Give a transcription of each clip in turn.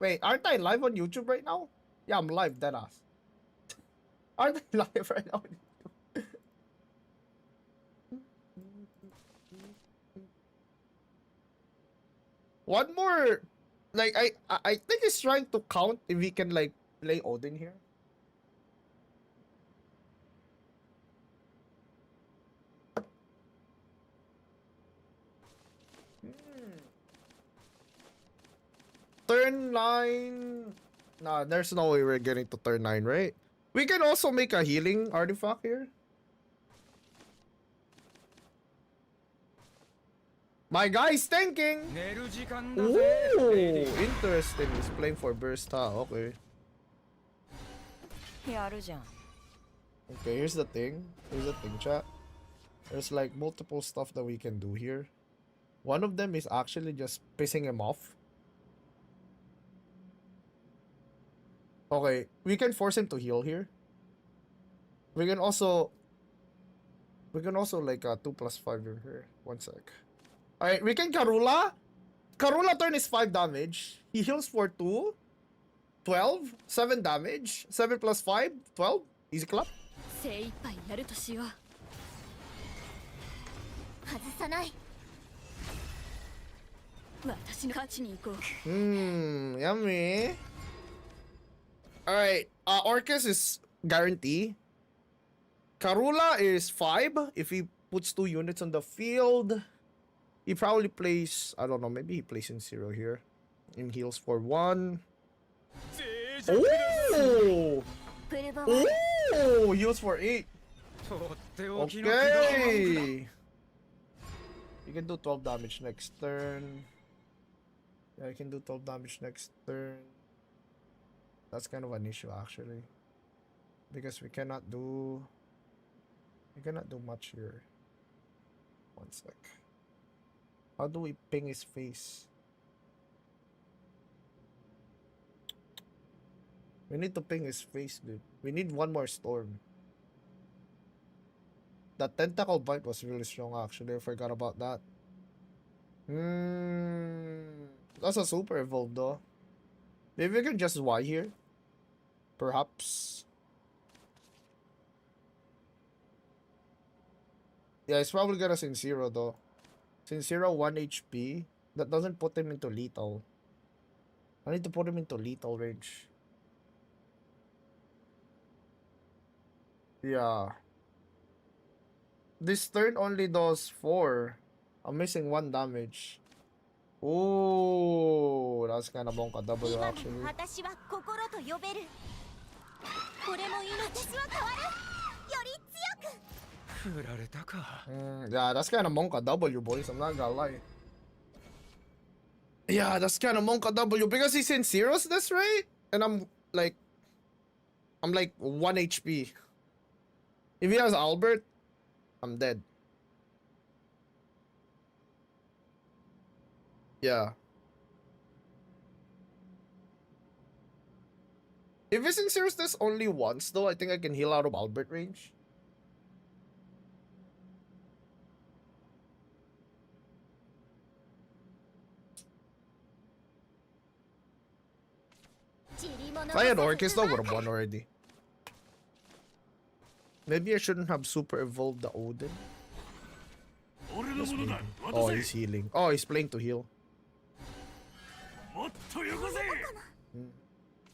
Wait, aren't I live on YouTube right now? Yeah, I'm live, deadass. Aren't I live right now? One more, like I think he's trying to count if we can like play Odin here. Turn 9. Nah, there's no way we're getting to turn 9, right? We can also make a healing artifact here. My guy's thinking. Ooh, interesting. He's playing for burst, huh? Okay. Okay, here's the thing. Here's the thing, chat. There's like multiple stuff that we can do here. One of them is actually just pissing him off. Okay, we can force him to heal here. We can also like 2+5 here. 1 sec. Alright, we can Karula. Karula turn is 5 damage. He heals for 2. 12. 7 damage. 7 plus 5. 12. Easy clap. Yummy. Alright, Orcus is guarantee. Karula is 5. If he puts 2 units on the field, he probably plays, I don't know, maybe he plays in 0 here. And heals for 1. Oh! Oh! Heals for 8. Okay! You can do 12 damage next turn. Yeah, I can do 12 damage next turn. That's kind of an issue actually. Because we cannot do much here. 1 sec. How do we ping his face? We need to ping his face, dude. We need one more storm. That tentacle bite was really strong actually. I forgot about that. That's a super evolve though. Maybe we can just Y here. Perhaps. Yeah, it's probably gonna Sincero though. Sincero 1 HP. That doesn't put him into lethal. I need to put him into lethal range. Yeah. This turn only does 4. I'm missing 1 damage. Oh, that's kind of bonka W actually. Yeah, that's kind of Monka W, boys. I'm not gonna lie. Yeah, that's kind of Monka W because he's in seriousness, right? And I'm like 1 HP. If he has Albert, I'm dead. Yeah. If he's in seriousness only once, though, I think I can heal out of Albert range. If I had Orcus though, would have won already. Maybe I shouldn't have super evolved the Odin. Oh, he's healing. Oh, he's playing to heal.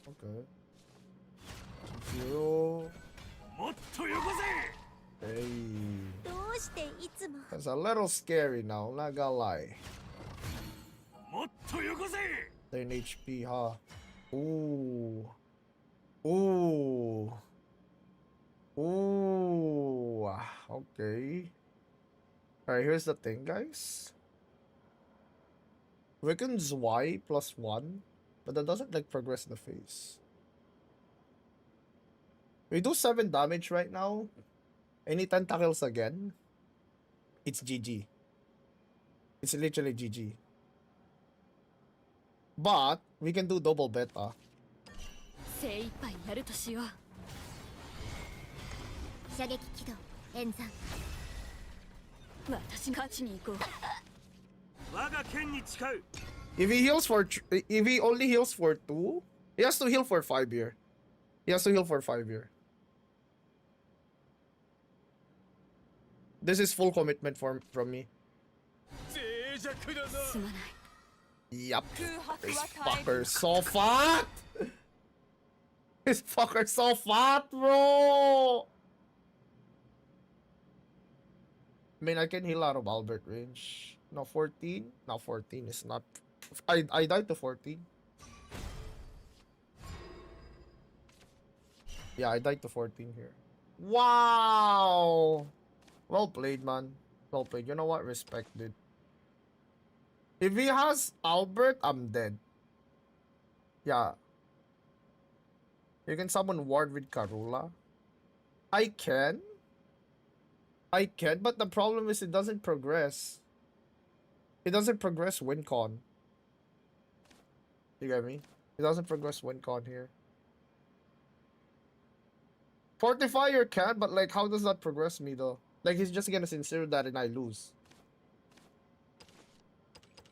Okay. Zero. Hey. That's a little scary now, not gonna lie. 10 HP, huh? Ooh. Ooh. Ooh. Okay. Alright, here's the thing, guys. We can Y +1, but that doesn't like progress the phase. We do 7 damage right now. Any tentacles again, it's GG. It's literally GG. But we can do double beta. If he heals for, if he only heals for 2, he has to heal for 5 here. He has to heal for 5 here. This is full commitment from me. Yup. This fucker's so fat! This fucker's so fat, bro! I mean, I can heal out of Albert range. No, 14? No, 14 is not... I died to 14. Yeah, I died to 14 here. Wow! Well played, man. Well played. You know what? Respect, dude. If he has Albert, I'm dead. Yeah. You can summon Ward with Karula. I can, but the problem is it doesn't progress. It doesn't progress WinCon. You get me? It doesn't progress WinCon here. Fortifier can, but like, how does that progress me though? Like, he's just gonna sincere that and I lose.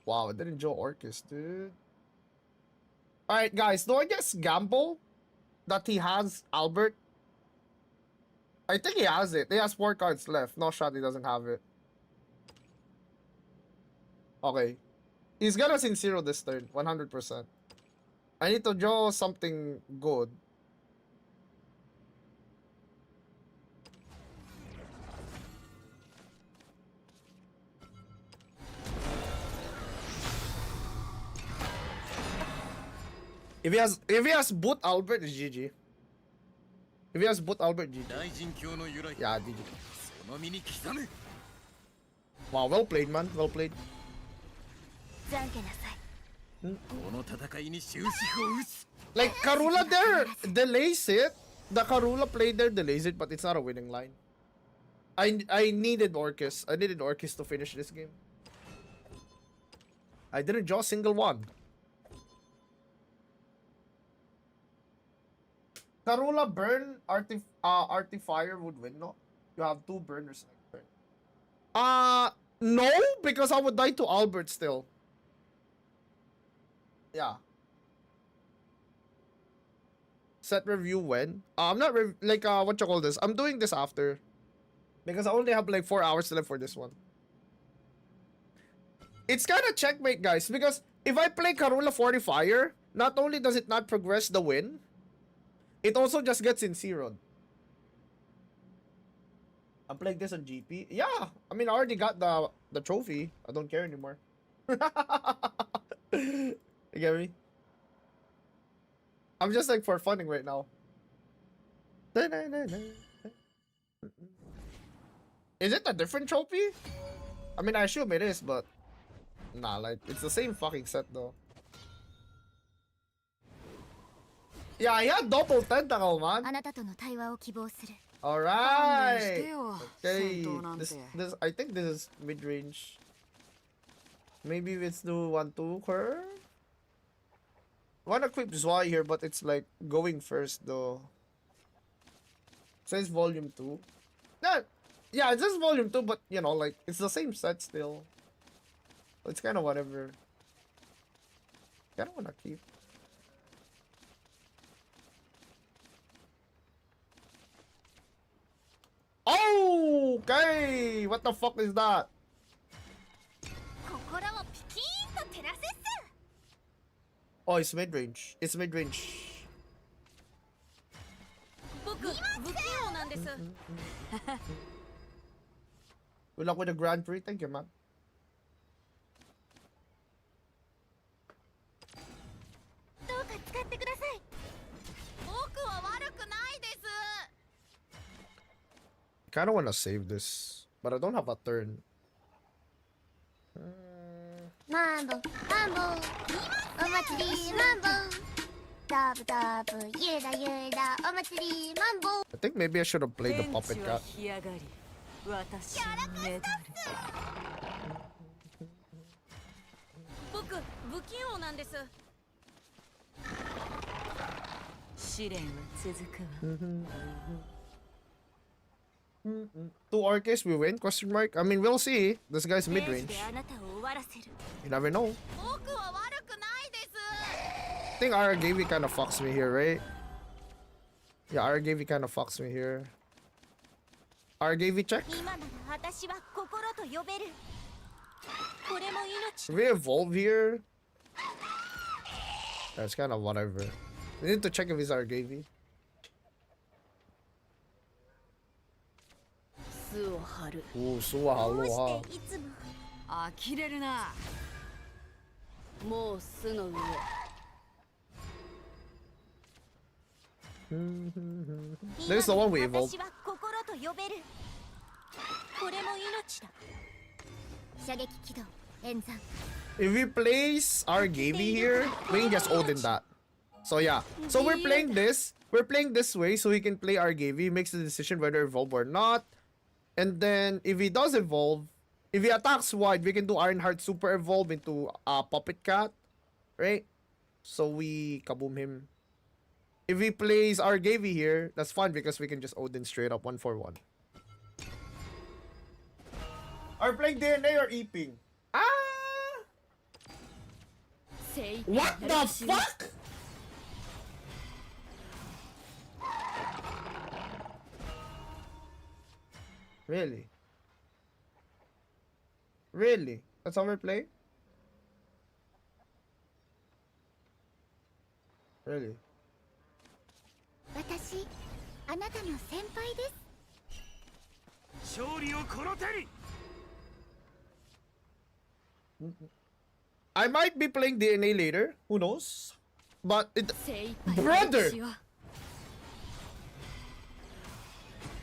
Wow, I didn't draw Orcus, dude. Alright, guys, do I just gamble that he has Albert? I think he has it. He has 4 cards left. No shot he doesn't have it. Okay. He's gonna sincero this turn, 100%. I need to draw something good. If he has boot Albert, it's GG. If he has boot Albert, GG. Yeah, GG. Wow, well played, man. Well played. Like, Karula there delays it. The Karula play there delays it, but it's not a winning line. I needed Orcus. I needed Orcus to finish this game. I didn't draw a single one. Karula burn Artifier would win, no? You have 2 burners next turn. No, because I would die to Albert still. Yeah. Set review when? I'm not like what you call this? I'm doing this after. Because I only have like 4 hours left for this one. It's kind of checkmate, guys, because if I play Karula Fortifier, not only does it not progress the win, it also just gets in zeroed. I'm playing this on GP. Yeah, I mean, I already got the trophy. I don't care anymore. You get me? I'm just like for funning right now. Is it a different trophy? I mean, I assume it is, but nah, like it's the same fucking set though. Yeah, he had double tentacle, man. Alright. Okay. This I think this is mid-range. Maybe let's do 1-2 curve. Wanna equip Zwei here, but it's like going first though. It says volume 2. Yeah, it says volume 2, but you know, like it's the same set still. It's kinda whatever. Kinda wanna keep. Oh, okay. What the fuck is that? Oh, it's mid-range. It's mid-range. Good luck with the Grand Prix. Thank you, man. Kinda wanna save this, but I don't have a turn. Mambo, mambo, omatsuri, mambo, dabu dabu, yeda yeda, omatsuri, mambo. I think maybe I should have played the puppet cat. Two Orcus, we win? Question mark. I mean, we'll see. This guy's mid-range. You never know. think Aragavi kind of fucks me here, right? Yeah, Aragavi kind of fucks me here. Aragavi check. 今なら私は心と呼べる。これも命。 Should we evolve here? That's kind of whatever. We need to check if he's Aragavi. 巣を張る。 Ooh, どう Suwa していつも。呆れるな。もう巣の上。 There's the one we evolved. 私は心と呼べる。これも命だ。射撃起動、演算。 If we place Aragavi here, we can just Odin that. So yeah. So we're playing this. We're playing this way so he can play Aragavi, makes the decision whether to evolve or not. And then if he does evolve, if he attacks wide, we can do Ironheart Super Evolve into Puppet Cat. Right? So we kaboom him. If he plays Aragavi here, that's fine because we can just Odin straight up 1-for-1. Are we playing DNA or Eeping? Ah! What the fuck? Really? Really? That's how we're playing? Really? 私、あなたの先輩です。勝利をこの手に。 I might be playing DNA later. Who knows? But it... Brother!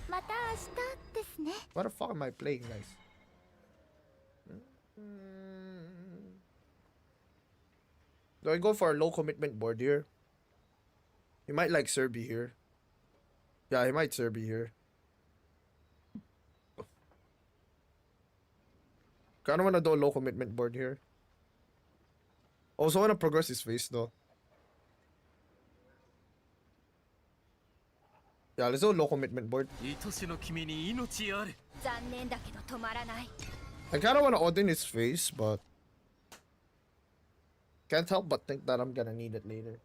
また明日ですね。 What the fuck am I playing, guys? Do I go for a low commitment board here? He might like Serbi here. Yeah, he might Serbi here. Kinda wanna do a low commitment board here. Also wanna progress his face though. Yeah, let's do a low commitment board. 愛しの君に命あれ。残念だけど止まらない。 I kinda wanna Odin his face, but can't help but think that I'm gonna need it later.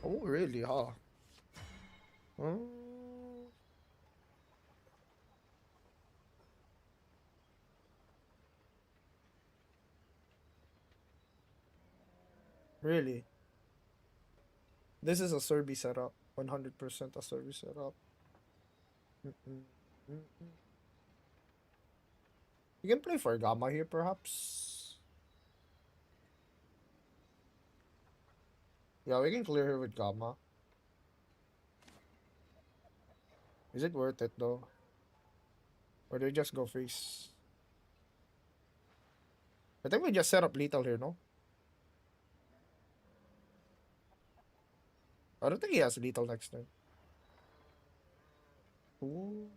Oh, really, huh? Really? This is a Serbi setup. 100% a Serbi setup. You can play for Gamma here, perhaps. Yeah, we can clear here with Gamma. Is it worth it though? Or do we just go face? I think we just set up lethal here, no? I don't think he has lethal next turn. Ooh.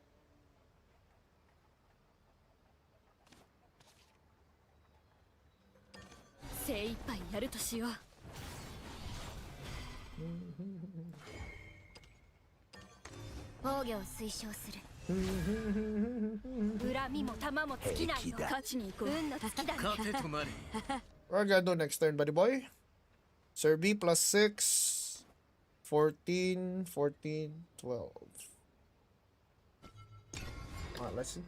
What are we gonna do next turn, buddy boy? Serbi plus 6, 14, 14, 12. Alright, let's see.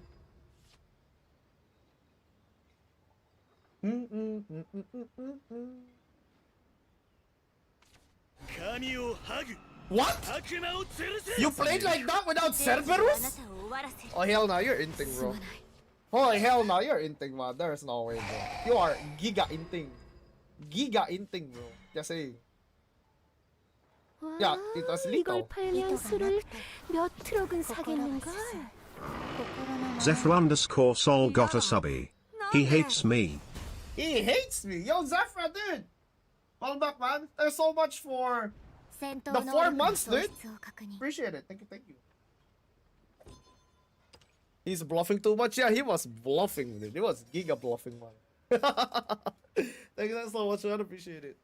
What? You played like that without Cerberus? Oh hell no, you're inting, bro. Oh hell no, you're inting, man. There's no way, bro. You are giga inting. Giga inting, bro. Just saying. Yeah, it was lethal. 이걸 팔면 술을 몇 트럭은 사겠는걸? Zephyr_Sol got a subby. He hates me. He hates me. Yo, Zephyr, dude. Hold back, man. There's so much for the 4 months, dude. Appreciate it. Thank you, thank you. He's bluffing too much. Yeah, he was bluffing, dude. He was giga bluffing, man. Thank you so much, man. Appreciate it.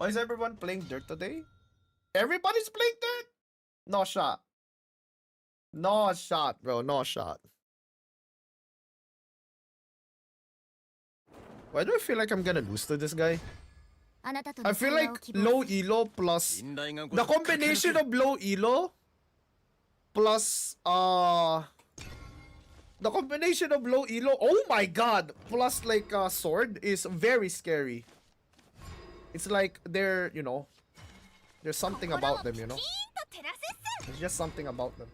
Why is everyone playing dirt today? Everybody's playing dirt? No shot. No shot, bro. No shot. Why do I feel like I'm gonna lose to this guy? あなたと I の feel 会話を like 希望 low elo plus 信頼がご the と駆け抜け combination る of low elo plus the combination of low elo, oh my god, plus like sword is very scary. It's like they're, you know, there's something about them, you know. ピーンと照らせっ There's just something about them.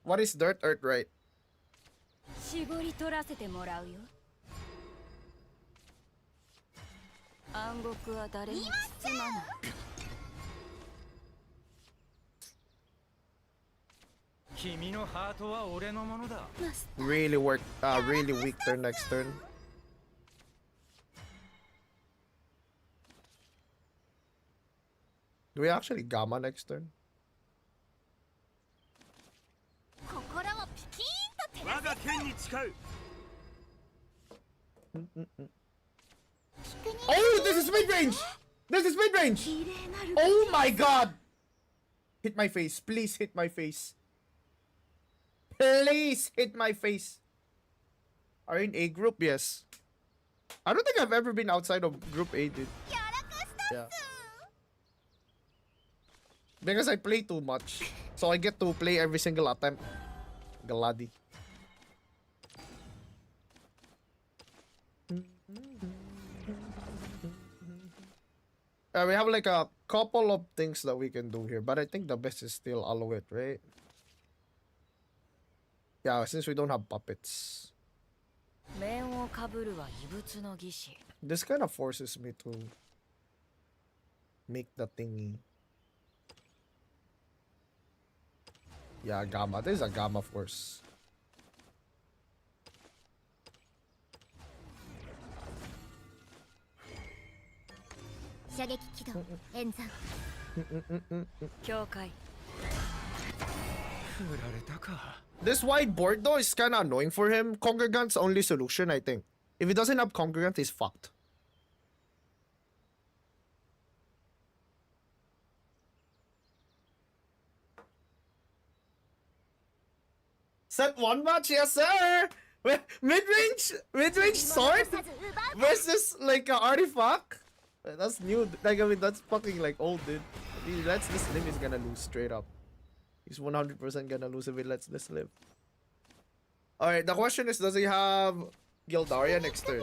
What is dirt, earth, right? 絞り取らせてもらうよ。暗黒は誰も包まない。君のハートは俺のものだ。 Really really weak turn next turn. Do we actually gamma next turn? 心をピキーンと照ら我が剣に誓う。 Oh, this is mid range. This is mid range. Oh my god. Hit my face. Please hit my face. Please hit my face. Are you in A group? Yes. I don't think I've ever been outside of group A, dude. やらかしたっ Yeah. す Because I play too much. So I get to play every single attempt. Galadi. We have like a couple of things that we can do here, but I think the best is still Alouette, right? Yeah, since we don't have puppets. 面をかぶるは異物の儀式。 This kind of forces me to make the thingy. Yeah, gamma. This is a gamma force. This wide board though is kind of annoying for him. Congregant's only solution, I think. If he doesn't have Congregant, he's fucked. Set one match, yes sir. Mid-range sword versus like an artifact. That's new. Like I mean, that's fucking like old, dude. If he lets this live, he's gonna lose straight up. He's 100% gonna lose if he lets this live. All right. The question is, does he have Gildaria next turn?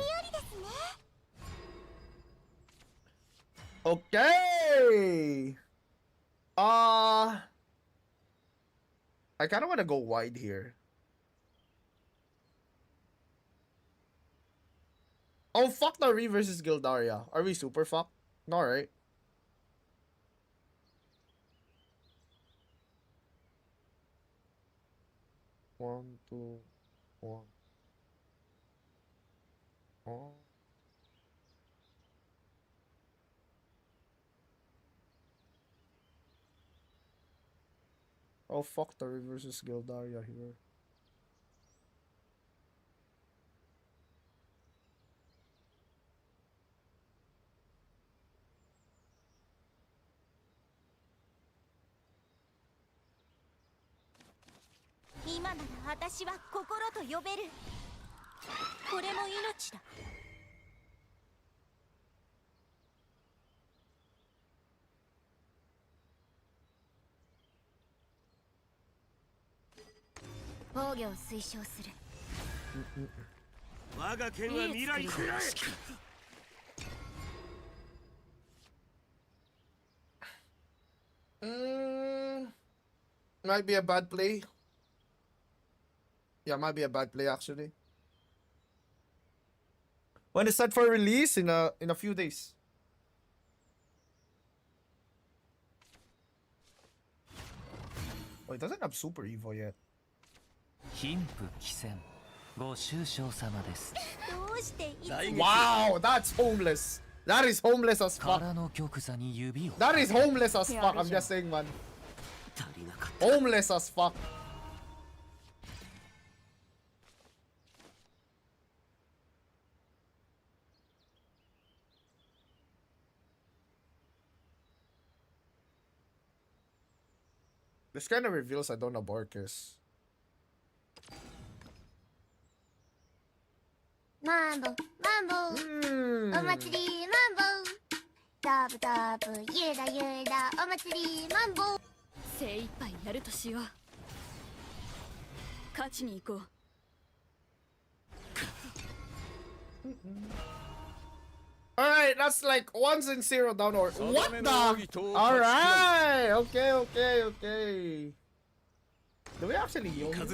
Okay. I kind of want to go wide here. Oh, fuck the Re versus Gildaria. Are we super fucked? No, right? One, two, one. Oh. Oh, fuck the Re versus Gildaria here. Might be a bad play. Yeah, might be a bad play actually. When it's set for release in a few days. Oh, it doesn't have Super Evo yet. 貧富貴賤ご愁傷様です Wow, that's homeless. That is homeless as fuck. 空の玉座に指を That is homeless as fuck. I'm just saying, man. 足りなかった Homeless as fuck. This kind of reveals I don't know Borkus. Mambo, mambo, omatsuri, mambo. Dabu dabu, yuda yuda, omatsuri, mambo. 精一杯やるとしよう。勝ちに行こう。Alright, that's like 1s and 0 down or what the? Alright, okay. Do we actually heal him?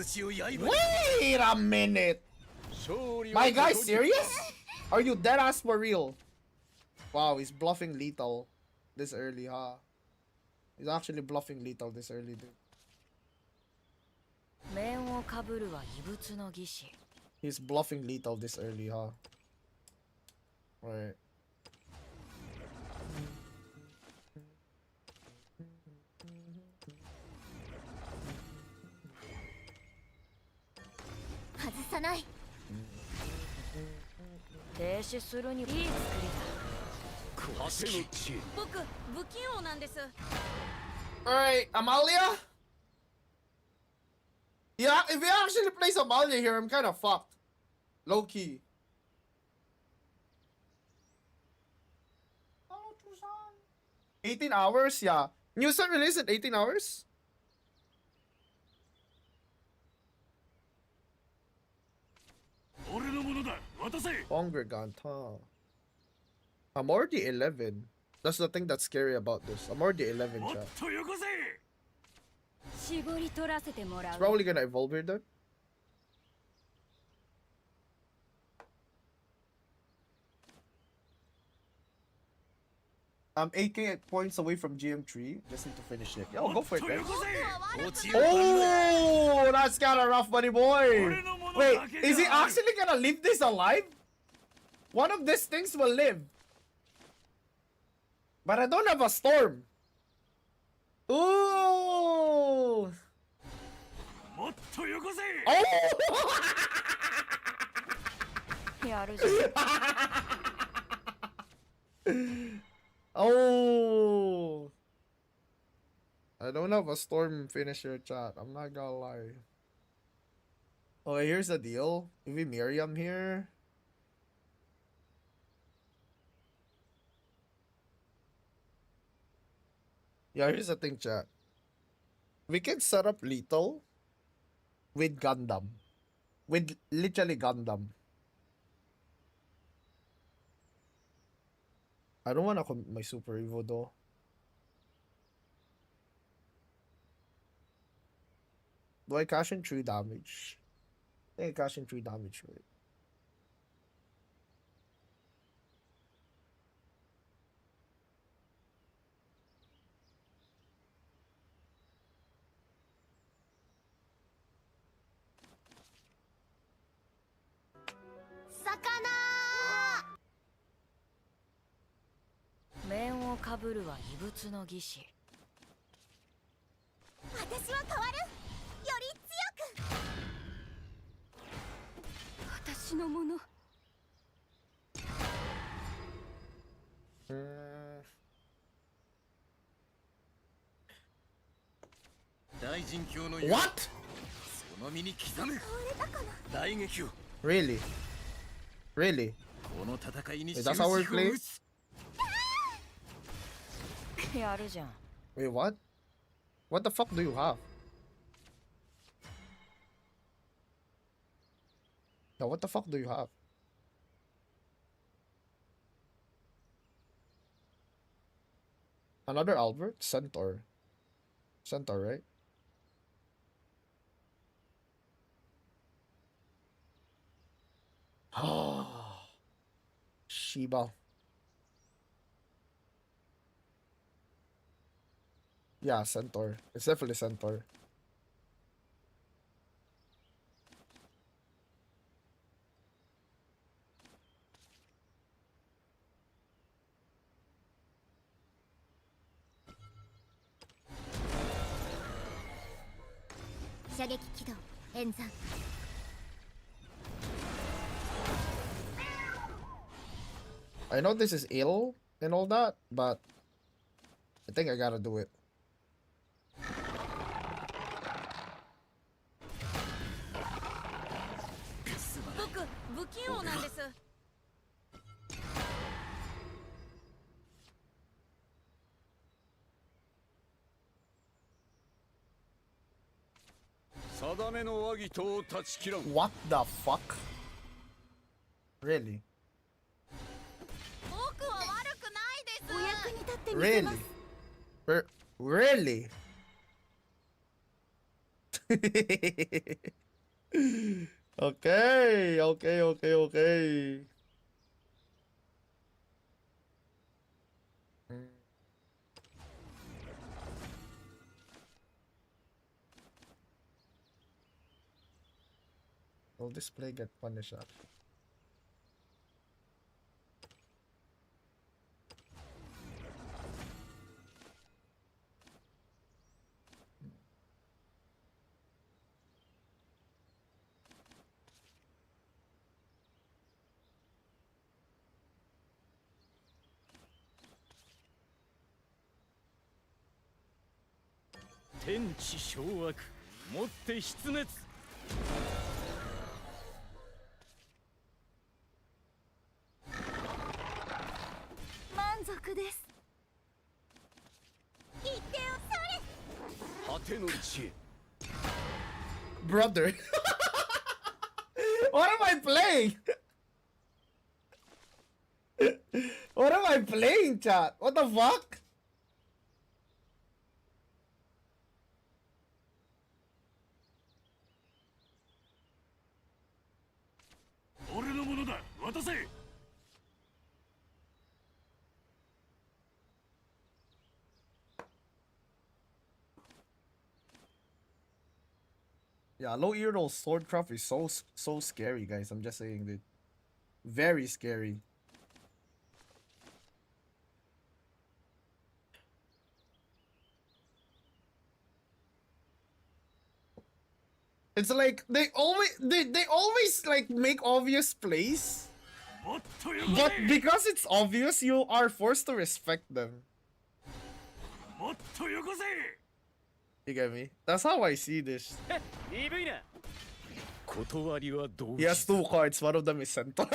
Wait a minute! My guy serious? Are you dead ass for real? Wow, he's bluffing lethal this early, huh? He's actually bluffing lethal this early, dude. 面をかぶるは異物の儀式。 He's bluffing lethal this early, huh? Alright. Hazusanai. 停止するにいい作りだ。僕、不器用なんです。 Alright, Amalia? Yeah, if he actually plays Amalia here, I'm kind of fucked. Low key. 18 hours? Yeah. New set released in 18 hours? Bongergant, huh? I'm already 11. That's the thing that's scary about this. I'm already 11, chat. 絞り取らせてもら It's う。 probably gonna evolve here, then. I'm 8k points away from GM3. Just need to finish it. Yo, go for it, man. Oh, that's kind of rough, buddy boy. Wait, is he actually gonna leave this alive? One of these things will live. But I don't have a storm. Ooh. Oh! やるじゃん。 Oh, I don't have a storm finisher, chat. I'm not gonna lie. Oh, here's the deal. If we Miriam here. Yeah, here's the thing, chat. We can set up lethal with Gundam. With literally Gundam. I don't want to commit my super evo though. Do I cash in 3 damage? I think I cash in 3 damage, right? Sakana! 面をかぶるは異物の儀式。私は変わる。より強く。私のもの。What? Really? Really? Wait, that's how we play? やるじゃん。 Wait, what? What the fuck do you have? No, what the fuck do you have? Another Albert? Centaur. Centaur, right? Shiba. Yeah, Centaur. It's definitely Centaur. I know this is ill and all that, but I think I gotta do it. ようなんです。定めの和議とを断ち切らん。 What the fuck? Really? 僕は悪くないです。お役に立ってみせま Really? す。 Really? Okay, okay, okay, okay. Will this play get punished up?「天地掌握もって筆滅」満足です。言ってよそれ。果ての地へ。 Brother. What am I playing? What am I playing, chat? What the fuck? Yeah, low ear roll Swordcraft is so scary, guys. I'm just saying, dude. Very scary. It's like they always like make obvious plays, but because it's obvious, you are forced to respect them. You get me? That's how I see this. 鈍いな断りは同 He has 2 cards. One of them is Centaur.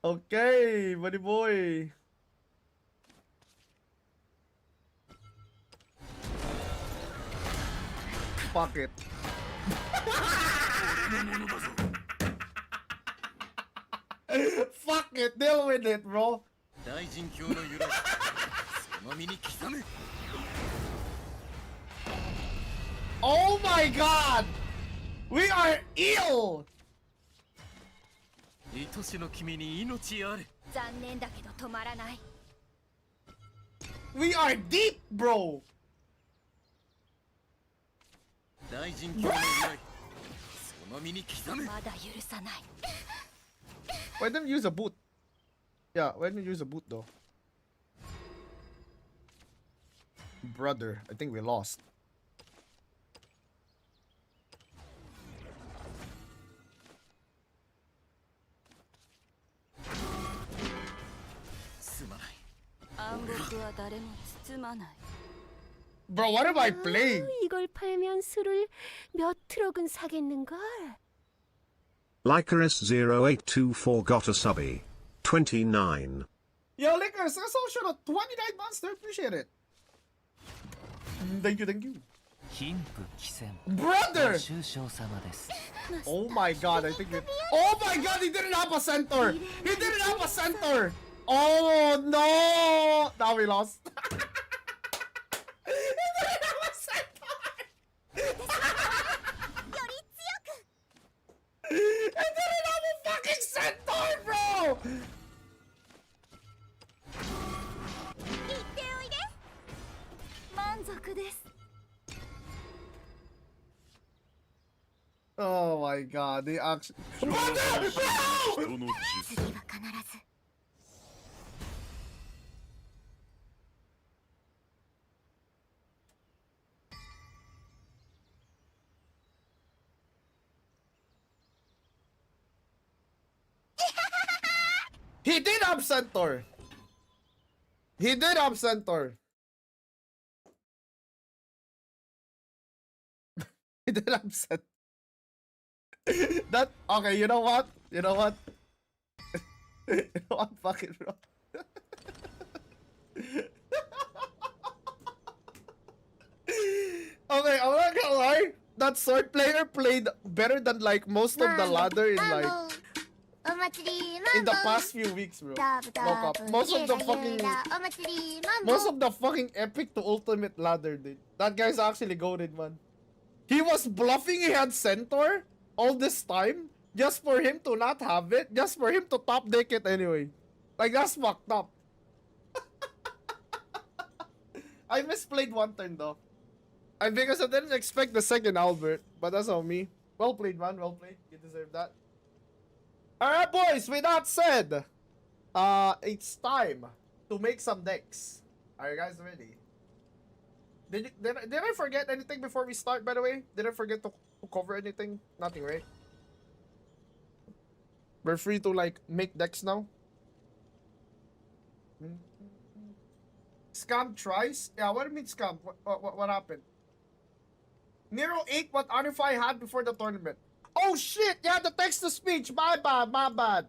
Okay, buddy boy. Fuck it. Fuck it, deal with it, bro. 大神教の由来。その身に刻む。 Oh my god! We are ill! 愛しの君に命あれ。残念だけど止まらない。 We are deep, bro! 大神教の由来。その身に刻む。まだ許さない。 Why didn't use a boot? Yeah, why didn't use a boot though? Brother, I think we lost. Bro, what am I playing? 이걸 팔면 술을 몇 트럭은 사겠는걸? Lycaris0824 got a subby. 29. Yo, Lickers, that's all shut up. 29 months, I appreciate it. Thank you, thank you. 貧富貴賤 Brother! ご愁傷様です Oh my god, I think we... Oh my god, he didn't have a centaur! He didn't have a centaur! Oh no! Now we lost. He didn't have a centaur! He didn't have a fucking centaur, bro! 言っておいで。満足です。 Oh my god, they actually... Brother! Bro! 次は必ず。 He did have centaur! He did have centaur! He did have centaur. That okay, you know what? You know what? You know what? Fuck it, bro. Okay, I'm not gonna lie. That sword player played better than like most of the ladder in like お祭り in the マンボ past few weeks, bro. ダブ No ダ cap. ブ Most ゆ of ら the ゆ fucking らお祭りマンボ most of the fucking epic to ultimate ladder, dude. That guy's actually goated, man. He was bluffing he had centaur all this time just for him to not have it, just for him to top deck it anyway. Like that's fucked up. I misplayed one turn though. I because I didn't expect the second Albert, but that's on me. Well played, man. Well played. You deserve that. Alright, boys. With that said, it's time to make some decks. Are you guys ready? Did I forget anything before we start? By the way, did I forget to cover anything? Nothing, right? We're free to like make decks now. Scam tries? Yeah, what do you mean scam? What happened? Nero ate what Arify had before the tournament. Oh shit! Yeah, the text to speech. My bad, my bad.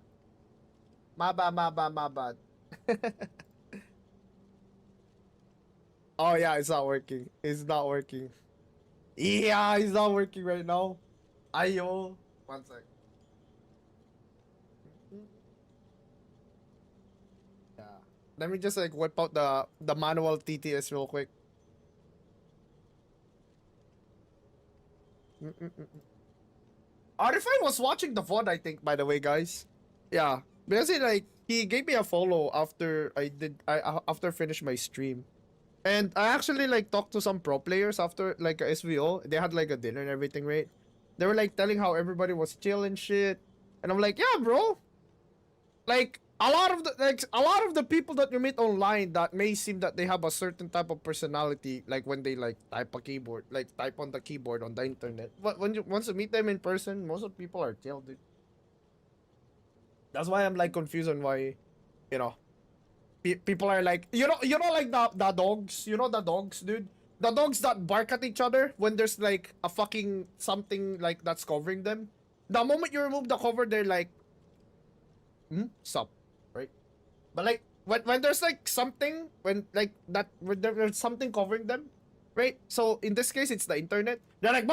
My bad, my bad, my bad. Oh yeah, it's not working. It's not working. Yeah, it's not working right now. Ayo. One sec. Yeah. Let me just like whip out the manual TTS real quick. Arifine was watching the VOD, I think, by the way, guys. Yeah. Because he gave me a follow after after finish my stream. And I actually like talked to some pro players after like a SVO. They had like a dinner and everything, right? They were like telling how everybody was chill and shit. And I'm like, yeah, bro. Like a lot of the people that you meet online that may seem that they have a certain type of personality, like when they like type a keyboard, like type on the keyboard on the internet. But once you meet them in person, most of the people are chill, dude. That's why I'm like confused on why, you know, people are like, you know, like the dogs, you know, the dogs, dude. The dogs that bark at each other when there's like a fucking something like that's covering them. The moment you remove the cover, they're like, stop, right? But like when there's like something when like that when there's something covering them, right? So in this case, it's the internet. They're like,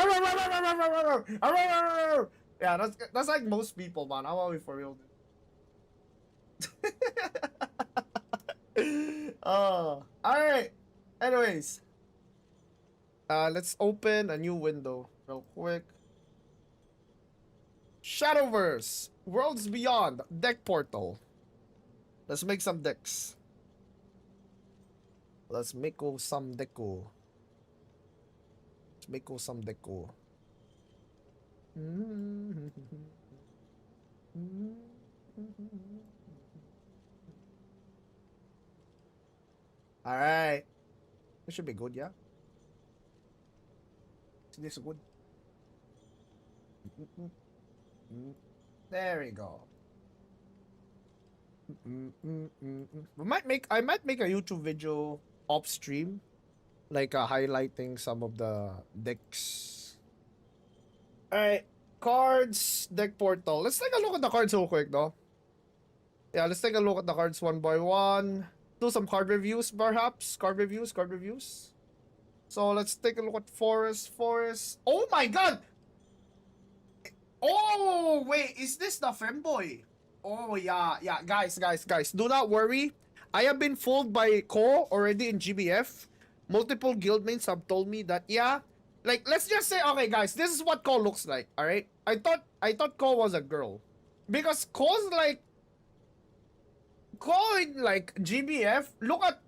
yeah, that's like most people, man. How are we for real, dude? Oh, all right. Anyways, let's open a new window real quick. Shadowverse, Worlds Beyond, deck portal. Let's make some decks. Let's make some deco. Let's make some deco. All right, this should be good, yeah. This is good. There we go. I might make a YouTube video off stream, like highlighting some of the decks. All right, cards, deck portal. Let's take a look at the cards real quick, though. Yeah, let's take a look at the cards one by one. Do some card reviews, perhaps. Card reviews. So let's take a look at Forest. Oh my god! Oh, wait, is this the femboy? Oh, yeah, guys, do not worry. I have been fooled by Ko already in GBF. Multiple guildmates have told me that, yeah, like, let's just say, okay, guys, this is what Ko looks like, alright? I thought Ko was a girl. Because Ko's like, Ko in, like, GBF, look at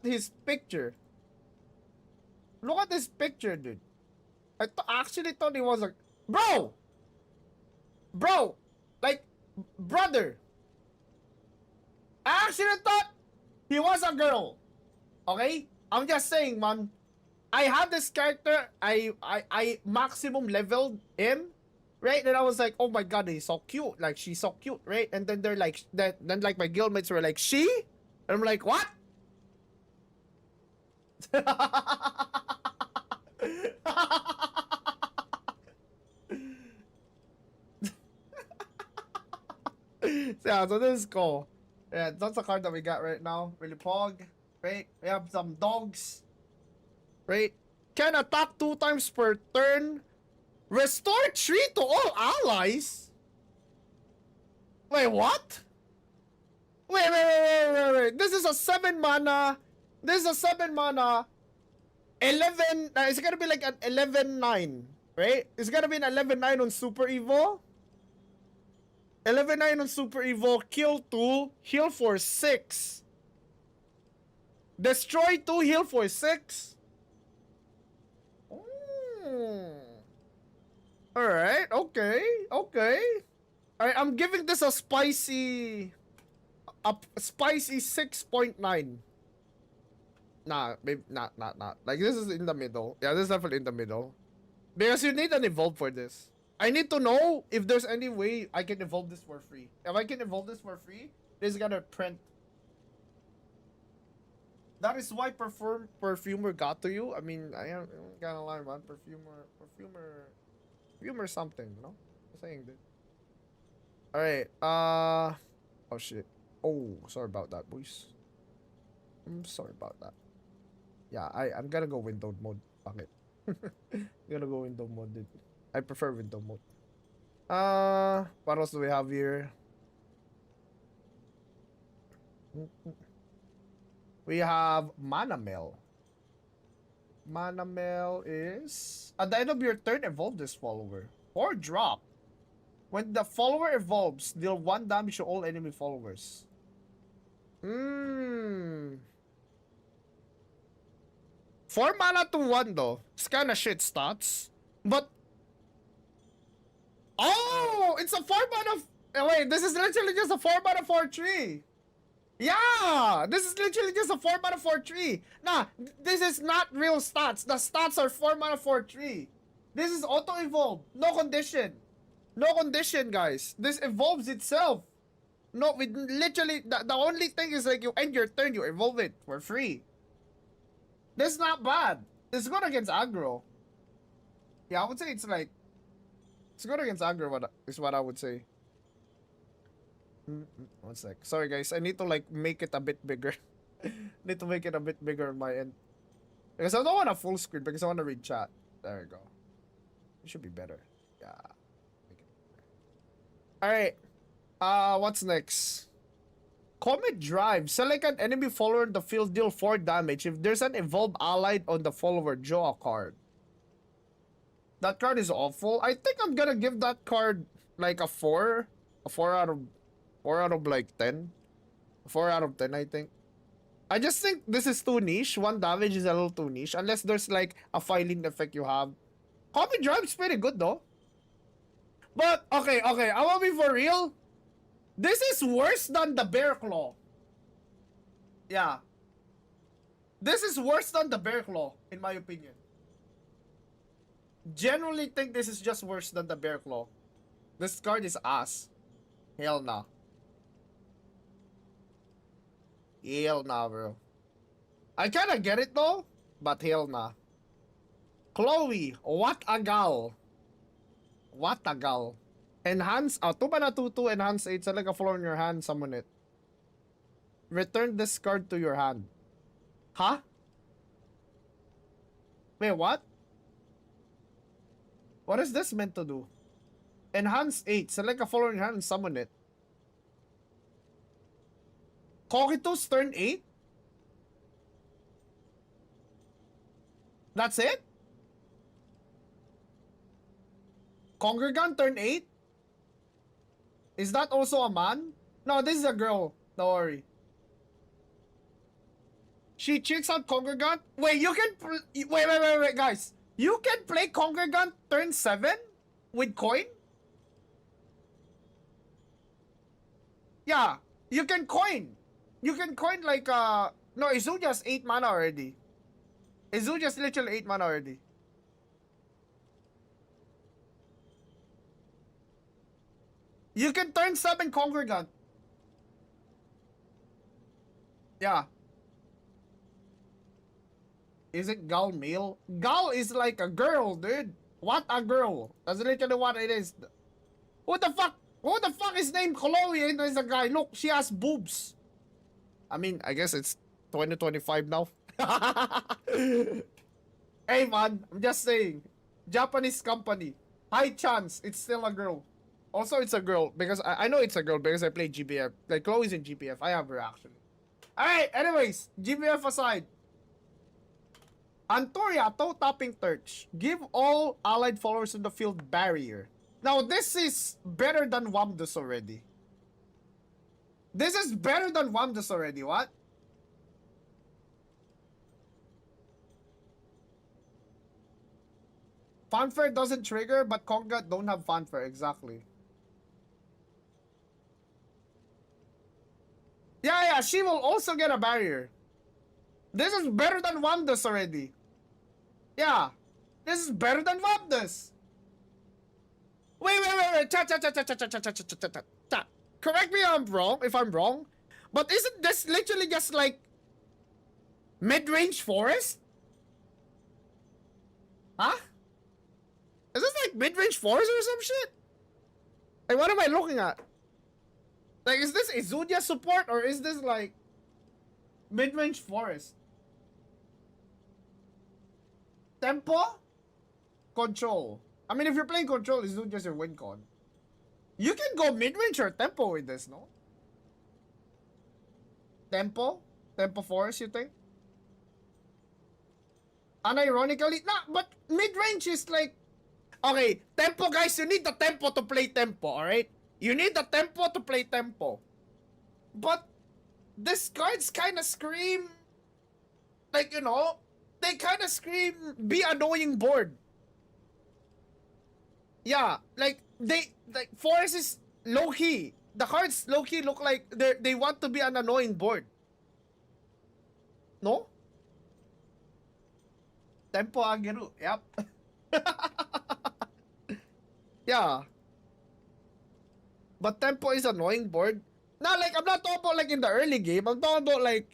his picture. Look at this picture, dude. I actually thought he was a... Bro! Like, brother! I actually thought he was a girl. Okay? I'm just saying, man. I had this character, I maximum leveled him, right? And I was like, oh my god, he's so cute. Like, she's so cute, right? And then they're like, then like my guildmates were like, she? And I'm like, what? Yeah, so this is cool. Yeah, that's the card that we got right now. Really pog. Right? We have some dogs. Right? Can attack 2 times per turn. Restore 3 to all allies. Wait, what? Wait. This is a 7 mana. This is a 7 mana. 11. It's gonna be like an 11-9. Right? It's gonna be an 11-9 on Super Evo. 11-9 on Super Evo. Kill 2. Heal for 6. Destroy 2. Heal for 6. Alright. Okay. Alright, I'm giving this a spicy 6.9. Nah, maybe not. Like, this is in the middle. Yeah, this is definitely in the middle. Because you need an evolve for this. I need to know if there's any way I can evolve this for free. If I can evolve this for free, this is gonna print. That is why Perfumer got to you. I mean, I am gonna lie, man. Perfumer something, you know? I'm saying that. Alright, oh shit. Oh, sorry about that, boys. I'm sorry about that. Yeah, I'm gonna go windowed mode. Fuck it. I'm gonna go window mode, dude. I prefer window mode. What else do we have here? We have Mana Mill. Mana Mill is... At the end of your turn, evolve this follower. Or drop. When the follower evolves, deal 1 damage to all enemy followers. 4 mana to 1 though. It's kinda shit stats. But... Oh! It's a 4 mana... Wait, this is literally just a 4 mana 4/3. Yeah! This is literally just a 4 mana 4/3. Nah, this is not real stats. The stats are 4 mana 4/3. This is auto-evolve. No condition. No condition, guys. This evolves itself. No, we literally... The only thing is like you end your turn, you evolve it for free. This is not bad. It's good against aggro. Yeah, I would say it's like... It's good against aggro, is what I would say. 1 sec. Sorry guys, I need to like make it a bit bigger. Need to make it a bit bigger on my end. Because I don't want a full screen, because I want to read chat. There we go. It should be better. Yeah. Alright. What's next? Comet Drive. Select an enemy follower in the field, deal 4 damage. If there's an evolved allied on the follower, draw a card. That card is awful. I think I'm gonna give that card like a 4. A 4 out of like 10. 4 out of 10, I think. I just think this is too niche. 1 damage is a little too niche. Unless there's like a filing effect you have. Comet Drive is pretty good though. But, okay, I wanna be for real. This is worse than the Bear Claw. Yeah. This is worse than the Bear Claw, in my opinion. Generally think this is just worse than the Bear Claw. This card is ass. Hell nah. Hell nah, bro. I kinda get it though, but hell nah. Chloe, what a gal. What a gal. Enhance, 2 mana 2/2, enhance 8, select a follower in your hand, summon it. Return this card to your hand. Huh? Wait, what? What is this meant to do? Enhance 8, select a follower in your hand and summon it. Kokito's turn 8? That's it? Congregant turn 8? Is that also a man? No, this is a girl. Don't worry. She checks out Congregant. Wait, you can... Wait, guys. You can play Congregant turn 7? With coin? Yeah. You can coin. You can coin like... No, Izu just 8 mana already. Izu just literally 8 mana already. You can turn 7 Congregant. Yeah. Is it Gal male? Gal is like a girl, dude. What a girl. That's literally what it is. What the fuck? Who the fuck is named Chloe and there's a guy? Look, she has boobs. I mean, I guess it's 2025 now. Hey man, I'm just saying. Japanese company. High chance it's still a girl. Also, it's a girl because I know it's a girl because I play GBF. Like, Chloe's in GBF. I have her actually. Alright, anyways, GBF aside. Antoria, toe tapping Turch. Give all allied followers in the field barrier. Now, this is better than Wamdus already. This is better than Wamdus already. What? Fanfare doesn't trigger, but Konga don't have fanfare. Exactly. Yeah, she will also get a barrier. This is better than Wamdus already. Yeah. This is better than Wamdus. Wait. Chat. Correct me if I'm wrong. But isn't this literally just like mid-range forest? Huh? Is this like mid-range forest or some shit? Like, what am I looking at? Like, is this Izudia support or is this like mid-range forest? Tempo? Control. I mean, if you're playing control, Izudia's your win con. You can go mid-range or tempo with this, no? Tempo? Tempo forest, you think? Unironically, nah, but mid-range is like... Okay, tempo guys, you need the tempo to play tempo, alright? You need the tempo to play tempo. But these cards kind of scream, like, you know, they kind of scream, be annoying board. Yeah, like, Forest is low-key. The cards low-key look like they want to be an annoying board. No? Tempo Ageru, yep. Yeah. But tempo is annoying board. Nah, like, I'm not talking about like in the early game. I'm talking about like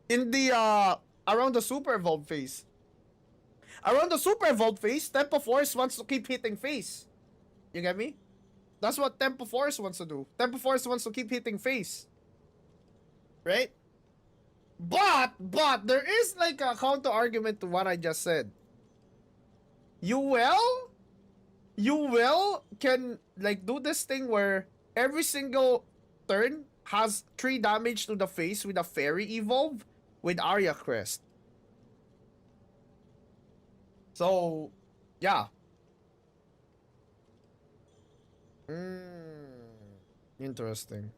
in the around the super evolved phase. Around the super evolved phase, Tempo Force wants to keep hitting face. You get me? That's what Tempo Force wants to do. Tempo Force wants to keep hitting face. Right? But there is like a counter argument to what I just said. You can like do this thing where every single turn has 3 damage to the face with a fairy evolve with Arya Crest. So, yeah. Interesting.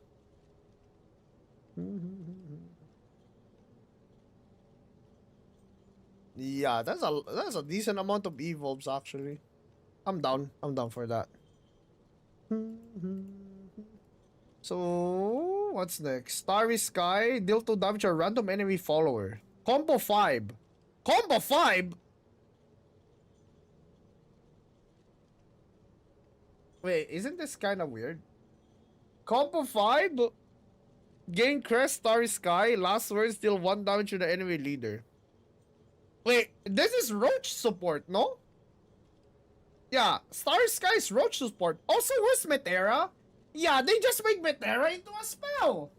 Yeah, that's a decent amount of evolves actually. I'm down for that. So, what's next? Starry Sky, deal 2 damage to a random enemy follower. Combo 5. Combo 5? Wait, isn't this kind of weird? Combo 5? Gain Crest, Starry Sky, last words, deal 1 damage to the enemy leader. Wait, this is Roach support, no? Yeah, Starry Sky is Roach support. Also, where's Metera? Yeah, they just make Metera into a spell.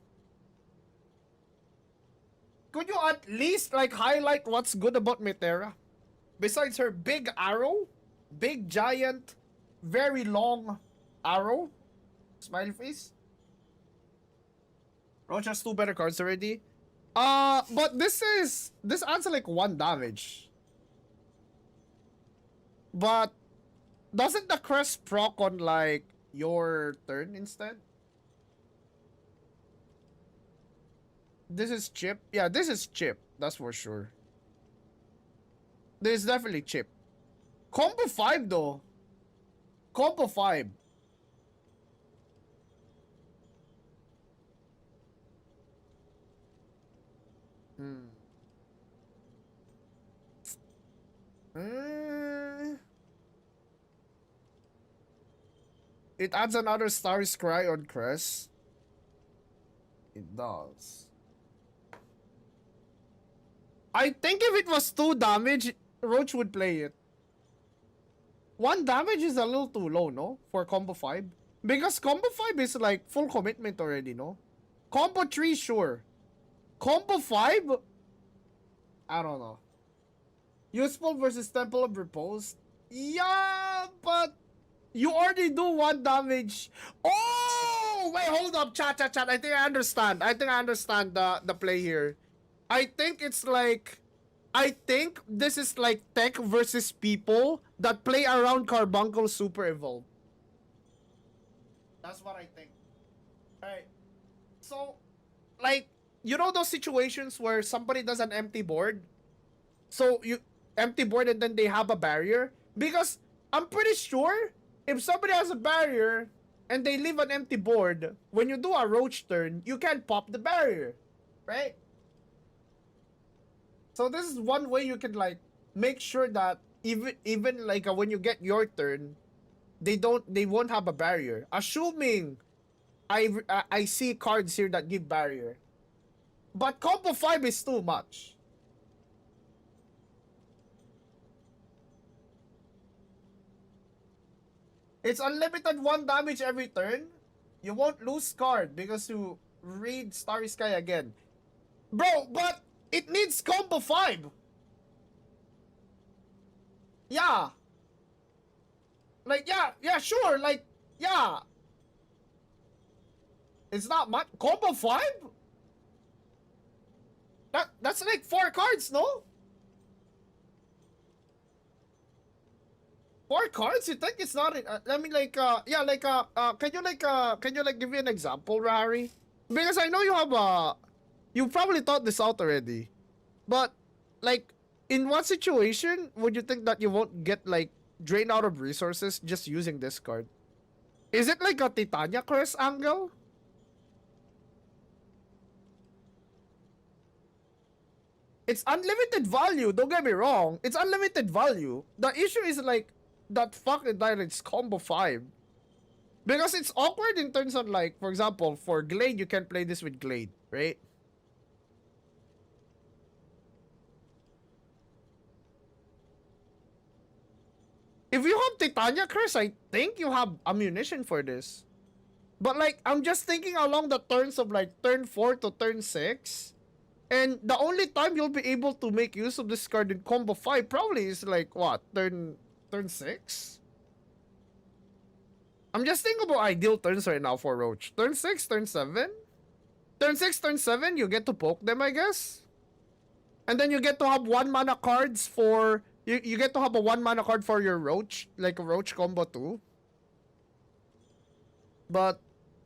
Could you at least like highlight what's good about Metera? Besides her big arrow, big giant, very long arrow. Smiley face. Roach has 2 better cards already. But this adds like 1 damage. But doesn't the crest proc on like your turn instead? This is chip. Yeah, this is chip. That's for sure. This is definitely chip. Combo 5 though. Combo 5. It adds another Starry Sky on Crest. It does. I think if it was 2 damage, Roach would play it. 1 damage is a little too low, no? For combo 5. Because combo 5 is like full commitment already, no? Combo 3, sure. Combo 5? I don't know. Useful versus Temple of Repose? Yeah, but you already do 1 damage. Oh! Wait, hold up, chat. I think I understand. I think I understand the play here. I think it's like... I think this is like tech versus people that play around Carbuncle Super Evolved. That's what I think. Alright. So, like, you know those situations where somebody does an empty board? So, you empty board and then they have a barrier? Because I'm pretty sure if somebody has a barrier and they leave an empty board, when you do a roach turn, you can pop the barrier. Right? So this is one way you can like make sure that even like when you get your turn, they won't have a barrier. Assuming I see cards here that give barrier. But combo 5 is too much. It's unlimited 1 damage every turn. You won't lose card because you read Starry Sky again. Bro, but it needs combo 5. Yeah. Like, yeah, sure. Like, yeah. It's not much. Combo 5? That's like 4 cards, no? 4 cards? You think it's not? I mean, like, yeah, like, can you give me an example, Rari? Because I know you have you probably thought this out already, but like, in what situation would you think that you won't get like drained out of resources just using this card? Is it like a Titania Curse angle? It's unlimited value, don't get me wrong. It's unlimited value. The issue is like that fucking it's combo 5. Because it's awkward in terms of like, for example, for Glade, you can play this with Glade, right? If you have Titania Curse, I think you have ammunition for this. But like, I'm just thinking along the turns of like turn 4 to turn 6. And the only time you'll be able to make use of this card in combo 5 probably is like, what, turn 6? I'm just thinking about ideal turns right now for Roach. Turn 6, turn 7? Turn 6, turn 7, you get to poke them, I guess? And then you get to have 1 mana cards for... You get to have a 1 mana card for your Roach, like a Roach combo 2. But,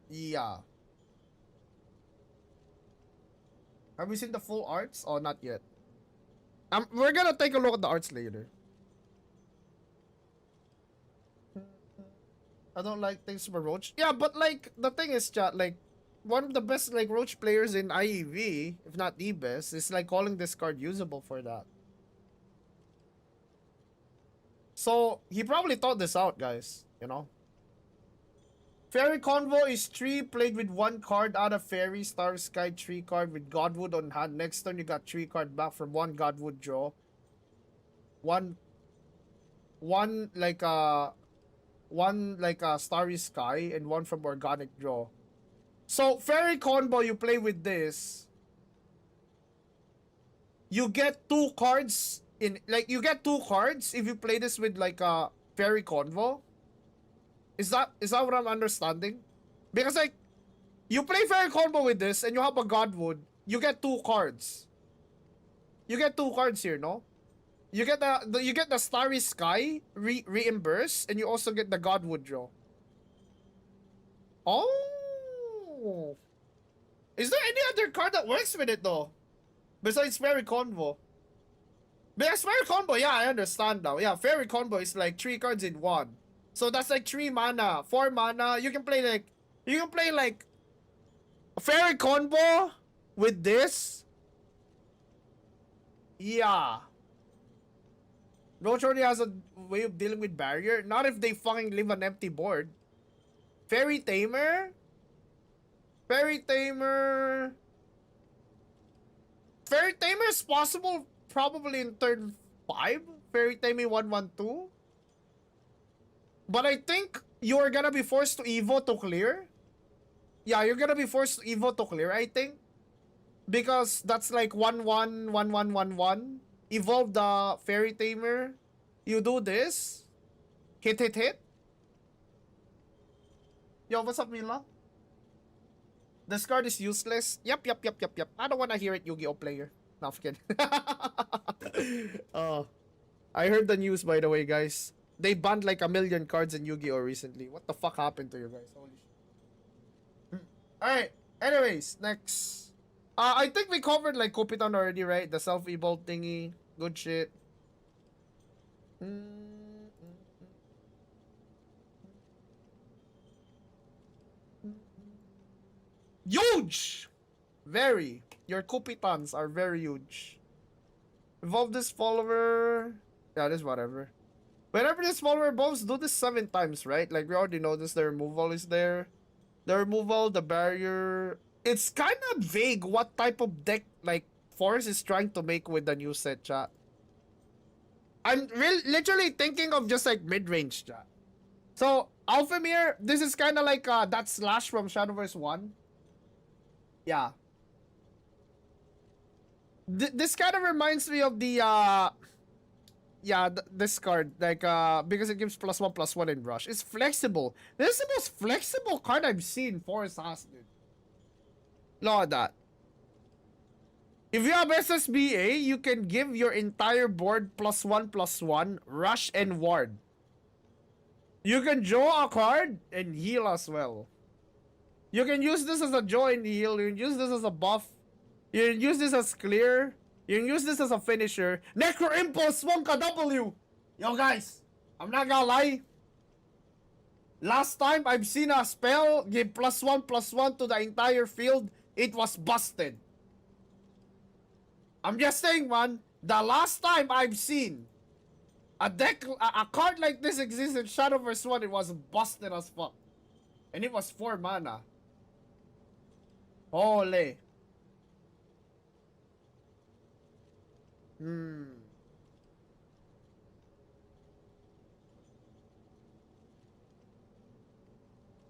yeah. Have we seen the full arts? Oh, not yet. We're gonna take a look at the arts later. I don't like things for Roach. Yeah, but like, the thing is, chat, like, one of the best, like, Roach players in IEV, if not the best, is, like, calling this card usable for that. So, he probably thought this out, guys, you know? Fairy Convo is 3, played with 1 card out of Fairy, Star Sky, 3 card with Godwood on hand. Next turn, you got 3 card back from 1 Godwood draw. One like a Starry Sky, and 1 from Organic draw. So, Fairy Combo, you play with this. You get 2 cards in, like, you get 2 cards if you play this with, like, a Fairy Convo. Is that what I'm understanding? Because, like, you play Fairy Combo with this and you have a Godwood, you get 2 cards. You get 2 cards here, no? You get the Starry Sky reimburse, and you also get the Godwood draw. Oh, is there any other card that works with it though, besides Fairy Convo? Because Fairy Combo, yeah, I understand now. Yeah, Fairy Combo is like 3 cards in 1. So that's like 3 mana, 4 mana. You can play like a Fairy Combo with this. Yeah. Roach already has a way of dealing with barrier. Not if they fucking leave an empty board. Fairy Tamer? Fairy Tamer is possible probably in turn 5. Fairy Tamer 1/1/2. But I think you're gonna be forced to Evo to clear. Yeah, you're gonna be forced to Evo to clear, I think. Because that's like 1-1, 1-1, 1-1. Evolve the Fairy Tamer. You do this. Hit, hit, hit. Yo, what's up, Mila? This card is useless. Yep. I don't wanna hear it, Yu-Gi-Oh player. No, I'm kidding. I heard the news, by the way, guys. They banned like 1 million cards in Yu-Gi-Oh recently. What the fuck happened to you guys? Holy shit. Alright. Anyways, next. I think we covered like Kopitan already, right? The self-evolve thingy. Good shit. Huge! Very. Your Kopitans are very huge. Evolve this follower. Yeah, this whatever. Whenever this follower evolves, do this 7 times, right? Like we already noticed the removal is there. The removal, the barrier. It's kind of vague what type of deck like Forest is trying to make with the new set, chat. I'm literally thinking of just like mid-range, chat. So, Alphamir, this is kind of like that slash from Shadowverse 1. Yeah. This kind of reminds me of the this card, like because it gives +1/+1 in rush. It's flexible. This is the most flexible card I've seen Forest has, dude. Look at that. If you have SSBA, you can give your entire board +1/+1 rush and ward. You can draw a card and heal as well. You can use this as a draw and heal. You can use this as a buff. You can use this as clear. You can use this as a finisher. Necro Impulse 1 Yo guys, I'm not gonna lie. Last time I've seen a spell give +1/+1 to the entire field, it was busted. I'm just saying, man. The last time I've seen a card like this exist in Shadowverse 1, it was busted as fuck. And it was 4 mana. Holy.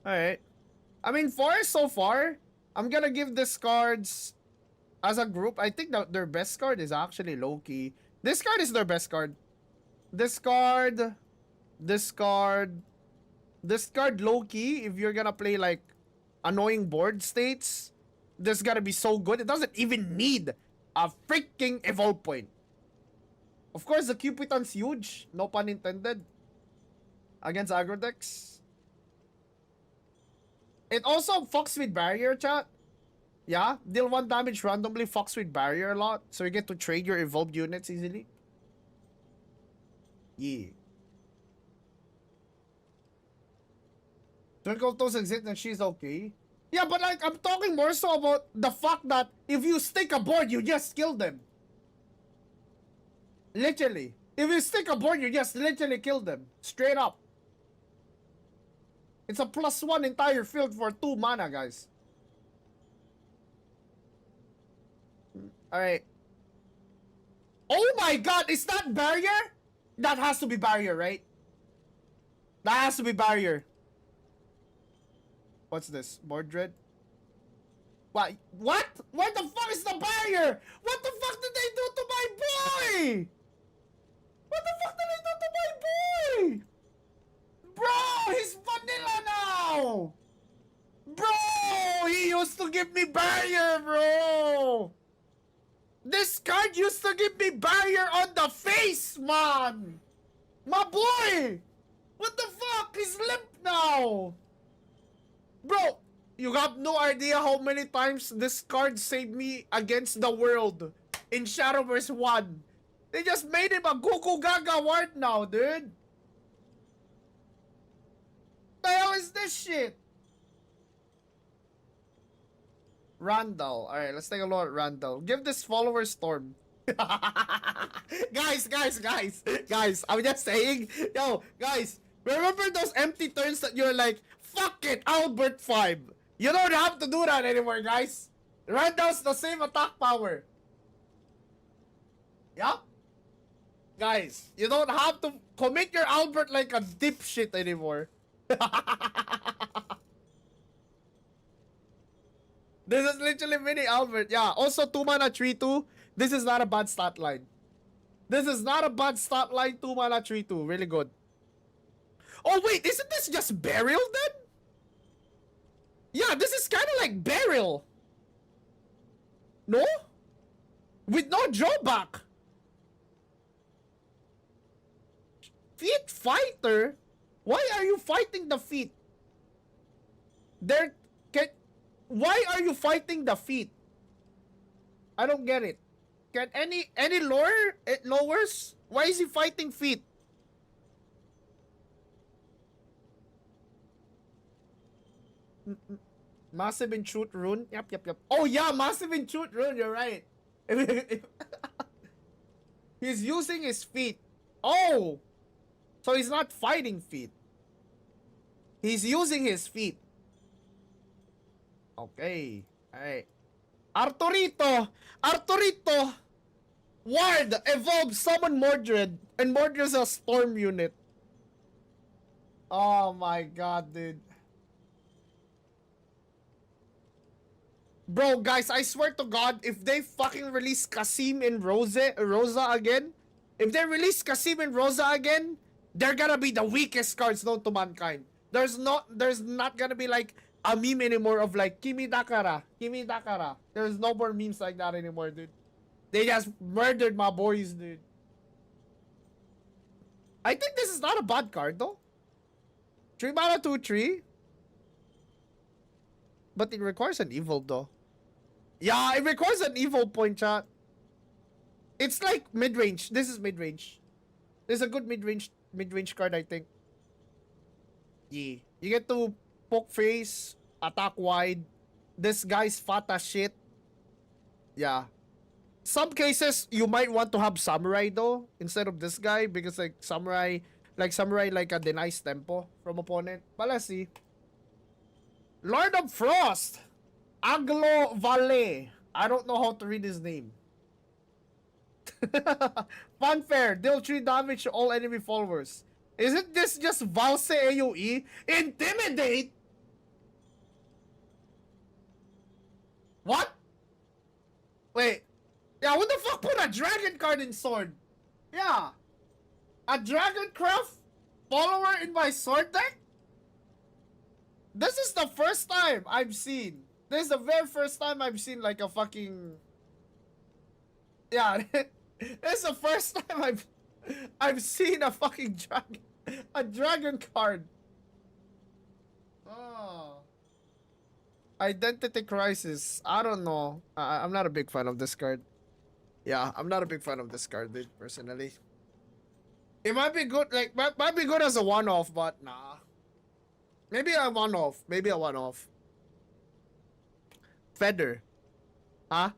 Alright. I mean, Forest so far, I'm gonna give this cards as a group. I think that their best card is actually Loki. This card is their best card. This card Loki, if you're gonna play like annoying board states, this is gonna be so good. It doesn't even need a freaking evolve point. Of course, the Cupiton's huge. No pun intended. Against aggro decks. It also fucks with barrier, chat. Yeah, deal 1 damage randomly, fucks with barrier a lot. So you get to trade your evolved units easily. Yeah. Twinkle Toes exist and she's okay. Yeah, but like, I'm talking more so about the fact that if you stick a board, you just kill them. Literally. If you stick a board, you just literally kill them. Straight up. It's a +1 entire field for 2 mana, guys. Alright. Oh my god, is that barrier? That has to be barrier, right? That has to be barrier. What's this? Board dread? What? What? What the fuck is the barrier? What the fuck did they do to my boy? What the fuck did they do to my boy? Bro, he's vanilla now. Bro, he used to give me barrier, bro. This card used to give me barrier on the face, man. My boy. What the fuck? He's limp now. Bro, you have no idea how many times this card saved me against the world in Shadowverse 1. They just made him a Goku Gaga ward now, dude. The hell is this shit? Randall. Alright, let's take a look at Randall. Give this follower Storm. Guys, I'm just saying. Yo, guys, remember those empty turns that you're like, fuck it, Albert 5. You don't have to do that anymore, guys. Randall's the same attack power. Yup. Guys, you don't have to commit your Albert like a dipshit anymore. This is literally mini Albert. Yeah, also 2 mana 3-2. This is not a bad stat line. This is not a bad stat line. 2 mana 3-2. Really good. Oh wait, isn't this just Burial then? Yeah, this is kind of like Burial. No? With no drawback. Feet Fighter? Why are you fighting the feet? Why are you fighting the feet? I don't get it. Can any lower it lowers? Why is he fighting feet? Massive Enchant Rune. Yep. Oh yeah, Massive Enchant Rune. You're right. He's using his feet. Oh, so he's not fighting feet. He's using his feet. Okay. Alright. Arturito! Ward! Evolve! Summon Mordred! And Mordred's a storm unit. Oh my god, dude. Bro, guys, I swear to God, if they fucking release Kasim and Rosa again, if they release Kasim and Rosa again, they're gonna be the weakest cards known to mankind. There's not gonna be like a meme anymore of like Kimi Dakara. There's no more memes like that anymore, dude. They just murdered my boys, dude. I think this is not a bad card though. 3 mana 2/3. But it requires an evil though. Yeah, it requires an evil point, chat. It's like mid-range. This is mid-range. This is a good mid-range card, I think. Yeah. You get to poke face, attack wide. This guy's fat as shit. Yeah. Some cases you might want to have Samurai though instead of this guy because like Samurai denies tempo from opponent. But let's see. Lord of Frost, Aglo Valle. I don't know how to read his name. Funfair, deal 3 damage to all enemy followers. Isn't this just Valse AoE? Intimidate? What? Wait. Yeah, what the fuck put a dragon card in sword? Yeah. A Dragoncraft follower in my sword deck? This is the first time I've seen. This is the very first time I've seen like a fucking... Yeah. This is the first time I've seen a fucking dragon card. Oh. Identity Crisis. I don't know. I'm not a big fan of this card. Yeah, I'm not a big fan of this card, dude, personally. It might be good, like, might be good as a one-off, but nah. Maybe a one-off. Feather. Huh?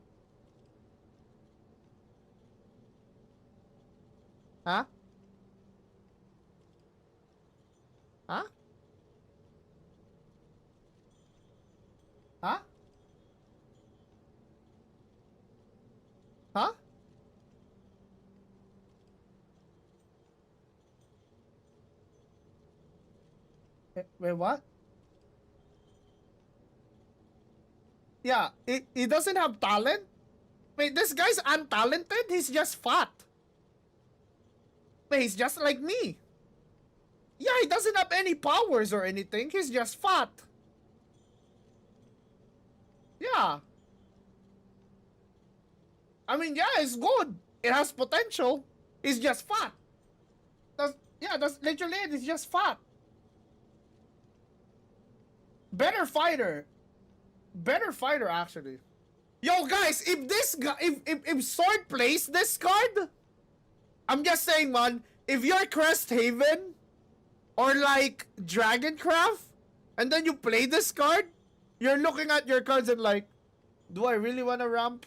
Huh? Huh? Huh? Huh? Wait, what? Yeah, he doesn't have talent? Wait, this guy's untalented? He's just fat. Wait, he's just like me. Yeah, he doesn't have any powers or anything. He's just fat. Yeah. I mean, yeah, it's good. It has potential. He's just fat. That's literally it. He's just fat. Better fighter, actually. Yo, guys, if this guy, if Sword plays this card, I'm just saying, man, if you're Crest Haven or like Dragoncraft, and then you play this card, you're looking at your cards and like, do I really want to ramp?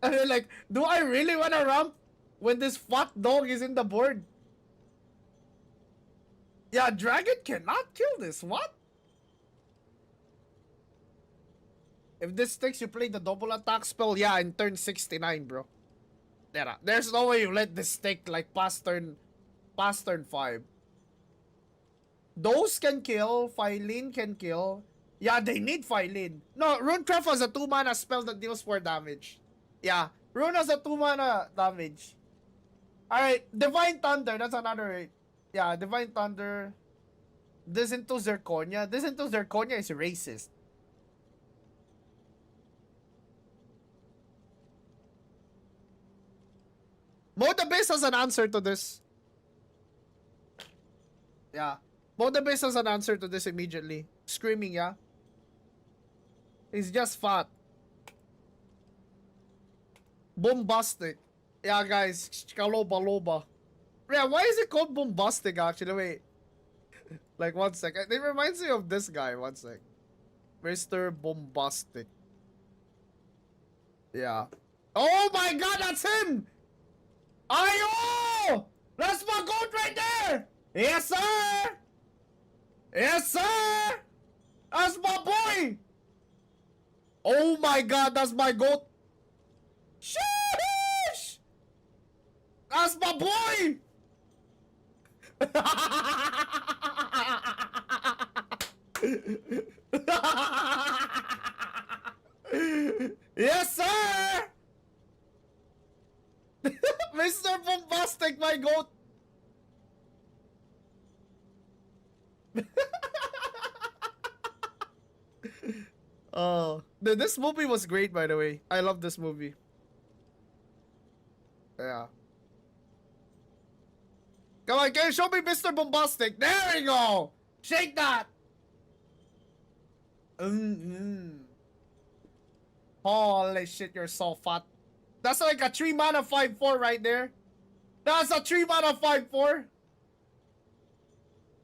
And you're like, do I really want to ramp when this fat dog is in the board? Yeah, Dragon cannot kill this. What? If this sticks, you play the double attack spell. Yeah, in turn 69, bro. Yeah, there's no way you let this stick like past turn 5. Those can kill. Phylene can kill. Yeah, they need Phylene. No, Runecraft has a 2-mana spell that deals 4 damage. Yeah, Rune has a 2-mana damage. Alright, Divine Thunder. That's another. Yeah, Divine Thunder. This into Zirconia. This into Zirconia is racist. Moda Base has an answer to this. Yeah. Moda Base has an answer to this immediately. Screaming, yeah. He's just fat. Bombastic. Yeah, guys. Kaloba-loba. Yeah, why is it called Bombastic, actually? Wait. Like, 1 second. It reminds me of this guy. 1 sec. Mr. Bombastic. Yeah. Oh my god, that's him! Ayo! That's my goat right there! Yes, sir! Yes, sir! That's my boy! Oh my god, that's my goat! Sheesh! That's my boy! Yes, sir! Mr. Bombastic, my goat! Oh, this movie was great, by the way. I love this movie. Yeah. Come on, can you show me Mr. Bombastic? There we go! Shake that! Holy shit, you're so fat. That's like a 3-mana 5/4 right there. That's a 3-mana 5/4.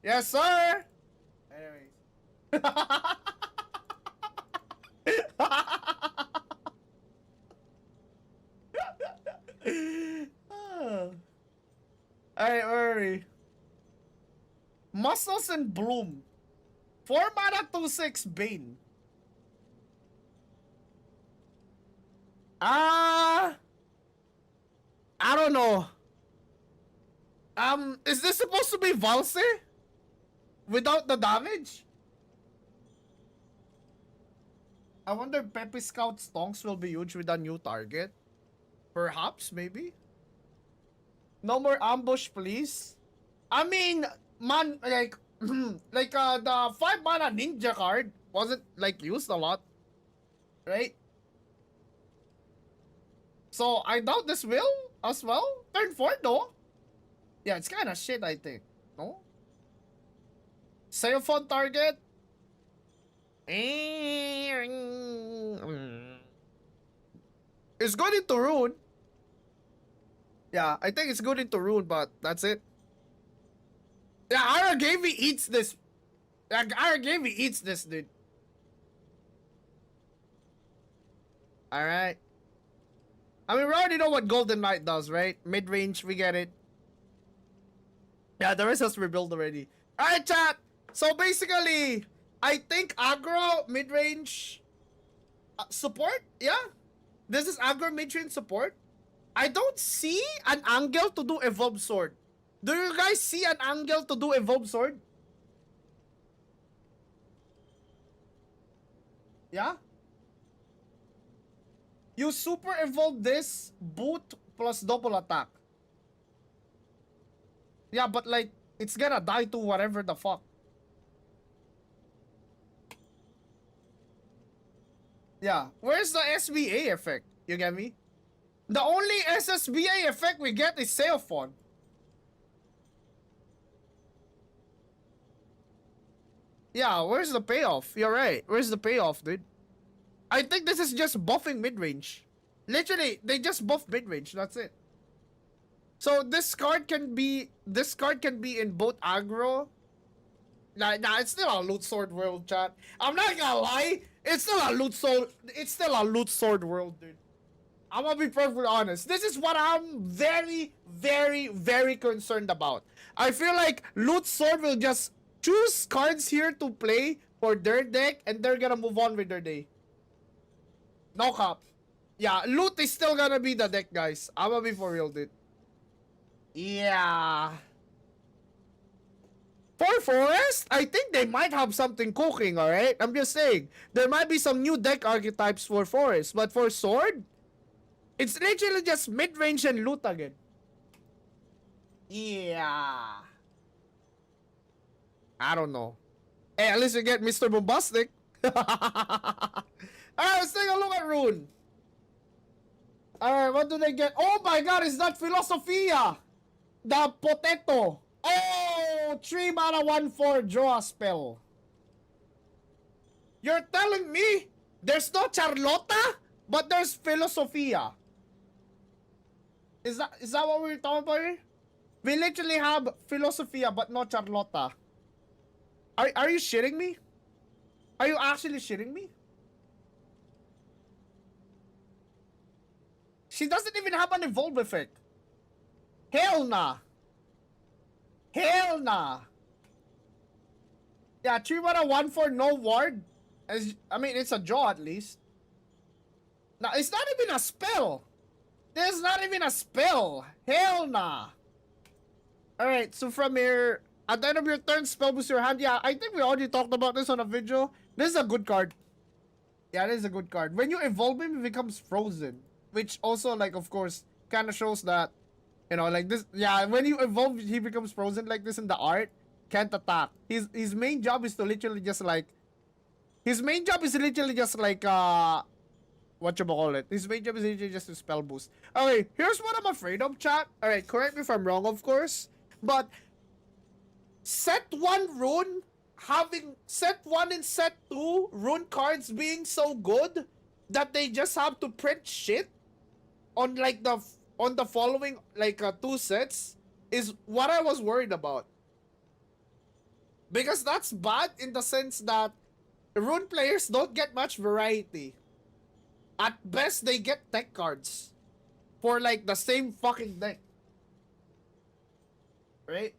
Yes, sir! Anyways. Alright, where are we? Muscles and Bloom. 4-mana 2/6 Bane. I don't know. Is this supposed to be Valse? Without the damage? I wonder if Peppy Scout Stonks will be huge with a new target. Perhaps, maybe? No more ambush, please. I mean, man, like, like, the 5-mana ninja card wasn't, like, used a lot. Right? So, I doubt this will as well. Turn 4, though. Yeah, it's kind of shit, I think. No? Save on target. It's good into Rune. Yeah, I think it's good into Rune, but that's it. Yeah, Aragami eats this. Yeah, Aragami eats this, dude. Alright. I mean, we already know what Golden Knight does, right? Mid-range, we get it. Yeah, the rest has rebuilt already. Alright, chat. So basically, I think aggro, mid-range, support. Yeah. This is aggro, mid-range support. I don't see an angle to do Evolved Sword. Do you guys see an angle to do Evolved Sword? Yeah? You super evolve this, boot plus double attack. Yeah, but like, it's gonna die to whatever the fuck. Yeah, where's the SBA effect? You get me? The only SSBA effect we get is Sailphon. Yeah, where's the payoff? You're right. Where's the payoff, dude? I think this is just buffing mid-range. Literally, they just buff mid-range. That's it. So this card can be in both aggro. Nah, it's still a loot sword world, chat. I'm not gonna lie. It's still a loot sword. It's still a loot sword world, dude. I'm gonna be perfectly honest. This is what I'm very, very, very concerned about. I feel like loot sword will just choose cards here to play for their deck, and they're gonna move on with their day. No cap. Yeah, loot is still gonna be the deck, guys. I'm gonna be for real, dude. Yeah. For Forest, I think they might have something cooking, alright? I'm just saying. There might be some new deck archetypes for Forest, but for Sword, it's literally just mid-range and loot again. Yeah. I don't know. Hey, at least you get Mr. Bombastic. Alright, let's take a look at Rune. Alright, what do they get? Oh my god, is that Philosophia? The potato. Oh, 3 mana 1/4 draw a spell. You're telling me there's no Charlotta, but there's Philosophia. Is that what we're talking about here? We literally have Philosophia, but no Charlotta. Are you shitting me? Are you actually shitting me? She doesn't even have an evolve effect. Hell nah. Hell nah. Yeah, 3 mana 1/4 no ward. I mean, it's a draw at least. Now, it's not even a spell. There's not even a spell. Hell nah. Alright, so from here, at the end of your turn, spell boost your hand. Yeah, I think we already talked about this on a video. This is a good card. Yeah, this is a good card. When you evolve him, he becomes frozen. Which also, like, of course, kind of shows that, you know, like this. Yeah, when you evolve, he becomes frozen like this in the art. Can't attack. His main job is to literally just like... His main job is literally just like, what you call it? His main job is literally just to spell boost. Okay, here's what I'm afraid of, chat. Alright, correct me if I'm wrong, of course. But set 1 rune, having set 1 and set 2 rune cards being so good that they just have to print shit on like the following like 2 sets is what I was worried about. Because that's bad in the sense that rune players don't get much variety. At best, they get tech cards for like the same fucking deck. Right?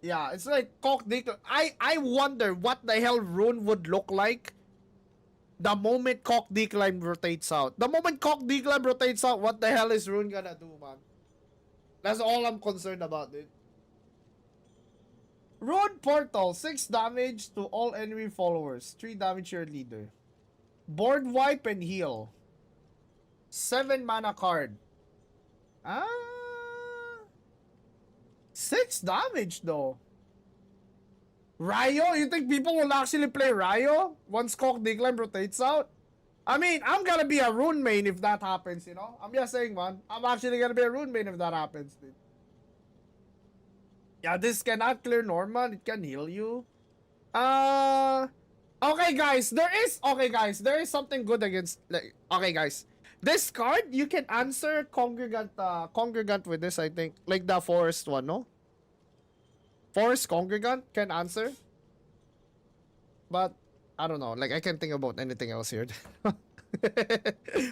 Yeah, it's like Cock Decline. I wonder what the hell Rune would look like the moment Cock Decline rotates out. The moment Cock Decline rotates out, what the hell is Rune gonna do, man? That's all I'm concerned about, dude. Rune Portal, 6 damage to all enemy followers. 3 damage to your leader. Board wipe and heal. 7 mana card. 6 damage though. Ryo? You think people will actually play Ryo once Cock Decline rotates out? I mean, I'm gonna be a Rune main if that happens, you know? I'm just saying, man. I'm actually gonna be a Rune main if that happens, dude. Yeah, this cannot clear Norman. It can heal you. Okay, guys. There is something good against... Like, okay, guys. This card, you can answer Congregant with this, I think. Like the Forest one, no? Forest Congregant can answer. But, I don't know. Like, I can't think about anything else here.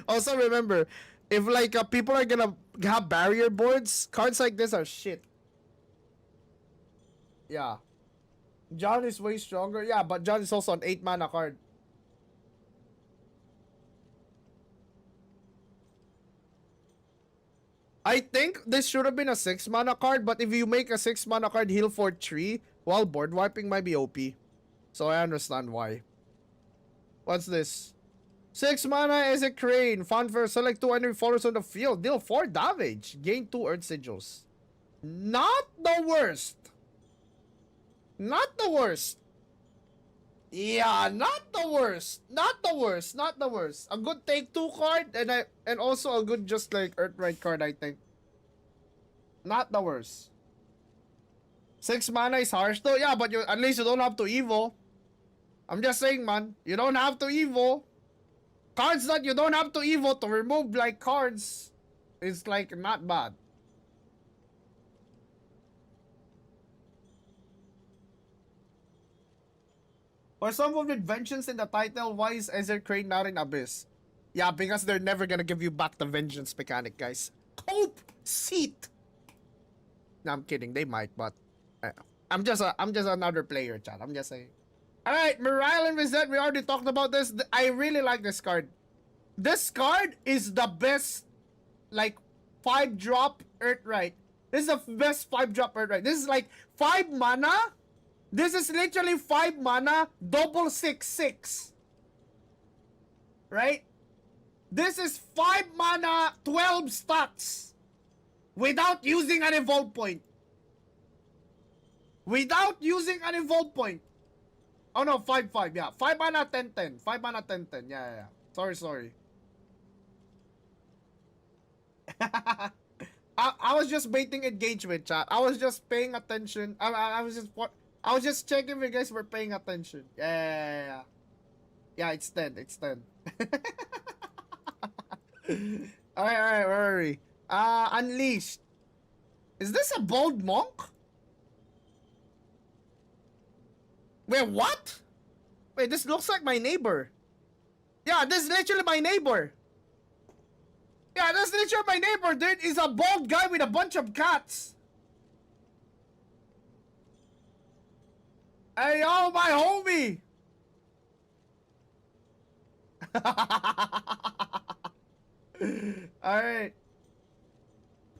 Also, remember, if, like, people are gonna have barrier boards, cards like this are shit. Yeah. John is way stronger. Yeah, but John is also an 8 mana card. I think this should have been a 6 mana card, but if you make a 6 mana card heal for 3, while board wiping might be OP. So I understand why. What's this? 6 mana is a crane. Fanfare, select 2 enemy followers on the field. Deal 4 damage. Gain 2 earth sigils. Not the worst. Not the worst. Yeah, not the worst. Not the worst. Not the worst. A good take 2 card and also a good just like Earthright card, I think. Not the worst. 6 mana is harsh though. Yeah, but at least you don't have to evo. I'm just saying, man. You don't have to evo. Cards that you don't have to evo to remove like cards is like not bad. For someone with vengeance in the title, why is Ezer Crane not in Abyss? Yeah, because they're never gonna give you back the vengeance mechanic, guys. Cope seat. No, I'm kidding. They might, but I'm just another player, chat. I'm just saying. All right, Morale and Reset. We already talked about this. I really like this card. This card is the best, like 5-drop Earthright. This is the best 5-drop Earthright. This is like 5 mana. This is literally 5 mana, double 6/6. Right? This is 5 mana, 12 stats. Without using an evolve point. Without using an evolve point. Oh no, 5/5, yeah. 5 mana, 10/10. 5 mana, 10/10. Yeah. Sorry. I was just baiting engagement, chat. I was just paying attention. I was just checking if you guys were paying attention. Yeah. Yeah, it's 10. It's 10. Alright, where are we? Unleashed. Is this a bold monk? Wait, what? Wait, this looks like my neighbor. Yeah, this is literally my neighbor. Yeah, that's literally my neighbor, dude. He's a bald guy with a bunch of cats. Hey, yo, my homie. Alright.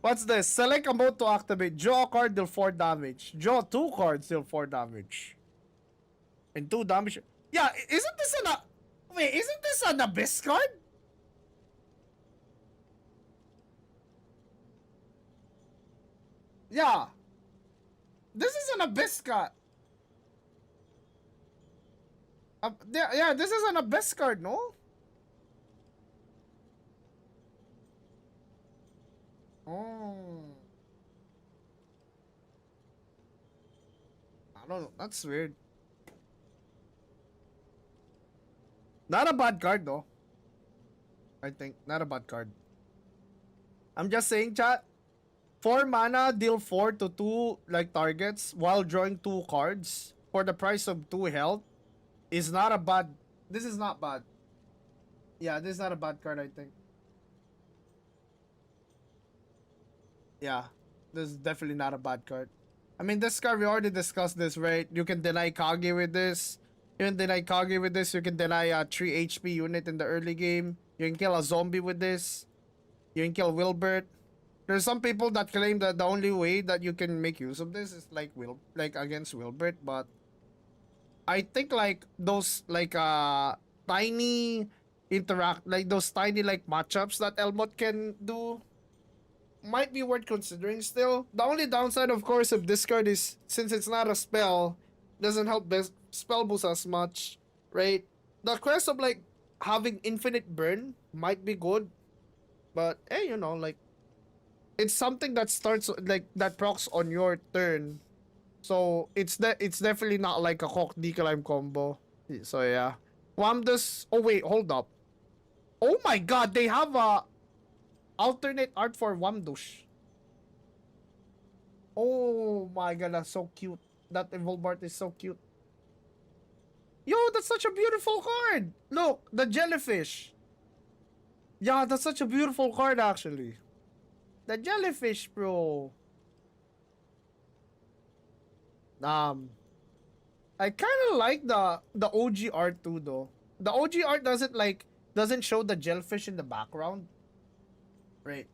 What's this? Select a mode to activate. Draw a card, deal 4 damage. Draw 2 cards, deal 4 damage. And 2 damage. Yeah, isn't this an Abyss card? Yeah. This is an Abyss card. Yeah, this is an Abyss card, no? Oh. I don't know. That's weird. Not a bad card, though. I think. Not a bad card. I'm just saying, chat. 4 mana, deal 4 to 2 like targets while drawing 2 cards for the price of 2 health is not a bad. This is not bad. Yeah, this is not a bad card, I think. Yeah, this is definitely not a bad card. I mean, this card, we already discussed this, right? You can deny Kage with this. You can deny Kage with this. You can deny a 3 HP unit in the early game. You can kill a zombie with this. You can kill Wilbert. There's some people that claim that the only way that you can make use of this is like against Wilbert, but I think like those like tiny those tiny like matchups that Elmot can do might be worth considering still. The only downside, of course, of this card is since it's not a spell, doesn't help spell boost as much, right? The quest of like having infinite burn might be good, but hey, you know, like it's something that starts like that procs on your turn, so it's definitely not like a Hawk Decline combo. So yeah, Wamdas. Oh wait, hold up. Oh my God, they have a alternate art for Wamdush. Oh my God, that's so cute. That evolve art is so cute. Yo, that's such a beautiful card. Look, the jellyfish. Yeah, that's such a beautiful card actually. The jellyfish, bro. I kind of like the OG art too, though. The OG art doesn't show the jellyfish in the background, right?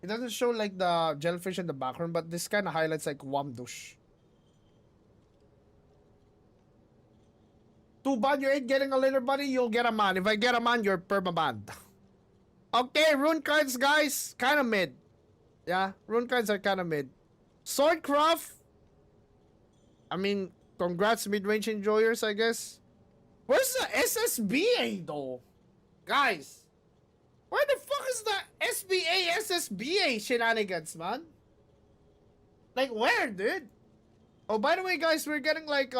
It doesn't show like the jellyfish in the background, but this kind of highlights like Wamdush. Too bad you ain't getting a litter, buddy. You'll get a man. If I get a man, you're permabanned. Okay, rune cards, guys, kind of mid. Yeah, rune cards are kind of mid. Swordcraft. I mean, congrats, mid-range enjoyers, I guess. Where's the SSBA though, guys? Where the fuck is the SBA SSBA shenanigans, man? Like where, dude? Oh, by the way, guys, we're getting like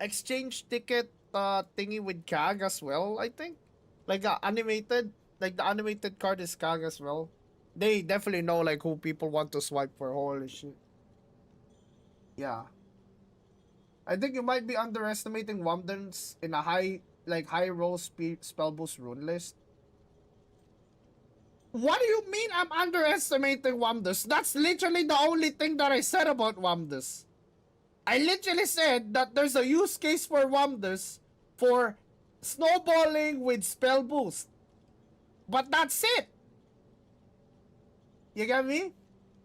exchange ticket thingy with CAG as well, I think. Like animated, like the animated card is CAG as well. They definitely know like who people want to swipe for. Holy shit. Yeah. I think you might be underestimating Wamdens in a high roll spell boost rune list. What do you mean I'm underestimating Wamdens? That's literally the only thing that I said about Wamdens. I literally said that there's a use case for Wamdens for snowballing with spell boost. But that's it. You get me?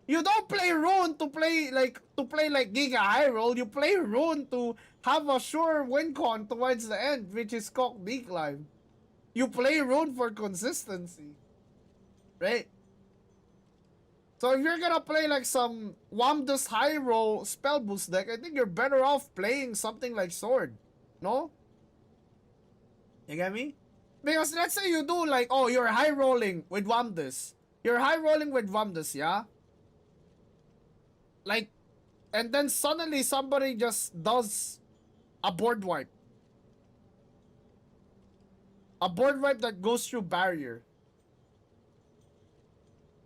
You don't play Rune to play like Giga High Roll. You play Rune to have a sure win con towards the end, which is Cock Decline. You play Rune for consistency. Right? So if you're gonna play like some Wamda's High Roll spell boost deck, I think you're better off playing something like Sword. No? You get me? Because let's say you do like, oh, you're high rolling with Wamdas. You're high rolling with Wamdas, yeah? Like, and then suddenly somebody just does a board wipe. A board wipe that goes through barrier.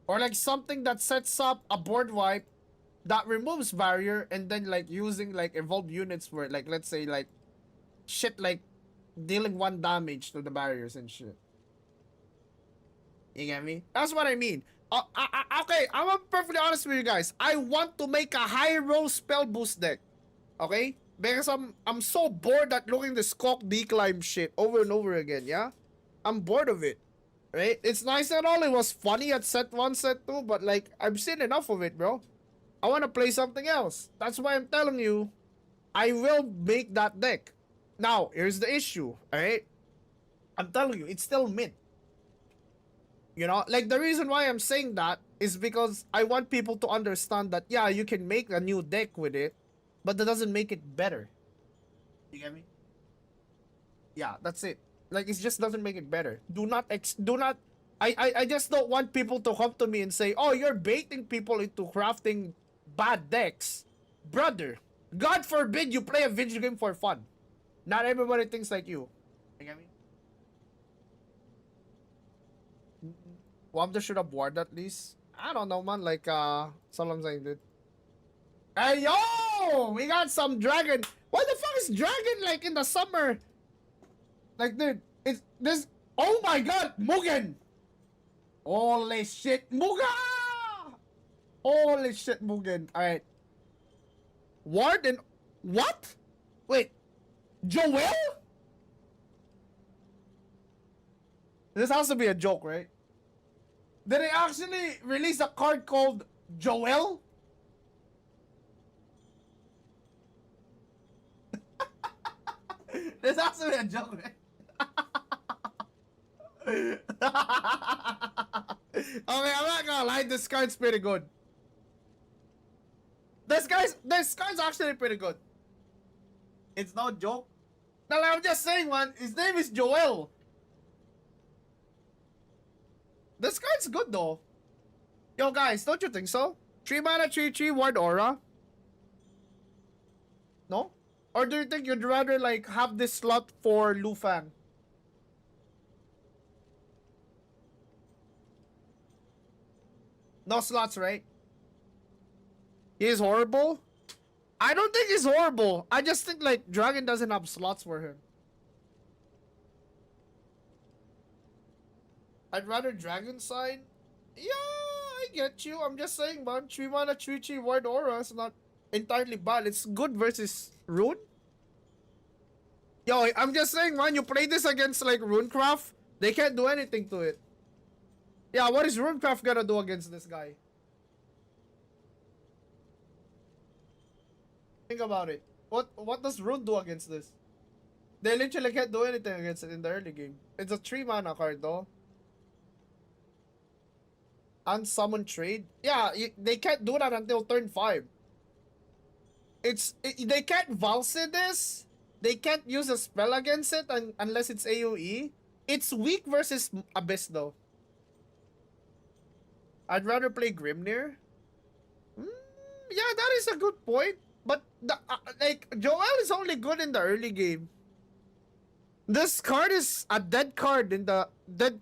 Or like something that sets up a board wipe that removes barrier and then like using like evolved units for it. Like, let's say like shit like dealing 1 damage to the barriers and shit. You get me? That's what I mean. Okay, I'm perfectly honest with you guys. I want to make a high roll spell boost deck. Okay? Because I'm so bored at looking this Cock Decline shit over and over again, yeah? I'm bored of it. Right? It's nice and all. It was funny at set 1, set 2, but like, I've seen enough of it, bro. I want to play something else. That's why I'm telling you, I will make that deck. Now, here's the issue, alright? I'm telling you, it's still mid. You know, like the reason why I'm saying that is because I want people to understand that, yeah, you can make a new deck with it, but that doesn't make it better. You get me? Yeah, that's it. Like, it just doesn't make it better. I just don't want people to come to me and say, oh, you're baiting people into crafting bad decks. Brother, God forbid you play a video game for fun. Not everybody thinks like you. You get me? Wamda should have ward at least. I don't know, man. Like, sometimes I did. Hey, yo! We got some dragon. Why the fuck is dragon, like, in the summer? Like, dude, it's this. Oh my god, Mugen! Holy shit, Muga! Holy shit, Mugen. Alright. Ward and. What? Wait. Joel? This has to be a joke, right? Did they actually release a card called Joel? This has to be a joke, right? Okay, I'm not gonna lie, this card's pretty good. This card's actually pretty good. It's no joke. No, I'm just saying, man. His name is Joel. This card's good though. Yo, guys, don't you think so? 3 mana, 3/3 ward aura. No? Or do you think you'd rather like have this slot for Lufang? No slots, right? He is horrible? I don't think he's horrible. I just think like Dragon doesn't have slots for him. I'd rather Dragon sign. Yeah, I get you. I'm just saying, man. 3 mana, 3/3 ward aura is not entirely bad. It's good versus Rune. Yo, I'm just saying, man. You play this against like Runecraft, they can't do anything to it. Yeah, what is Runecraft gonna do against this guy? Think about it. What does Rune do against this? They literally can't do anything against it in the early game. It's a 3 mana card though. Unsummon trade. Yeah, they can't do that until turn 5. They can't Valse this. They can't use a spell against it unless it's AoE. It's weak versus Abyss though. I'd rather play Grimnir. Yeah, that is a good point. But like Joel is only good in the early game. This card is a dead card in the dead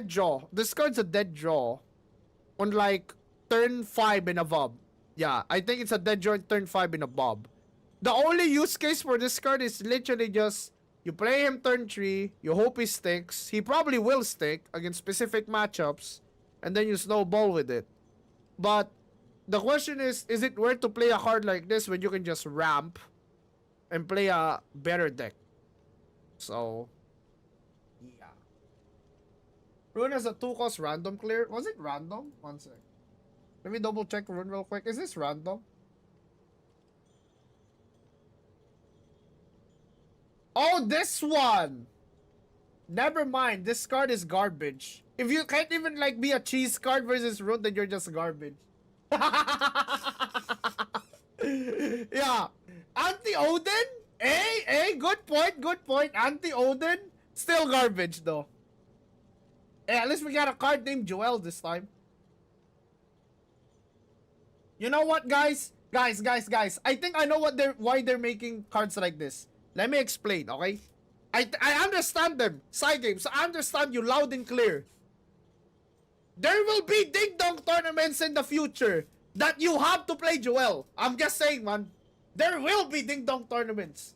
draw. This card's a dead draw on like turn 5 and above. Yeah, I think it's a dead draw on turn 5 and above. The only use case for this card is literally just you play him turn 3, you hope he sticks. He probably will stick against specific matchups, and then you snowball with it. But the question is it worth to play a card like this when you can just ramp and play a better deck? So, yeah. Rune has a 2-cost random clear. Was it random? One sec. Let me double check rune real quick. Is this random? Oh, this one! Never mind, this card is garbage. If you can't even like be a cheese card versus rune, then you're just garbage. Yeah. Anti-Odin? Good point, good point. Anti-Odin? Still garbage though. Hey, at least we got a card named Joel this time. You know what, guys? Guys. I think I know why they're making cards like this. Let me explain, okay? I understand them. Side games, I understand you loud and clear. There will be ding dong tournaments in the future that you have to play Joel. I'm just saying, man. There will be ding dong tournaments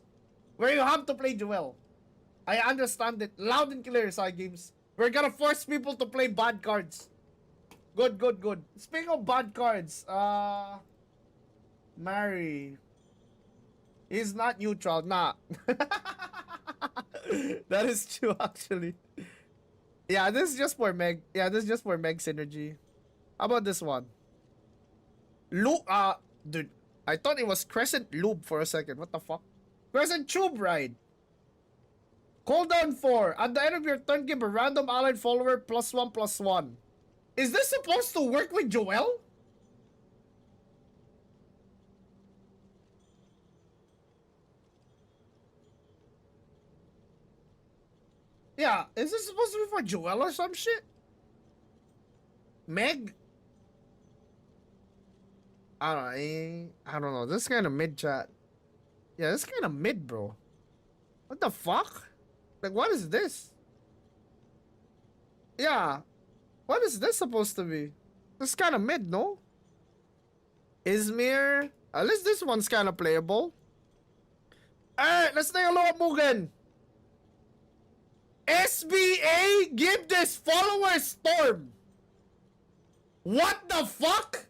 where you have to play Joel. I understand it loud and clear, side games. We're gonna force people to play bad cards. Good. Speaking of bad cards, Mary. He's not neutral, nah. That is true, actually. Yeah, this is just for Meg. Yeah, this is just for Meg synergy. How about this one? Dude, I thought it was Crescent Lube for a second. What the fuck? Crescent Tube Ride. Cooldown 4. At the end of your turn, give a random allied follower +1/+1. Is this supposed to work with Joel? Yeah, is this supposed to be for Joel or some shit? Meg? I don't know. This is kind of mid, chat. Yeah, this is kind of mid, bro. What the fuck? Like, what is this? Yeah. What is this supposed to be? This is kind of mid, no? Izmir? At least this one's kind of playable. Alright, let's take a look at Mugen. SBA, give this follower storm. What the fuck?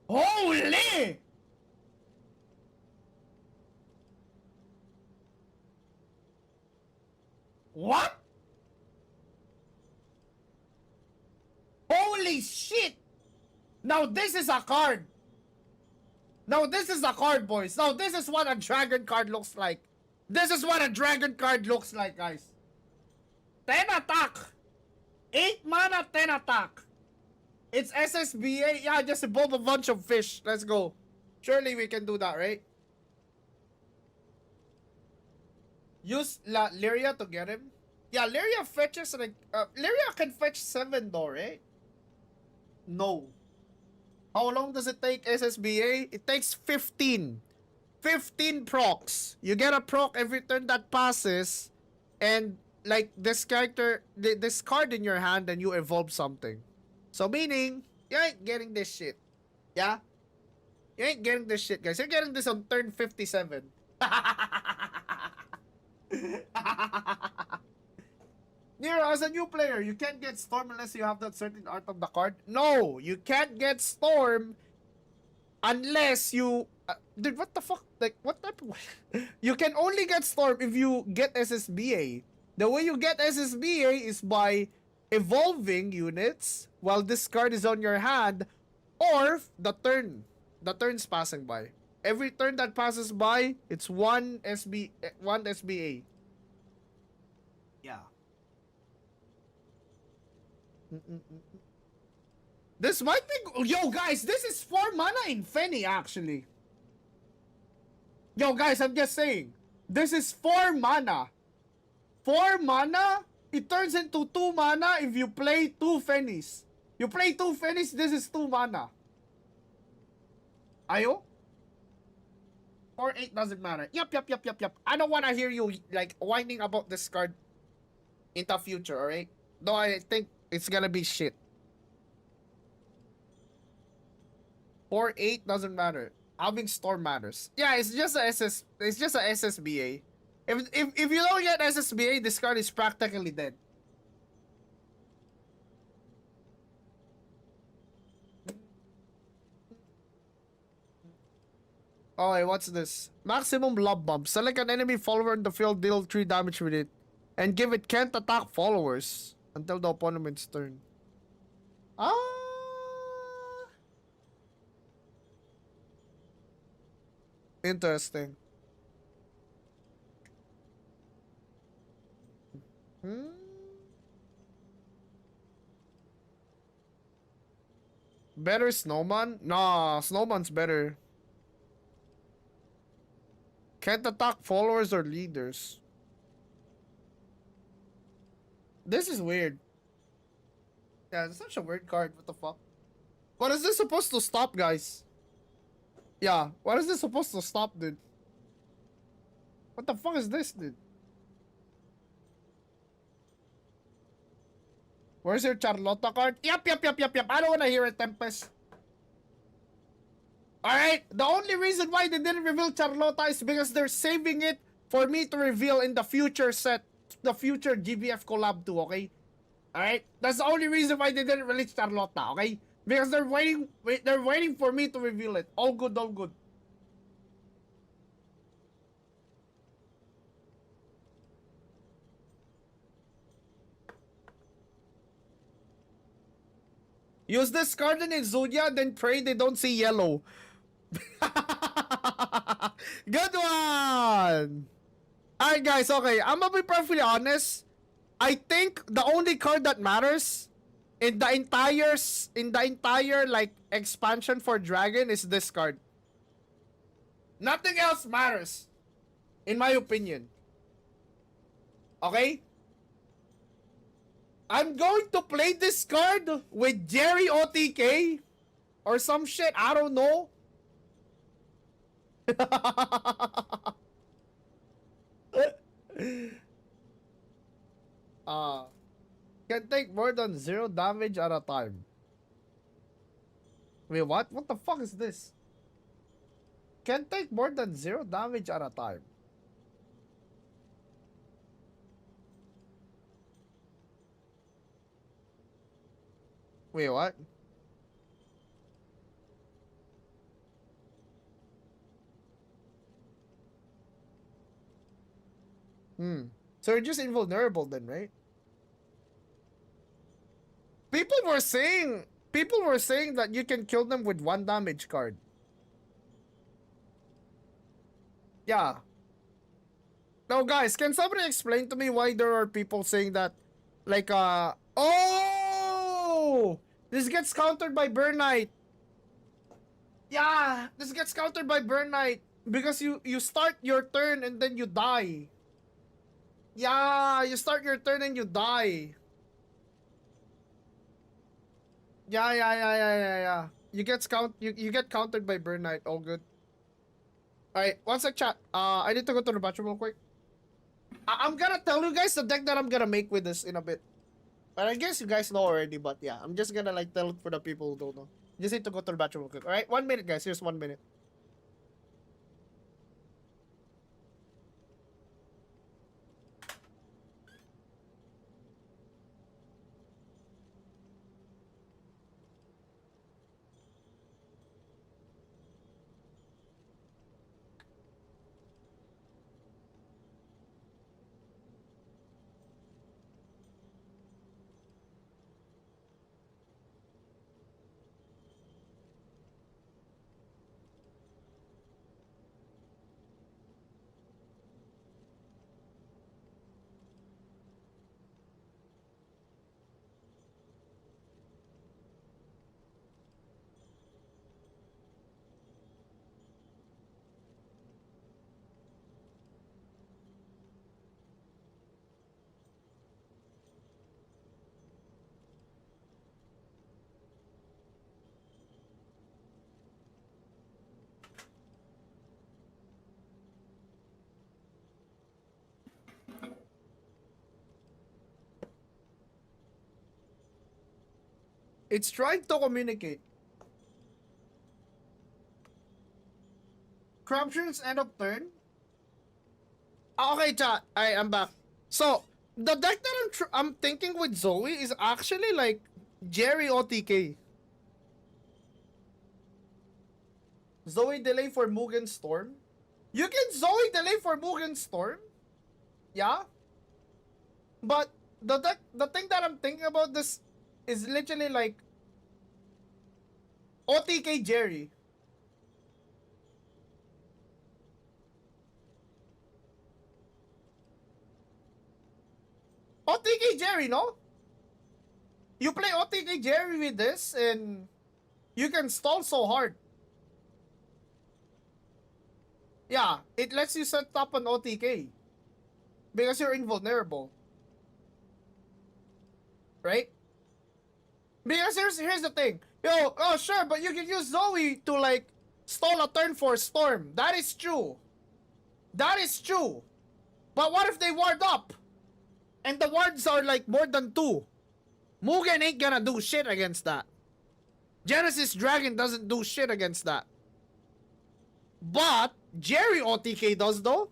Holy! What? Holy shit! Now this is a card. Now this is a card, boys. Now this is what a dragon card looks like. This is what a dragon card looks like, guys. 10 attack. 8 mana, 10 attack. It's SSBA. Yeah, just evolve a bunch of fish. Let's go. Surely we can do that, right? Use Lyria to get him. Yeah, Lyria fetches like... Lyria can fetch 7 though, right? No. How long does it take SSBA? It takes 15. 15 procs. You get a proc every turn that passes. And like this character, this card in your hand, and you evolve something. So meaning, you ain't getting this shit. Yeah? You ain't getting this shit, guys. You're getting this on turn 57. Nero, as a new player, you can't get Storm unless you have that certain art of the card. No, you can't get Storm unless you... dude, what the fuck? Like, what type of... You can only get Storm if you get SSBA. The way you get SSBA is by evolving units while this card is on your hand, or the turn's passing by. Every turn that passes by, it's one SBA. Yeah. This might be... Yo, guys, this is 4 mana in Fenny, actually. Yo, guys, I'm just saying. This is 4 mana. 4 mana? It turns into 2 mana if you play 2 Fennies. You play 2 Fennies, this is 2 mana. Ayo? 4-8 doesn't matter. Yup. I don't want to hear you, like, whining about this card in the future, alright? Though I think it's gonna be shit. 4-8 doesn't matter. Having Storm matters. Yeah, it's just a SSBA. If you don't get SSBA, this card is practically dead. Oh, wait, what's this? Maximum love bump. Select an enemy follower in the field, deal 3 damage with it, and give it can't attack followers. until the opponent's turn. Ah! Interesting. Hmm? Better Snowman? Nah, Snowman's better. Can't attack followers or leaders. This is weird. Yeah, it's such a weird card. What the fuck? What is this supposed to stop, guys? Yeah, what is this supposed to stop, dude? What the fuck is this, dude? Where's your Charlotta card? Yep. I don't wanna hear it, Tempest. Alright, the only reason why they didn't reveal Charlotta is because they're saving it for me to reveal in the future set, the future GBF collab too, okay? Alright? That's the only reason why they didn't release Charlotta, okay? Because they're waiting for me to reveal it. All good, all good. Use this card in Exodia, then pray they don't see yellow. Good one! Alright guys, okay. I'm gonna be perfectly honest. I think the only card that matters in the entire like expansion for Dragon is this card. Nothing else matters. In my opinion. Okay? I'm going to play this card with Jerry OTK or some shit. I don't know. Can take more than 0 damage at a time. Wait, what? What the fuck is this? Can take more than 0 damage at a time. Wait, what? So you're just invulnerable then, right? People were saying that you can kill them with 1 damage card. Yeah. Now guys, can somebody explain to me why there are people saying that like oh, this gets countered by Burn Knight. Yeah, this gets countered by Burn Knight because you start your turn and then you die. Yeah, you start your turn and you die. Yeah. You get countered by Burn Knight. All good. Alright, one sec chat. I need to go to the bathroom real quick. I'm gonna tell you guys the deck that I'm gonna make with this in a bit. But I guess you guys know already, but yeah, I'm just gonna like tell it for the people who don't know. Just need to go to the bathroom real quick. Alright, 1 minute guys, here's 1 minute. It's trying to communicate. Corruptions end of turn. Okay, chat. I'm back. So the deck that I'm thinking with Zoe is actually like Jerry OTK. Zoe delay for Mugen Storm. You can Zoe delay for Mugen Storm. Yeah. But the thing that I'm thinking about this is literally like OTK Jerry. OTK Jerry, no? You play OTK Jerry with this and you can stall so hard. Yeah, it lets you set up an OTK because you're invulnerable. Right? Because here's the thing. Yo, oh sure, but you can use Zoe to like stall a turn for Storm. That is true. That is true. But what if they ward up? And the wards are like more than 2. Mugen ain't gonna do shit against that. Genesis Dragon doesn't do shit against that. But Jerry OTK does though.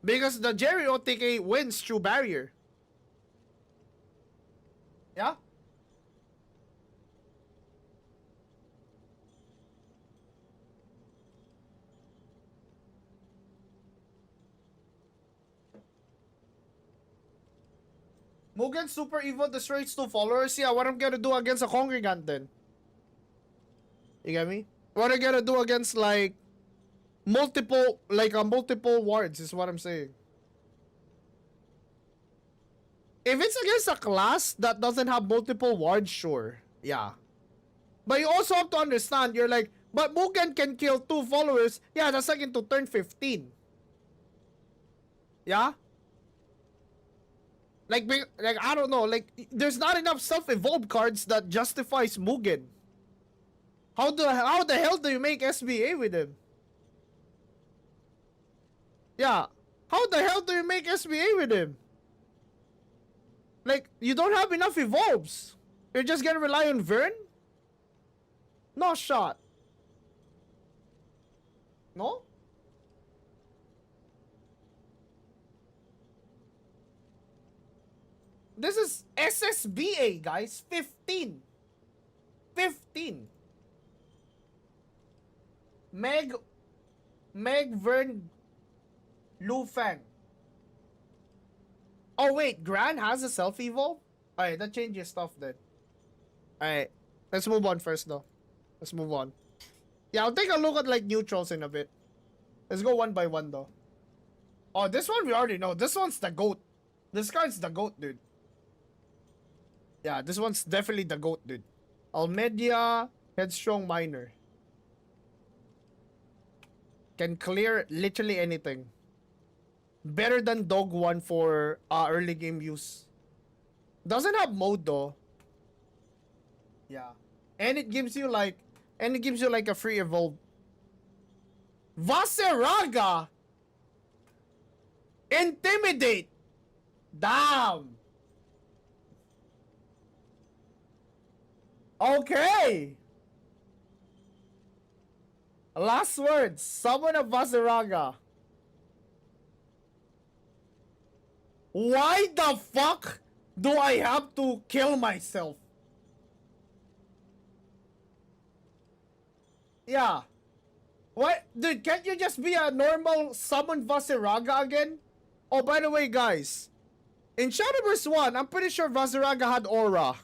Because the Jerry OTK wins through barrier. Yeah? Mugen super evil destroys 2 followers. Yeah, what I'm gonna do against a congregant then? You get me? What I'm gonna do against like multiple wards is what I'm saying. If it's against a class that doesn't have multiple wards, sure. Yeah. But you also have to understand, you're like, but Mugen can kill 2 followers. Yeah, that's like into turn 15. Yeah? Like I don't know, like there's not enough self-evolved cards that justifies Mugen. How the hell do you make SBA with him? Yeah. How the hell do you make SBA with him? Like, you don't have enough evolves. You're just gonna rely on Vern? No shot. No? This is SSBA, guys. 15. 15. Meg, Vern, Lu Fang. Oh wait, Gran has a self-evolve? Alright, that changes stuff then. Alright, let's move on first though. Let's move on. Yeah, I'll take a look at like neutrals in a bit. Let's go one by one though. Oh, this one we already know. This one's the GOAT. This card's the GOAT, dude. Yeah, this one's definitely the GOAT, dude. Almedia, Headstrong Miner. Can clear literally anything. Better than Dog 1 for early game use. Doesn't have mode though. Yeah. And it gives you like a free evolve. Vaseraga! Intimidate! Damn! Okay! Last words. Summon a Vaseraga. Why the fuck do I have to kill myself? Yeah. What? Dude, can't you just be a normal summon Vaseraga again? Oh, by the way, guys. In Shadowverse 1, I'm pretty sure Vaseraga had aura.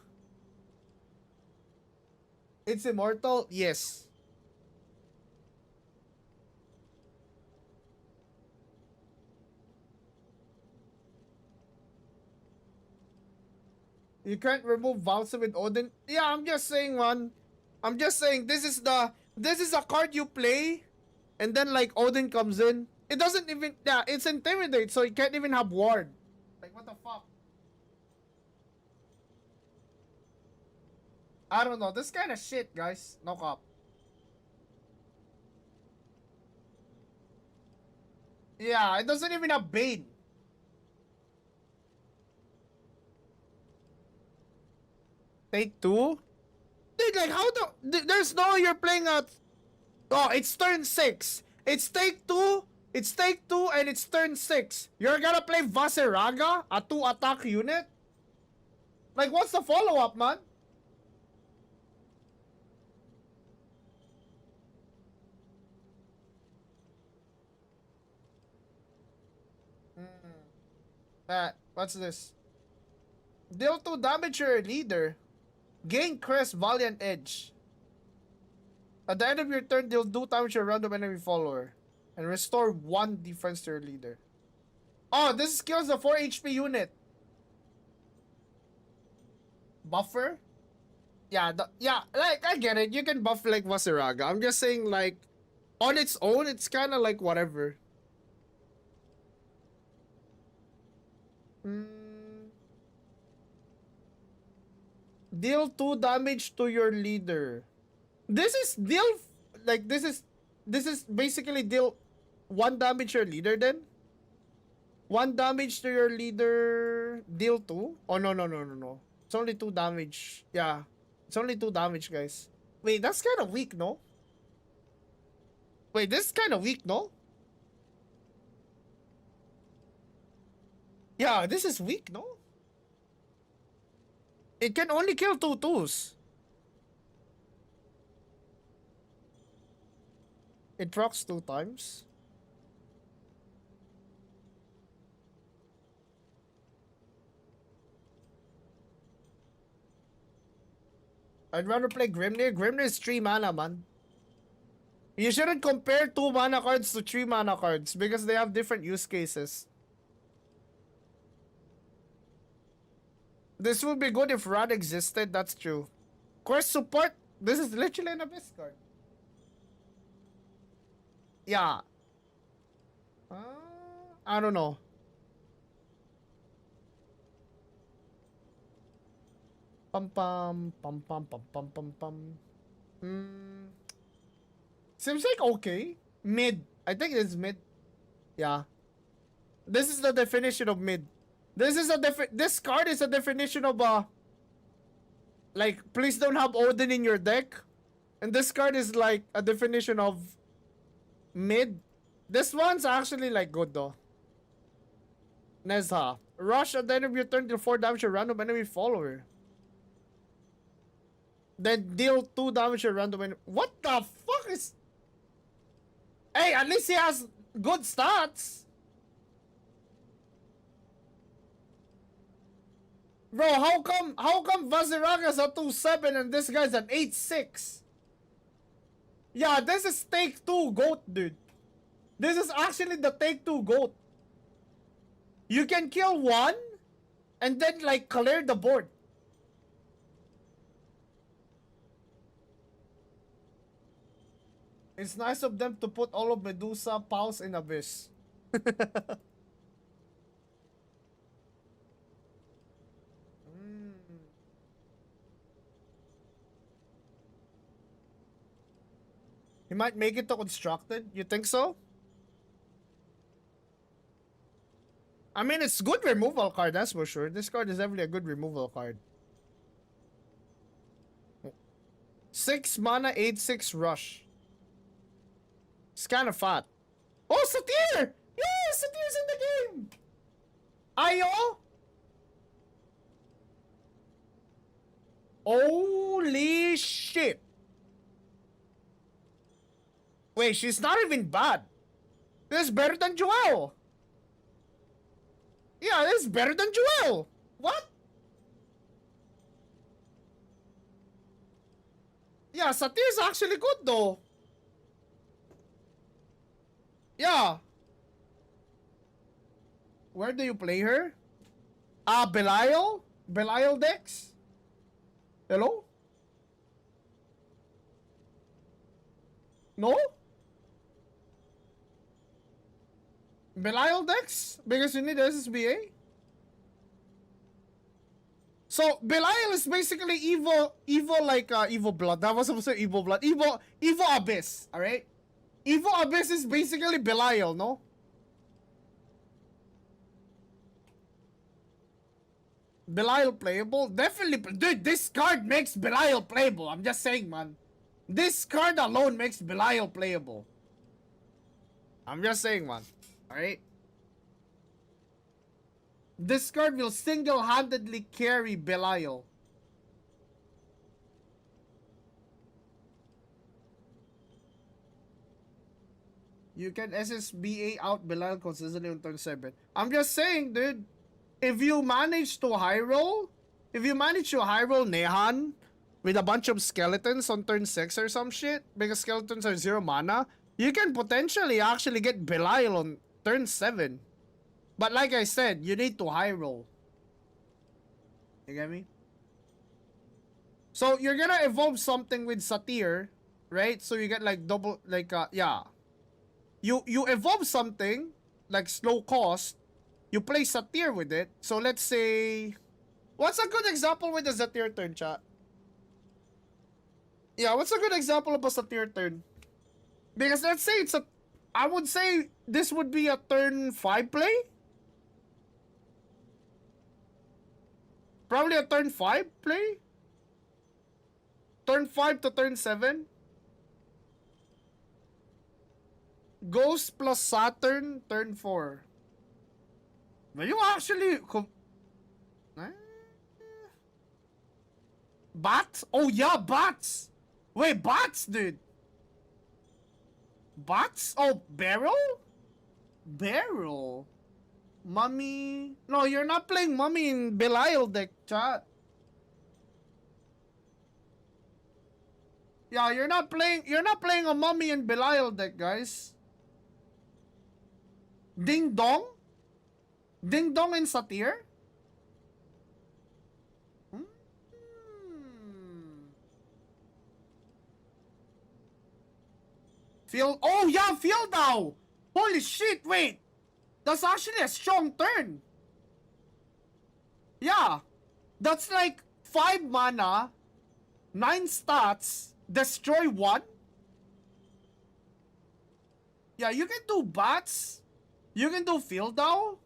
It's immortal? Yes. You can't remove Valsa with Odin? Yeah, I'm just saying, man. I'm just saying, this is a card you play, and then like Odin comes in. It doesn't even, yeah, it's Intimidate, so you can't even have Ward. Like, what the fuck? I don't know, this kind of shit, guys. No cop. Yeah, it doesn't even have Bane. Take 2? Dude, like, how the... There's no you're playing at... Oh, it's turn 6. It's take 2, and it's turn 6. You're gonna play Vaseraga, a 2-attack unit? Like, what's the follow-up, man? What's this? Deal 2 damage to your leader. Gain Crest Valiant Edge. At the end of your turn, deal 2 damage to a random enemy follower. And restore 1 defense to your leader. Oh, this kills a 4 HP unit. Buffer? Yeah, like, I get it. You can buff like Vaseraga. I'm just saying, like, on its own, it's kind of like whatever. Deal 2 damage to your leader. This is deal, like, this is basically deal 1 damage to your leader then? 1 damage to your leader, deal 2? Oh, no. It's only 2 damage. Yeah. It's only 2 damage, guys. Wait, that's kind of weak, no? Wait, this is kind of weak, no? Yeah, this is weak, no? It can only kill 2 twos. It procs 2 times. I'd rather play Grimnir. Grimnir is 3 mana, man. You shouldn't compare 2 mana cards to 3 mana cards because they have different use cases. This would be good if Rod existed, that's true. Course support, this is literally an Abyss card. Yeah. I don't know. Pum pum pum pum pum pum pum pum. Seems like okay. Mid. I think it's mid. Yeah. This is the definition of mid. This card is a definition of like, please don't have Odin in your deck. And this card is like a definition of mid. This one's actually like good though. Nezha. Rush at the end of your turn, deal 4 damage to a random enemy follower. Then deal 2 damage to a random enemy. What the fuck is... Hey, at least he has good stats. Bro, how come Vaziraga's a 2-7 and this guy's an 8-6? Yeah, this is take 2 GOAT, dude. This is actually the take 2 GOAT. You can kill 1 and then like clear the board. It's nice of them to put all of Medusa Pulse in Abyss. He might make it to constructed. You think so? I mean, it's good removal card, that's for sure. This card is definitely a good removal card. 6 mana, 8-6 rush. It's kind of fat. Oh, Satyr! Yeah, Satyr's in the game! Ayo? Holy shit! Wait, she's not even bad. This is better than Joel. Yeah, this is better than Joel. What? Yeah, Satyr is actually good though. Yeah. Where do you play her? Belial? Belial decks? Hello? No? Belial decks? Because you need SSBA? So, Belial is basically evil like, evil blood. That was supposed to say evil blood. Evil Abyss, alright? Evil Abyss is basically Belial, no? Belial playable? Definitely, dude, this card makes Belial playable. I'm just saying, man. This card alone makes Belial playable. I'm just saying, man. Alright? This card will single-handedly carry Belial. You can SSBA out Belial consistently on turn 7. I'm just saying, dude. If you manage to high roll, if you manage to high roll Nehan with a bunch of skeletons on turn 6 or some shit, because skeletons are 0 mana, you can potentially actually get Belial on turn 7. But like I said, you need to high roll. You get me? So you're gonna evolve something with Satyr, right? So you get like double, like yeah. You evolve something like slow cost. You play Satyr with it. So let's say, what's a good example with the Satyr turn, chat? Yeah, what's a good example of a Satyr turn? Because let's say it's a, I would say this would be a turn 5 play. Probably a turn 5 play. Turn 5 to turn 7. Ghost plus Saturn, turn 4. Will you actually... Bats? Oh yeah, bats! Wait, bats, dude! Bats? Oh, barrel? Barrel? Mummy? No, you're not playing Mummy in Belial deck, chat. Yeah, you're not playing a Mummy in Belial deck, guys. Ding Dong? Ding Dong and Satyr? Field. Oh yeah, Field now! Holy shit, wait! That's actually a strong turn. Yeah. That's like 5 mana, 9 stats, destroy 1. Yeah, you can do bats. You can do Field now.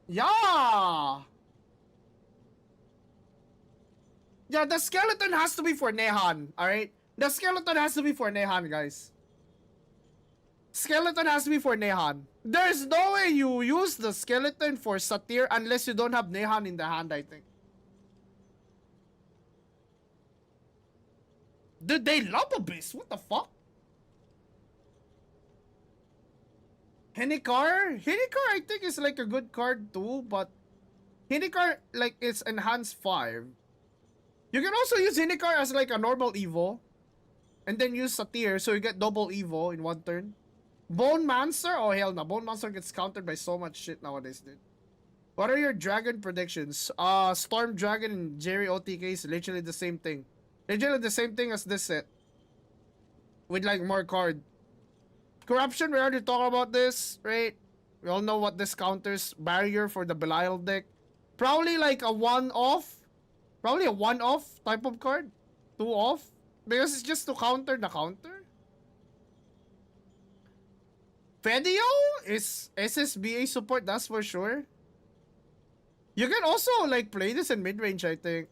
Yeah. Yeah, the skeleton has to be for Nehan, alright? The skeleton has to be for Nehan, guys. Skeleton has to be for Nehan. There's no way you use the skeleton for Satyr unless you don't have Nehan in the hand, I think. Dude, they love Abyss. What the fuck? Hinicar? Hinicar, I think, is like a good card too, but Hinicar, like, it's enhanced 5. You can also use Hinicar as like a normal Evo. And then use Satyr, so you get double Evo in 1 turn. Bone Mancer? Oh, hell no. Bone Mancer gets countered by so much shit nowadays, dude. What are your dragon predictions? Storm Dragon and Jerry OTK is literally the same thing. Literally the same thing as this set. With like more card. Corruption, we already talked about this, right? We all know what this counters. Barrier for the Belial deck. Probably like a 1-off. Probably a 1-off type of card. 2-off. Because it's just to counter the counter. Fedio is SSBA support, that's for sure. You can also like play this in mid-range, I think.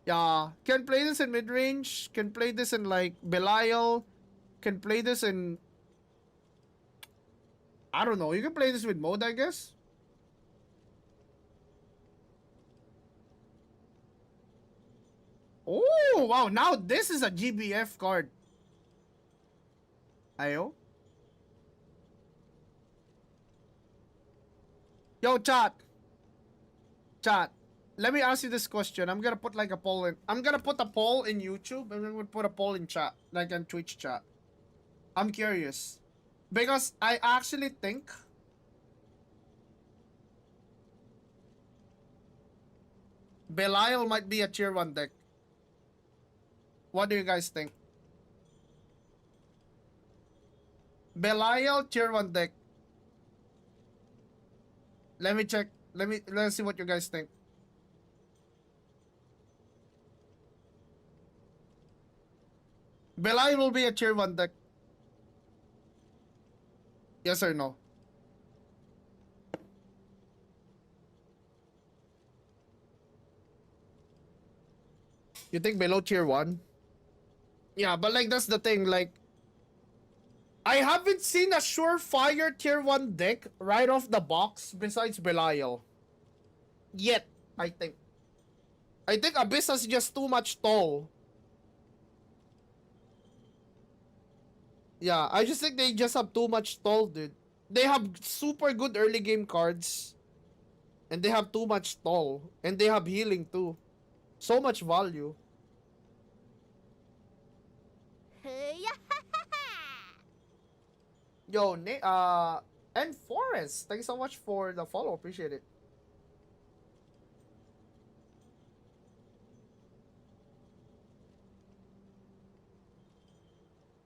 Yeah, can play this in mid-range. Can play this in like Belial. Can play this in... I don't know, you can play this with mode, I guess. Oh, wow, now this is a GBF card. Ayo. Yo, chat. Chat. Let me ask you this question. I'm gonna put like a poll in. I'm gonna put a poll in YouTube and then we'll put a poll in chat. Like on Twitch chat. I'm curious. Because I actually think Belial might be a tier 1 deck. What do you guys think? Belial tier 1 deck. Let me check. Let's see what you guys think. Belial will be a tier 1 deck. Yes or no? You think below tier 1? Yeah, but like that's the thing, like I haven't seen a surefire tier 1 deck right off the box besides Belial. Yet, I think. I think Abyss has just too much toll. Yeah, I just think they just have too much toll, dude. They have super good early game cards. And they have too much stall. And they have healing too. So much value. ふやははは Yo, and Forest, thank you so much for the follow. Appreciate it.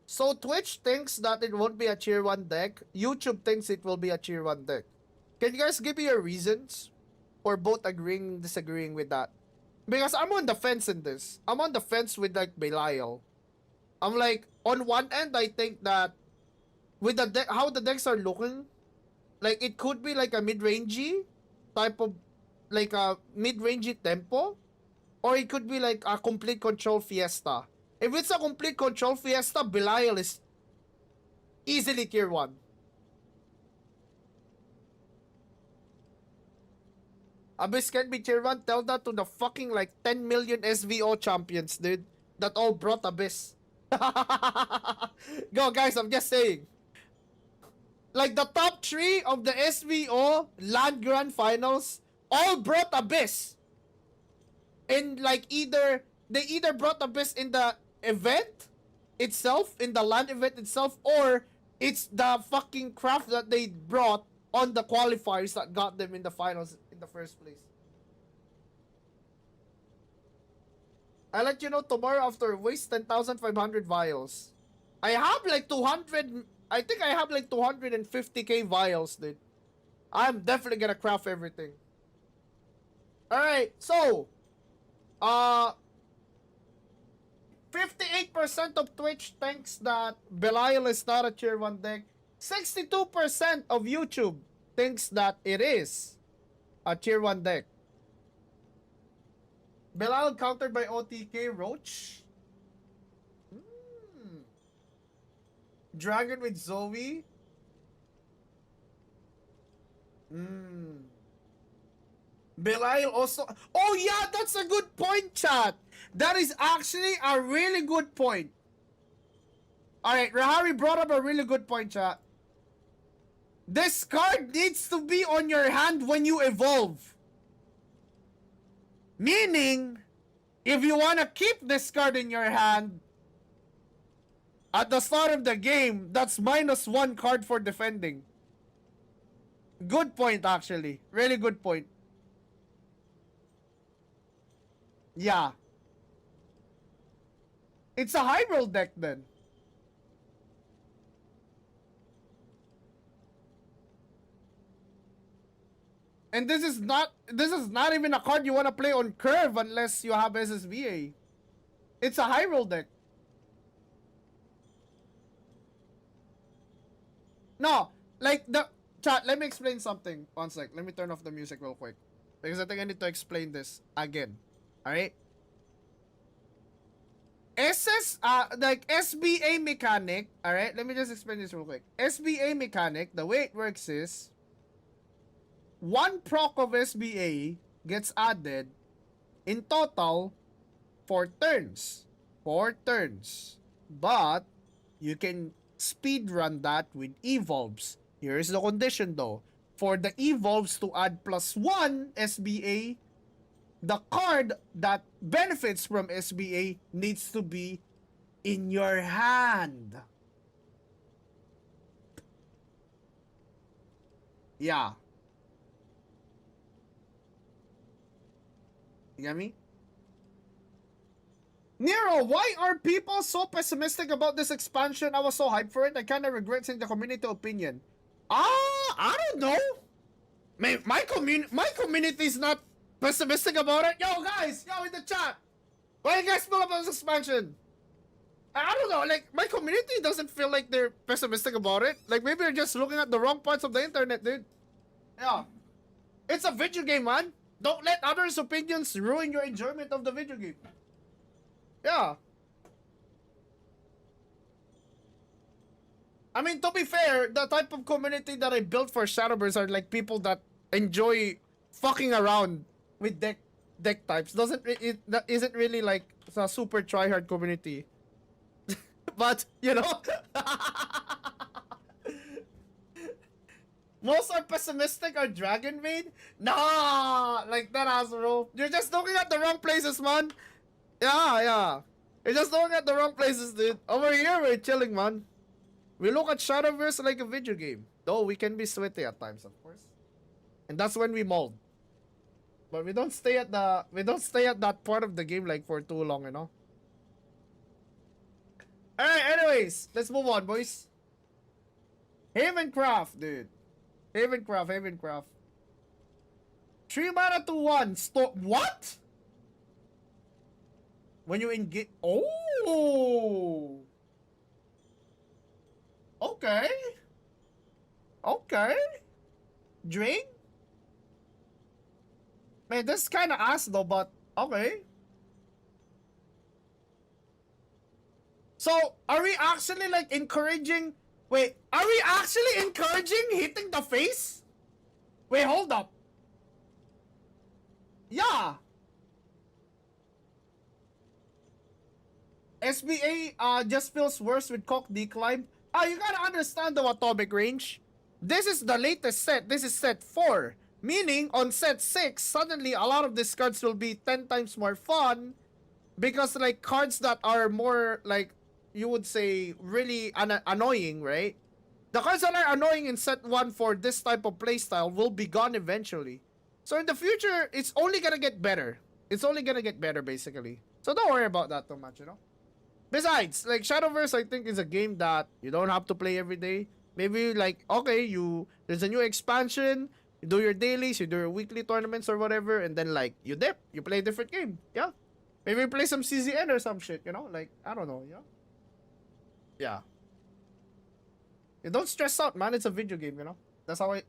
So Twitch thinks that it won't be a tier 1 deck. YouTube thinks it will be a tier 1 deck. Can you guys give me your reasons? Or both agreeing, disagreeing with that? Because I'm on the fence in this. I'm on the fence with like Belial. I'm like, on one end, I think that with the deck, how the decks are looking, like it could be like a mid-rangey type of, like a mid-rangey tempo, or it could be like a complete control fiesta. If it's a complete control fiesta, Belial is easily tier 1. Abyss can be tier 1. Tell that to the fucking like 10 million SVO champions, dude, that all brought Abyss. Go, guys, I'm just saying. Like the top 3 of the SVO Land Grand Finals all brought Abyss. And like they either brought Abyss in the event itself, in the land event itself, or it's the fucking craft that they brought on the qualifiers that got them in the finals in the first place. I'll let you know tomorrow after waste 10,500 vials. I have like 200, I think I have like 250k vials, dude. I'm definitely gonna craft everything. Alright, so 58% of Twitch thinks that Belial is not a tier 1 deck. 62% of YouTube thinks that it is a tier 1 deck. Belial countered by OTK Roach. Dragon with Zoe. Belial also. Oh yeah, that's a good point, chat. That is actually a really good point. Alright, Rahari brought up a really good point, chat. This card needs to be on your hand when you evolve. Meaning, if you want to keep this card in your hand at the start of the game, that's -1 card for defending. Good point, actually. Really good point. Yeah. It's a high roll deck then. And this is not even a card you want to play on curve unless you have SSVA. It's a high roll deck. No, like the chat, let me explain something. One sec. Let me turn off the music real quick. Because I think I need to explain this again. Alright? Like SBA mechanic, alright? Let me just explain this real quick. SBA mechanic, the way it works is 1 proc of SBA gets added in total 4 turns. 4 turns. But you can speed run that with evolves. Here's the condition though. For the evolves to add +1 SBA, the card that benefits from SBA needs to be in your hand. Yeah. You get me? Nero, why are people so pessimistic about this expansion? I was so hyped for it. I kind of regret seeing the community opinion. I don't know. My community is not pessimistic about it. Yo, guys, yo, in the chat, why you guys feel about this expansion? I don't know. Like, my community doesn't feel like they're pessimistic about it. Like, maybe they're just looking at the wrong parts of the internet, dude. Yeah, it's a video game, man. Don't let others' opinions ruin your enjoyment of the video game. Yeah. I mean, to be fair, the type of community that I built for Shadowverse are like people that enjoy fucking around with deck types. That isn't really like a super tryhard community. But, you know. Most are pessimistic are Dragon Maid? Nah, like that ass, bro. You're just looking at the wrong places, man. Yeah. You're just looking at the wrong places, dude. Over here, we're chilling, man. We look at Shadowverse like a video game. Though we can be sweaty at times, of course. And that's when we mold. But we don't stay at that part of the game like for too long, you know? Alright, anyways, let's move on, boys. Havencraft, dude. Havencraft. 3 mana to 1. What? When you engage. Oh! Okay. Drain? Man, this is kind of ass though, but okay. So, are we actually like encouraging... Wait, are we actually encouraging hitting the face? Wait, hold up. Yeah. SBA just feels worse with Cock Decline. You gotta understand the atomic range. This is the latest set. This is set 4. Meaning, on set 6, suddenly a lot of these cards will be 10 times more fun. Because, like, cards that are more, like, you would say, really annoying, right? The cards that are annoying in set 1 for this type of playstyle will be gone eventually. So, in the future, it's only gonna get better. It's only gonna get better, basically. So, don't worry about that too much, you know? Besides, like, Shadowverse, I think, is a game that you don't have to play every day. Maybe, like, okay, there's a new expansion, you do your dailies, you do your weekly tournaments or whatever, and then, like, you dip, you play a different game, yeah? Maybe play some CZN or some shit, you know? Like, I don't know, yeah? Yeah. You don't stress out, man, it's a video game, you know? That's what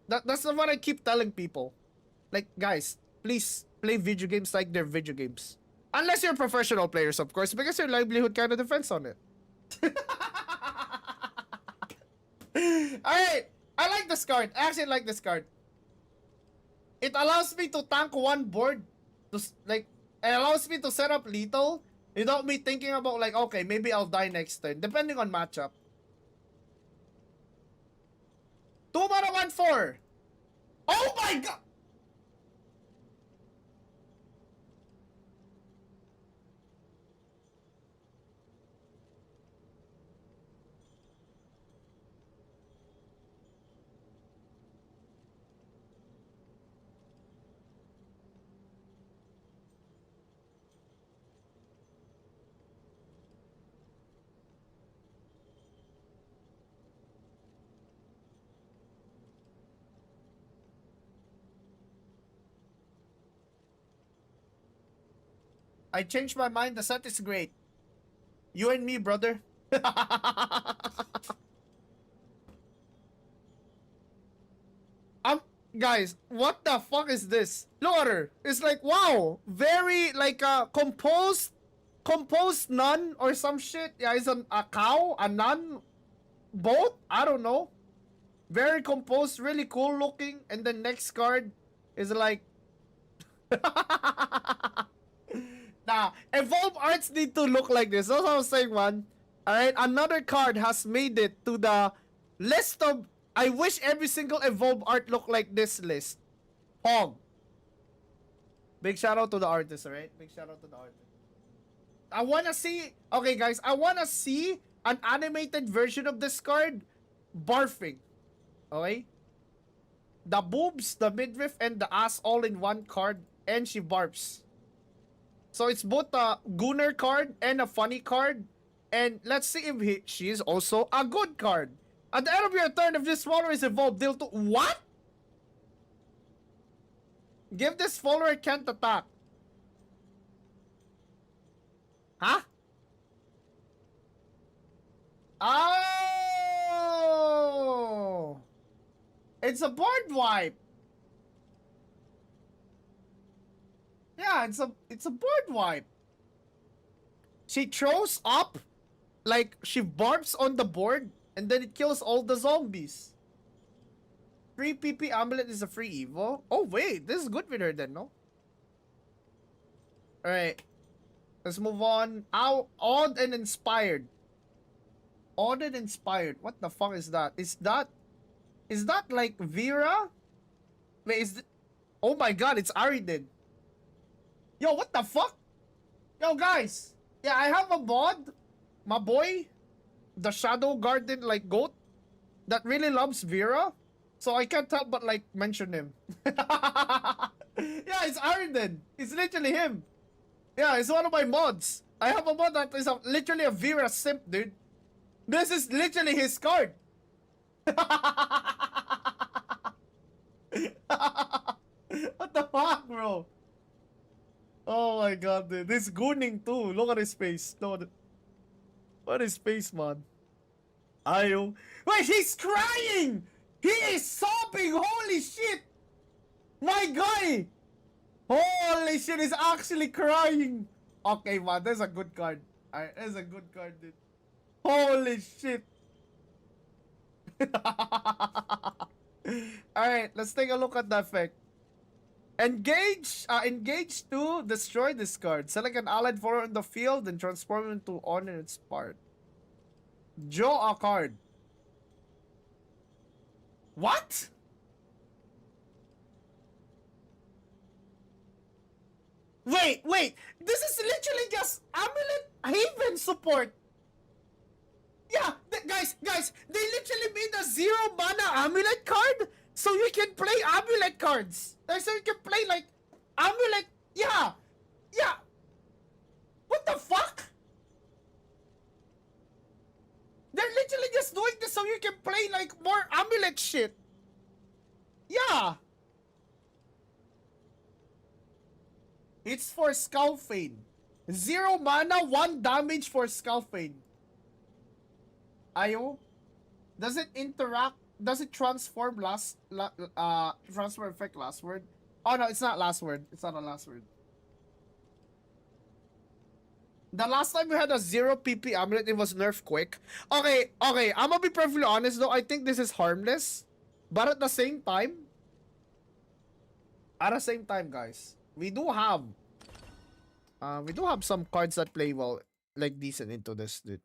I keep telling people. Like, guys, please play video games like they're video games. Unless you're professional players, of course, because your livelihood kind of depends on it. Alright, I like this card. I actually like this card. It allows me to tank one board. It allows me to set up lethal without me thinking about, like, okay, maybe I'll die next turn, depending on matchup. 2 mana 1/4. Oh my god! I changed my mind. The set is great. You and me, brother. Guys, what the fuck is this? Look at her. It's like, wow, very like composed nun or some shit. Yeah, it's a cow, a nun, both. I don't know. Very composed, really cool looking. And the next card is like. Nah, evolve arts need to look like this. That's what I was saying, man. Alright, another card has made it to the list of... I wish every single evolve art looked like this list. Pog. Big shout out to the artist, alright? Big shout out to the artist. I wanna see... Okay, guys, I wanna see an animated version of this card barfing. Okay? The boobs, the midriff, and the ass all in one card, and she barfs. So it's both a gooner card and a funny card. And let's see if she is also a good card. At the end of your turn, if this follower is evolved, deal to... What? Give this follower can't attack. Huh? Oh! It's a board wipe. Yeah, it's a board wipe. She throws up, like she barbs on the board, and then it kills all the zombies. Free PP Amulet is a free Evo. Oh wait, this is good with her then, no? Alright. Let's move on. Odd and Inspired. Odd and Inspired. What the fuck is that? Is Is that like Vera? Wait, oh my god, it's Ariden. Yo, what the fuck? Yo, guys. Yeah, I have a mod. My boy. The Shadow Garden, like, goat. That really loves Vera. So I can't help but, like, mention him. Yeah, it's Ariden. It's literally him. Yeah, it's one of my mods. I have a mod that is literally a Vera simp, dude. This is literally his card. What the fuck, bro? Oh my god, dude. This gooning too. Look at his face. No, what is face, man? Ayo. Wait, he's crying! He is sobbing! Holy shit! My guy! Holy shit, he's actually crying! Okay, man, that's a good card. Alright, that's a good card, dude. Holy shit! Alright, let's take a look at the effect. Engage to destroy this card. Select an allied form in the field and transform it into on its part. Draw a card. What? Wait. This is literally just Amulet Haven support. Yeah, guys, they literally made a 0 mana Amulet card so you can play Amulet cards. So you can play like Amulet. Yeah. What the fuck? They're literally just doing this so you can play like more Amulet shit. Yeah. It's for Skullfane. 0 mana, 1 damage for Skullfane. Ayo. Does it interact? Does it transform transform effect last word? Oh no, it's not last word. It's not a last word. The last time we had a 0 PP amulet, it was nerf quick. Okay, I'm gonna be perfectly honest though. I think this is harmless. But at the same time, guys, we do have some cards that play well, like decent into this, dude.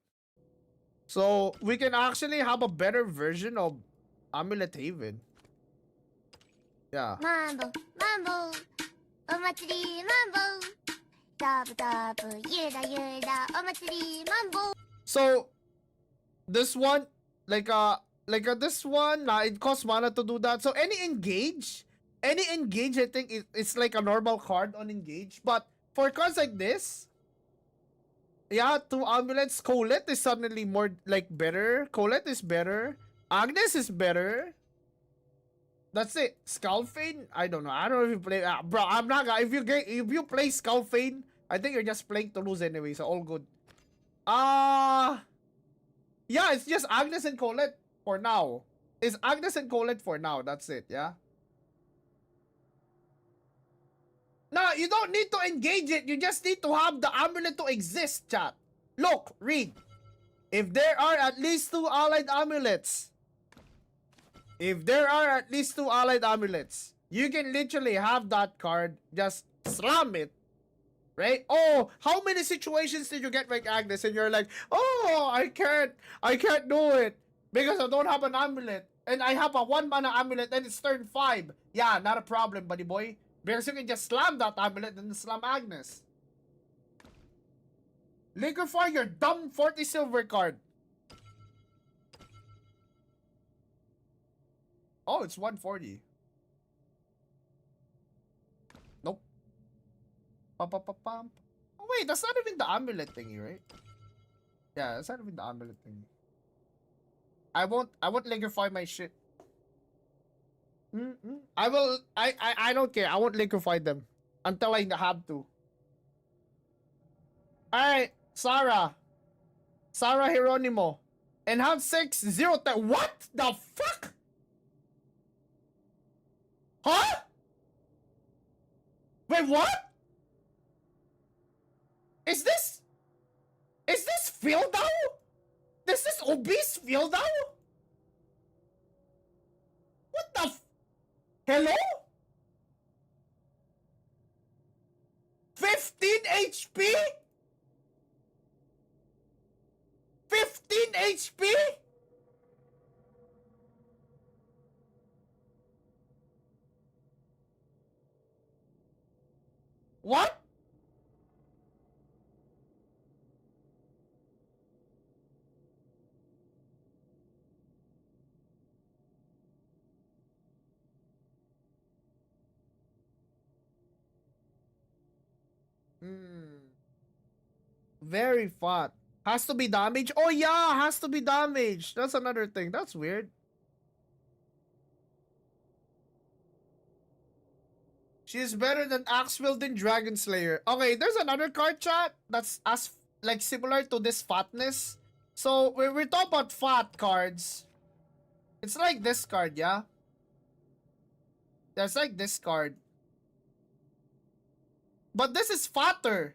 So we can actually have a better version of Amulet Haven. Yeah. Mambo, mambo, omatsuri, mambo. Dabu dabu, yura yura, omatsuri, mambo. So this one, this one, it costs mana to do that. So any engage, I think it's like a normal card on engage. But for cards like this, yeah, 2 amulets. Colette is suddenly more like better. Colette is better. Agnes is better. That's it. Skullfane, I don't know. I don't know if you play. Bro, I'm not gonna. If you play Skullfane, I think you're just playing to lose anyway. So all good. Yeah, it's just Agnes and Colette for now. It's Agnes and Colette for now. That's it. Yeah. No, you don't need to engage it. You just need to have the amulet to exist, chat. Look, read. If there are at least 2 allied amulets. If there are at least 2 allied amulets, you can literally have that card, just slam it. Right? Oh, how many situations did you get like Agnes and you're like, oh, I can't do it because I don't have an amulet. And I have a 1 mana amulet and it's turn 5. Yeah, not a problem, buddy boy. Because you can just slam that amulet and slam Agnes. Liquefy your dumb 40 silver card. Oh, it's 140. Nope. Oh, wait, that's not even the amulet thingy, right? Yeah, that's not even the amulet thingy. I won't liquefy my shit. I don't care. I won't liquefy them until I have to. Alright, Sarah Hieronimo. Enhance 6, 0 what the fuck? Huh? Wait, what? Is this Fieldau? This is obese Fieldau? What the hello? 15 HP? 15 HP? What? Very fat. Has to be damaged? Oh yeah, has to be damaged. That's another thing. That's weird. She's better than Axe wielding Dragon Slayer. Okay, there's another card, chat, that's as like similar to this fatness. So we're talking about fat cards. It's like this card, yeah? There's like this card. But this is fatter.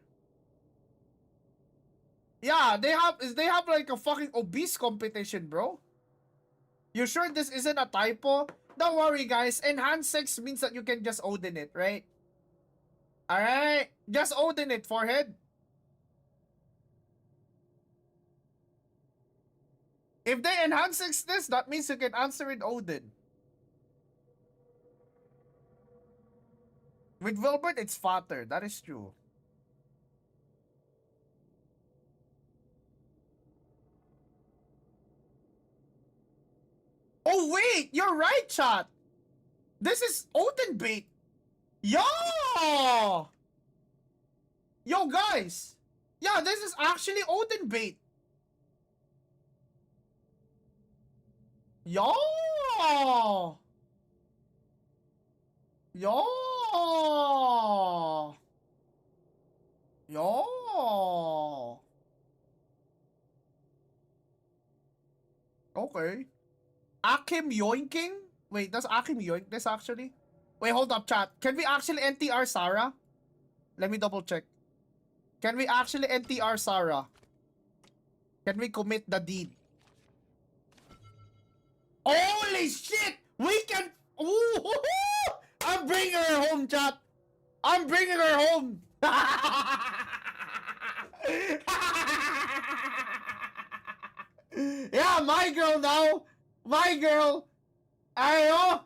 Yeah, they have like a fucking obese competition, bro. You sure this isn't a typo? Don't worry, guys. Enhanced 6 means that you can just Odin it, right? Alright? Just Odin it, forehead. If they enhance 6 this, that means you can answer it Odin. With Wilbert, it's fatter. That is true. Oh wait, you're right, chat. This is Odin bait. Yo! Yo, guys. Yeah, this is actually Odin bait. Yo! Yo! Yo! Okay. Akim yoinking? Wait, does Akim yoink this actually? Wait, hold up, chat. Can we actually NTR Sarah? Let me double check. Can we actually NTR Sarah? Can we commit the deed? Holy shit! We can... Ooh, I'm bringing her home, chat. I'm bringing her home. Yeah, my girl now. My girl. Ayo.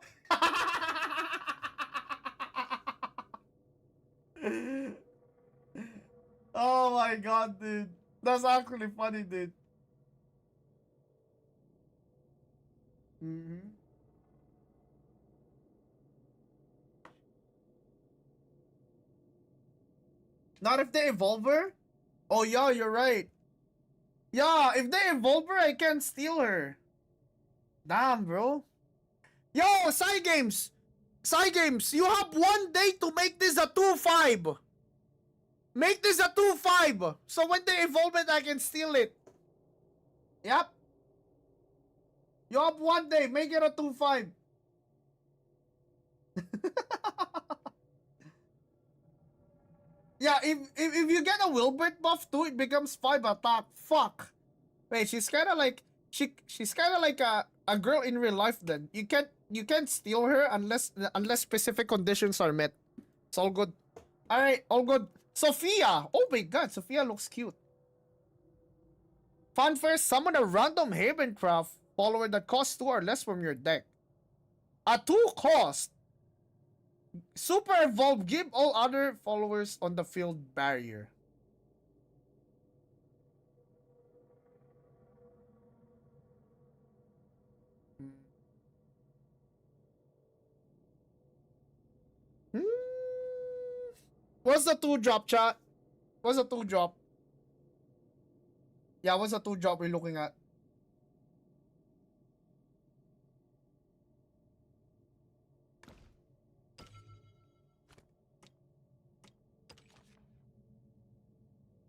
Oh my god, dude. That's actually funny, dude. Not if they evolve her? Oh yeah, you're right. Yeah, if they evolve her, I can't steal her. Damn, bro. Yo, side games! Side games, you have 1 day to make this a 2-5. Make this a 2-5. So when they evolve it, I can steal it. Yep. You have 1 day, make it a 2-5. Yeah, if you get a Wilbert buff too, it becomes 5 attack. Fuck. Wait, she's kind of like she's kind of like a girl in real life. Then you can't steal her unless specific conditions are met. It's all good. All right, all good. Sophia. Oh my god, Sophia looks cute. Fun first, summon a random Havencraft follower that costs 2 or less from your deck. A 2 cost. Super evolve. Give all other followers on the field barrier. What's the 2 drop, chat? What's the 2 drop? Yeah, what's the 2 drop we're looking at?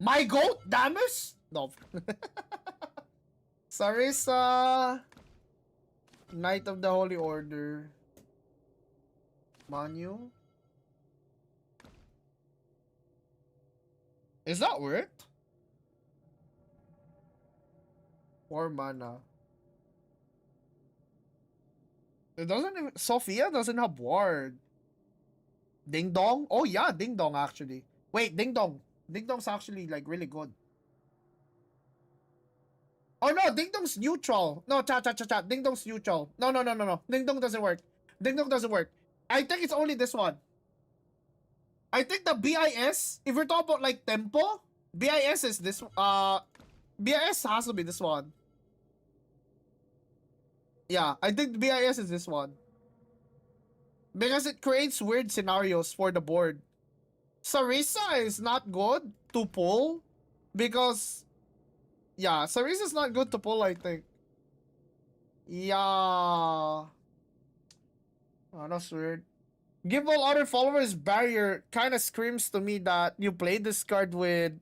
My goat, Damus? No. Sarissa. Knight of the Holy Order. Manu. Is that worth? 4 mana. It doesn't even... Sophia doesn't have ward. Ding Dong? Oh yeah, Ding Dong actually. Wait, Ding Dong. Ding Dong's actually like really good. Oh no, Ding Dong's neutral. No, chat. Ding Dong's neutral. No. Ding Dong doesn't work. Ding Dong doesn't work. I think it's only this one. I think the BIS, if we're talking about like tempo, BIS is this. BIS has to be this one. Yeah, I think the BIS is this one. Because it creates weird scenarios for the board. Sarisa is not good to pull because, yeah, Sarisa is not good to pull, I think. Yeah. Oh, that's weird. Give all other followers barrier kind of screams to me that you played this card with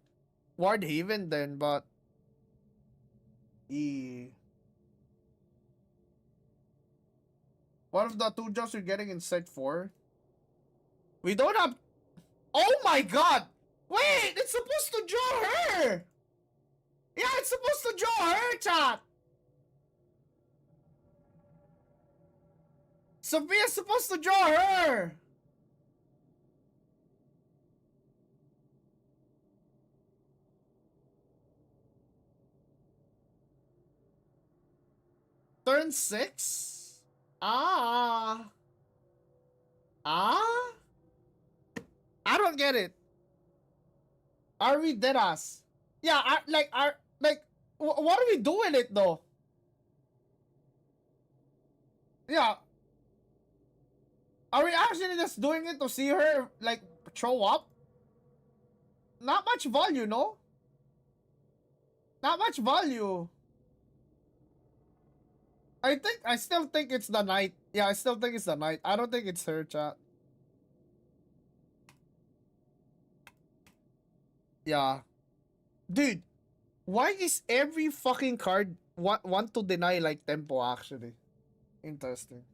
Ward Haven then, but... What of the 2 jobs you're getting in set 4? We don't have... Oh my god! Wait! It's supposed to draw her! Yeah, it's supposed to draw her, chat! Sophia's supposed to draw her! Turn 6? Ah. I don't get it. Are we deadass? Yeah, what are we doing it though? Yeah. Are we actually just doing it to see her like show up? Not much value, no? Not much value. I still think it's the knight. Yeah, I still think it's the knight. I don't think it's her, chat. Yeah. Dude, why is every fucking card want to deny like tempo actually? Interesting.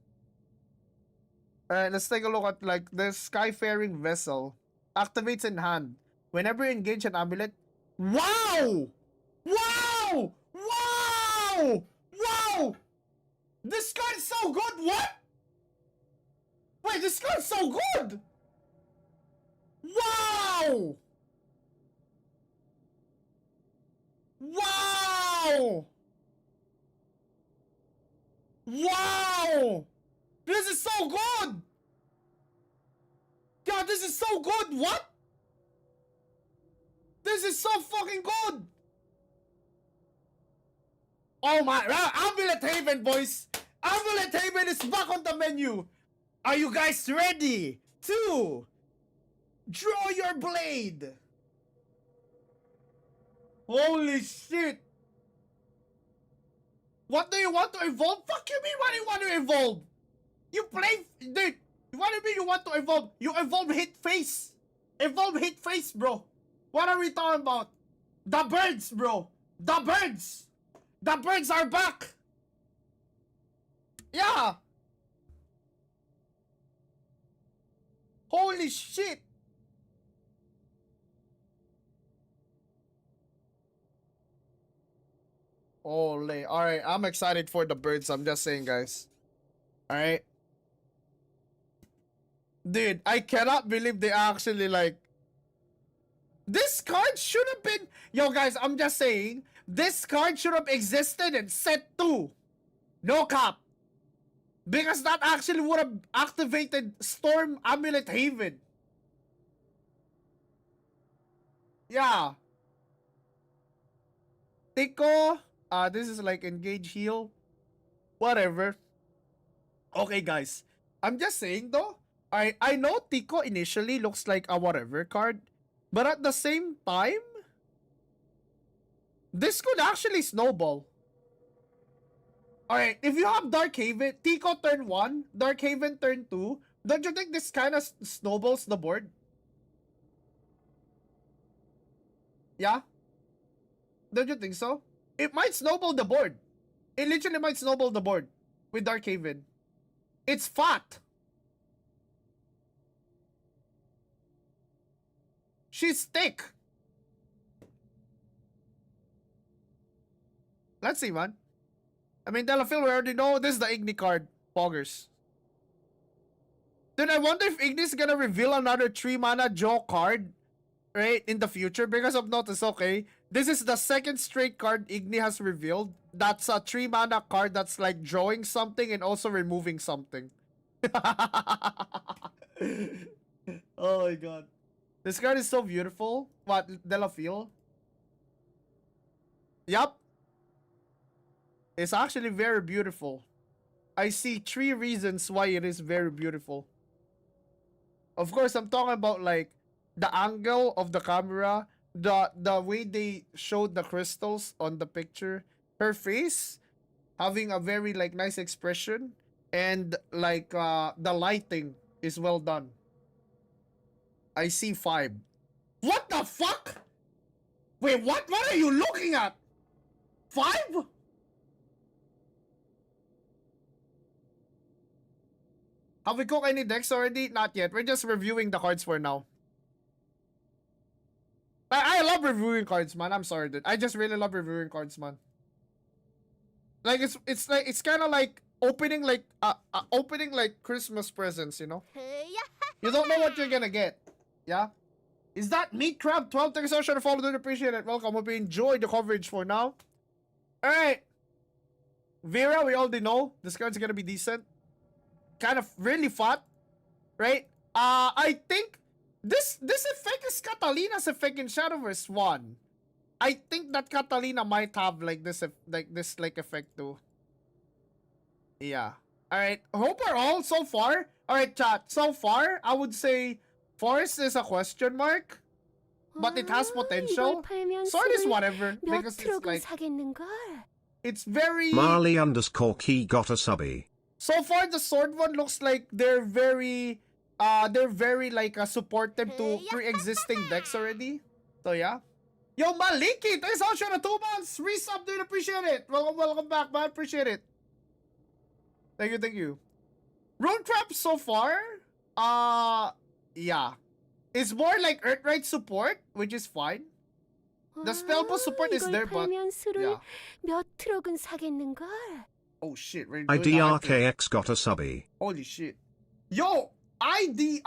Alright, let's take a look at like the Skyfaring Vessel. Activates in hand. Whenever you engage an amulet. Wow! Wow! Wow! Wow! This card's so good! What? Wait, this card's so good! Wow! Wow! Wow! This is so good! God, this is so good! What? This is so fucking good! Oh my, Amulet Haven, boys! Amulet Haven is back on the menu! Are you guys ready to draw your blade? Holy shit! What do you want to evolve? Fuck you mean what do you want to evolve? You play, dude, what do you mean you want to evolve? You evolve hit face. Evolve hit face, bro. What are we talking about? The birds, bro. The birds. The birds are back. Yeah. Holy shit. Holy. Alright, I'm excited for the birds. I'm just saying, guys. Alright. Dude, I cannot believe they actually like... This card should have been... Yo, guys, I'm just saying. This card should have existed in set 2. No cap. Because that actually would have activated Storm Amulet Haven. Yeah. Tico. This is like engage heal. Whatever. Okay, guys. I'm just saying though. I know Tico initially looks like a whatever card. But at the same time, this could actually snowball. Alright, if you have Dark Haven, Tico turn 1, Dark Haven turn 2, don't you think this kind of snowballs the board? Yeah? Don't you think so? It might snowball the board. It literally might snowball the board with Dark Haven. It's fat. She's thick. Let's see, man. I mean, Delafil, we already know this is the Igni card. Poggers. Dude, I wonder if Igni's gonna reveal another 3-mana draw card, right, in the future. Because I've noticed, okay, this is the second straight card Igni has revealed. That's a 3-mana card that's like drawing something and also removing something. Oh my god. This card is so beautiful. What, Delafil? Yup. It's actually very beautiful. I see 3 reasons why it is very beautiful. Of course, I'm talking about like the angle of the camera, the way they showed the crystals on the picture, her face having a very like nice expression, and like the lighting is well done. I see 5. What the fuck? Wait, what? What are you looking at? 5? Have we cooked any decks already? Not yet. We're just reviewing the cards for now. I love reviewing cards, man. I'm sorry, dude. I just really love reviewing cards, man. Like it's kind of like opening like Christmas presents, you know? You don't know what you're gonna get. Yeah? Is that Meat Crab? 12 thanks so much for the follow, dude. Appreciate it. Welcome. Hope you enjoy the coverage for now. Alright. Vera, we already know this card's gonna be decent. Kind of really fat. Right? I think this effect is Catalina's effect in Shadowverse 1. I think that Catalina might have like this effect too. Yeah. Alright. Hope we're all so far. Alright, chat. So far, I would say Forest is a question mark. But it has potential. Sword is whatever. Because it's like it's very Marley_key got a subby. so far the sword one looks like they're very like supportive to pre-existing decks already. So yeah. Yo, Maliki, thanks so much for the 2 months. Resub, dude, appreciate it. Welcome back, man. Appreciate it. Thank you. Runecraft so far, yeah. It's more like Earthright support, which is fine. The spellbook support is there, but yeah. Oh shit, we're doing IDRKX got a subby. Holy shit. Yo, IDRKX.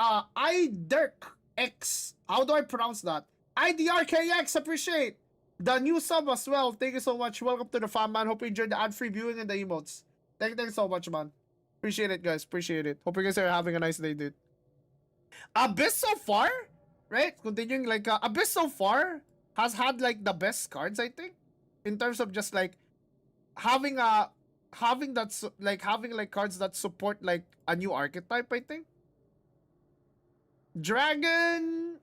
How do I pronounce that? IDRKX, appreciate the new sub as well. Thank you so much. Welcome to the fam, man. Hope you enjoyed the ad-free viewing and the emotes. Thank you so much, man. Appreciate it, guys. Appreciate it. Hope you guys are having a nice day, dude. Abyss so far, right? Continuing, like, Abyss so far has had, like, the best cards, I think. In terms of just, like, having cards that support, like, a new archetype, I think. Dragon...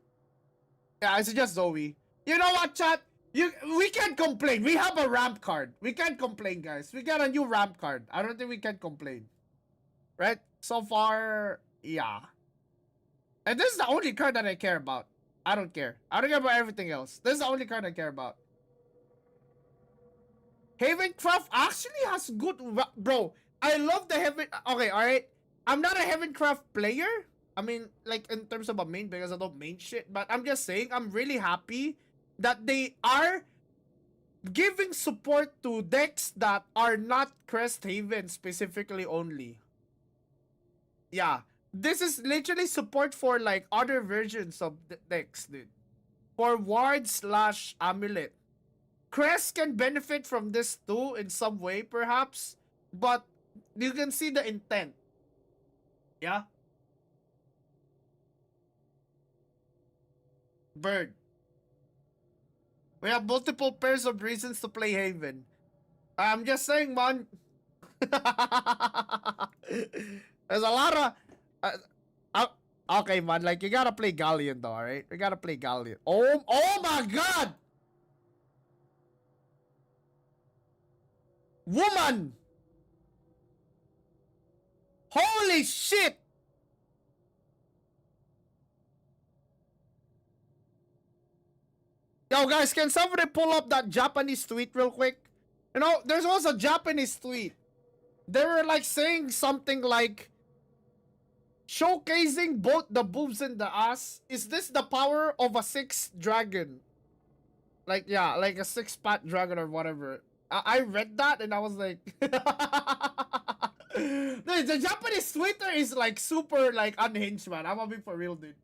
Yeah, I suggest Zoe. You know what, chat? We can't complain. We have a ramp card. We can't complain, guys. We got a new ramp card. I don't think we can complain. Right? So far, yeah. And this is the only card that I care about. I don't care. I don't care about everything else. This is the only card I care about. Havencraft actually has good... Bro, I love the Haven... Okay, alright. I'm not a Havencraft player. I mean, like, in terms of a main, because I don't main shit. But I'm just saying, I'm really happy that they are giving support to decks that are not Crest Haven specifically only. Yeah. This is literally support for, like, other versions of decks, dude. For Ward/Amulet. Crest can benefit from this too in some way, perhaps. But you can see the intent. Yeah? Bird. We have multiple pairs of reasons to play Haven. I'm just saying, man. There's a lot of... okay, man. Like, you gotta play Galleon, though, alright? You gotta play Galleon. Oh my god! Woman! Holy shit! Yo, guys, can somebody pull up that Japanese tweet real quick? You know, there's also a Japanese tweet. They were, like, saying something like, showcasing both the boobs and the ass. Is this the power of a 6 dragon? Like, yeah, like a 6-pack dragon or whatever. I read that and I was like... the Japanese Twitter is, like, super, like, unhinged, man. I'm gonna be for real, dude.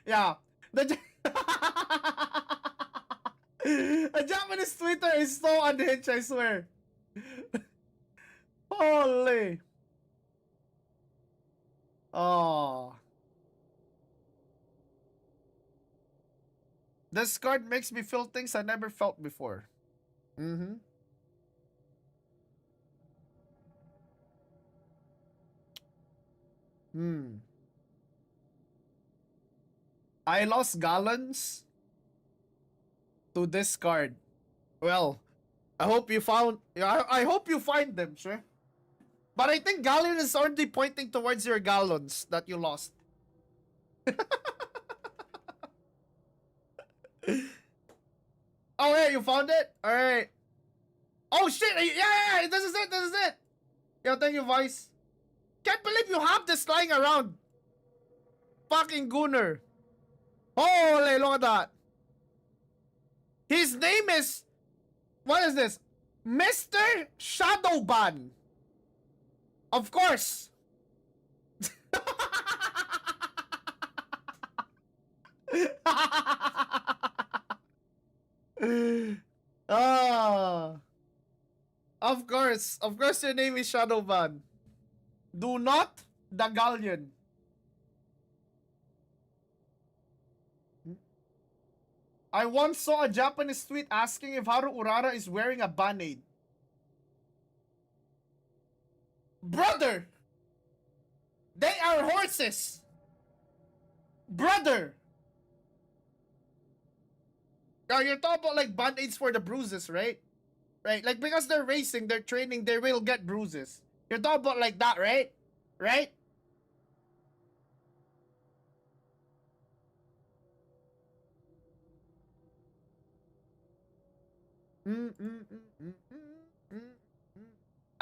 Yeah. A Japanese Twitter is so unhinged, I swear. Holy. Oh. This card makes me feel things I never felt before. Mm-hmm. I lost gallons to this card. Well, I hope you found. I hope you find them, sure. But I think Galleon is already pointing towards your gallons that you lost. Oh, yeah, you found it? Alright. Oh, shit. Yeah. This is it. This is it. Yo, thank you, Vice. Can't believe you have this lying around. Fucking Gunner. Holy, look at that. His name is... What is this? Mr. Shadowban. Of course. Ah. Of course your name is Shadowban. Do not the galleon. I once saw a Japanese tweet asking if Haru Urara is wearing a band-aid. Brother! They are horses! Brother! Now, you're talking about like band-aids for the bruises, right? Right? Like, because they're racing, they're training, they will get bruises. You're talking about like that, right? Right?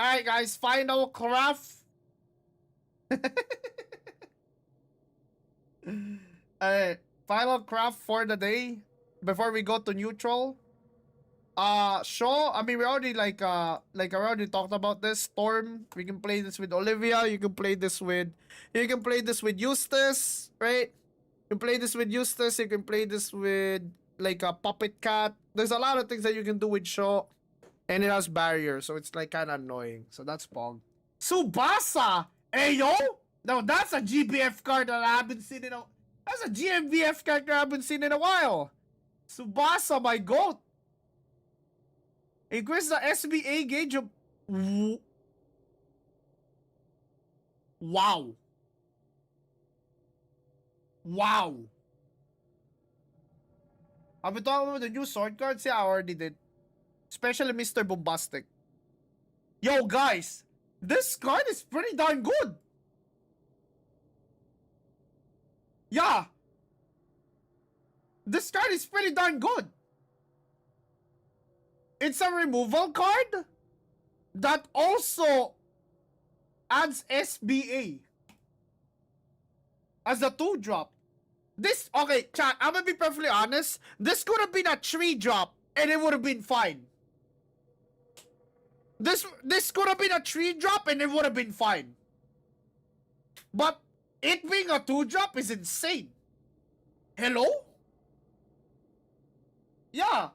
Alright, guys, final craft. Alright, final craft for the day before we go to neutral. Shaw, I mean, we already like I already talked about this. Storm, we can play this with Olivia. You can play this with Eustace, right? You can play this with Eustace. You can play this with like a puppet cat. There's a lot of things that you can do with Shaw, and it has barrier, so it's like kind of annoying. So that's Pog. Subasa, Ayo. No, that's a GBF card that I haven't seen in a. That's a GMVF card that I haven't seen in a while. Subasa, my goat. Increase the SBA gauge of... Wow. Wow. Have we talked about the new sword cards? Yeah, I already did. Especially Mr. Bombastic. Yo, guys. This card is pretty darn good. Yeah. This card is pretty darn good. It's a removal card that also adds SBA as a 2-drop. This, okay, chat, I'm gonna be perfectly honest. This could have been a 3-drop and it would have been fine. This could have been a 3-drop and it would have been fine. But it being a 2-drop is insane. Hello? Yeah.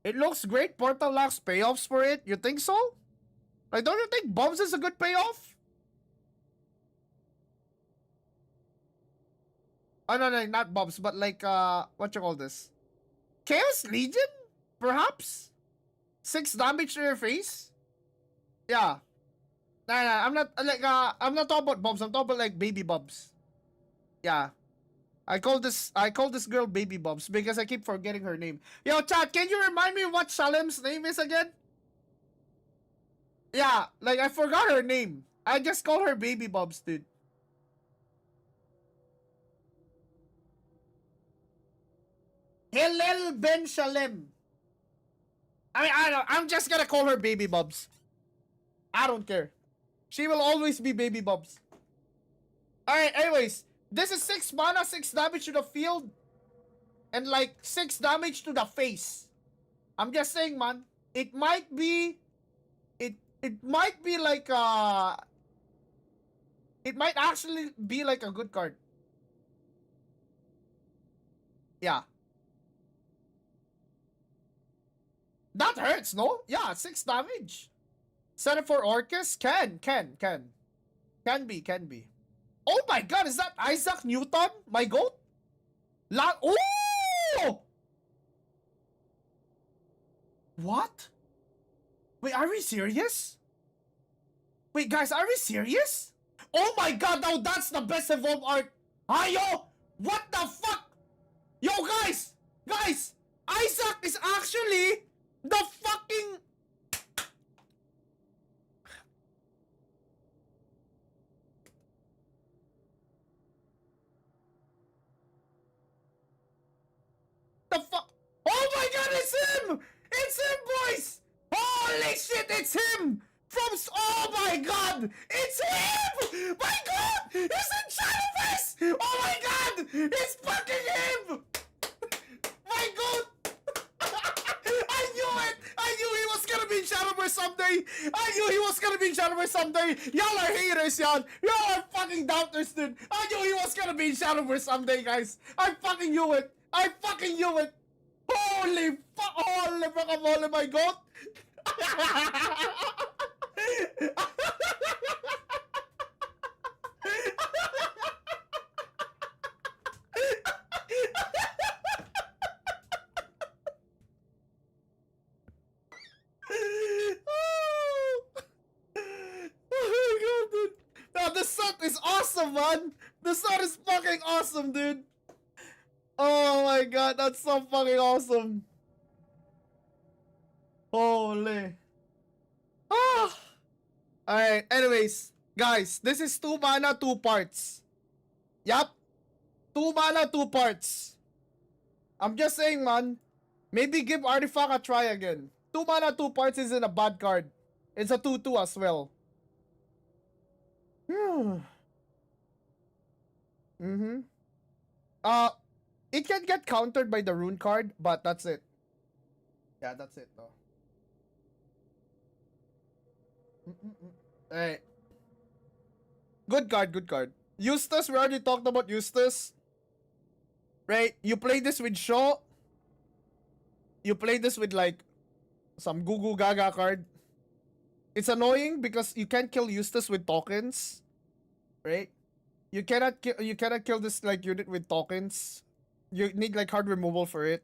It looks great. Portal lacks payoffs for it. You think so? Like, don't you think Bubs is a good payoff? Oh, no, not Bubs, but like, what you call this? Chaos Legion? Perhaps? 6 damage to your face? Yeah. Nah, I'm not, like, I'm not talking about Bubs. I'm talking about, like, baby Bubs. Yeah. I call this girl Baby Bubs because I keep forgetting her name. Yo, chat, can you remind me what Shalem's name is again? Yeah, like I forgot her name. I just call her Baby Bubs, dude. Hillel Ben Shalem. I mean, I'm just gonna call her Baby Bubs. I don't care. She will always be Baby Bubs. Alright, anyways. This is 6 mana, 6 damage to the field, and like 6 damage to the face. I'm just saying, man. It might be like it might actually be like a good card. Yeah. That hurts, no? Yeah, 6 damage. Set it for Orcus? Can be. Oh my god, is that Isaac Newton? My goat? Oh! What? Wait, are we serious? Wait, guys, are we serious? Oh my god, now that's the best evolved art. Ayo! What the fuck? Yo, guys! Guys! Isaac is actually the fucking... The fuck? Oh my god, it's him! It's him, boys! Holy shit, it's him! Oh my god! It's him! My god! He's in Shadowverse! Oh my god! It's fucking him! My god! I knew it! I knew he was gonna be in Shadowverse someday! I knew he was gonna be in Shadowverse someday! Y'all are haters, y'all! Y'all are fucking doubters, dude! I knew he was gonna be in Shadowverse someday, guys! I fucking knew it! I fucking knew it! Holy fuck! Holy fuck! My god! The set is awesome, man! The set is fucking awesome, dude! Oh my god, that's so fucking awesome! Holy. Ah! Alright, anyways. Guys, this is 2 mana, 2 parts. Yup. 2 mana, 2 parts. I'm just saying, man. Maybe give Artifact a try again. 2 mana, 2 parts isn't a bad card. It's a 2/2 as well. It can get countered by the rune card, but that's it. Yeah, that's it though. Alright. Good card, good card. Eustace, we already talked about Eustace. Right? You play this with Shaw. You play this with like some Goo Goo Gaga card. It's annoying because you can't kill Eustace with tokens. Right? You cannot kill this like unit with tokens. You need like hard removal for it.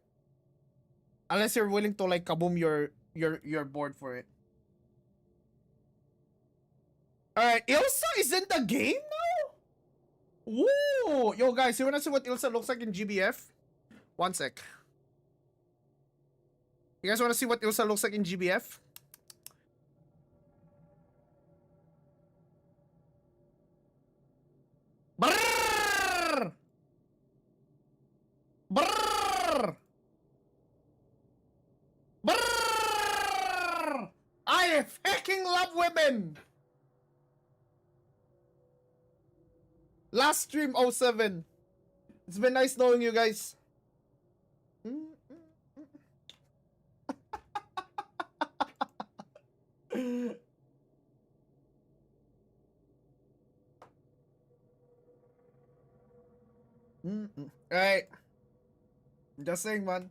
Unless you're willing to like kaboom your board for it. Alright, Ilsa is in the game now? Woo! Yo guys, you wanna see what Ilsa looks like in GBF? One sec. You guys wanna see what Ilsa looks like in GBF? Brrrr! Brrrr! Brrrr! I fucking love women! Last stream 07. It's been nice knowing you guys. Alright. Just saying, man.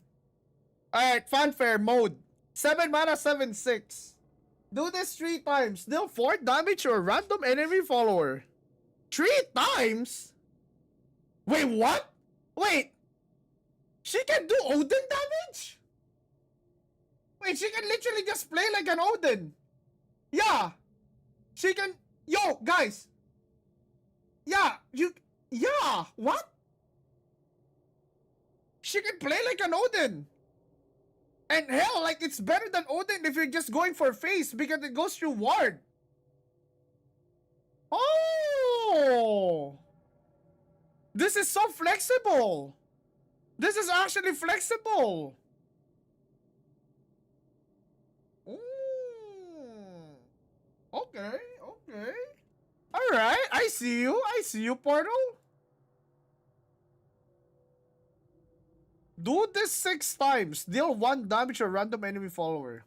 Alright, fanfare mode. 7 mana, 7/6. Do this 3 times. Deal 4 damage to a random enemy follower. 3 times? Wait, what? Wait. She can do Odin damage? Wait, she can literally just play like an Odin. Yeah. She can... Yo, guys. Yeah, Yeah, what? She can play like an Odin. And hell, like, it's better than Odin if you're just going for face because it goes through ward. Oh! This is so flexible. This is actually flexible. Okay, okay. Alright, I see you, Portal. Do this 6 times. Deal 1 damage to a random enemy follower.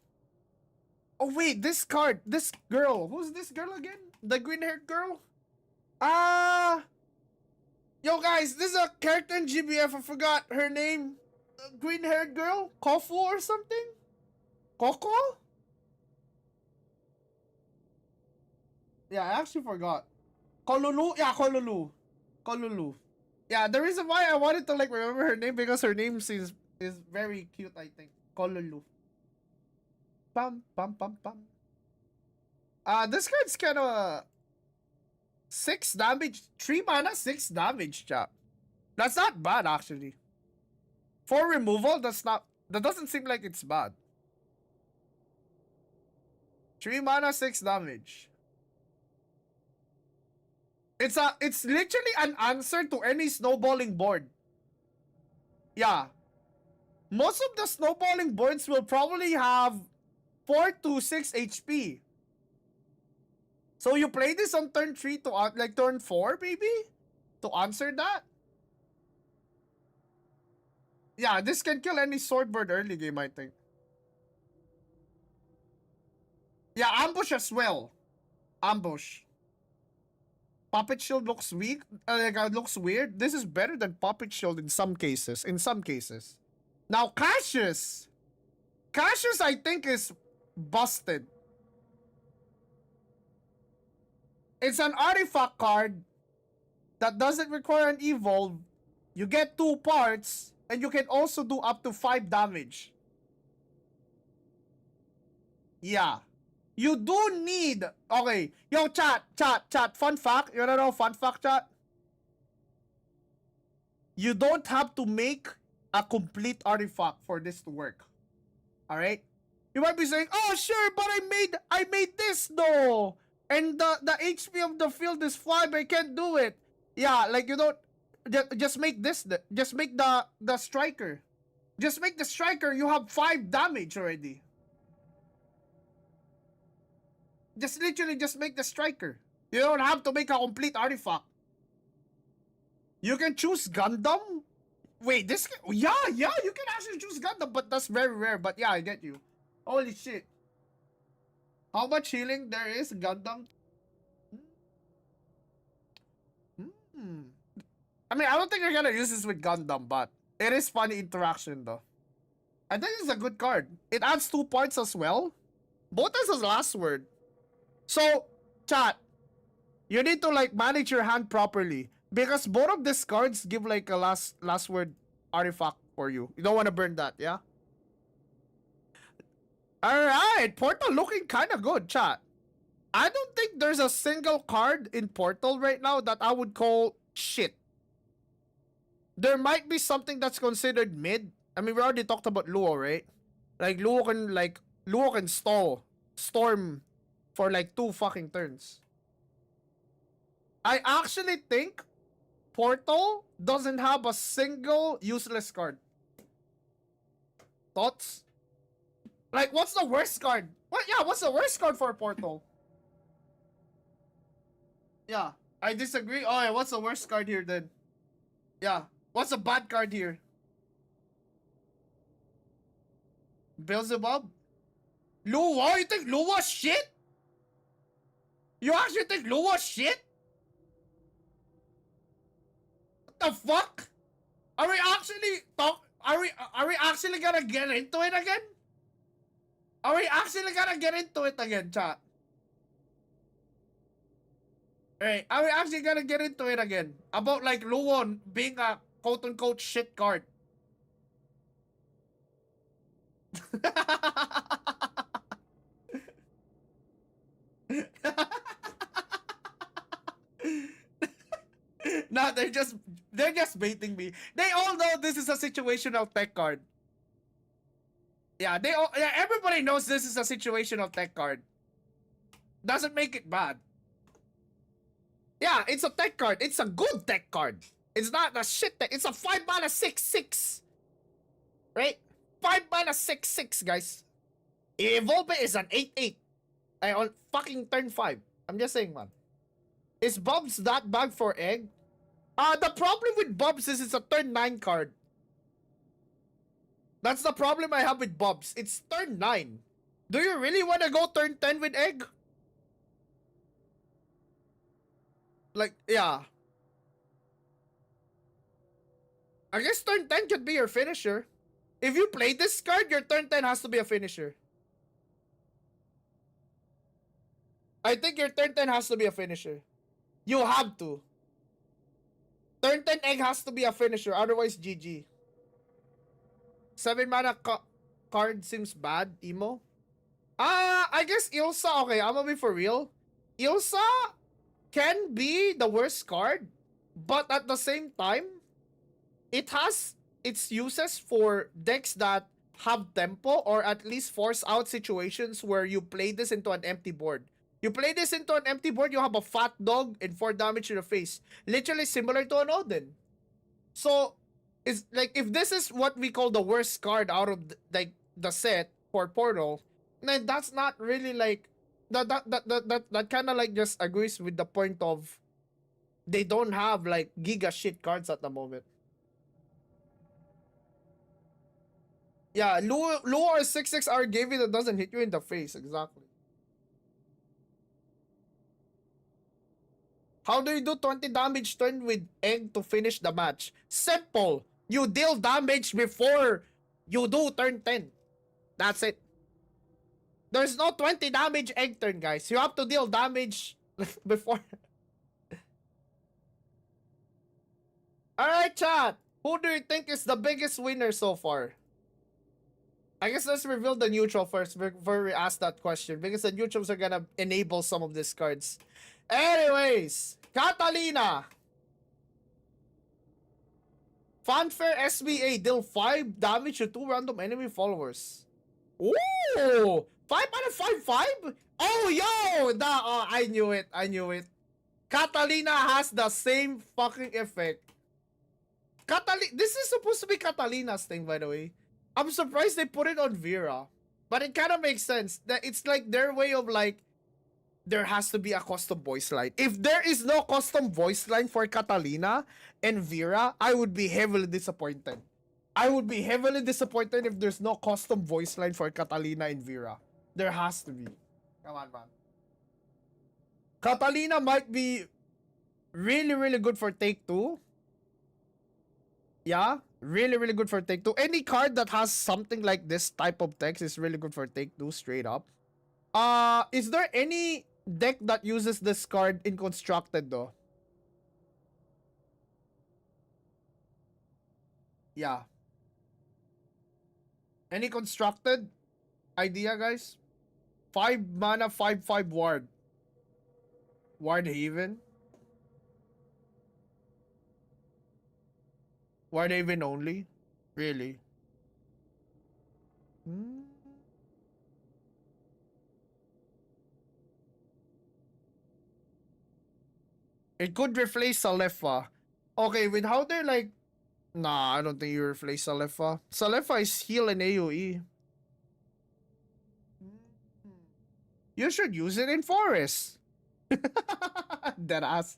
Oh wait, this card, this girl. Who's this girl again? The green-haired girl? Yo guys, this is a character in GBF. I forgot her name. Green-haired girl? Kofu or something? Coco? Yeah, I actually forgot. Kolulu? Yeah, Kolulu. Kolulu. Yeah, the reason why I wanted to like remember her name because her name is very cute, I think. Kolulu. Pam pam pam pam. This card's kinda 6 damage. 3 mana, 6 damage, chap. That's not bad actually. For removal, that doesn't seem like it's bad. 3 mana, 6 damage. It's literally an answer to any snowballing board. Yeah. Most of the snowballing boards will probably have 4 to 6 HP. So you play this on turn 3 to like turn 4 maybe? To answer that? Yeah, this can kill any swordbird early game, I think. Yeah, ambush as well. Ambush. Puppet Shield looks weak. Looks weird. This is better than Puppet Shield in some cases. In some cases. Now, Cassius. Cassius, I think, is busted. It's an artifact card that doesn't require an evolve. You get 2 parts, and you can also do up to 5 damage. Yeah. You do need... Okay. Yo, chat. Fun fact. You wanna know fun fact, chat? You don't have to make a complete artifact for this to work. Alright? You might be saying, oh, sure, but I made this, though. And the HP of the field is 5. I can't do it. Yeah, like, you don't... Just make this. Just make the striker. Just make the striker. You have 5 damage already. Just literally just make the striker. You don't have to make a complete artifact. You can choose Gundam? Wait, this can... Yeah, you can actually choose Gundam, but that's very rare. But yeah, I get you. Holy shit. How much healing there is Gundam? I mean, I don't think you're gonna use this with Gundam, but it is funny interaction though. I think it's a good card. It adds 2 points as well. Both as his last word. So, chat, you need to like manage your hand properly because both of these cards give like a last word artifact for you. You don't want to burn that, yeah? Alright, Portal looking kind of good, chat. I don't think there's a single card in Portal right now that I would call shit. There might be something that's considered mid. I mean, we already talked about Luo, right? Like, Luo can storm for like 2 fucking turns. I actually think Portal doesn't have a single useless card. Thoughts? Like, what's the worst card? What's the worst card for Portal? Yeah, I disagree. Oh, yeah, what's the worst card here then? Yeah, what's the bad card here? Beelzebub? Luo? You think Luo's shit? You actually think Luo's shit? What the fuck? Are we actually gonna get into it again? Are we actually gonna get into it again, chat? Hey, are we actually gonna get into it again? About like Luon being a quote-unquote shit card. No, they're just baiting me. They all know this is a situational tech card. Yeah, everybody knows this is a situational tech card. Doesn't make it bad. Yeah, it's a tech card. It's a good tech card. It's not a shit tech. It's a 5 mana 6/6. Right? 5 mana 6/6, guys. Evolve is an 8/8. On fucking turn 5. I'm just saying, man. Is Bubs that bad for egg? The problem with Bubs is it's a turn 9 card. That's the problem I have with Bubs. It's turn 9. Do you really want to go turn 10 with egg? Like, yeah. I guess turn 10 could be your finisher. If you play this card, your turn 10 has to be a finisher. I think your turn 10 has to be a finisher. You have to. Turn 10 egg has to be a finisher, otherwise GG. 7 mana card seems bad, emo. I guess Ilsa, okay, I'm gonna be for real. Ilsa can be the worst card, but at the same time, it has its uses for decks that have tempo or at least force out situations where you play this into an empty board. You play this into an empty board, you have a fat dog and 4 damage to the face. Literally similar to an Odin. So, it's like, if this is what we call the worst card out of the set for Portal, then that's not really like, that kind of like just agrees with the point of they don't have like giga shit cards at the moment. Yeah, Lure or 6/6 gave you that doesn't hit you in the face, exactly. How do you do 20 damage turn with egg to finish the match? Simple. You deal damage before you do turn 10. That's it. There's no 20 damage egg turn, guys. You have to deal damage before. Alright, chat. Who do you think is the biggest winner so far? I guess let's reveal the neutral first before we ask that question, because the neutrals are gonna enable some of these cards. Anyways, Catalina. Fanfare SBA, deal 5 damage to 2 random enemy followers. Ooh! 5 out of 5/5? Oh, yo! I knew it. I knew it. Catalina has the same fucking effect. This is supposed to be Catalina's thing, by the way. I'm surprised they put it on Vera. But it kind of makes sense. That it's like their way of like, there has to be a custom voice line. If there is no custom voice line for Catalina and Vera, I would be heavily disappointed. I would be heavily disappointed if there's no custom voice line for Catalina and Vera. There has to be. Come on, man. Catalina might be really, really good for take 2. Yeah, really, really good for take 2. Any card that has something like this type of text is really good for take 2, straight up. Is there any deck that uses this card in Constructed though? Yeah. Any Constructed idea, guys? 5 mana, 5/5 ward. Ward Haven. Ward Haven only? Really? It could replace Salefa. Okay, with how they're like... Nah, I don't think you replace Salefa. Salefa is heal and AoE. You should use it in Forest. Deadass.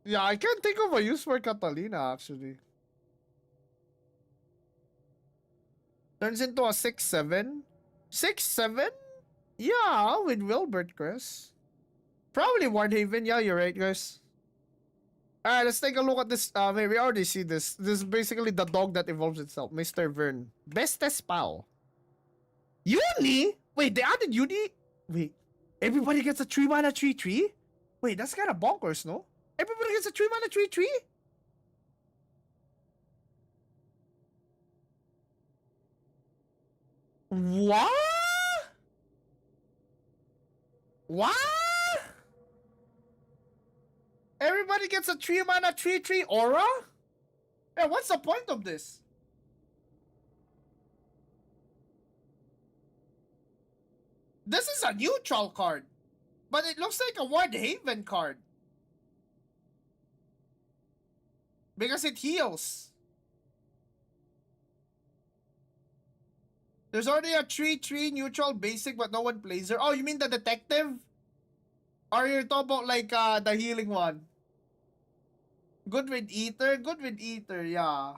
Yeah, I can't think of a use for Catalina, actually. Turns into a 6/7. 6/7? Yeah, with Wilbert, Chris. Probably Wardhaven. Yeah, you're right, guys. Alright, let's take a look at this. We already see this. This is basically the dog that evolves itself. Mr. Vern. Bestest pal. Uni? Wait, they added Uni? Wait. Everybody gets a 3 mana 3/3? Wait, that's kind of bonkers, no? Everybody gets a 3 mana 3/3? What? What? Everybody gets a 3 mana 3/3 aura? Hey, what's the point of this? This is a neutral card, but it looks like a Ward Haven card. Because it heals. There's already a 3/3 neutral basic, but no one plays her. Oh, you mean the detective? Or you're talking about like the healing one? Good with Ether? Good with Ether, yeah.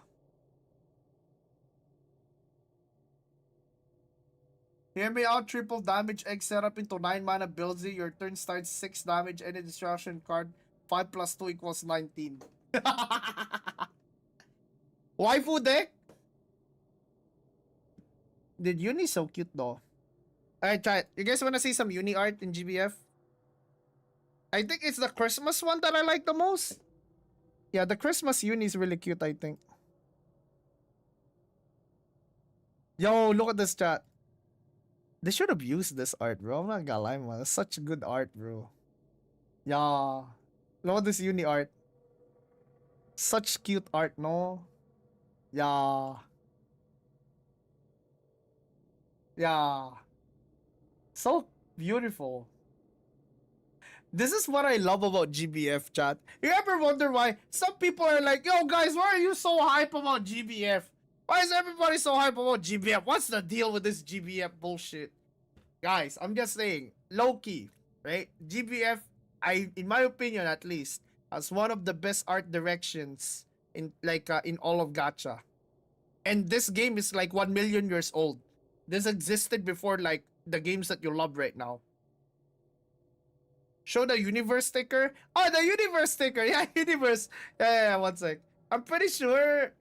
Hear me out, triple damage egg setup into 9 mana builds you. Your turn starts 6 damage, any destruction card. 5 plus 2 equals 19. Waifu deck? Dude, Uni so cute though. Alright, chat. You guys wanna see some Uni art in GBF? I think it's the Christmas one that I like the most. Yeah, the Christmas Uni is really cute, I think. Yo, look at this chat. They should have used this art, bro. I'm not gonna lie, man. It's such good art, bro. Yeah. Look at this Uni art. Such cute art, no? Yeah. Yeah. So beautiful. This is what I love about GBF, chat. You ever wonder why some people are like, yo, guys, why are you so hype about GBF? Why is everybody so hype about GBF? What's the deal with this GBF bullshit? Guys, I'm just saying, low-key, right? GBF, in my opinion at least, has one of the best art directions in in all of gacha. And this game is like 1 million years old. This existed before like the games that you love right now. Show the universe sticker. Oh, the universe sticker. Yeah, universe. Yeah, one sec. I'm pretty sure.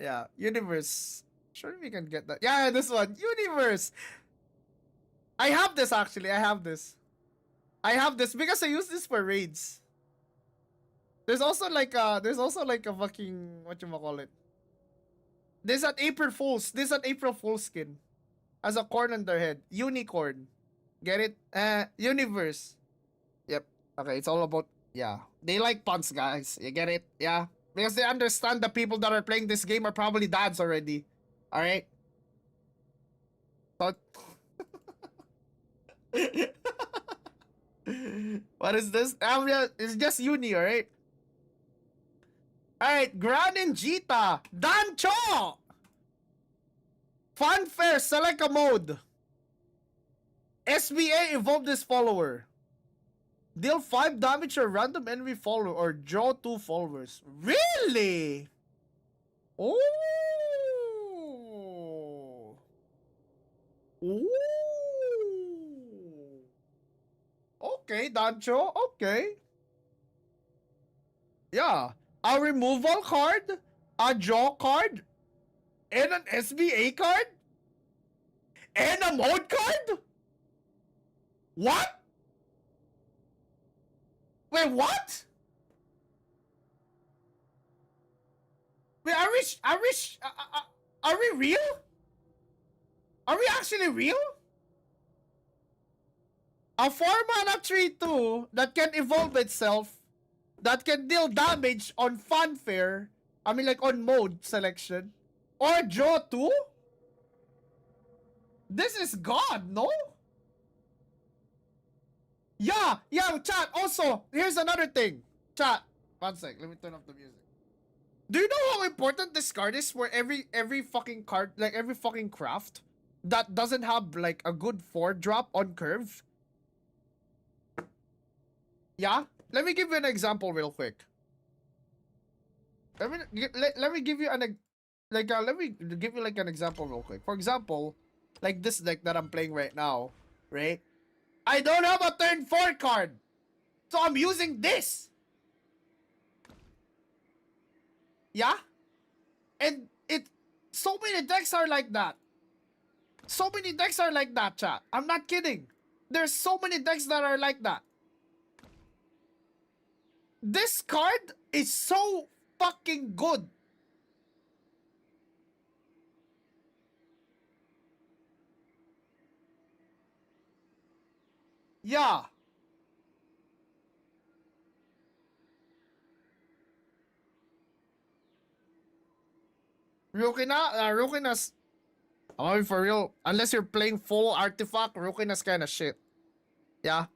Yeah, universe. Sure we can get that. Yeah, this one. Universe. I have this actually. I have this. I have this because I use this for raids. There's also like a fucking whatchamacallit. There's an April Fool's. There's an April Fool's skin. As a corn on their head. Unicorn. Get it? Universe. Yep. Okay, it's all about, yeah. They like puns, guys. You get it? Yeah. Because they understand the people that are playing this game are probably dads already. Alright? So... What is this? It's just Uni, alright? Alright, Gran and Jita. Dancho! Funfair, select a mode. SBA, evolve this follower. Deal 5 damage to a random enemy follower or draw 2 followers. Really? Oh. Ooh. Okay, Dancho. Okay. Yeah. A removal card, a draw card, and an SBA card? And a mode card? What? Wait, what? Wait, are we real? Are we actually real? A 4-mana 3/2 that can evolve itself, that can deal damage on Funfair, I mean like on mode selection, or draw 2? This is God, no? Yeah, chat. Also, here's another thing. Chat, one sec, let me turn off the music. Do you know how important this card is for every fucking card, like every fucking craft that doesn't have like a good 4-drop on curve? Yeah? Let me give you an example real quick. Let me give you an let me give you like an example real quick. For example, like this deck that I'm playing right now, right? I don't have a turn 4 card. So I'm using this. Yeah? And so many decks are like that. So many decks are like that, chat. I'm not kidding. There's so many decks that are like that. This card is so fucking good. Yeah. Rukina's, I mean for real, unless you're playing full artifact, Rukina's kind of shit. Yeah.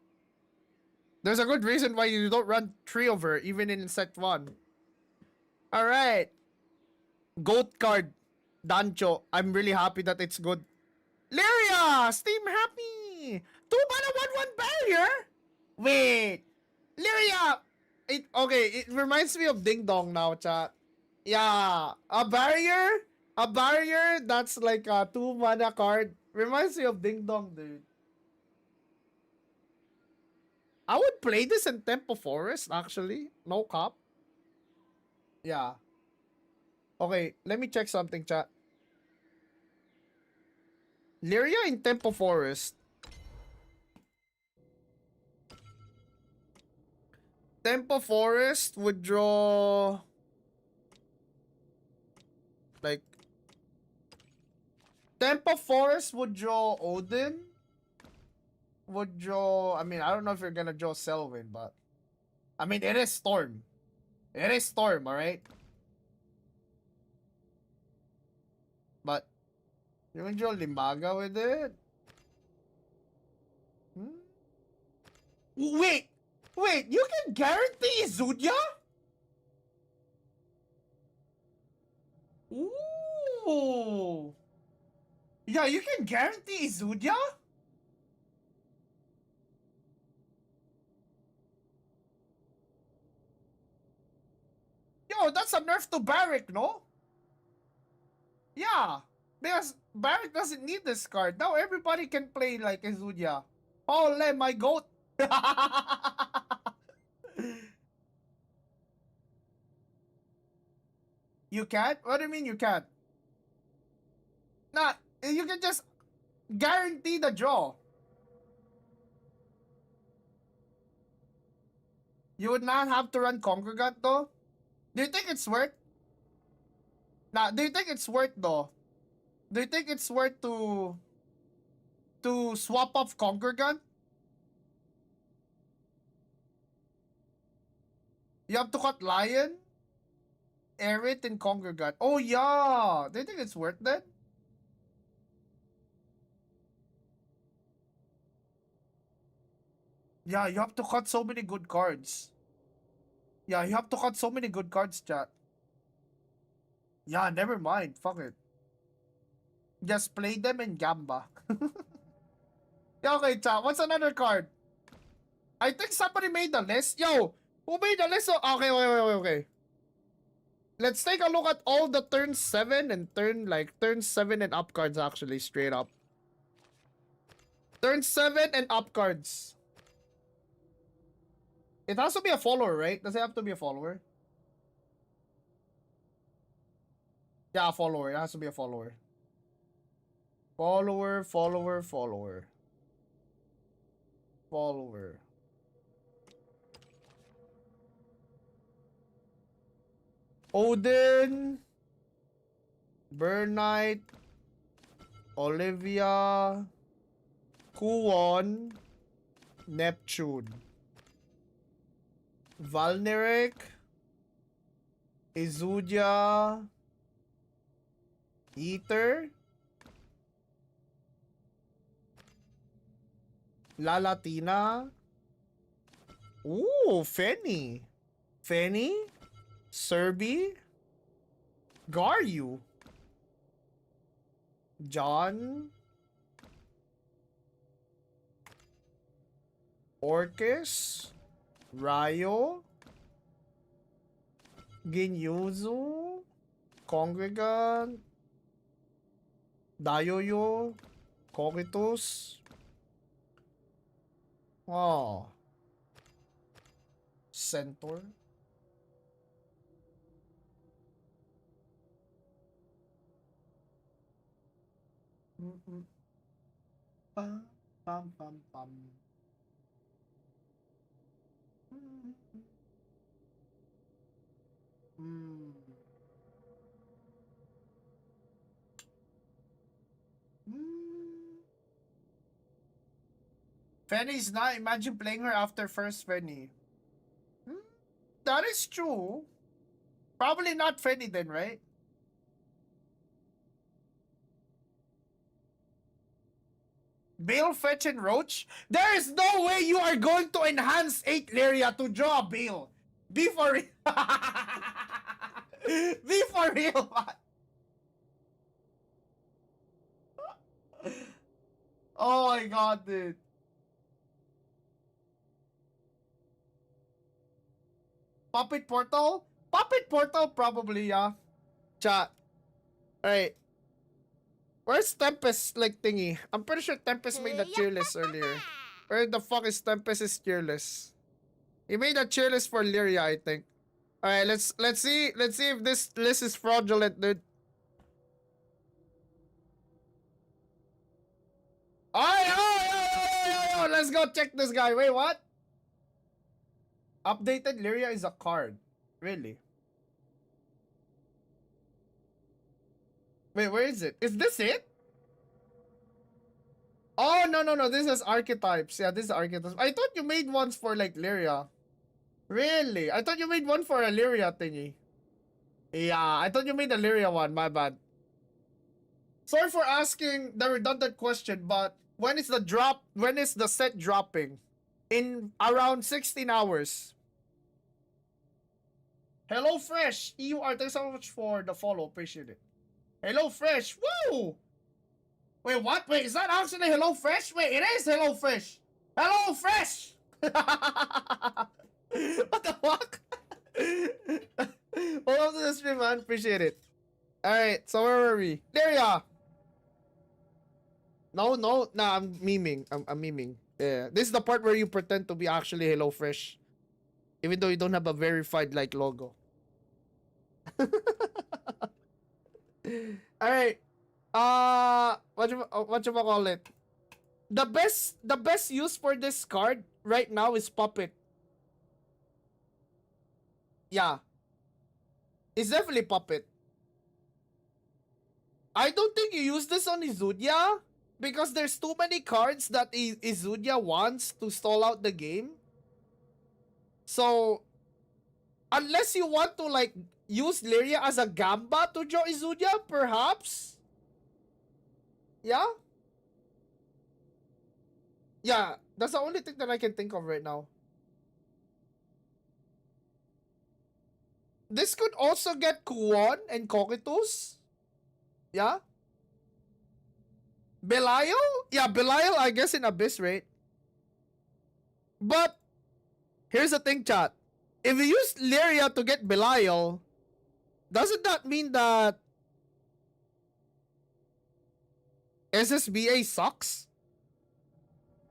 There's a good reason why you don't run 3 of her, even in set 1. Alright. Goat card. Dancho. I'm really happy that it's good. Lyria! Steam happy! 2-mana 1/1 barrier? Wait. Lyria! Okay, it reminds me of Ding Dong now, chat. Yeah. A barrier? A barrier that's like a 2-mana card. Reminds me of Ding Dong, dude. I would play this in Tempo Forest, actually. No cap. Yeah. Okay, let me check something, chat. Lyria in Temple Forest. Temple Forest would draw like Temple Forest would draw Odin. Would draw, I mean, I don't know if you're gonna draw Selwyn, but I mean it is Storm. It is Storm, alright? But you can draw Limbaga with it. Hmm? Wait! Wait, you can guarantee Izudia? Ooh! Yeah, you can guarantee Izudia? Yo, that's a nerf to Barrick, no? Yeah, because Barrick doesn't need this card. Now everybody can play like Izudia. Ole, my goat! You can't? What do you mean you can't? Nah, you can just guarantee the draw. You would not have to run Congregant though? Do you think it's worth? Nah, do you think it's worth though? Do you think it's worth to swap off Congregant? You have to cut Lion, Aerith, and Congregant. Oh yeah! Do you think it's worth that? Yeah, you have to cut so many good cards. Yeah, you have to cut so many good cards, chat. Yeah, never mind. Fuck it. Just play them in Gamba. Yeah, okay, chat. What's another card? I think somebody made the list. Yo, who made the list? Okay, okay. Let's take a look at all the turn 7 and turn 7 and up cards actually, straight up. Turn 7 and up cards. It has to be a follower, right? Does it have to be a follower? Yeah, a follower. It has to be a follower. Follower. Odin. Burn Knight. Olivia. Kuon. Neptune. Valneric. Izudia. Ether. Lalatina. Ooh, Fenny. Serby. Garyu. John. Orcus. Ryo. Ginyuzu. Congregant. Dayoyo. Cogitus. Oh. Centaur. Pam, pam, pam, pam. Fenny's not. Imagine playing her after first Fenny. That is true. Probably not Fenny then, right? Bale, Fetch, and Roach? There is no way you are going to enhance 8 Lyria to draw a Bale. Be for real. Be for real, man. Oh my god, dude. Puppet Portal? Puppet Portal probably, yeah. Chat. Alright. Where's Tempest, like, thingy? I'm pretty sure Tempest made a tier list earlier. Where the fuck is Tempest's tier list? He made a tier list for Lyria, I think. Alright, let's see if this list is fraudulent, dude. Alright, oh, let's go check this guy. Wait, what? Updated Lyria is a card. Really? Wait, where is it? Is this it? Oh, no. This is archetypes. Yeah, this is archetypes. I thought you made ones for, like, Lyria. Really? I thought you made one for a Lyria thingy. Yeah, I thought you made a Lyria one. My bad. Sorry for asking the redundant question, but when is the set dropping? In around 16 hours. Hello Fresh, EUR, thanks so much for the follow, appreciate it. Hello Fresh, woo! Wait, what? Wait, is that actually Hello Fresh? Wait, it is Hello Fresh. Hello Fresh! What the fuck? Welcome to the stream, man, appreciate it. Alright, so where were we? Lyria! No, I'm memeing. I'm memeing. Yeah, this is the part where you pretend to be actually HelloFresh, even though you don't have a verified like logo. All right. What you call it? The best use for this card right now is Puppet. Yeah, it's definitely Puppet. I don't think you use this on Izudia, because there's too many cards that Izudia wants to stall out the game. So, unless you want to like use Lyria as a gamba to draw Izudia, perhaps? Yeah? Yeah, that's the only thing that I can think of right now. This could also get Kuon and Cocytus. Yeah? Belial? Yeah, Belial, I guess in Abyss, right? But, here's the thing, chat. If you use Lyria to get Belial, doesn't that mean that SSBA sucks?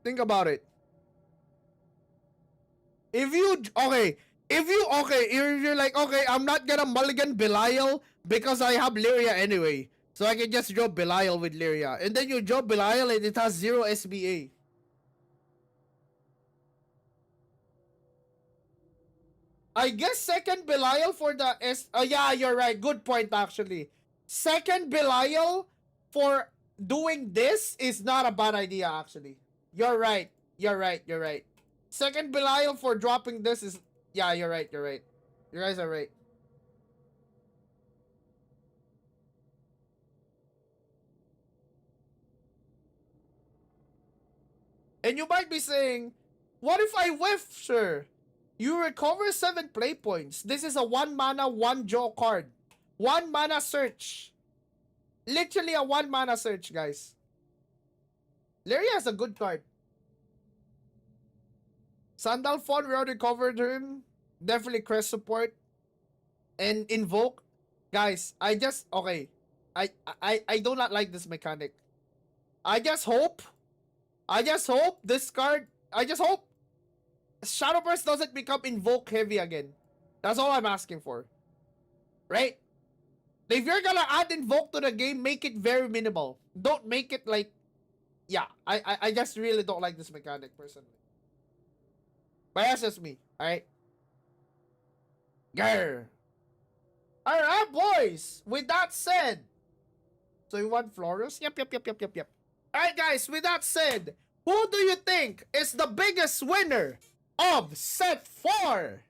Think about it. If you're like, okay, I'm not gonna mulligan Belial because I have Lyria anyway. So I can just draw Belial with Lyria. And then you draw Belial and it has 0 SBA. I guess second Belial for the yeah, you're right. Good point actually. Second Belial for doing this is not a bad idea actually. You're right. Second Belial for dropping this is, yeah, you're right. You guys are right. And you might be saying, what if I whiff, sir? You recover 7 play points. This is a 1 mana, 1 draw card. 1 mana search. Literally a 1 mana search, guys. Lyria is a good card. Sandalphon, we already covered him. Definitely Crest support. And Invoke. Guys, I do not like this mechanic. I just hope this card, Shadowverse doesn't become Invoke heavy again. That's all I'm asking for. Right? If you're gonna add Invoke to the game, make it very minimal. Don't make it like, yeah, I just really don't like this mechanic personally. But that's just me, alright? Grr. Alright, boys. With that said, so you want Florus? Yep. Alright, guys, with that said, who do you think is the biggest winner of set 4?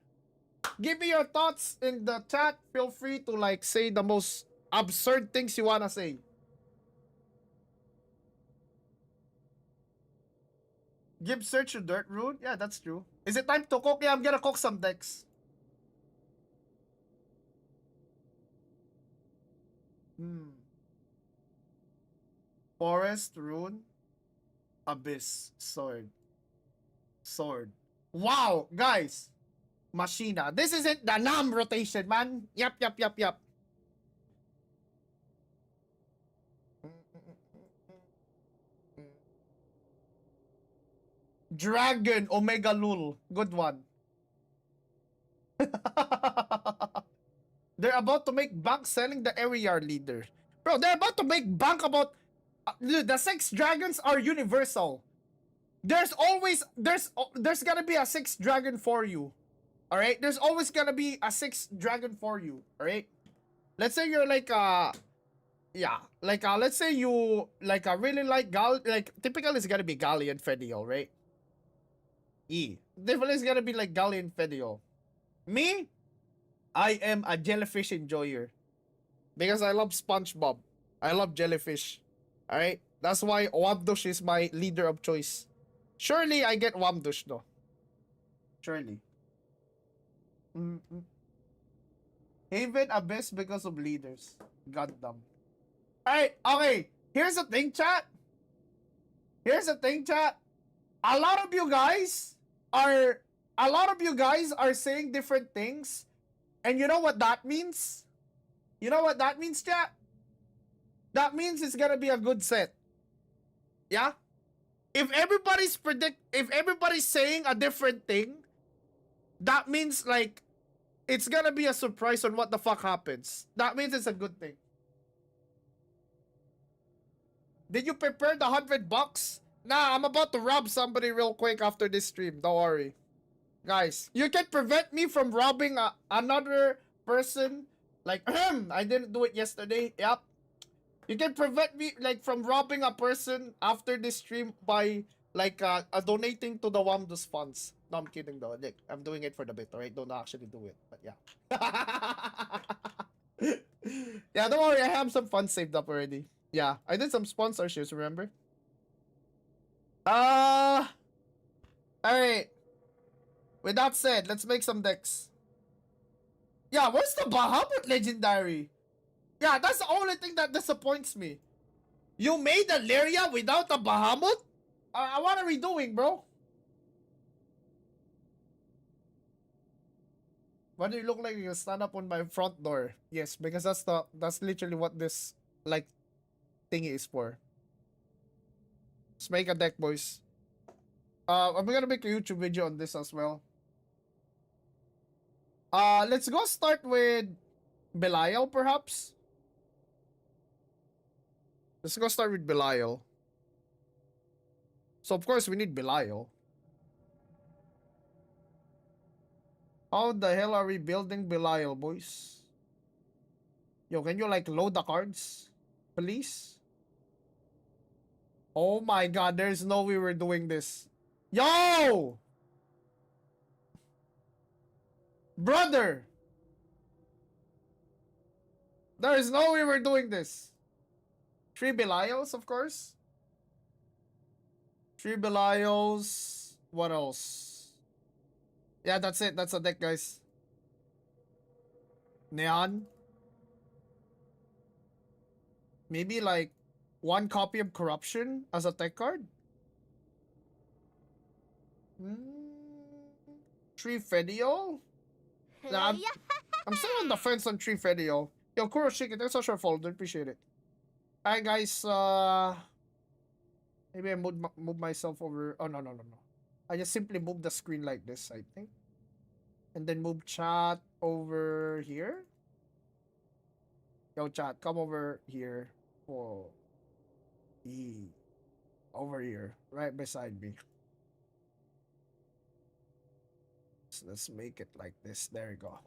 Give me your thoughts in the chat. Feel free to like say the most absurd things you wanna say. Give search to Dirt Rune? Yeah, that's true. Is it time to cook? Yeah, I'm gonna cook some decks. Forest, Rune, Abyss, Sword. Wow, guys. Machina. This isn't the NAM rotation, man. Yep. Dragon, Omega Lul. Good one. They're about to make bank selling the area leader. Bro, they're about to make bank about... dude, the 6 dragons are universal. There's always... There's gonna be a 6 dragon for you. Alright? There's always gonna be a 6 dragon for you. Alright? Let's say you're like yeah, like let's say you like really like typical is gonna be Galleon Fedial, right? Definitely is gonna be like Galleon Fedial. Me, I am a jellyfish enjoyer because I love SpongeBob. I love jellyfish. Alright? That's why Wamdush is my leader of choice. Surely I get Wamdush though. Surely. Haven Abyss because of leaders. Goddamn. Alright, okay. Here's the thing, chat. Here's the thing, chat. A lot of you guys are saying different things. And you know what that means? You know what that means, chat? That means it's gonna be a good set. Yeah? If everybody's saying a different thing, that means like it's gonna be a surprise on what the fuck happens. That means it's a good thing. Did you prepare the $100? Nah, I'm about to rob somebody real quick after this stream. Don't worry. Guys, you can prevent me from robbing another person. Like, I didn't do it yesterday. Yep. You can prevent me like from robbing a person after this stream by like donating to the Wamdus funds. No, I'm kidding though. Like, I'm doing it for the bit, alright? Don't actually do it, but yeah. Yeah, don't worry. I have some funds saved up already. Yeah, I did some sponsorships, remember? Alright. With that said, let's make some decks. Yeah, where's the Bahamut Legendary? Yeah, that's the only thing that disappoints me. You made a Lyria without a Bahamut? What are we doing, bro? Why do you look like you stand up on my front door? Yes, because that's literally what this like thingy is for. Let's make a deck, boys. I'm gonna make a YouTube video on this as well. Let's go start with Belial, perhaps. Let's go start with Belial. So of course we need Belial. How the hell are we building Belial, boys? Yo, can you like load the cards, please? Oh my god, there's no way we're doing this. Yo! Brother! There is no way we're doing this. 3 Belials, of course. 3 Belials. What else? Yeah, that's it. That's a deck, guys. Neon. Maybe like 1 copy of Corruption as a tech card. 3 Fedio. Nah, I'm still on the fence on 3 Fedio. Yo, Kuroshiki, thanks for your follow. Appreciate it. Alright, guys. Maybe I move myself over. Oh, no. I just simply move the screen like this, I think. And then move chat over here. Yo, chat, come over here. Oh. Over here, right beside me. So let's make it like this. There you go.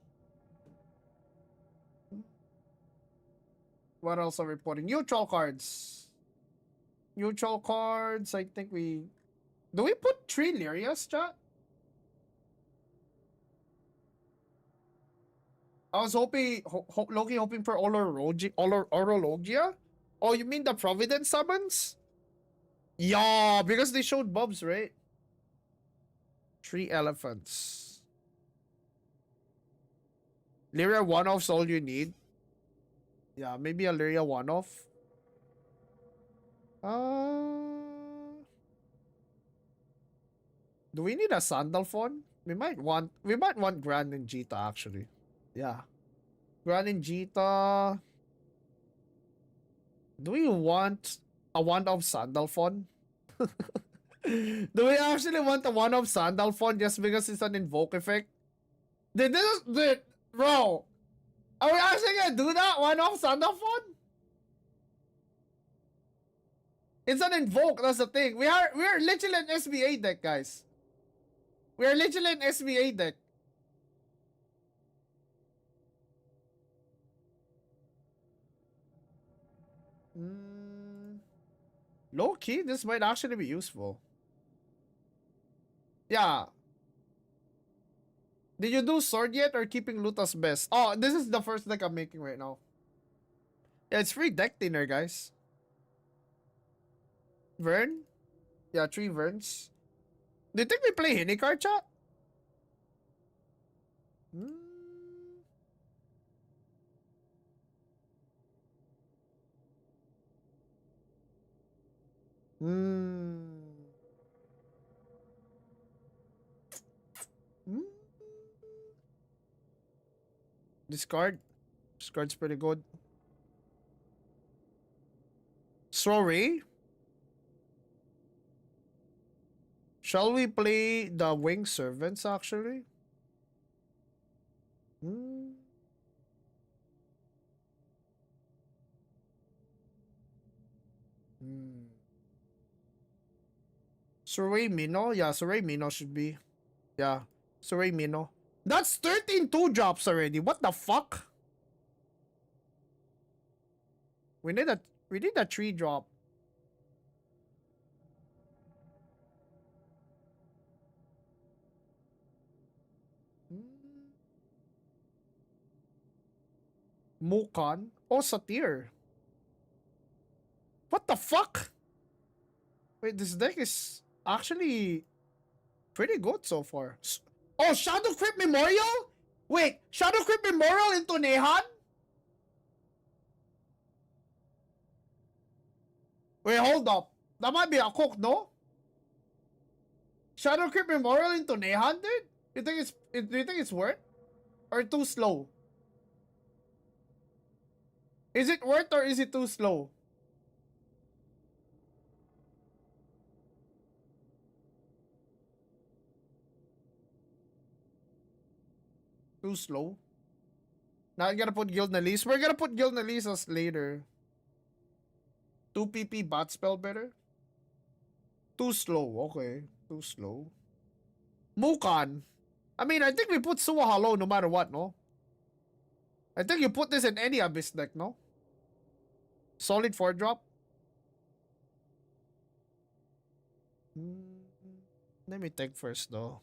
What else are we putting? Neutral cards. Neutral cards. I think we... Do we put 3 Lyrias, chat? I was hoping... Loki hoping for Orologia? Oh, you mean the Providence summons? Yeah, because they showed Bobs, right? 3 elephants. Lyria 1-off's all you need. Yeah, maybe a Lyria 1-off. Do we need a Sandalphon? We might want Gran Ninjita actually. Yeah. Gran Ninjita. Do we want a 1-off Sandalphon? Do we actually want a 1-off Sandalphon just because it's an invoke effect? Bro. Are we actually gonna do that? One off Sandaphone? It's an invoke, that's the thing. We are literally an SBA deck, guys. We are literally an SBA deck. Low key, this might actually be useful. Yeah. Did you do sword yet or keeping loot as best? Oh, this is the first deck I'm making right now. Yeah, it's free deck thinner, guys. Vern? Yeah, 3 Verns. Do you think we play Hini card, chat? Discard. Discard's pretty good. Sorry. Shall we play the Winged Servants actually? Survey Mino? Yeah, Survey Mino should be. Yeah, Survey Mino. That's 13 2-drops already. What the fuck? We need a 3-drop. Mukan? Oh, Satyr. What the fuck? Wait, this deck is actually pretty good so far. Oh, Shadow Crypt Memorial? Wait, Shadow Crypt Memorial into Nehan? Wait, hold up. That might be a cook, no? Shadow Crypt Memorial into Nehan, dude? Do you think it's worth? Or too slow? Is it worth or is it too slow? Too slow? Now I gotta put Guild Nalise. We're gonna put Guild Nalise as later. 2 PP bot spell better? Too slow, okay. Too slow. Mukan. I mean, I think we put Suwa Hollow no matter what, no? I think you put this in any Abyss deck, no? Solid 4-drop. Let me think first, though.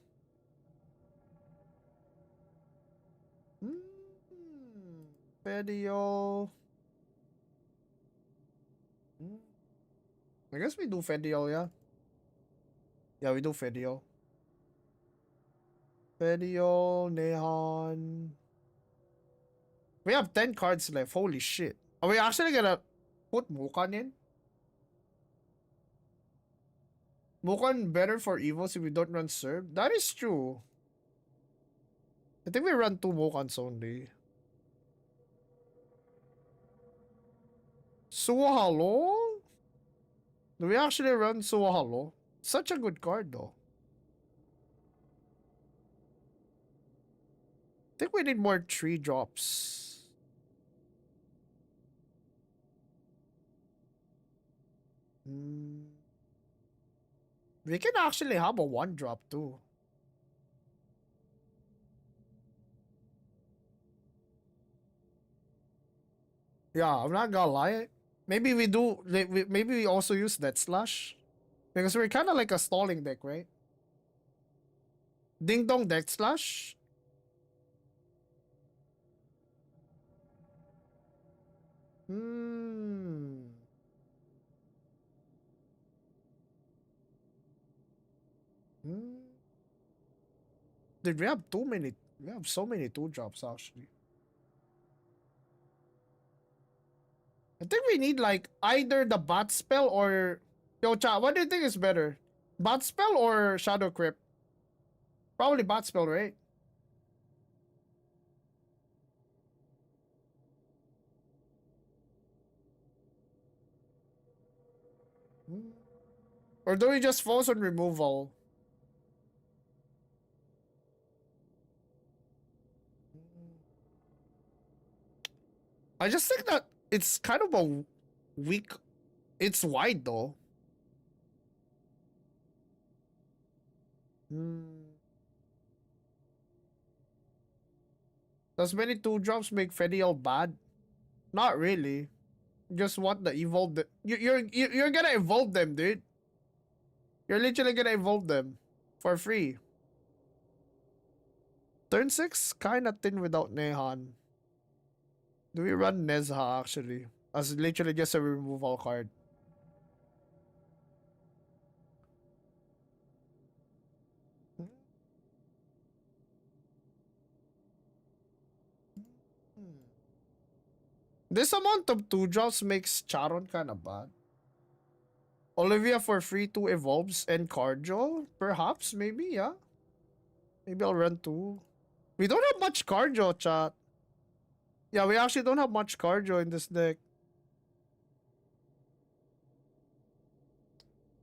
Fedio. I guess we do Fedio, yeah. Yeah, we do Fedio. Fedio, Nehan. We have 10 cards left. Holy shit. Are we actually gonna put Mukan in? Mukan better for Evos if we don't run Serb? That is true. I think we run 2 Mukans only. Suwahalo? Do we actually run Suwahalo? Such a good card though. I think we need more 3-drops. We can actually have a 1-drop too. Yeah, I'm not gonna lie. Maybe we do. Maybe we also use that slash because we're kind of like a stalling deck, right? Ding dong deck slash. Dude, we have too many. We have so many 2-drops actually. I think we need like either the Bat Spell or... Yo, chat, what do you think is better? Bat Spell or Shadow Crypt? Probably Bat Spell, right? Or do we just focus on removal? I just think that it's kind of a weak. It's wide though. Does many 2-drops make Fedial bad? Not really. Just want the evolve. You're gonna evolve them, dude. You're literally gonna evolve them for free. Turn 6 kinda thin without Nehan. Do we run Nezha actually? As literally just a removal card. This amount of 2-drops makes Charon kinda bad. Olivia for free 2 evolves and cardio? Perhaps, maybe, yeah. Maybe I'll run 2. We don't have much cardio, chat. Yeah, we actually don't have much cardio in this deck.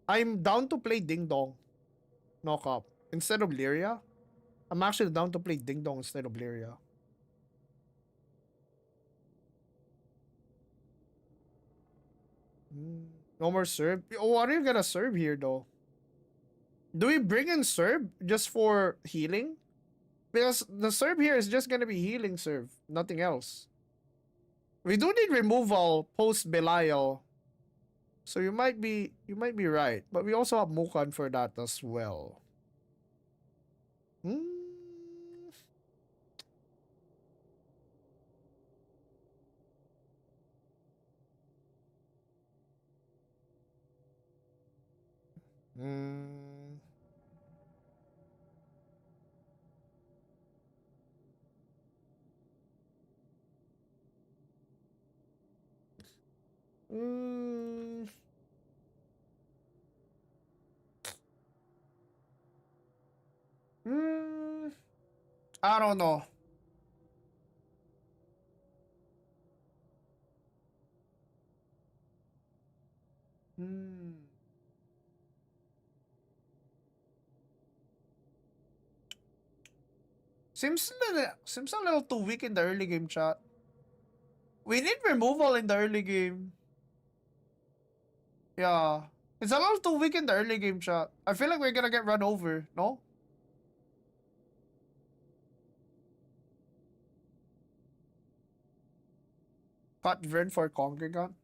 I'm down to play Ding Dong. Knock up. Instead of Lyria. I'm actually down to play Ding Dong instead of Lyria. No more serve. Oh, what are you gonna serve here though? Do we bring in serve just for healing? Because the serve here is just gonna be healing serve, nothing else. We do need removal post Belial. So you might be right. But we also have Mukan for that as well. I don't know. Seems a little too weak in the early game, chat. We need removal in the early game. Yeah. It's a little too weak in the early game, chat. I feel like we're gonna get run over, no? Cut Vern for Congregant?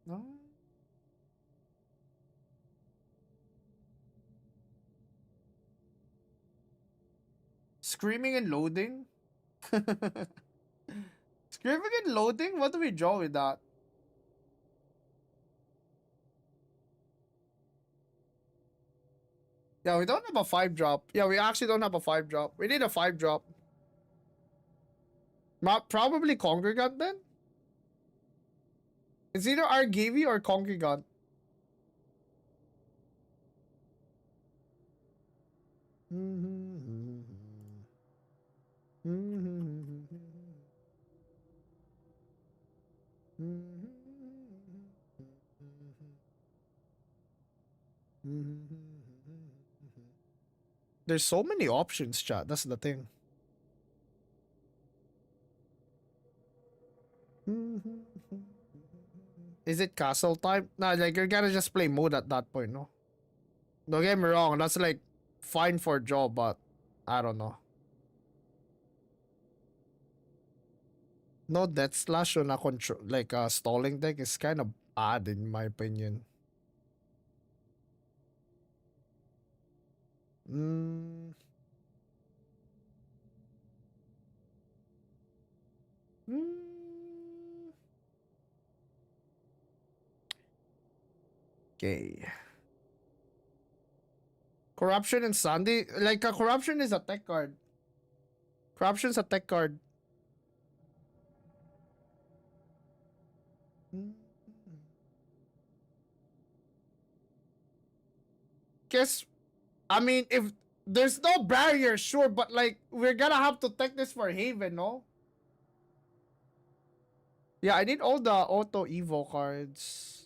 No? Screaming and loading? Screaming and loading? What do we draw with that? Yeah, we don't have a 5-drop. Yeah, we actually don't have a 5-drop. We need a 5-drop. Probably Congregant then? It's either Argivi or Congregant. There's so many options, chat. That's the thing. Is it castle type? Nah, like you're gonna just play mode at that point, no? Don't get me wrong, that's like fine for draw, but I don't know. No Death Slash on a control like a stalling deck is kind of odd in my opinion. Okay. Corruption and Sandy. Like a corruption is a tech card. Corruption's a tech card. Guess I mean if there's no barrier, sure, but like we're gonna have to tech this for Haven, no? Yeah, I need all the auto Evo cards.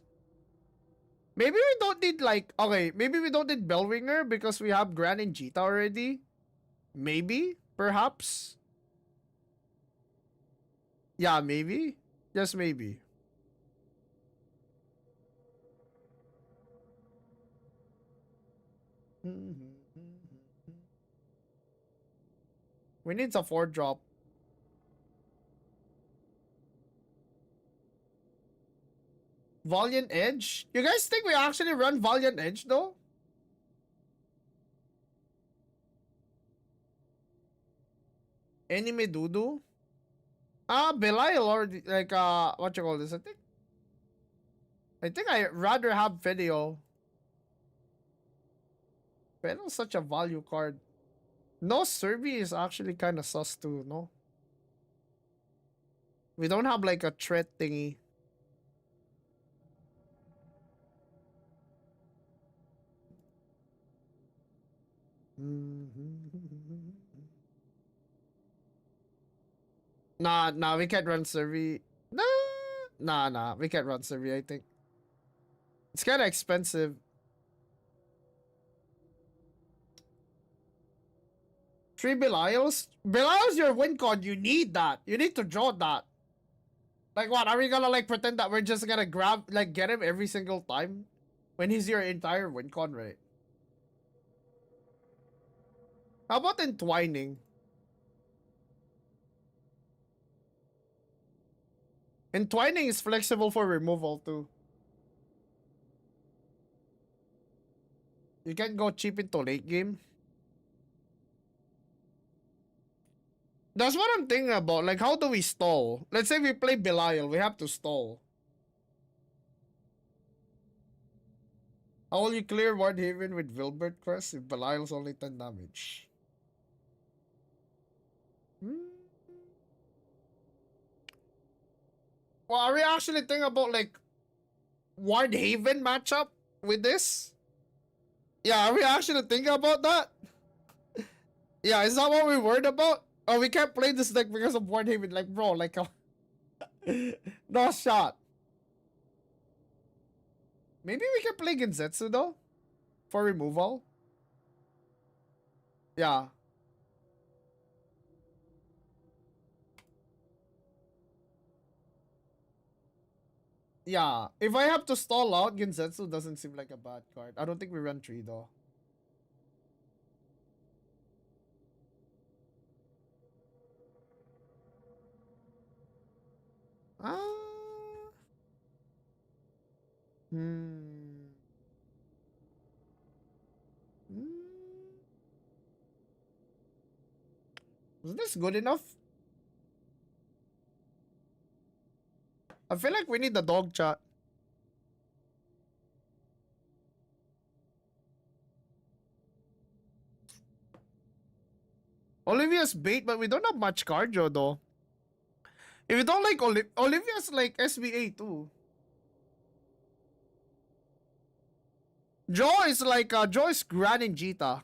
Maybe we don't need like okay, maybe we don't need Bellringer because we have Gran and Jita already. Maybe, perhaps. Yeah, maybe. Just maybe. We need a 4-drop. Valiant Edge? You guys think we actually run Valiant Edge though? Anime Dudu? Belial already, like, what you call this? I think I rather have Video. Video's such a value card. No, Serbi is actually kind of sus too, no? We don't have like a threat thingy. Nah, we can't run Servi. Nah, we can't run Servi, I think. It's kind of expensive. Three Belials? Belial's your win con. You need that. You need to draw that. Like what? Are we gonna like pretend that we're just gonna grab, like get him every single time? When he's your entire win con, right? How about Entwining? Entwining is flexible for removal too. You can go cheap into late game. That's what I'm thinking about. Like, how do we stall? Let's say we play Belial. We have to stall. How will you clear Wardhaven with Vilbert Crest if Belial's only 10 damage? Well, are we actually thinking about, like, Wardhaven matchup with this? Yeah, are we actually thinking about that? Yeah, is that what we're worried about? Oh, we can't play this deck because of Wardhaven. Like, bro, like, no shot. Maybe we can play Genzetsu, though? For removal? Yeah. Yeah. If I have to stall out, Genzetsu doesn't seem like a bad card. I don't think we run 3, though. Hmm. Was this good enough? I feel like we need the dog chat. Olivia's bait, but we don't have much cardio though. If you don't like Olivia's like SBA too. Joe is like Joe is Greninjita.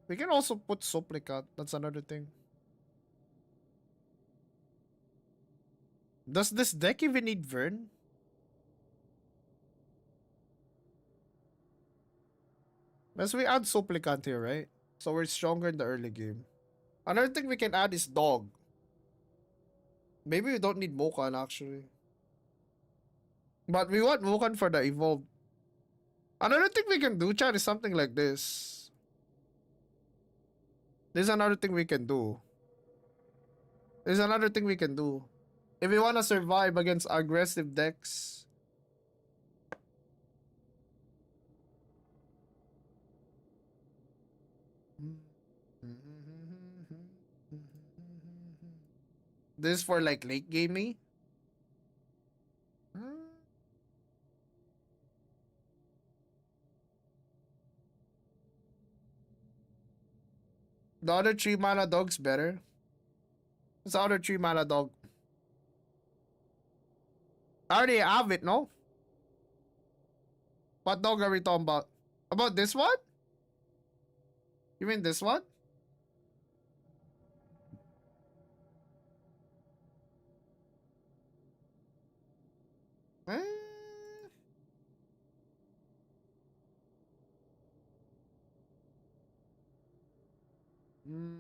We can also put Supplicat. That's another thing. Does this deck even need Vern? As we add Supplicant here, right? So we're stronger in the early game. Another thing we can add is Dog. Maybe we don't need Mokan actually. But we want Mokan for the Evolve. Another thing we can do, chat, is something like this. There's another thing we can do. There's another thing we can do. If we want to survive against aggressive decks. This is for like late gaming. The other 3 mana dog's better. What's the other 3 mana dog? I already have it, no? What dog are we talking about? About this one? You mean this one? Mm.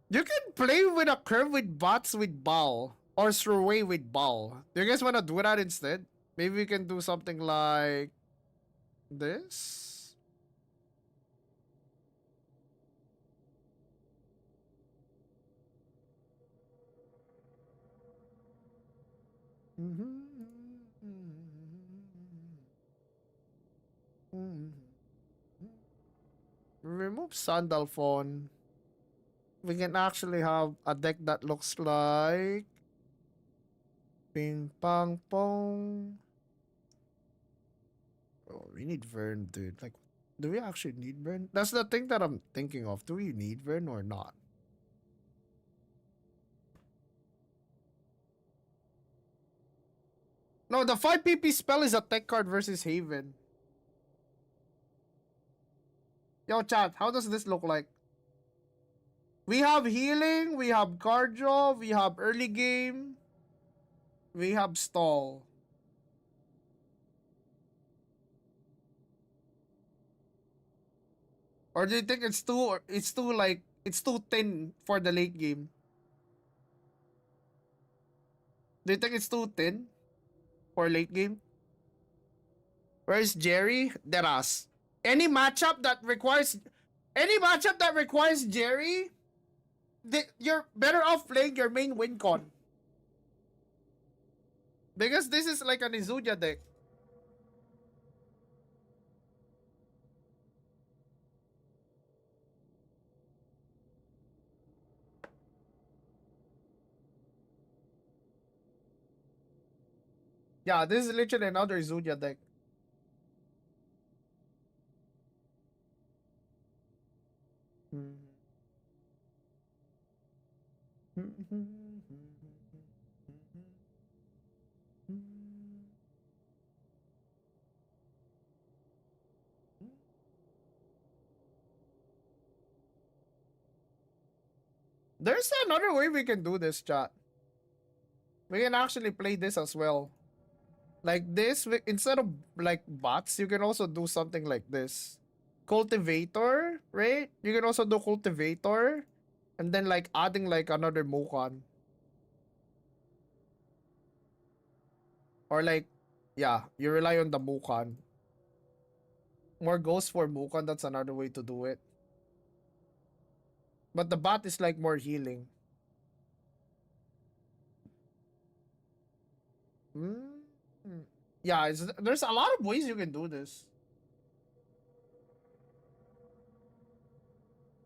You can play with a curve with bots with ball or Survey with ball. Do you guys want to do that instead? Maybe we can do something like this. Remove Sandal Phone. We can actually have a deck that looks like Ping Pong Pong. Oh, we need Vern, dude. Like, do we actually need Vern? That's the thing that I'm thinking of. Do we need Vern or not? No, the 5 PP spell is a tech card versus Haven. Yo, chat, how does this look like? We have healing, we have cardio, we have early game, we have stall. Or do you think it's too thin for the late game? Do you think it's too thin for late game? Where's Jerry? Deras. Any matchup that requires Jerry, you're better off playing your main win con. Because this is like an Izuya deck. Yeah, this is literally another Izuya deck. There's another way we can do this, chat. We can actually play this as well. Like this, instead of like bots, you can also do something like this. Cultivator, right? You can also do Cultivator. And then like adding like another Mukon. Or like, yeah, you rely on the Mukon. More ghosts for Mukon, that's another way to do it. But the bot is like more healing. Yeah, there's a lot of ways you can do this.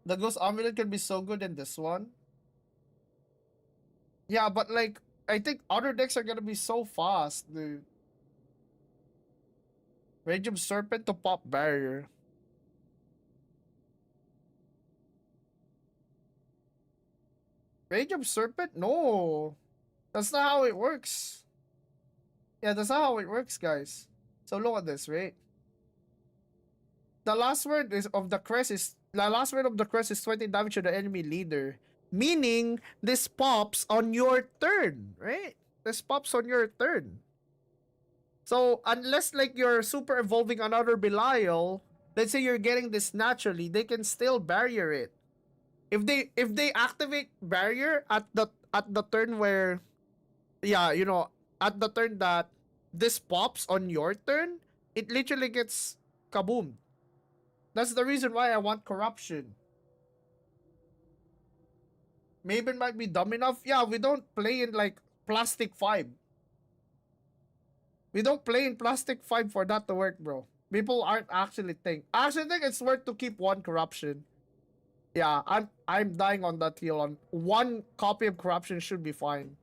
The Ghost Amulet can be so good in this one. Yeah, but like, I think other decks are gonna be so fast, dude. Rage of Serpent to pop barrier. Rage of Serpent? No. That's not how it works. Yeah, that's not how it works, guys. So look at this, right? The last word of the crest is 20 damage to the enemy leader. Meaning this pops on your turn, right? This pops on your turn. So unless like you're super evolving another Belial, let's say you're getting this naturally, they can still barrier it. If they activate barrier at the turn where, yeah, you know, at the turn that this pops on your turn, it literally gets kaboom. That's the reason why I want corruption. Maven might be dumb enough. Yeah, we don't play in like plastic 5. We don't play in plastic 5 for that to work, bro. People aren't actually think. I actually think it's worth to keep one corruption. Yeah, I'm dying on that hill. On one copy of corruption should be fine.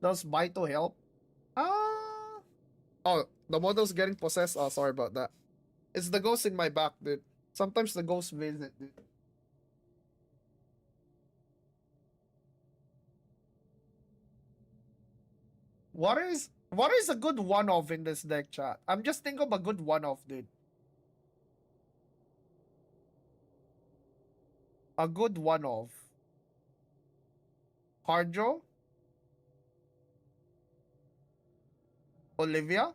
Does Baito help? Oh, the model's getting possessed. Oh, sorry about that. It's the ghost in my back, dude. Sometimes the ghost visit, dude. What is a good one-off in this deck, chat? I'm just thinking of a good one-off, dude. A good one-off. Hardjo? Olivia?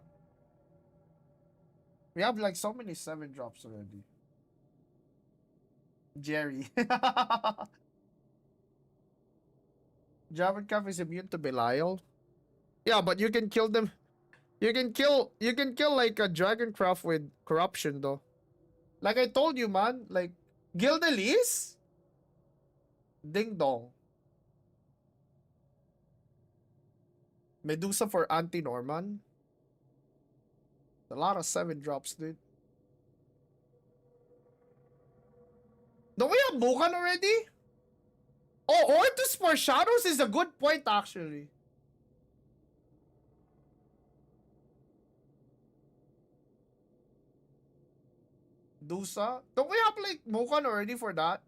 We have like so many 7 drops already. Jerry. Dragoncraft is immune to Belial. Yeah, but you can kill them. You can kill like a Dragoncraft with corruption though. Like I told you, man, like Gildelis? Ding dong. Medusa for anti-Norman. A lot of 7 drops, dude. Don't we have Bukan already? Oh, Ortus for Shadows is a good point, actually. Dusa? Don't we have, like, Bukan already for that?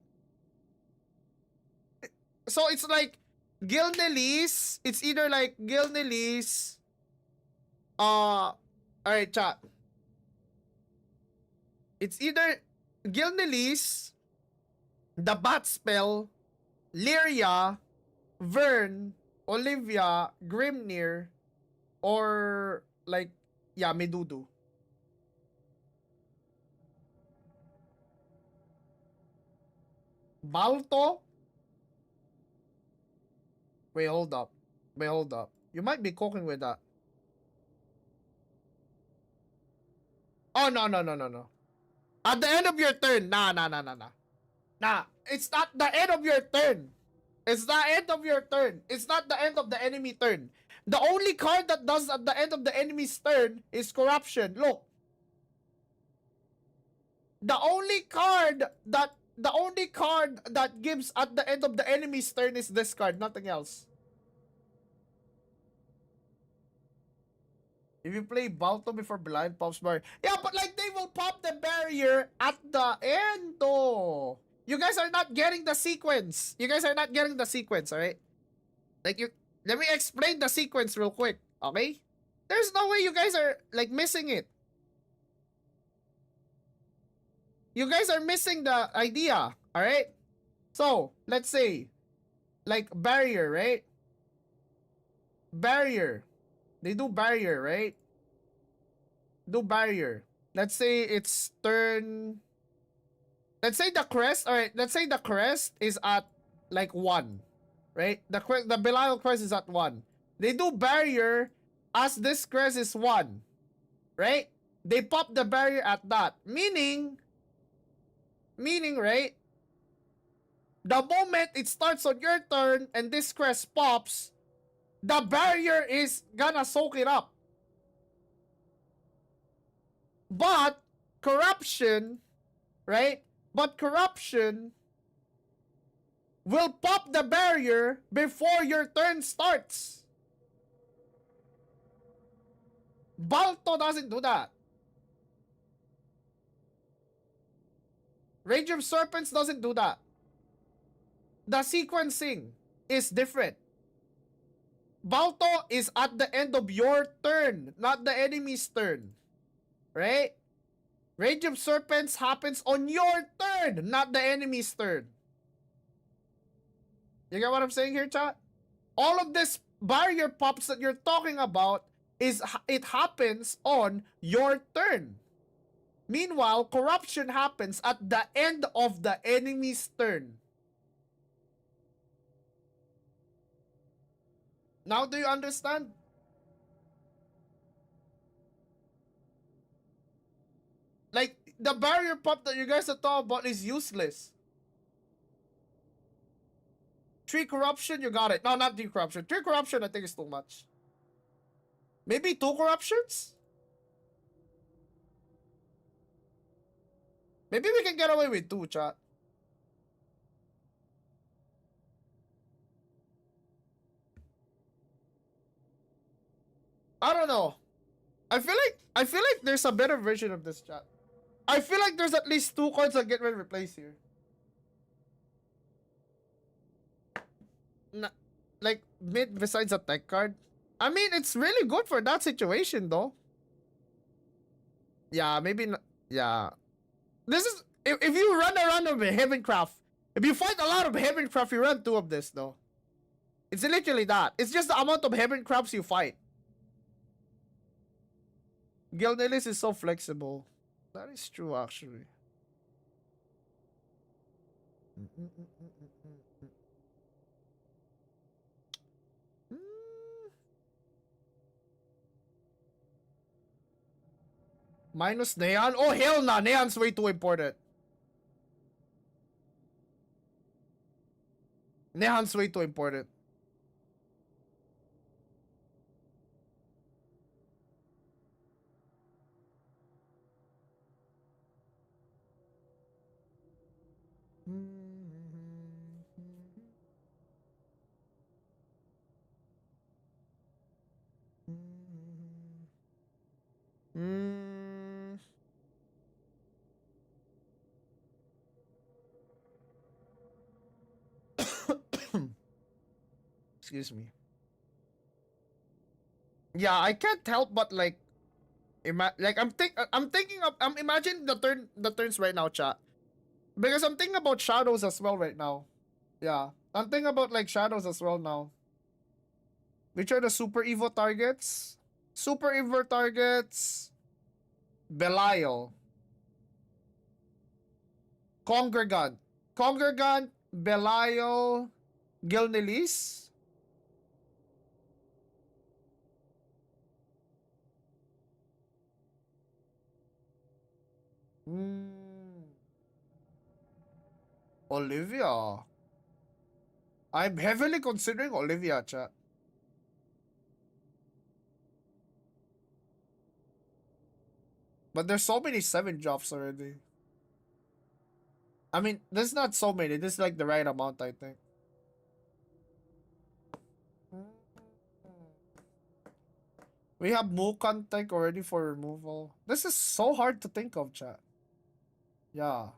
So, it's like, Gilnelis. It's either, like, Gilnelis. Alright, chat. It's either Gilnelis, the Bat Spell, Lyria, Vern, Olivia, Grimnir, or like, yeah, Medudu. Balto? Wait, hold up. Wait, hold up. You might be cooking with that. Oh, no. At the end of your turn. Nah. Nah, it's not the end of your turn. It's the end of your turn. It's not the end of the enemy turn. The only card that does at the end of the enemy's turn is Corruption. Look. The only card that gives at the end of the enemy's turn is this card, nothing else. If you play Balto before Blind pops barrier. Yeah, but like they will pop the barrier at the end though. You guys are not getting the sequence. Alright? Like let me explain the sequence real quick, okay? There's no way you guys are like missing it. You guys are missing the idea, alright? So, let's say, like barrier, right? Barrier. They do barrier, right? Do barrier. Let's say it's turn. Let's say the crest. Alright, let's say the crest is at like 1. Right? The Belial crest is at 1. They do barrier as this crest is 1. Right? They pop the barrier at that. Meaning, right? The moment it starts on your turn and this crest pops, the barrier is gonna soak it up. But corruption, right? But corruption will pop the barrier before your turn starts. Balto doesn't do that. Rage of Serpents doesn't do that. The sequencing is different. Balto is at the end of your turn, not the enemy's turn. Right? Rage of Serpents happens on your turn, not the enemy's turn. You get what I'm saying here, chat? All of this barrier pops that you're talking about it happens on your turn. Meanwhile, corruption happens at the end of the enemy's turn. Now do you understand? Like, the barrier pop that you guys are talking about is useless. 3 corruption, you got it. No, not 3 corruption. 3 corruption, I think is too much. Maybe 2 corruptions? Maybe we can get away with 2, chat. I don't know. I feel like there's a better version of this, chat. I feel like there's at least 2 cards that get replaced here. Like mid besides a tech card. I mean, it's really good for that situation though. Yeah, maybe not. Yeah. This is if you run around of a Havencraft. If you fight a lot of Havencraft, you run 2 of this though. It's literally that. It's just the amount of Havencrafts you fight. Gilnelis is so flexible. That is true, actually. Minus Neon? Oh, hell nah. Neon's way too important. Neon's way too important. Excuse me. Yeah, I can't help but like I'm thinking of I'm imagining the turns right now, chat. Because I'm thinking about shadows as well right now. Yeah. I'm thinking about like shadows as well now. Which are the super Evo targets? Super Evo targets. Belial. Congregant. Congregant, Belial, Gilnelis. Olivia. I'm heavily considering Olivia, chat. But there's so many 7 drops already. I mean, there's not so many. This is like the right amount, I think. We have Mukan Tech already for removal. This is so hard to think of, chat. Yeah.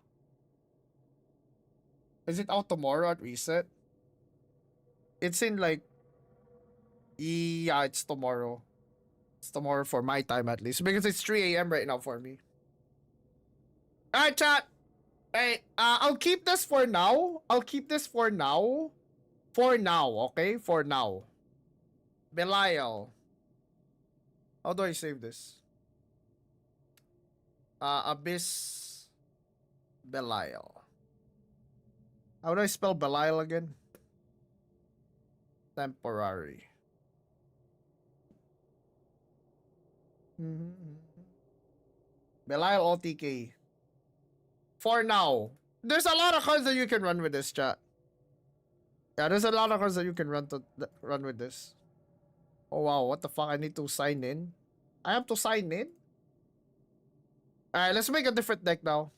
Is it out tomorrow at reset? It's in like... Yeah, it's tomorrow. It's tomorrow for my time at least. Because it's 3 a.m. right now for me. Alright, chat. Hey, I'll keep this for now. I'll keep this for now. For now, okay? For now. Belial. How do I save this? Abyss Belial. How do I spell Belial again? Temporary. Belial OTK. For now. There's a lot of cards that you can run with this, chat. Yeah, there's a lot of cards that you can run with this. Oh wow, what the fuck? I need to sign in. I have to sign in? Alright, let's make a different deck now.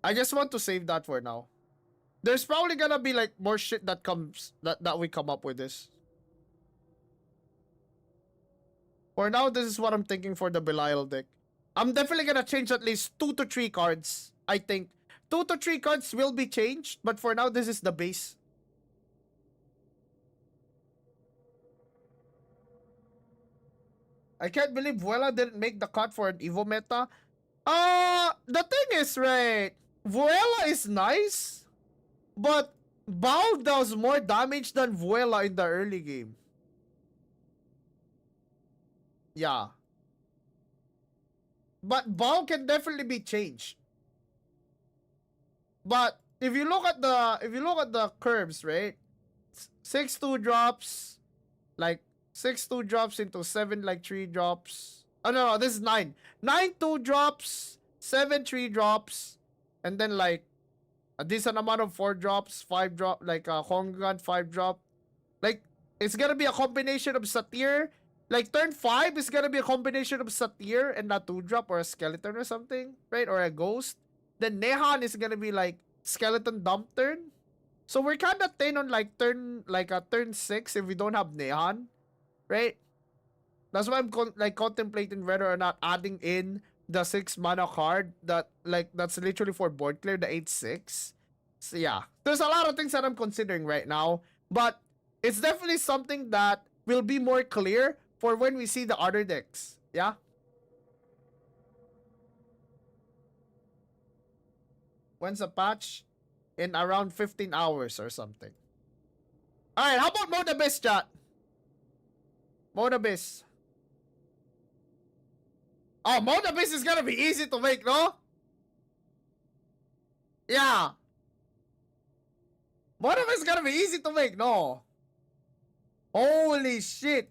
I just want to save that for now. There's probably gonna be like more shit that comes that we come up with this. For now, this is what I'm thinking for the Belial deck. I'm definitely gonna change at least 2 to 3 cards. I think 2 to 3 cards will be changed, but for now, this is the base. I can't believe Vuela didn't make the cut for an Evo meta. The thing is, right, Vuela is nice, but Bao does more damage than Vuela in the early game. Yeah. But Bao can definitely be changed. But if you look at the curves, right? 6-2 drops, like 6-2 drops into 7 like 3 drops. Oh no, this is 9. 9-2 drops, 7-3 drops, and then like a decent amount of 4 drops, 5 drop, like a Hongan 5 drop. Like it's gonna be a combination of Satyr. Like turn 5 is gonna be a combination of Satyr and a 2 drop or a skeleton or something, right? Or a ghost. Then Nehan is gonna be like skeleton dump turn. So we're kind of thin on like turn 6 if we don't have Nehan, right? That's why I'm contemplating whether or not adding in the 6 mana card that's literally for board clear, the 8/6. So yeah, there's a lot of things that I'm considering right now, but it's definitely something that will be more clear for when we see the other decks. Yeah. When's the patch? In around 15 hours or something. Alright, how about Mo the Best, chat? Modabyss. Oh, Modabyss is gonna be easy to make, no? Yeah. Modabyss is gonna be easy to make, no? Holy shit.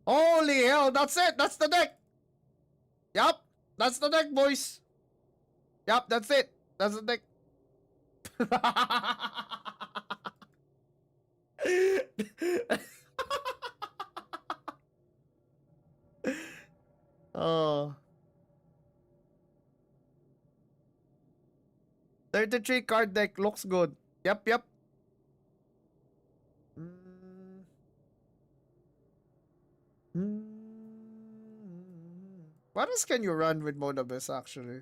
Holy hell, that's it. That's the deck. Yup. That's the deck, boys. Yup, that's it. That's the deck. Oh. 33 card deck looks good. Yep. What else can you run with Modabyss actually?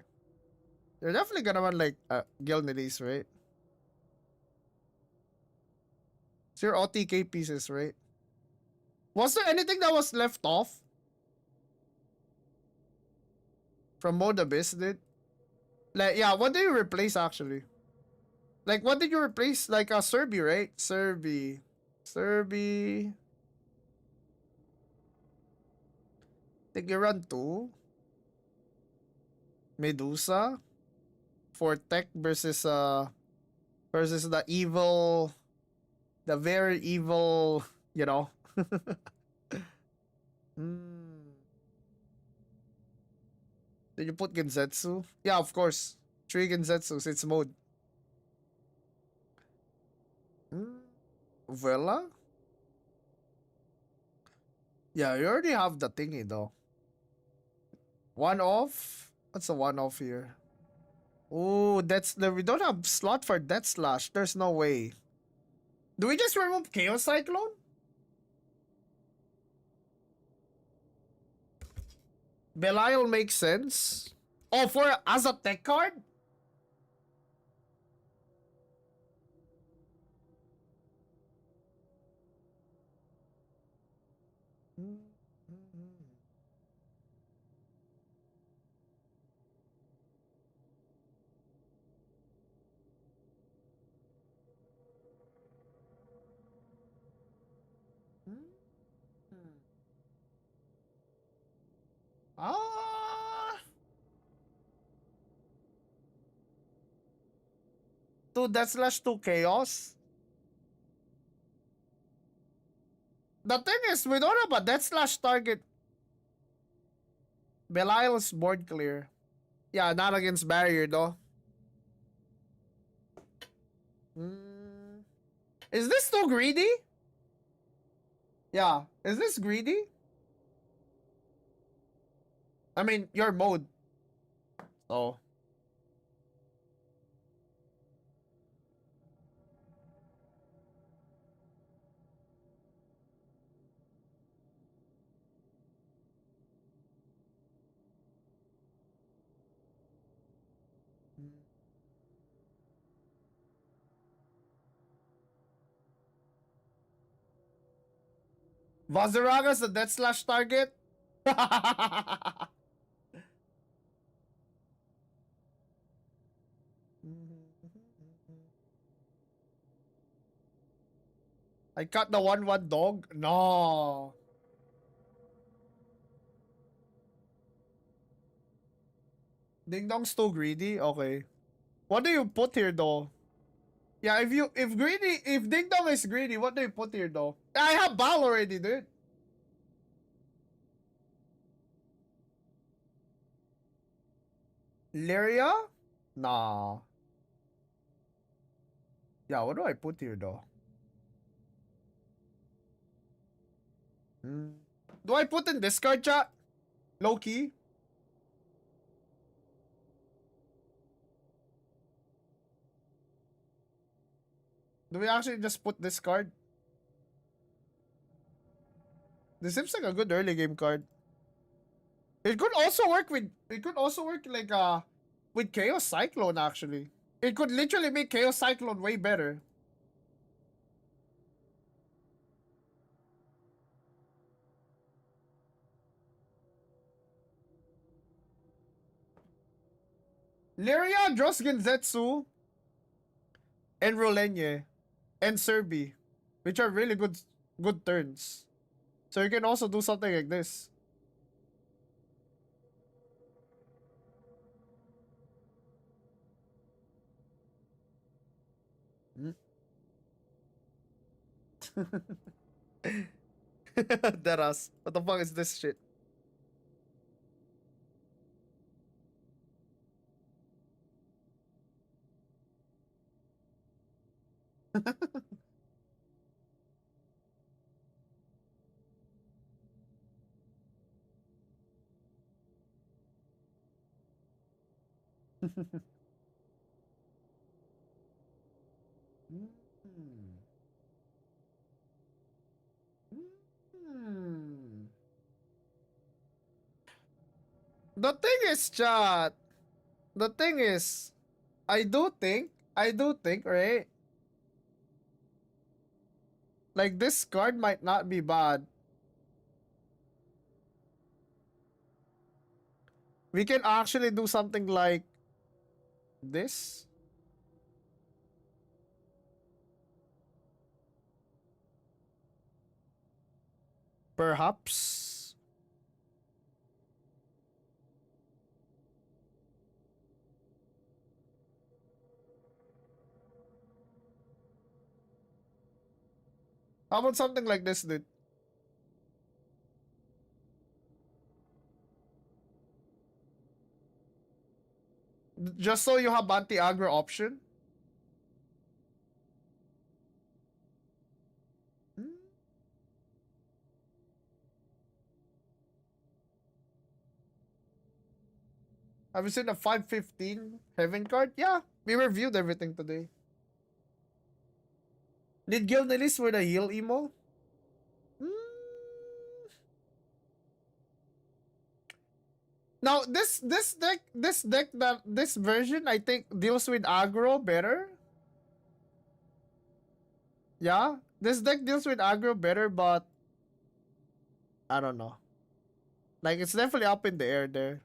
You're definitely gonna run like Gilnelis, right? It's your OTK pieces, right? Was there anything that was left off from Modabyss, dude? Like, yeah, what did you replace actually? Like, what did you replace? Like, Serbi, right? Serbi. Think you run 2? Medusa? For tech versus the evil, the very evil, you know. Did you put Genzetsu? Yeah, of course. 3 Genzetsus, it's mode. Vela? Yeah, you already have the thingy though. 1 off? What's a 1 off here? Oh, we don't have slot for Death Slash. There's no way. Do we just remove Chaos Cyclone? Belial makes sense. Oh, as a tech card? Ah. 2 Death Slash, 2 Chaos. The thing is, we don't have a Death Slash target. Belial's board clear. Yeah, not against barrier though. Is this too greedy? Yeah, is this greedy? I mean, your mode. Oh. Vaziraga's the Death Slash target? I cut the 1/1 dog? No. Ding Dong's too greedy? Okay. What do you put here though? Yeah, if Ding Dong is greedy, what do you put here though? I have Bal already, dude. Lyria? Nah. Yeah, what do I put here though? Do I put in discard chat? Low key? Do we actually just put this card? This seems like a good early game card. It could also work with like with Chaos Cyclone actually. It could literally make Chaos Cyclone way better. Lyria, Dross Genzetsu, and Rolenye, and Serbi, which are really good turns. So you can also do something like this. Hmm? Deadass. What the fuck is this shit? Hmm. Hmm. The thing is, chat. The thing is, I do think, right? Like, this card might not be bad. We can actually do something like this. Perhaps. How about something like this, dude? Just so you have anti-aggro option. Hmm? Have you seen the 515 Heaven card? Yeah, we reviewed everything today. Did Gil Nilis for the heal emo? Hmm. Now this version I think deals with aggro better. Yeah, this deck deals with aggro better, but I don't know. Like, it's definitely up in the air there.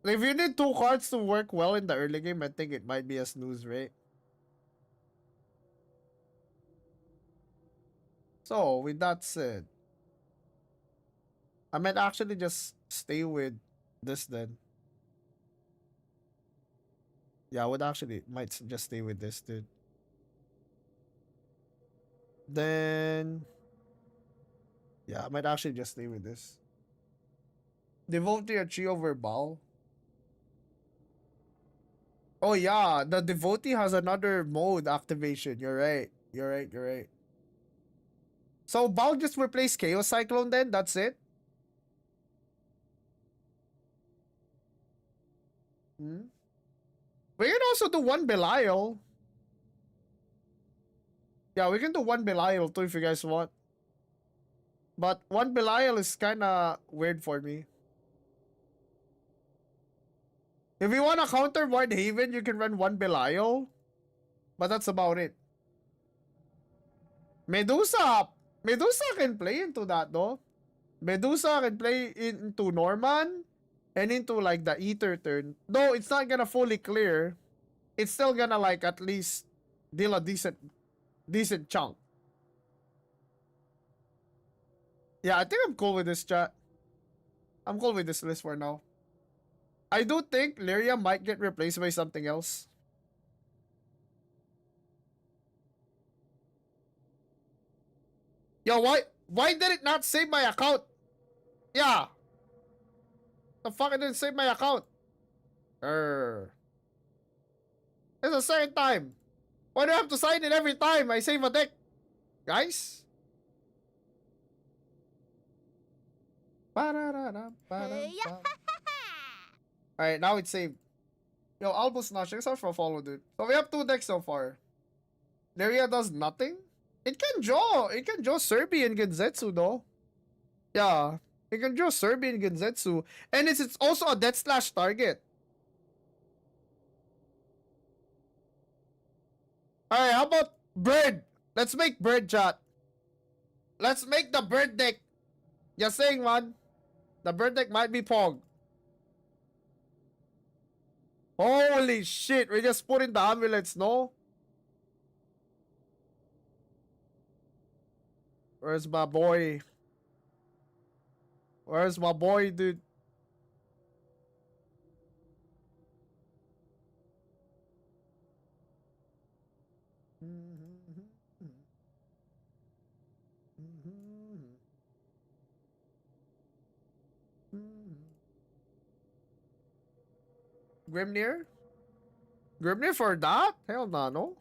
Like, if you need two cards to work well in the early game, I think it might be a snooze, right? So, with that said, I might actually just stay with this then. Yeah, I would actually might just stay with this, dude. Then, yeah, I might actually just stay with this. Devote your chi over Baal. Oh yeah, the devotee has another mode activation. You're right. You're right. You're right. So Baal just replace Chaos Cyclone then? That's it? Hmm? We can also do one Belial. Yeah, we can do one Belial too if you guys want. But one Belial is kinda weird for me. If you wanna counter Ward Haven, you can run one Belial. But that's about it. Medusa! Medusa can play into that though. Medusa can play into Norman and into like the Ether turn. Though it's not gonna fully clear. It's still gonna like at least deal a decent chunk. Yeah, I think I'm cool with this, chat. I'm cool with this list for now. I do think Lyria might get replaced by something else. Yo, why did it not save my account? Yeah. The fuck, it didn't save my account. It's the second time. Why do I have to sign in every time I save a deck? Guys? Alright, now it's saved. Yo, Albus Nash, thanks for follow, dude. So we have two decks so far. Lyria does nothing? It can draw. It can draw Serbi and Genzetsu, though. Yeah. It can draw Serbi and Genzetsu. And it's also a Death Slash target. Alright, how about Bird? Let's make Bird, chat. Let's make the Bird deck. Just saying, man. The Bird deck might be Pog. Holy shit, we just put in the amulets, no? Where's my boy? Where's my boy, dude? Grimnir? Grimnir for that? Hell no, no.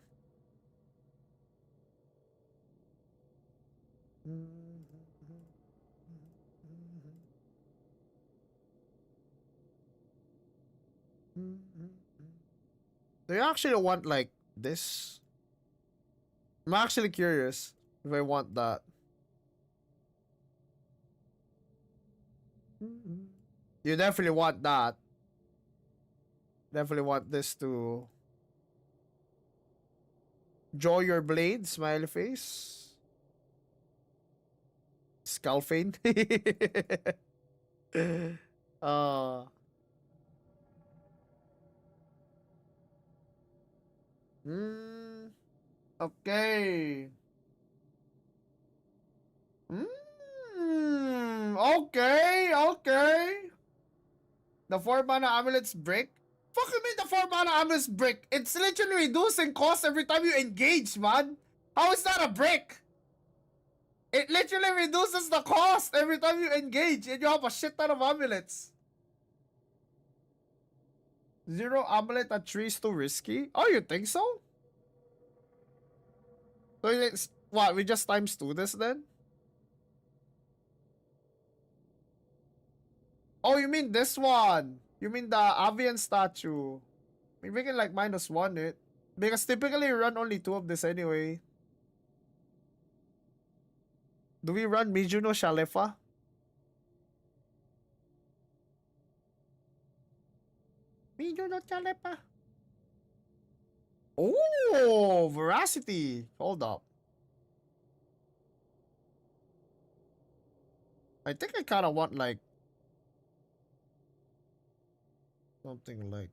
Do you actually want like this? I'm actually curious if I want that. You definitely want that. Definitely want this to draw your blade, smiley face. Skullfane. uh okay. Okay, okay. The 4 mana amulets brick? Fuck you mean the 4 mana amulets brick? It's literally reducing cost every time you engage, man. How is that a brick? It literally reduces the cost every time you engage and you have a shit ton of amulets. 0 amulet at 3 is too risky? Oh, you think so? So it's, what, we just times 2 this then? Oh, you mean this one? You mean the avian statue? Maybe we can like -1 it. Because typically you run only 2 of this anyway. Do we run Mijuno Shalefa? Mijuno Shalefa. Oh, veracity. Hold up. I think I kind of want like something like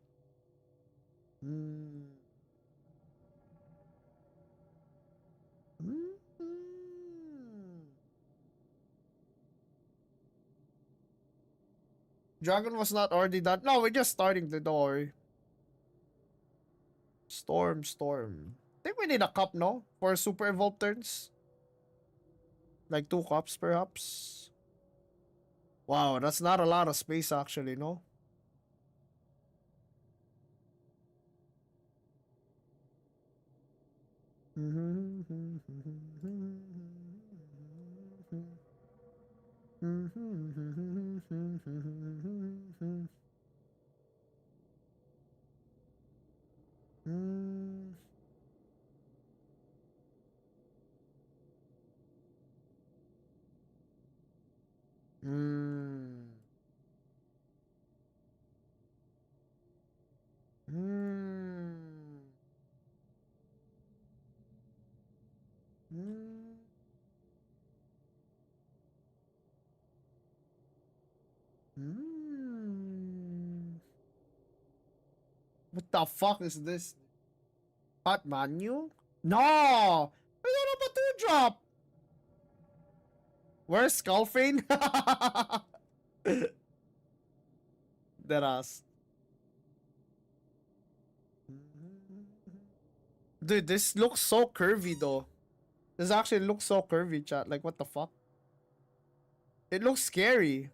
Dragon was not already done. No, we're just starting the door. Storm. I think we need a cup, no? For super evolved turns. Like 2 cups, perhaps. Wow, that's not a lot of space actually, no? What the fuck is this? Hot menu? No! I don't have a 2-drop! Where's Skullfane? Deadass. Dude, this looks so curvy though. This actually looks so curvy, chat. Like, what the fuck? It looks scary.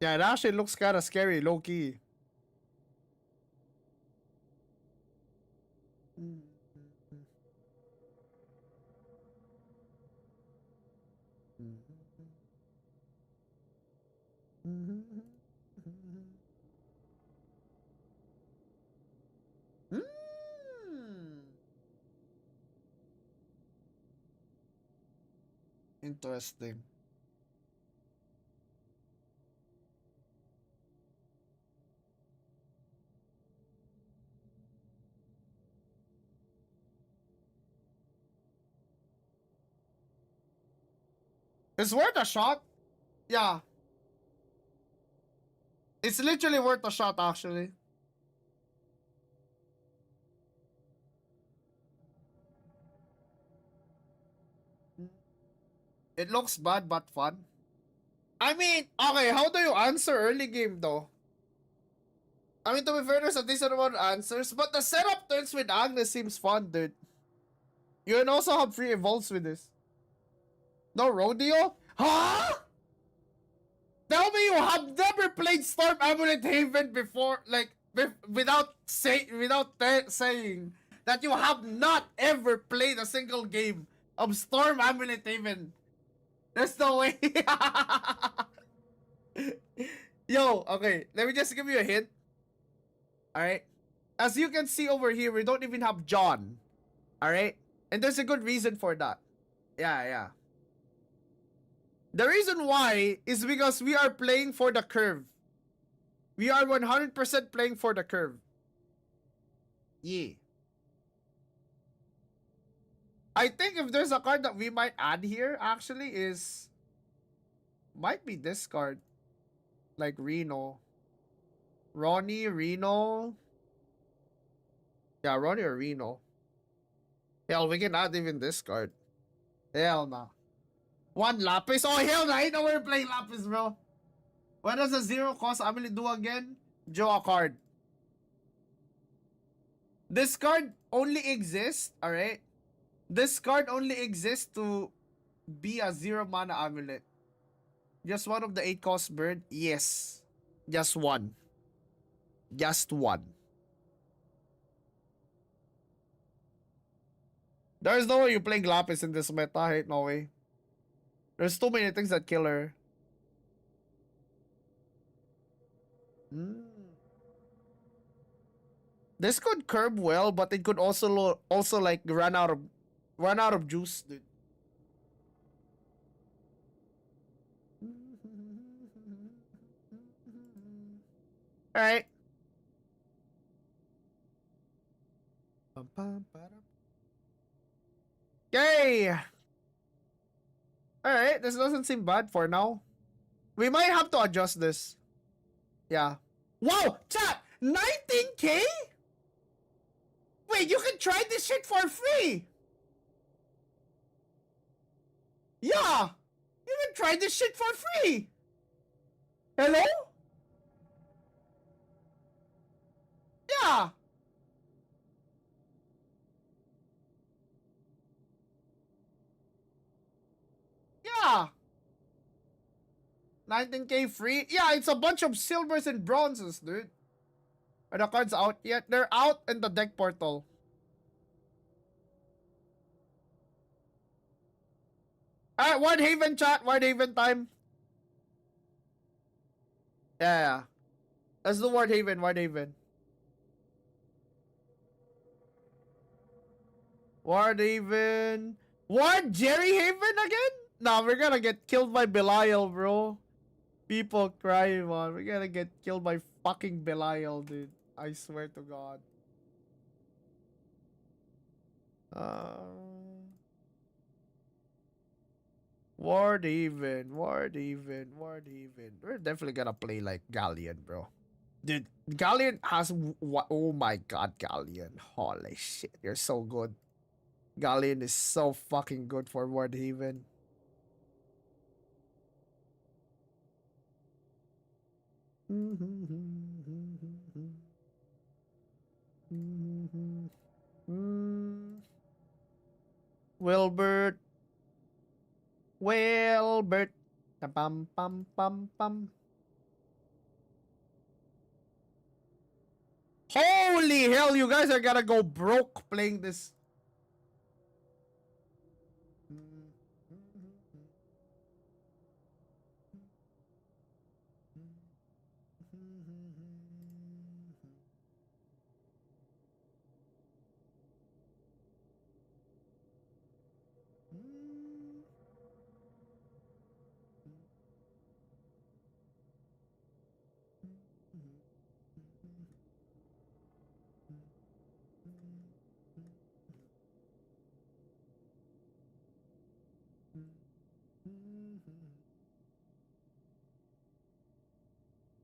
Yeah, it actually looks kind of scary, low-key. Interesting. It's worth a shot. Yeah. It's literally worth a shot, actually. It looks bad but fun. I mean, okay, how do you answer early game though? I mean, to be fair, there's a decent amount of answers, but the setup turns with Agnes seems fun, dude. You can also have free evolves with this. No rodeo? Huh? Tell me you have never played Storm Amulet Haven before, like, without saying that you have not ever played a single game of Storm Amulet Haven. There's no way. Yo, okay, let me just give you a hint. Alright? As you can see over here, we don't even have John. Alright? And there's a good reason for that. Yeah. The reason why is because we are playing for the curve. We are 100% playing for the curve. Yeah. I think if there's a card that we might add here, actually, is... might be this card. Like Reno. Ronnie, Reno. Yeah, Ronnie or Reno. Hell, we can add even this card. Hell no. One Lapis? Oh, hell no. I know we're playing Lapis, bro. What does a 0 cost Amelie do again? Draw a card. This card only exists, alright? This card only exists to be a 0 mana amulet. Just one of the 8 cost bird? Yes. Just one. Just one. There's no way you're playing Lapis in this meta, right? No way. There's too many things that kill her. This could curb well, but it could also like run out of juice, dude. All right. Yay! Alright, this doesn't seem bad for now. We might have to adjust this. Yeah. Wow! Chat! 19k? Wait, you can try this shit for free! Yeah! You can try this shit for free! Hello? Yeah! Yeah! 19k free? Yeah, it's a bunch of silvers and bronzes, dude. Are the cards out yet? They're out in the deck portal. Alright, Ward Haven chat. Ward Haven time. Yeah. Let's do Ward Haven. Ward Haven. Ward Haven. Ward Jerry Haven again? Nah, we're gonna get killed by Belial, bro. People crying, man. We're gonna get killed by fucking Belial, dude. I swear to God. Ward Haven. We're definitely gonna play like Galleon, bro. Dude, Galleon has... Oh my God, Galleon. Holy shit, you're so good. Galleon is so fucking good for Ward Haven. Wilbert. Pam pam pam pam. Holy hell, you guys are gonna go broke playing this.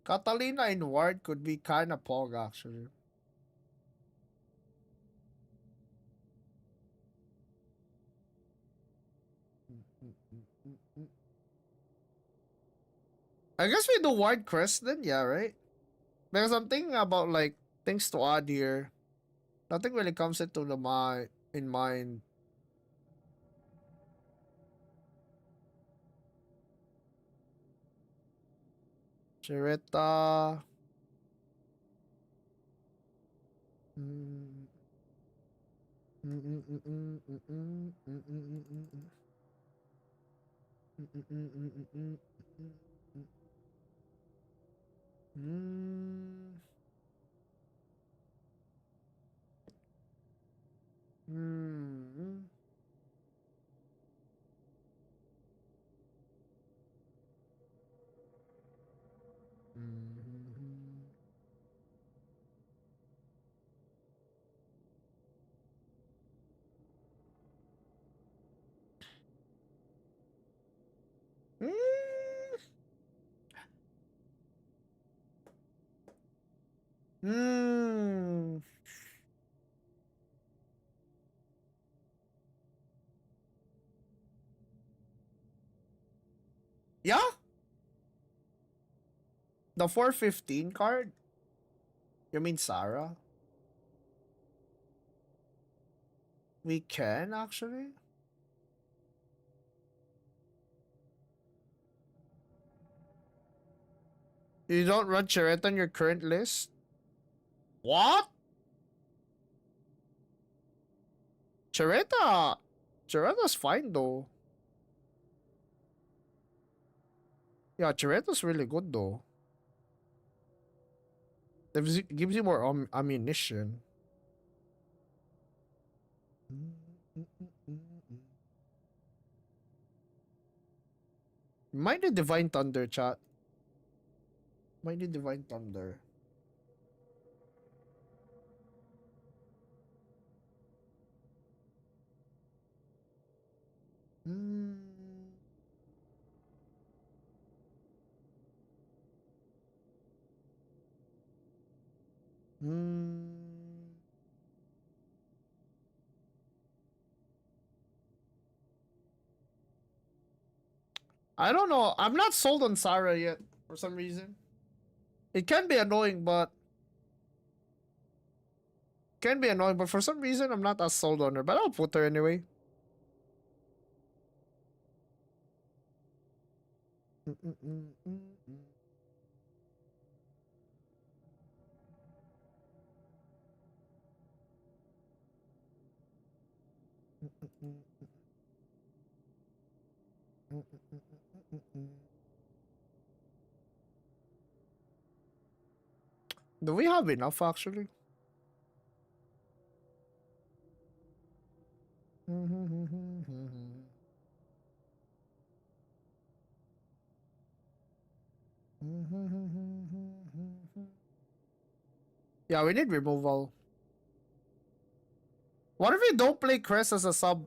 Catalina in Ward could be kind of pog, actually. I guess we do Ward Crest then, yeah, right? Because I'm thinking about like things to add here. Nothing really comes into the in mind. Chireta. Mm. Mm, mm, mm, mm, mm, mm, mm, mm, mm, mm, mm. Mm, mm, mm, mm, mm, mm, mm, mm. Mm. Mm. Mm. Mm. Yeah? The 415 card? You mean Sarah? We can actually? You don't run Chirrut on your current list? What? Chirretta! Chirretta's fine though. Yeah, Chirretta's really good though. Gives you more ammunition. Might need Divine Thunder, chat. Might need Divine Thunder. Mm. Mm. I don't know. I'm not sold on Sarah yet for some reason. It can be annoying, but for some reason I'm not as sold on her. But I'll put her anyway. Do we have enough actually? Yeah, we need removal. What if we don't play Crest as a sub?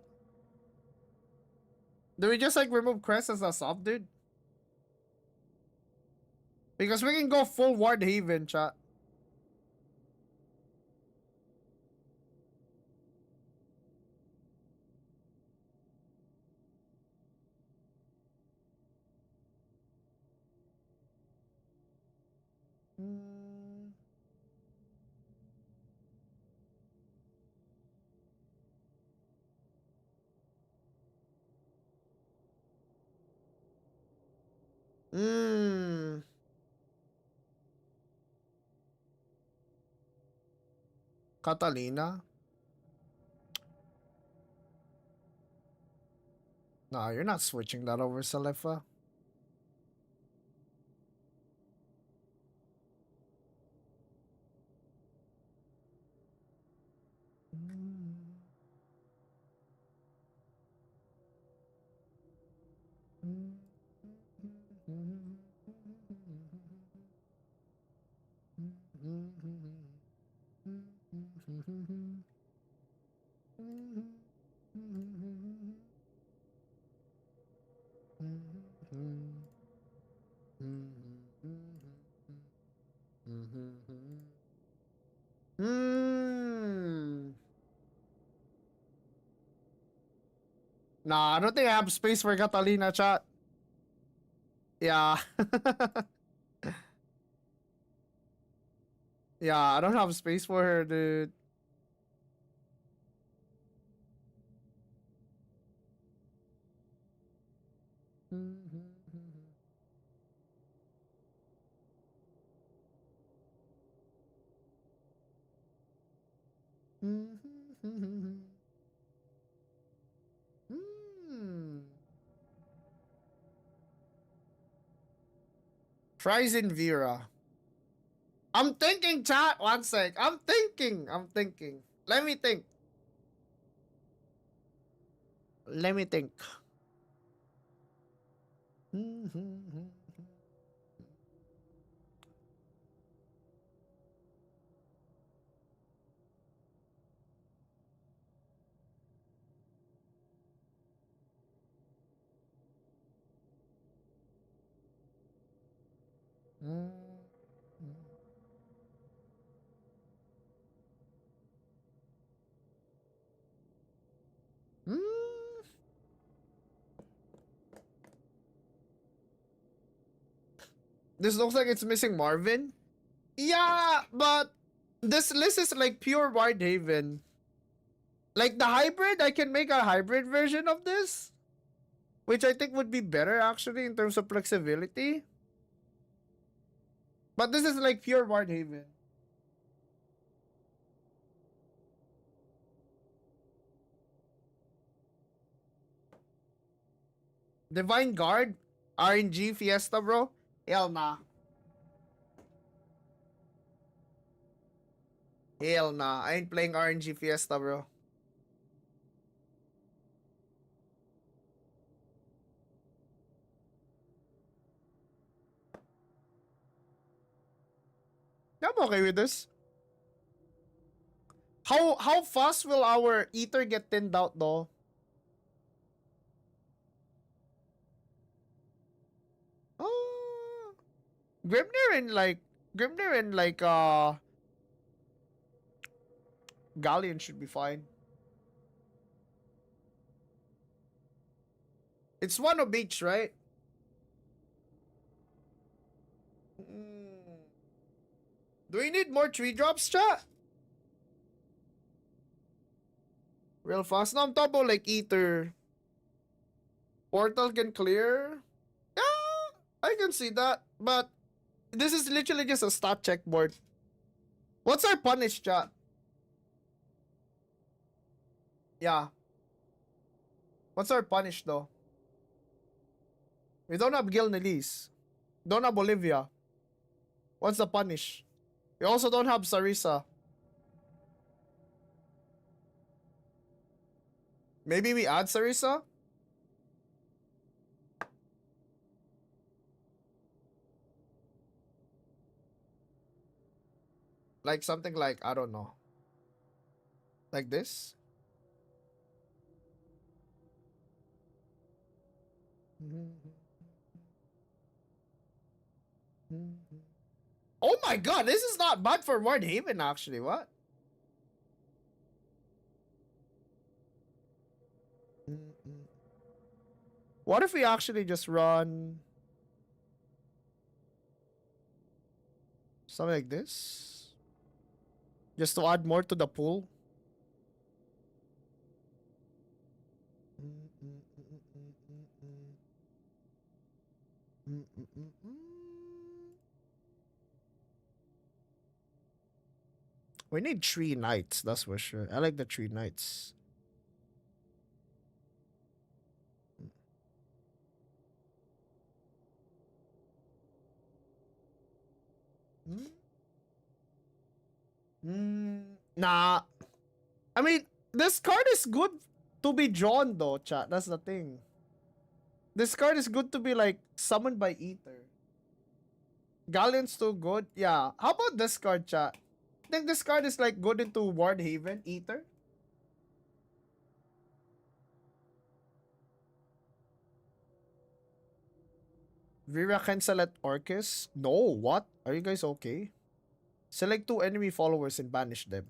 Do we just like remove Crest as a sub, dude? Because we can go full Ward Haven, chat. Mm. Mm. Catalina? Nah, you're not switching that over, Salefa. Nah, I don't think I have space for Catalina, chat. Yeah. Yeah, I don't have space for her, dude. Trizin Vera. I'm thinking, chat. One sec. I'm thinking. Let me think. Let me think. This looks like it's missing Marvin. Yeah, but this list is like pure Wardhaven. Like the hybrid, I can make a hybrid version of this, which I think would be better actually in terms of flexibility. But this is like pure Wardhaven. Divine Guard, RNG Fiesta, bro. Hell nah. Hell nah. I ain't playing RNG Fiesta, bro. I'm okay with this. How fast will our ether get thinned out though? Oh, Grimnir and Galleon should be fine. It's one of each, right? Do we need more 3-drops, chat? Real fast. No, I'm talking about like ether. Portal can clear. Yeah, I can see that. But this is literally just a stat check board. What's our punish, chat? Yeah. What's our punish though? We don't have Gil Nelis. Don't have Bolivia. What's the punish? We also don't have Sarisa. Maybe we add Sarisa? Like something like, I don't know. Like this? Oh my god, this is not bad for Wardhaven actually. What? What if we actually just run something like this? Just to add more to the pool? We need 3 knights, that's for sure. I like the 3 knights. Nah. I mean, this card is good to be drawn though, chat. That's the thing. This card is good to be like summoned by Ether. Galleon's too good. Yeah. How about this card, chat? I think this card is like good into Wardhaven, Ether. Vera can select Orcus? No, what? Are you guys okay? Select 2 enemy followers and banish them.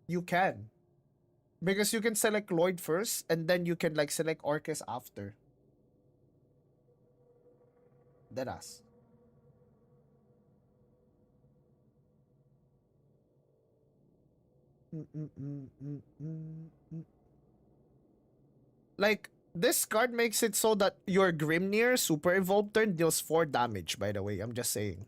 You can. Because you can select Lloyd first, and then you can like select Orcus after. Deadass. Like, this card makes it so that your Grimnir Super Evolved turn deals 4 damage, by the way. I'm just saying.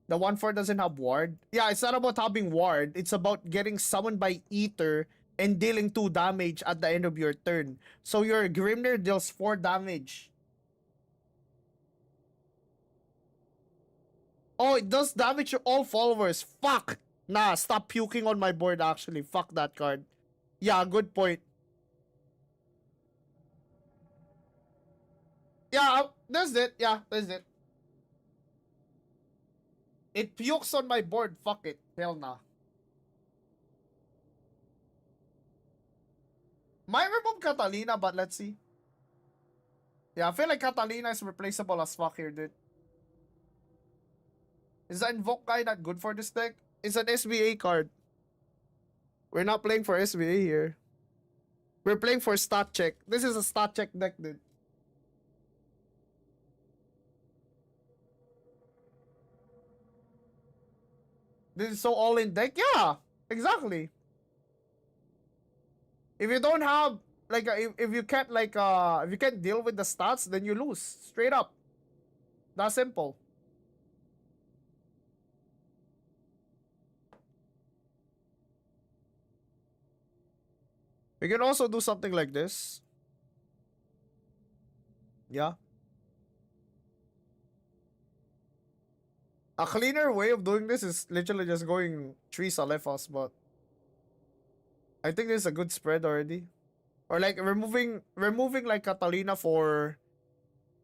The 1/4 doesn't have ward. Yeah, it's not about having ward. It's about getting summoned by Ether and dealing 2 damage at the end of your turn. So your Grimnir deals 4 damage. Oh, it does damage to all followers. Fuck! Nah, stop puking on my board actually. Fuck that card. Yeah, good point. Yeah, that's it. Yeah, that's it. It pukes on my board. Fuck it. Hell nah. Might remove Catalina, but let's see. Yeah, I feel like Catalina is replaceable as fuck here, dude. Is the Invoke guy not good for this deck? It's an SBA card. We're not playing for SBA here. We're playing for stat check. This is a stat check deck, dude. This is so all-in deck? Yeah, exactly. If you don't have, like, if you can't, like, if you can't deal with the stats, then you lose. Straight up. That's simple. We can also do something like this. Yeah. A cleaner way of doing this is literally just going 3 Salefas, but I think this is a good spread already. Or like removing like Catalina for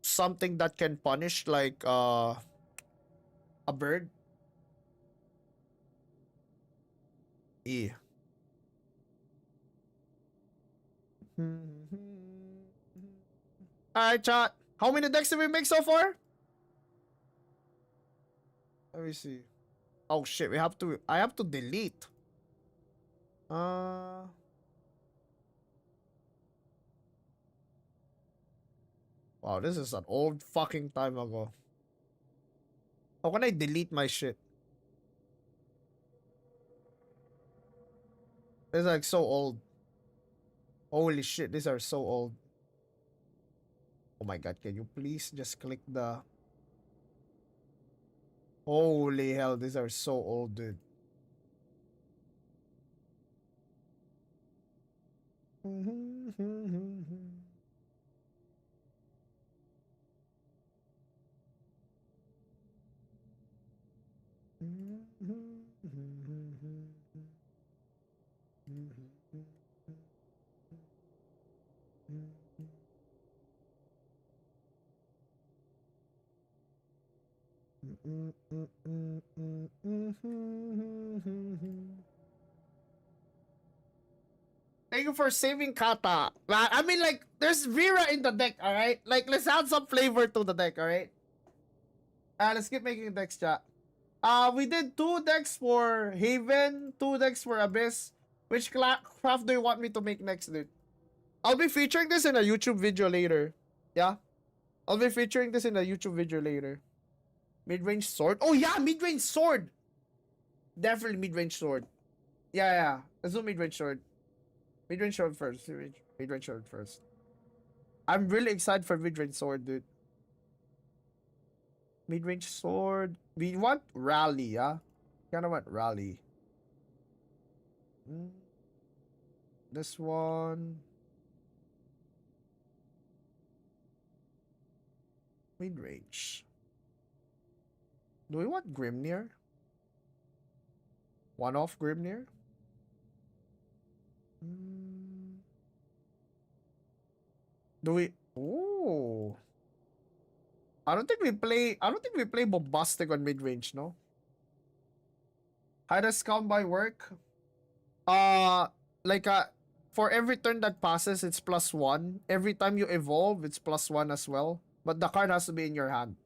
something that can punish like a bird. Yeah. Alright, chat. How many decks did we make so far? Let me see. Oh shit, I have to delete. Wow, this is an old fucking time ago. How can I delete my shit? It's like so old. Holy shit, these are so old. Oh my god, can you please just click the... Holy hell, these are so old, dude. Thank you for saving Kata. I mean, like, there's Vera in the deck, alright? Like, let's add some flavor to the deck, alright? Let's keep making decks, chat. We did 2 decks for Haven, 2 decks for Abyss. Which craft do you want me to make next, dude? I'll be featuring this in a YouTube video later. Yeah? I'll be featuring this in a YouTube video later. Mid-range sword? Oh yeah, mid-range sword! Definitely mid-range sword. Yeah. Let's do mid-range sword. Mid-range sword first. Mid-range sword first. I'm really excited for mid-range sword, dude. Mid-range sword. We want rally, yeah? Kind of want rally. This one. Mid-range. Do we want Grimnir? One-off Grimnir? Do we... Ooh. I don't think we play bombastic on mid-range, no? How does combat work? Like for every turn that passes, it's +1. Every time you evolve, it's +1 as well. But the card has to be in your hand.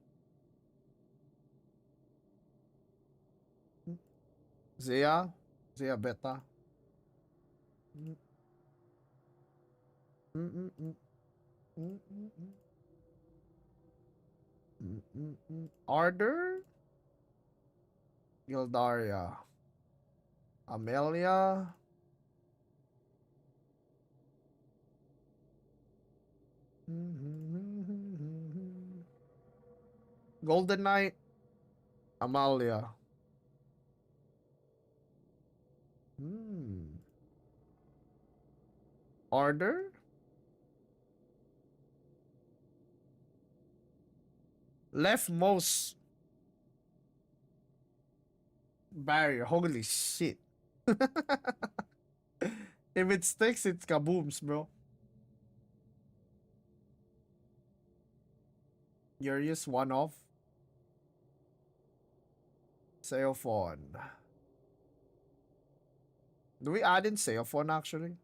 Zia? Is he a beta? Mm, mm, mm, mm, mm, mm, mm. Ardor? Gildaria. Amelia. Golden Knight. Amalia. Ardor? Leftmost barrier. Holy shit. If it sticks, it's kabooms, bro. Urius one off. Seophon. Do we add in Seophon actually?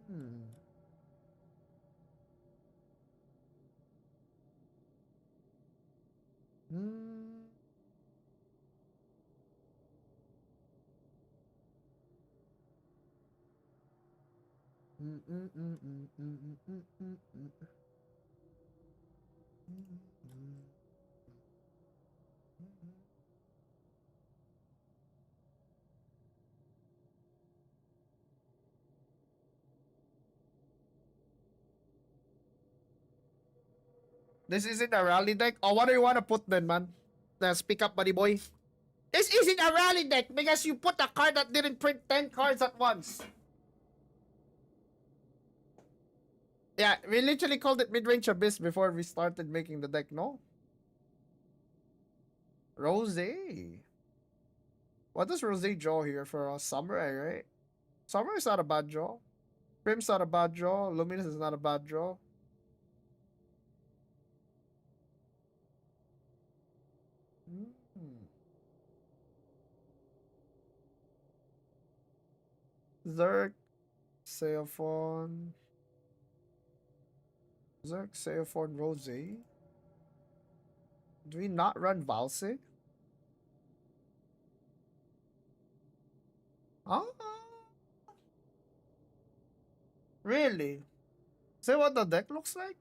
Hmm. Hmm. Mm, mm, mm, mm, mm, mm, mm, mm, mm. This isn't a rally deck. Oh, what do you want to put then, man? Speak up, buddy boy. This isn't a rally deck because you put a card that didn't print 10 cards at once. Yeah, we literally called it mid-range abyss before we started making the deck, no? Rose. What does Rose draw here for us? Samurai, right? Samurai is not a bad draw. Prim's not a bad draw. Luminous is not a bad draw. Zerk, Seophon. Zerk, Seophon, Rose. Do we not run Valse? Huh? Really? Say what the deck looks like?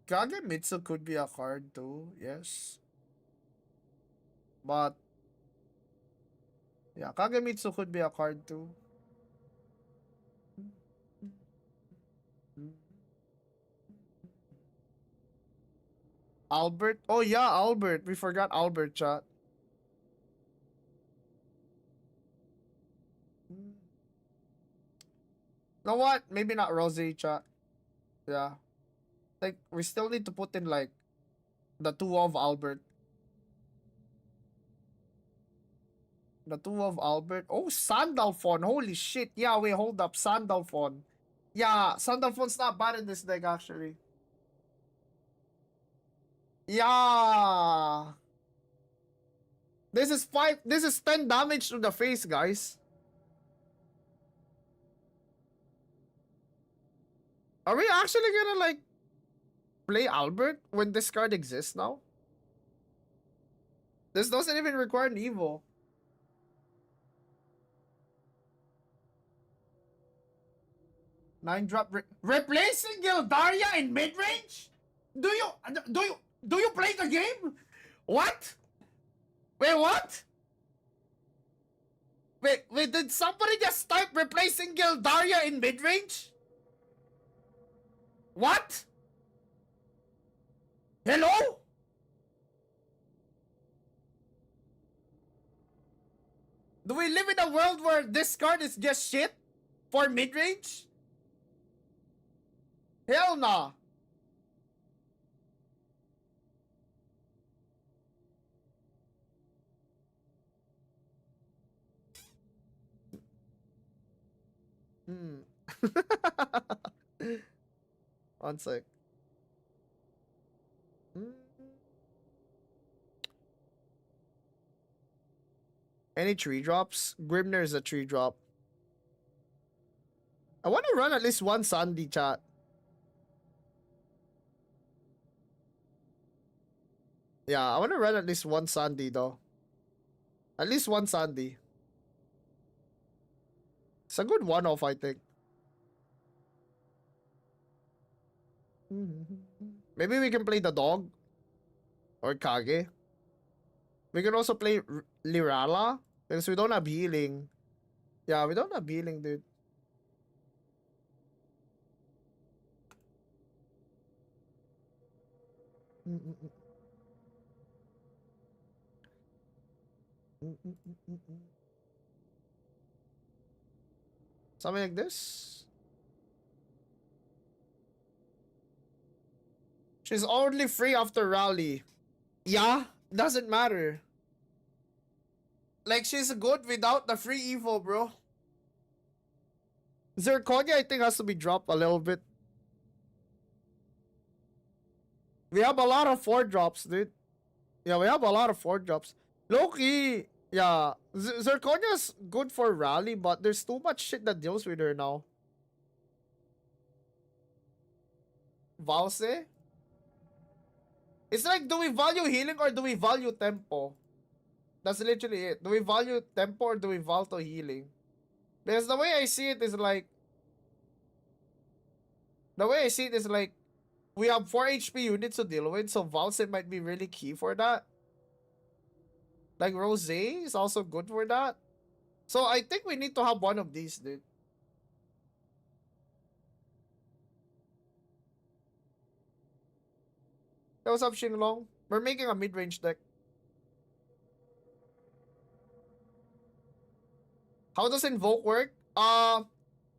Kagemitsu could be a card too, yes. But yeah, Kagemitsu could be a card too. Albert? Oh yeah, Albert. We forgot Albert, chat. Know what? Maybe not Rose, chat. Yeah. Like, we still need to put in, like, the two of Albert. The two of Albert. Oh, Sandalphon. Holy shit. Yeah, wait, hold up. Sandalphon. Yeah, Sandalphon's not bad in this deck, actually. Yeah. This is 10 damage to the face, guys. Are we actually gonna, like, play Albert when this card exists now? This doesn't even require an Evo. Nine drop replacing Gildaria in mid range? Do you play the game? What? Wait, what? Wait, did somebody just start replacing Gildaria in mid range? What? Hello? Do we live in a world where this card is just shit for mid range? Hell nah. One sec. Any 3-drops? Grimner is a 3-drop. I want to run at least one Sandy, chat. Yeah, I want to run at least one Sandy though. At least one Sandy. It's a good one-off, I think. Maybe we can play the dog. Or Kage. We can also play Lirala. Because we don't have healing. Yeah, we don't have healing, dude. Something like this. She's only free after rally. Yeah, doesn't matter. Like, she's good without the free evo, bro. Zirconia, I think, has to be dropped a little bit. We have a lot of 4-drops, dude. Yeah, we have a lot of 4-drops. Loki, yeah. Zirconia's good for rally, but there's too much shit that deals with her now. Valse? It's like, do we value healing or do we value tempo? That's literally it. Do we value tempo or do we value healing? Because the way I see it is like... The way I see it is like... We have 4 HP units to deal with, so Valse might be really key for that. Like, Rose is also good for that. So I think we need to have one of these, dude. Hey, what's up, Shinlong? We're making a mid-range deck. How does Invoke work?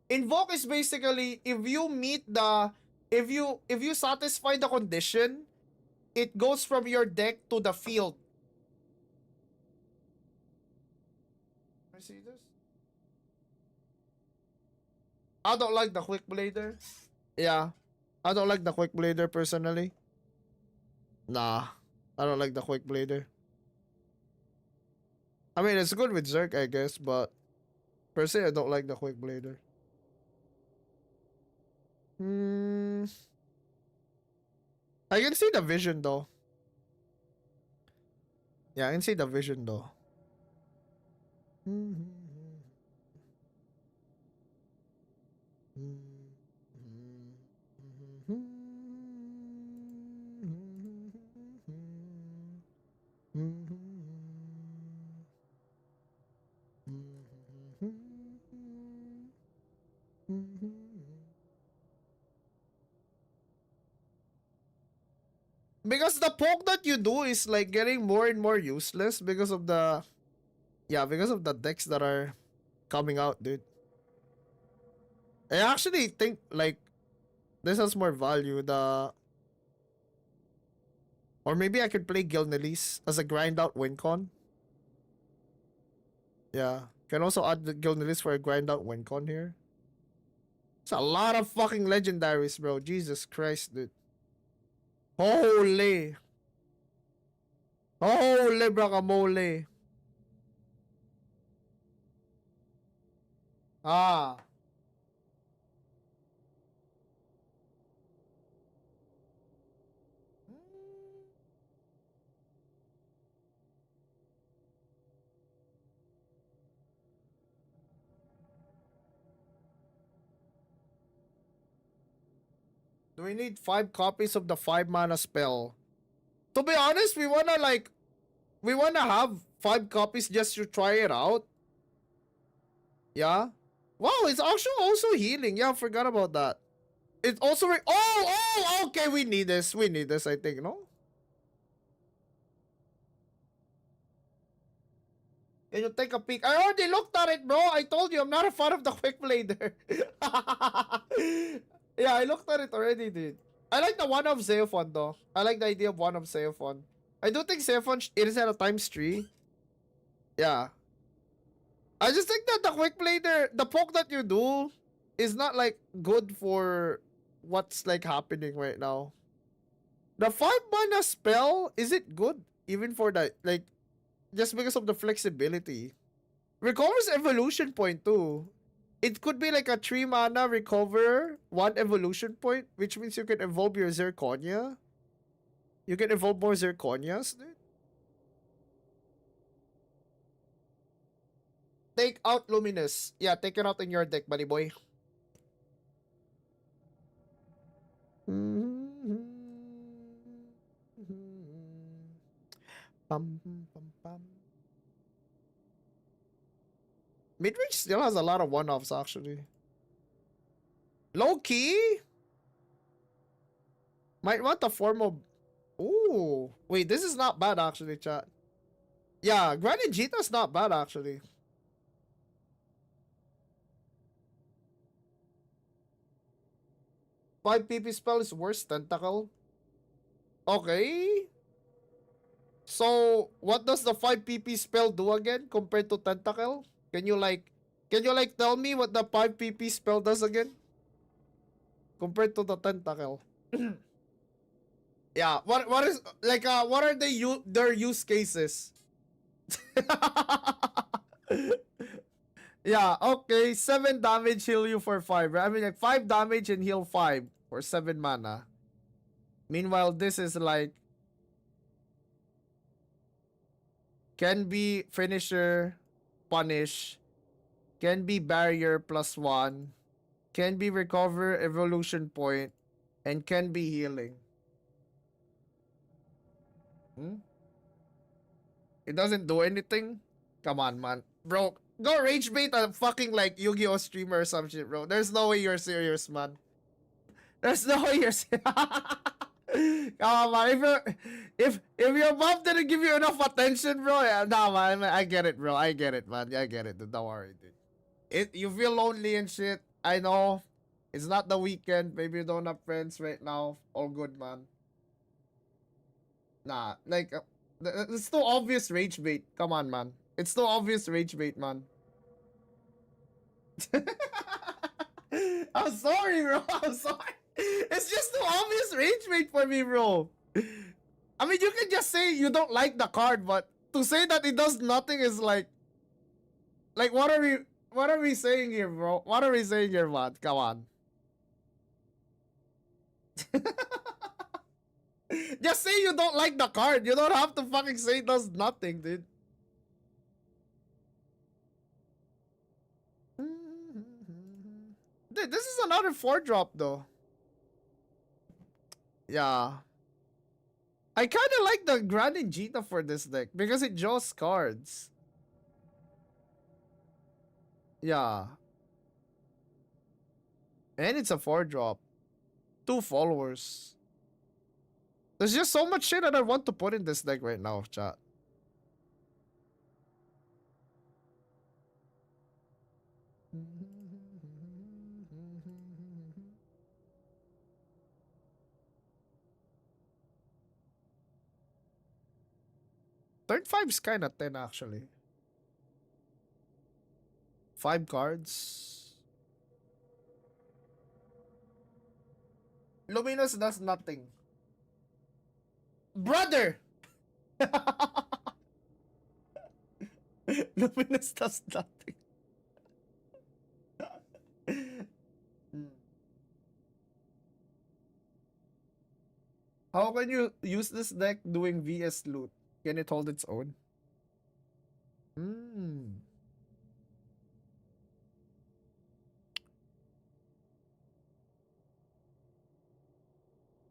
Invoke is basically if you meet the... If you satisfy the condition, it goes from your deck to the field. Can I see this? I don't like the Quick Blader. Yeah. I don't like the Quick Blader personally. Nah. I don't like the Quick Blader. I mean, it's good with Zerk, I guess, but per se, I don't like the Quick Blader. I can see the vision though. Yeah, I can see the vision though. Because the poke that you do is like getting more and more useless because of the... Yeah, because of the decks that are coming out, dude. I actually think like this has more value. The... Or maybe I could play Gilnelis as a grind out win con. Yeah. Can also add the Gilnelis for a grind out win con here. It's a lot of fucking legendaries, bro. Jesus Christ, dude. Holy. Holy guacamole. Ah. Do we need 5 copies of the 5-mana spell? To be honest, we wanna have 5 copies just to try it out. Yeah. Wow, it's actually also healing. Yeah, I forgot about that. It's also okay, we need this. We need this, I think, no? Can you take a peek? I already looked at it, bro. I told you I'm not a fan of the Quick Blader. Yeah, I looked at it already, dude. I like the one of Zeophon, though. I like the idea of one of Zeophon. I do think Zeophon is at a ×3. Yeah. I just think that the Quick Blader, the poke that you do, is not like good for what's like happening right now. The 5-mana spell, is it good? Even for that, like, just because of the flexibility. Recovers evolution point too. It could be like a 3 mana recover 1 evolution point, which means you can evolve your Zirconia. You can evolve more Zirconias, dude. Take out Luminous. Yeah, take it out in your deck, buddy boy. Pum, pum, pum. Midrange still has a lot of one-offs, actually. Low-key? Might want a form of... Ooh. Wait, this is not bad, actually, chat. Yeah, Granny Jita's not bad, actually. Five PP spell is worse Tentacle. Okay. So, what does the 5 PP spell do again compared to Tentacle? Can you like tell me what the 5 PP spell does again? Compared to the Tentacle. Yeah, what is like what are their use cases? Yeah, okay, 7 damage, heal you for 5. I mean like 5 damage and heal 5 for 7 mana. Meanwhile, this is like can be finisher, punish, can be barrier +1, can be recover evolution point, and can be healing. It doesn't do anything? Come on, man. Bro, go rage bait a fucking like Yu-Gi-Oh streamer or some shit, bro. There's no way you're serious, man. There's no way you're serious. Come on, man. If your mom didn't give you enough attention, bro, yeah, nah, man. I get it, bro. I get it, man. I get it. Don't worry, dude. You feel lonely and shit. I know. It's not the weekend. Maybe you don't have friends right now. All good, man. Nah, like, it's too obvious rage bait. Come on, man. It's too obvious rage bait, man. I'm sorry, bro. I'm sorry. It's just too obvious rage bait for me, bro. I mean, you can just say you don't like the card, but to say that it does nothing is like what are we saying here, bro? What are we saying here, man? Come on. Just say you don't like the card. You don't have to fucking say it does nothing, dude. Dude, this is another 4-drop, though. Yeah. I kind of like the Granny Jita for this deck because it draws cards. Yeah. And it's a 4-drop. 2 followers. There's just so much shit that I want to put in this deck right now, chat. Turn 5 is kind of 10, actually. 5 cards. Luminous does nothing. Brother! Luminous does nothing. How can you use this deck doing VS loot? Can it hold its own?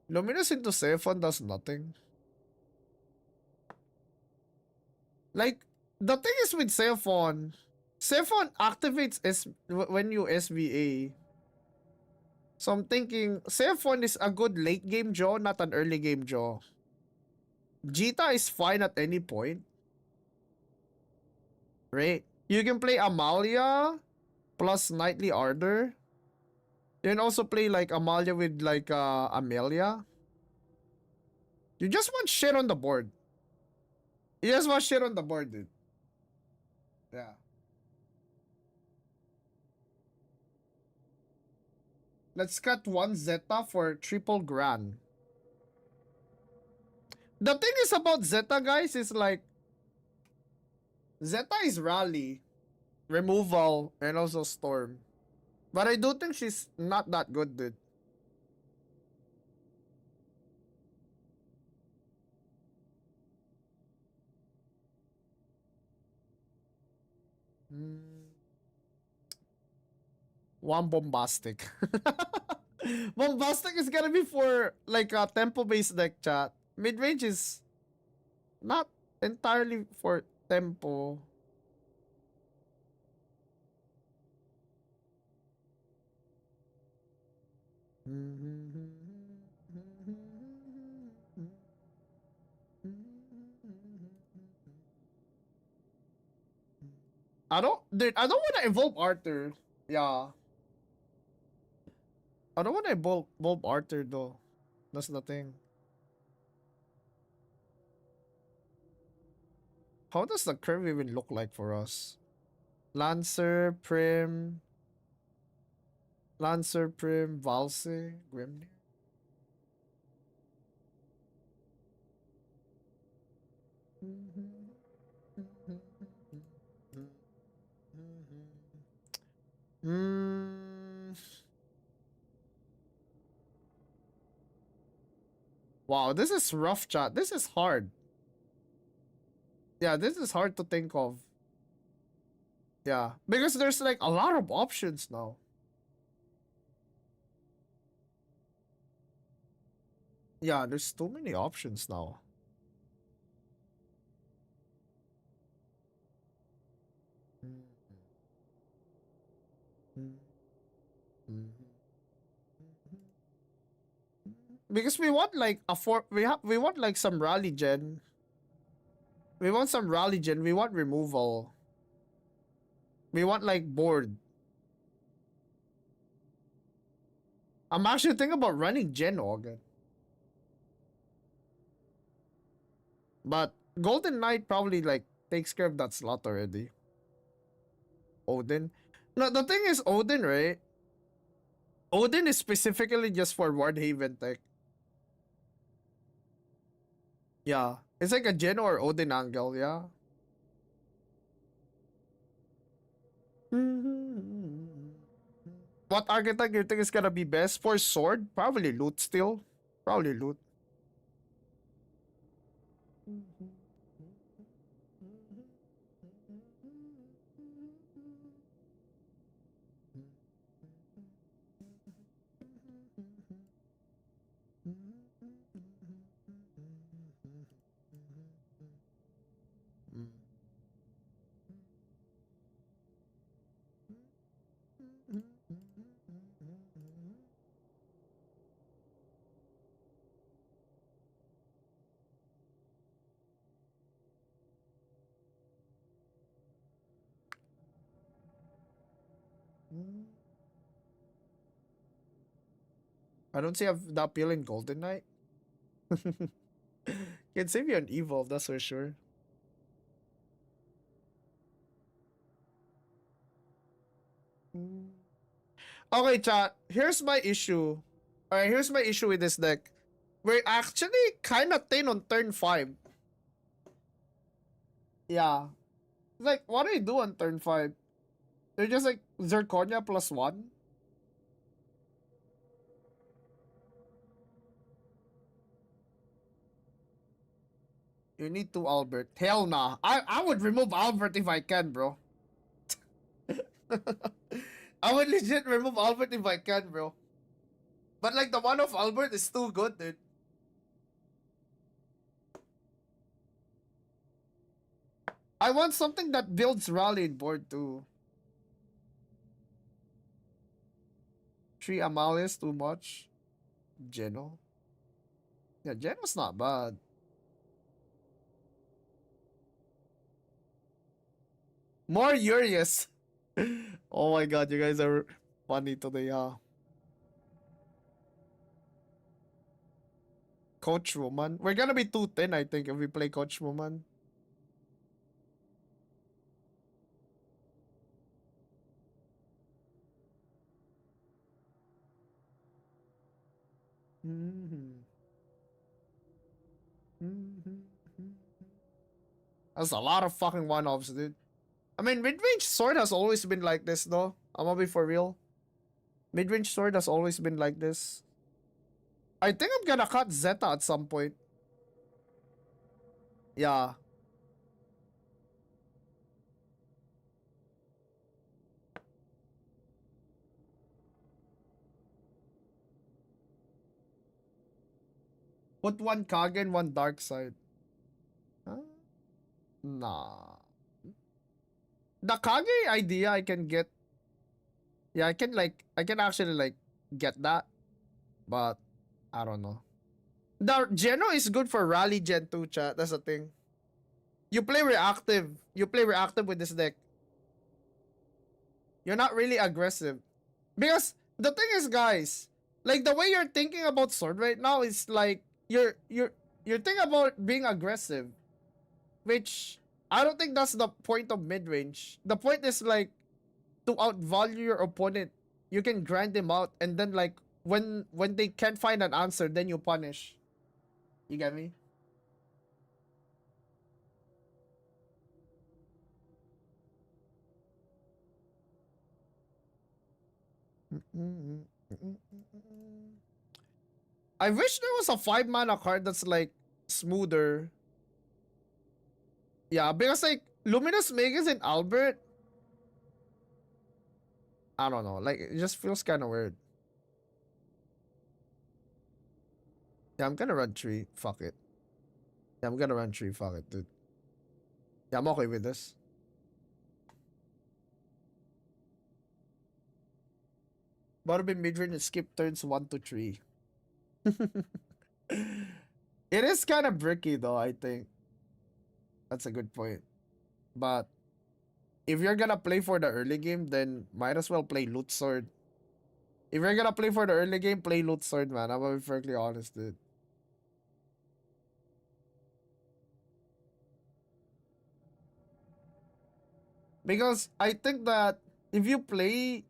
Luminous into Sephon does nothing. Like, the thing is with Sephon activates when you SVA. So I'm thinking, Sephon is a good late game draw, not an early game draw. Jita is fine at any point. Right? You can play Amalia plus Knightly Ardor. You can also play like Amalia with like Amelia. You just want shit on the board. You just want shit on the board, dude. Yeah. Let's cut 1 Zeta for triple Gran. The thing is about Zeta, guys, is like Zeta is rally. removal, and also storm. But I do think she's not that good, dude. One bombastic. Bombastic is gonna be for like a tempo based deck, chat. Mid range is not entirely for tempo. Dude, I don't want to evolve Arthur. Yeah. I don't want to evolve Arthur though. That's the thing. How does the curve even look like for us? Lancer, Prim, Valse, Grimnir. Wow, this is rough, chat. This is hard. Yeah, this is hard to think of. Yeah, because there's like a lot of options now. Yeah, there's too many options now. Because we want like we want like some rally gen. We want some rally gen. We want removal. We want like board. I'm actually thinking about running gen organ. But Golden Knight probably like takes care of that slot already. Odin. No, the thing is Odin, right? Odin is specifically just for Wardhaven tech. Yeah. It's like a Gen or Odin angle, yeah. What archetype you think is gonna be best? For sword? Probably loot still. Probably loot. I don't see the appeal in Golden Knight. Can save you an evolve, that's for sure. Okay, chat. Here's my issue. Alright, here's my issue with this deck. We're actually kind of thin on turn 5. Yeah. Like, what do you do on turn 5? They're just like Zirconia +1? You need to Albert. Hell nah. I would remove Albert if I can, bro. I would legit remove Albert if I can, bro. But like the one of Albert is too good, dude. I want something that builds rallying board too. 3 Amalias too much. Geno. Yeah, Geno's not bad. More Urius. Oh my god, you guys are funny today, huh? Coach Woman. We're gonna be 210, I think, if we play Coach Woman. That's a lot of fucking one-offs, dude. I mean, mid-range sword has always been like this, though. I'm gonna be for real. Mid-range sword has always been like this. I think I'm gonna cut Zeta at some point. Yeah. Put one Kage and one dark side. Huh? Nah. The Kage idea I can get. Yeah, I can actually like get that. But I don't know. The Geno is good for rally gen 2, chat. That's the thing. You play reactive. You play reactive with this deck. You're not really aggressive. Because the thing is, guys, like the way you're thinking about sword right now is like you're thinking about being aggressive. Which I don't think that's the point of mid-range. The point is like to outvalue your opponent. You can grind them out, and then like when they can't find an answer, then you punish. You get me? I wish there was a 5-mana card that's like smoother. Yeah, because like Luminous Magus and Albert, I don't know, like it just feels kind of weird. Yeah, I'm gonna run 3. Fuck it. Yeah, I'm gonna run 3. Fuck it, dude. Yeah, I'm okay with this. Bottom in mid-range and skip turns 1 to 3. It is kind of bricky though, I think. That's a good point. But if you're gonna play for the early game, then might as well play Loot Sword. If you're gonna play for the early game, play Loot Sword, man. I'm gonna be perfectly honest, dude. Because I think that if you play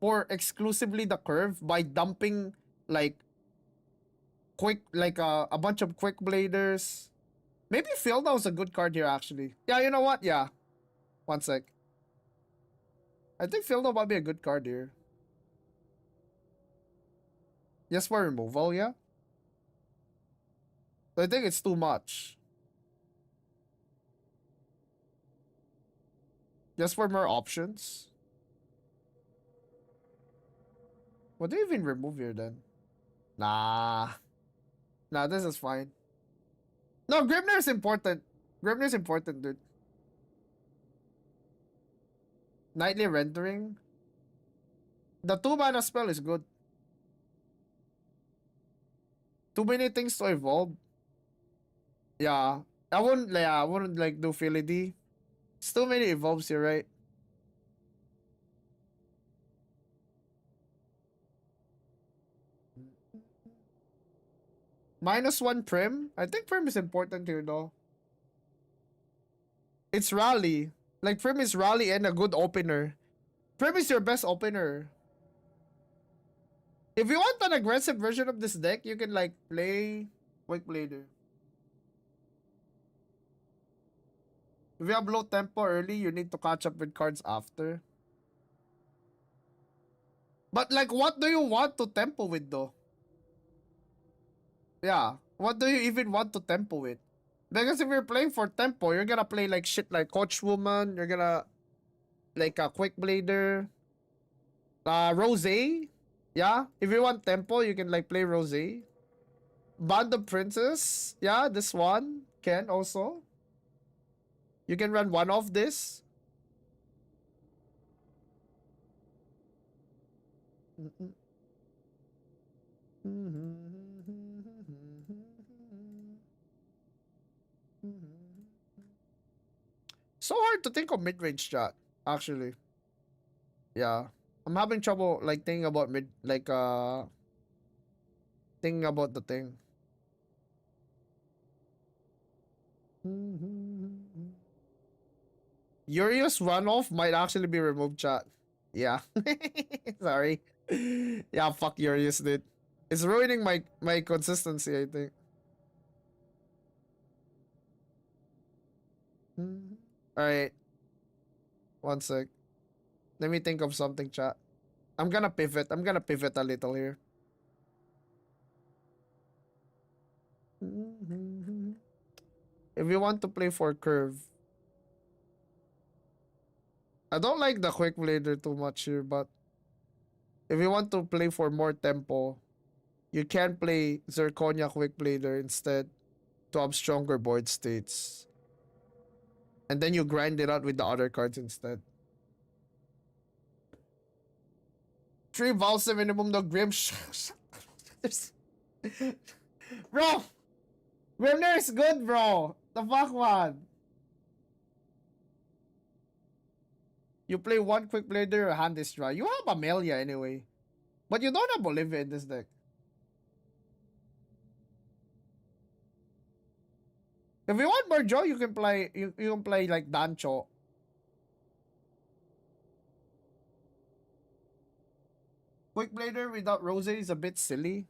for exclusively the curve by dumping like a bunch of quick bladers, maybe Filda was a good card here actually. Yeah, you know what? Yeah. One sec. I think Filda might be a good card here. Yes, for removal, yeah. I think it's too much. Just for more options. What do you even remove here then? Nah. Nah, this is fine. No, Grimner is important. Grimner is important, dude. Nightly Rendering. The 2-mana spell is good. Too many things to evolve. Yeah. I wouldn't like do Philly D. It's too many evolves here, right? -1 Prim. I think Prim is important here though. It's Rally. Like Prim is Rally and a good opener. Prim is your best opener. If you want an aggressive version of this deck, you can like play Quick Blader. If you have low tempo early, you need to catch up with cards after. But like, what do you want to tempo with though? Yeah, what do you even want to tempo with? Because if you're playing for tempo, you're gonna play like shit like Coach Woman, you're gonna like a Quick Blader, Rose. Yeah, if you want tempo, you can like play Rose. Band of Princess, yeah, this one can also. You can run one of this. So hard to think of mid-range chat, actually. Yeah. I'm having trouble like thinking about thinking about the thing. Urius runoff might actually be removed, chat. Yeah. Sorry. Yeah, fuck Urius, dude. It's ruining my consistency, I think. Alright. One sec. Let me think of something, chat. I'm gonna pivot. I'm gonna pivot a little here. If you want to play for curve, I don't like the quick blader too much here, but if you want to play for more tempo, you can play Zirconia quick blader instead to have stronger board states. And then you grind it out with the other cards instead. 3 Valsa minimum no Grim. Bro! Grimner is good, bro! The fuck, man? You play one quick blader, your hand is dry. You have Amelia anyway. But you don't have Bolivia in this deck. If you want more joy, you can play you can play like Dancho. Quick blader without Rose is a bit silly.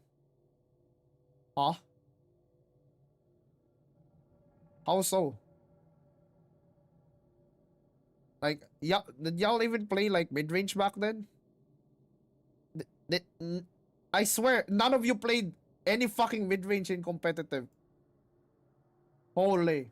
Huh? How so? Like, yeah, did y'all even play like mid-range back then? I swear, none of you played any fucking mid-range in competitive. Holy.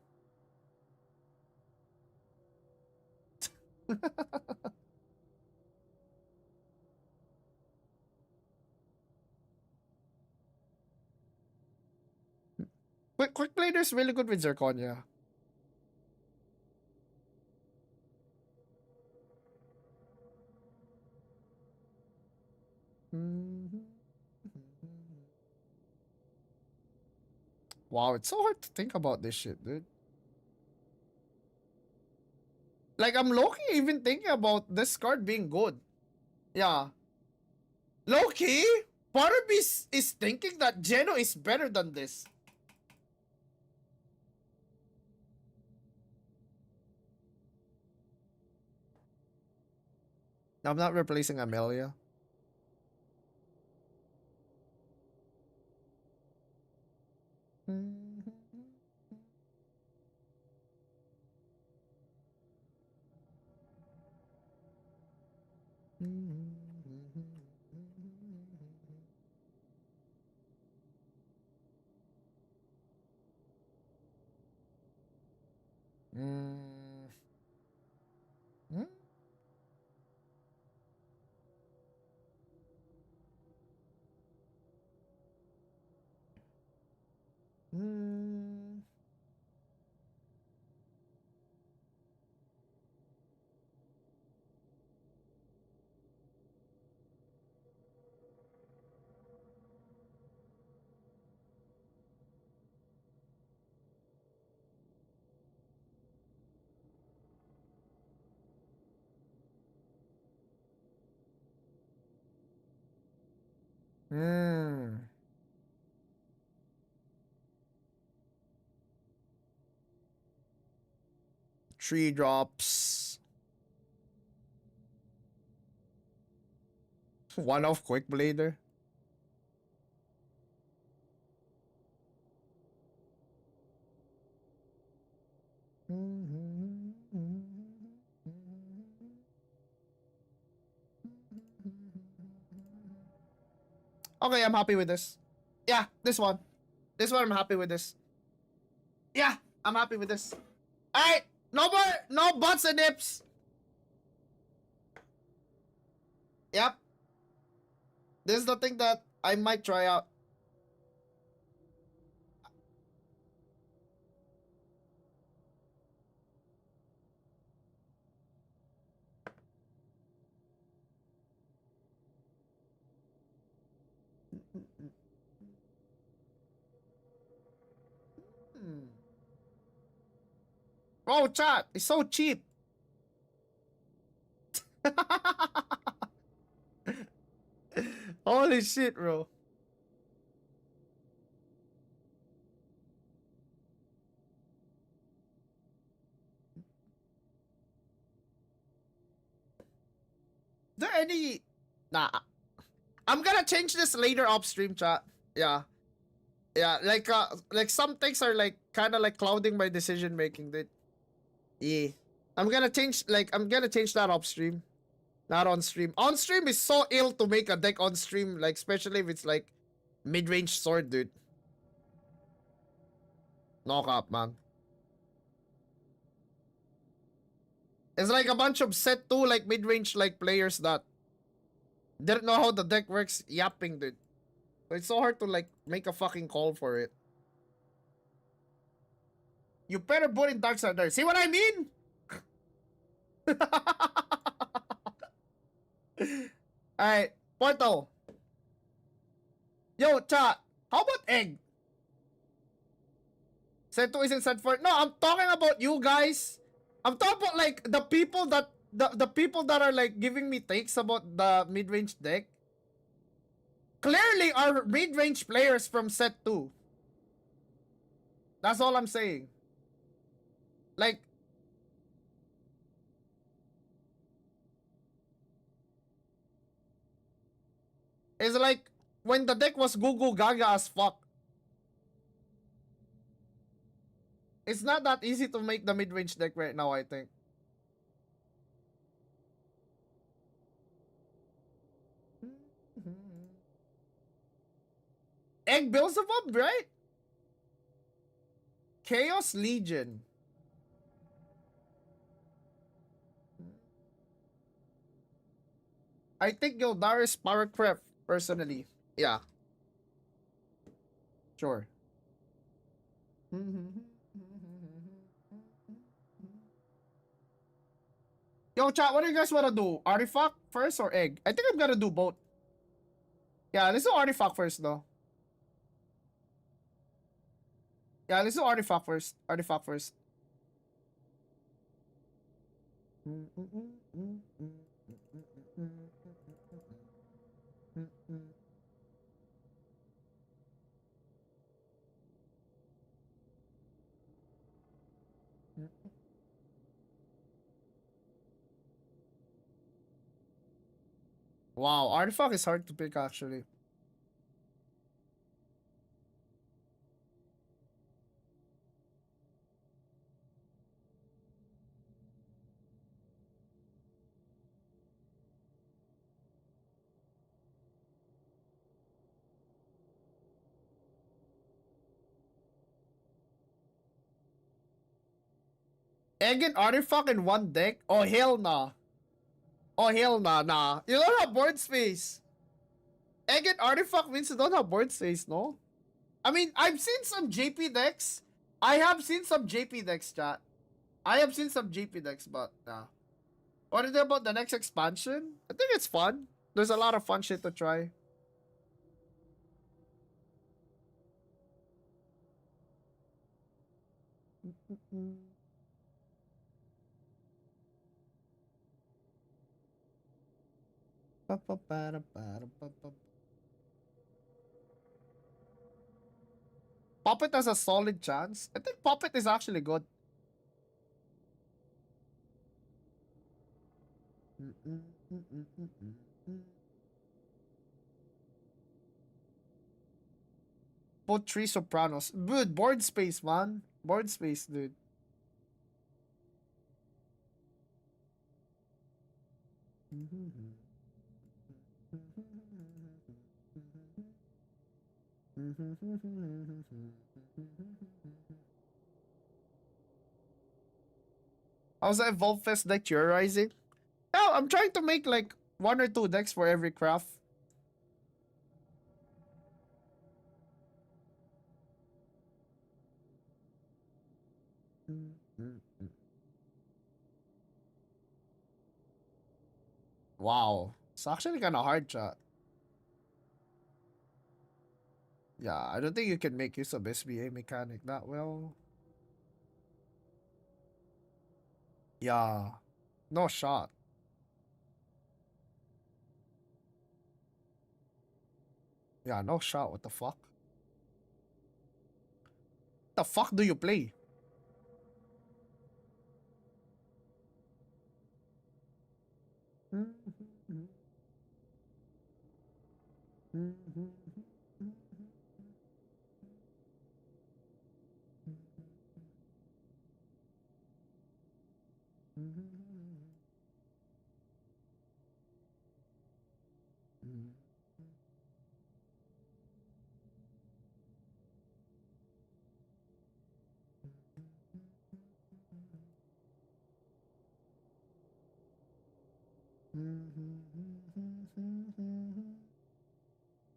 Quick blader's really good with Zirconia. Wow, it's so hard to think about this shit, dude. Like, I'm low-key even thinking about this card being good. Yeah. Low-key, part of me is thinking that Geno is better than this. I'm not replacing Amelia. Tree drops. One off quick blader. Okay, I'm happy with this. Yeah, this one. This one, I'm happy with this. Yeah, I'm happy with this. Alright, no more, no butts and nips. Yep. This is the thing that I might try out. Bro, chat, it's so cheap. Holy shit, bro. Is there any... Nah. I'm gonna change this later off stream, chat. Yeah. Yeah, like some things are like kind of like clouding my decision making, dude. Yeah. I'm gonna change that off stream. Not on stream. On stream is so ill to make a deck on stream, like especially if it's like mid-range sword, dude. No cap, man. It's like a bunch of set 2 like mid-range like players that didn't know how the deck works yapping, dude. So it's so hard to like make a fucking call for it. You better put in Dark Side. See what I mean? Alright, Portal. Yo, chat. How about egg? Set 2 isn't set 4. No, I'm talking about you guys. I'm talking about like the people that the people that are like giving me takes about the mid-range deck. Clearly are mid-range players from set 2. That's all I'm saying. Like, it's like when the deck was Goo Gaga as fuck. It's not that easy to make the mid-range deck right now, I think. Egg Beelzebub, right? Chaos Legion. I think Gildaris Powercraft, personally. Yeah. Sure. Yo, chat, what do you guys want to do? Artifact first or egg? I think I'm gonna do both. Yeah, let's do artifact first, though. Yeah, let's do artifact first. Artifact first. Wow, artifact is hard to pick actually. Egg and artifact in one deck? Oh hell nah. Oh hell nah, nah. You don't have board space. Egg and artifact means you don't have board space, no? I mean, I've seen some JP decks. I have seen some JP decks, chat. I have seen some JP decks, but nah. What is it about the next expansion? I think it's fun. There's a lot of fun shit to try. Puppet has a solid chance. I think Puppet is actually good. Put 3 Sopranos. Dude, board space, man. Board space, dude. How's the Evolve Fest deck theorizing? No, I'm trying to make like 1 or 2 decks for every craft. Wow. It's actually kind of hard, chat. Yeah, I don't think you can make use of SBA mechanic that well. Yeah. No shot. Yeah, no shot. What the fuck? The fuck do you play?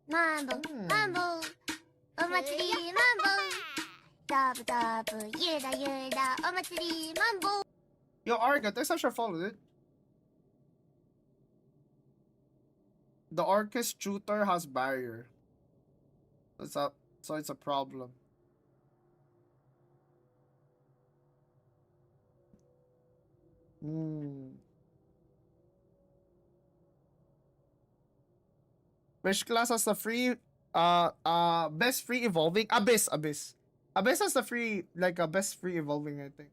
Mambo, mambo, お祭りマンボダブダブゆらゆらお祭りマンボ Yo, Arga, thanks for following it. The Orcus shooter has barrier. So it's a problem. Which class has the free best free evolving? Abyss. Abyss has the free like a best free evolving, I think.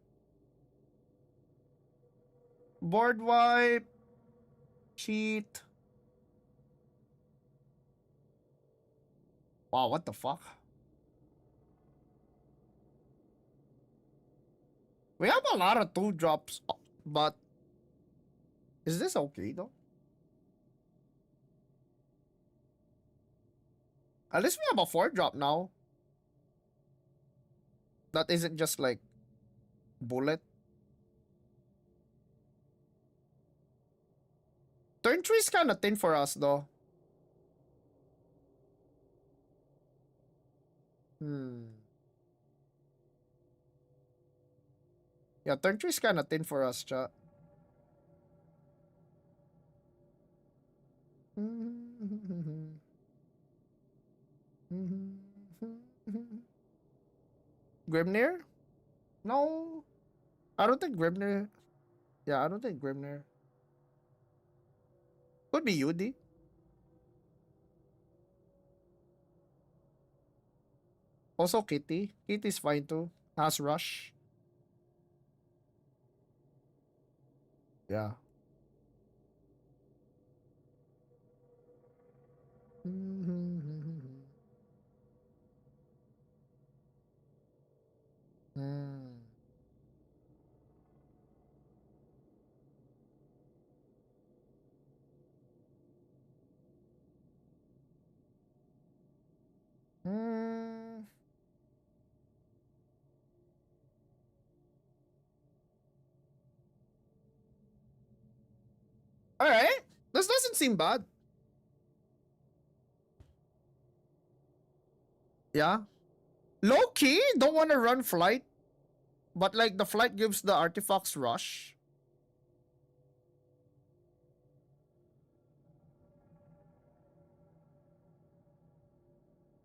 Board wipe. Cheat. Wow, what the fuck? We have a lot of 2-drops, but is this okay though? At least we have a 4-drop now. That isn't just like bullet. Turn 3 is kind of thin for us though. Yeah, turn 3 is kind of thin for us, chat. Grimnir? No. I don't think Grimnir. Yeah, I don't think Grimnir. Could be Yudi. Also Kitty. Kitty's fine too. Has Rush. Yeah. Alright. This doesn't seem bad. Yeah. Low key, don't want to run flight. But like the flight gives the artifacts rush.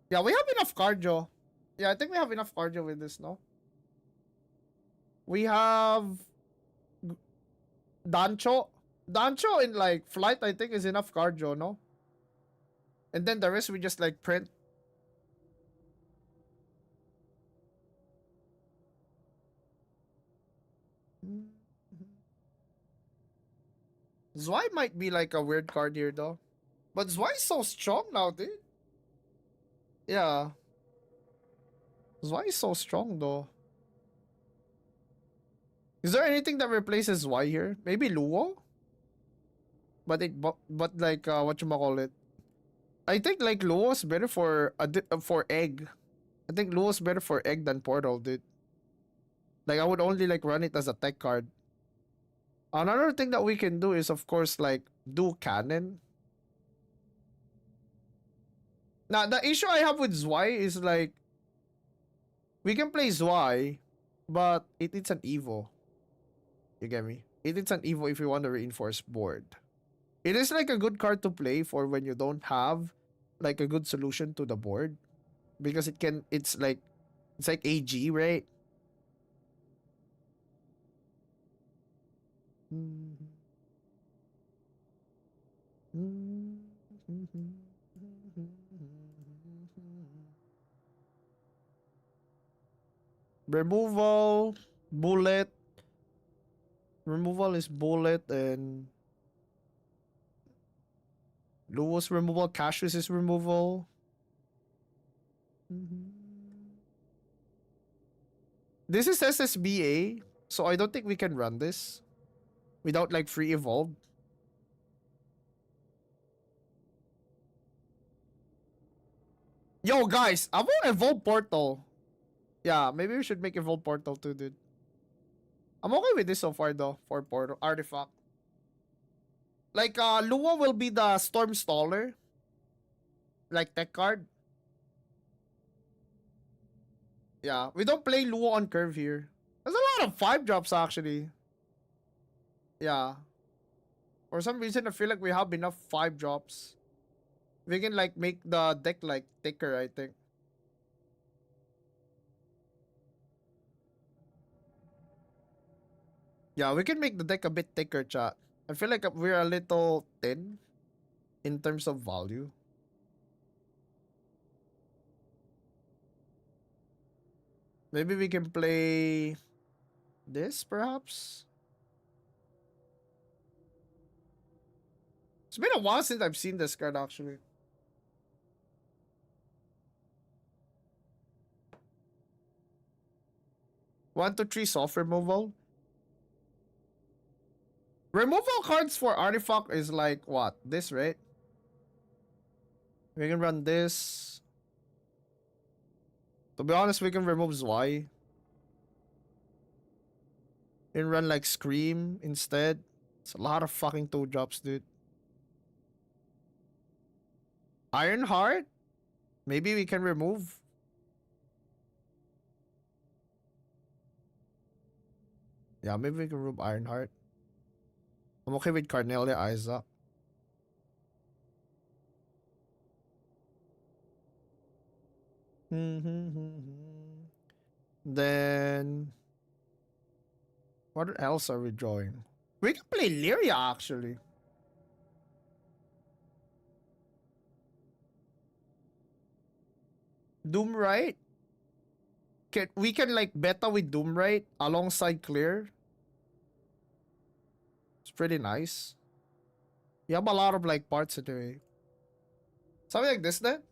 Yeah, we have enough cardio. Yeah, I think we have enough cardio with this, no? We have Dancho. Dancho in like flight, I think, is enough cardio, no? And then the rest we just like print. Zwei might be like a weird card here though. But Zwei is so strong now, dude. Yeah. Zwei is so strong though. Is there anything that replaces Zwei here? Maybe Luo? But like whatchamacallit. I think like Luo's better for egg. I think Luo's better for egg than Portal, dude. Like I would only like run it as a tech card. Another thing that we can do is of course like do cannon. Now the issue I have with Zwei is like we can play Zwei, but it needs an Evo. You get me? It needs an Evo if you want to reinforce board. It is like a good card to play for when you don't have like a good solution to the board. Because it's like AG, right? Removal, bullet. Removal is bullet and Luo's removal, Cassius is removal. This is SSBA, so I don't think we can run this. without like free evolve. Yo, guys, I want evolve portal. Yeah, maybe we should make evolve portal too, dude. I'm okay with this so far though for portal artifact. Like Lua will be the storm staller. Like tech card. Yeah, we don't play Lua on curve here. There's a lot of 5-drops actually. Yeah. For some reason I feel like we have enough 5-drops. We can like make the deck like thicker, I think. Yeah, we can make the deck a bit thicker, chat. I feel like we're a little thin in terms of value. Maybe we can play this, perhaps? It's been a while since I've seen this card, actually. One, two, three, soft removal. Removal cards for artifact is like what? This, right? We can run this. To be honest, we can remove Zwei. And run like Scream instead. It's a lot of fucking 2-drops, dude. Ironheart? Maybe we can remove. Yeah, maybe we can remove Ironheart. I'm okay with Carnelia Isaac. Then what else are we drawing? We can play Lyria actually. Doomright. We can like beta with Doomright alongside Clear. It's pretty nice. You have a lot of like parts anyway. Something like this then?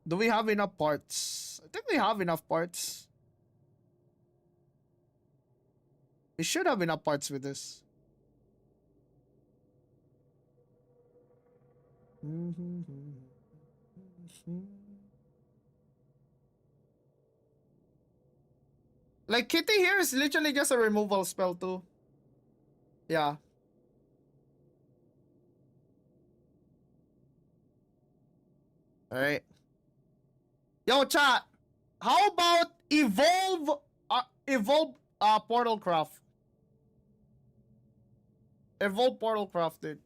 Do we have enough parts? I think we have enough parts. We should have enough parts with this. Like Kitty here is literally just a removal spell too. Yeah. Alright. Yo, chat. How about evolve Portalcraft? Evolve Portalcraft, dude.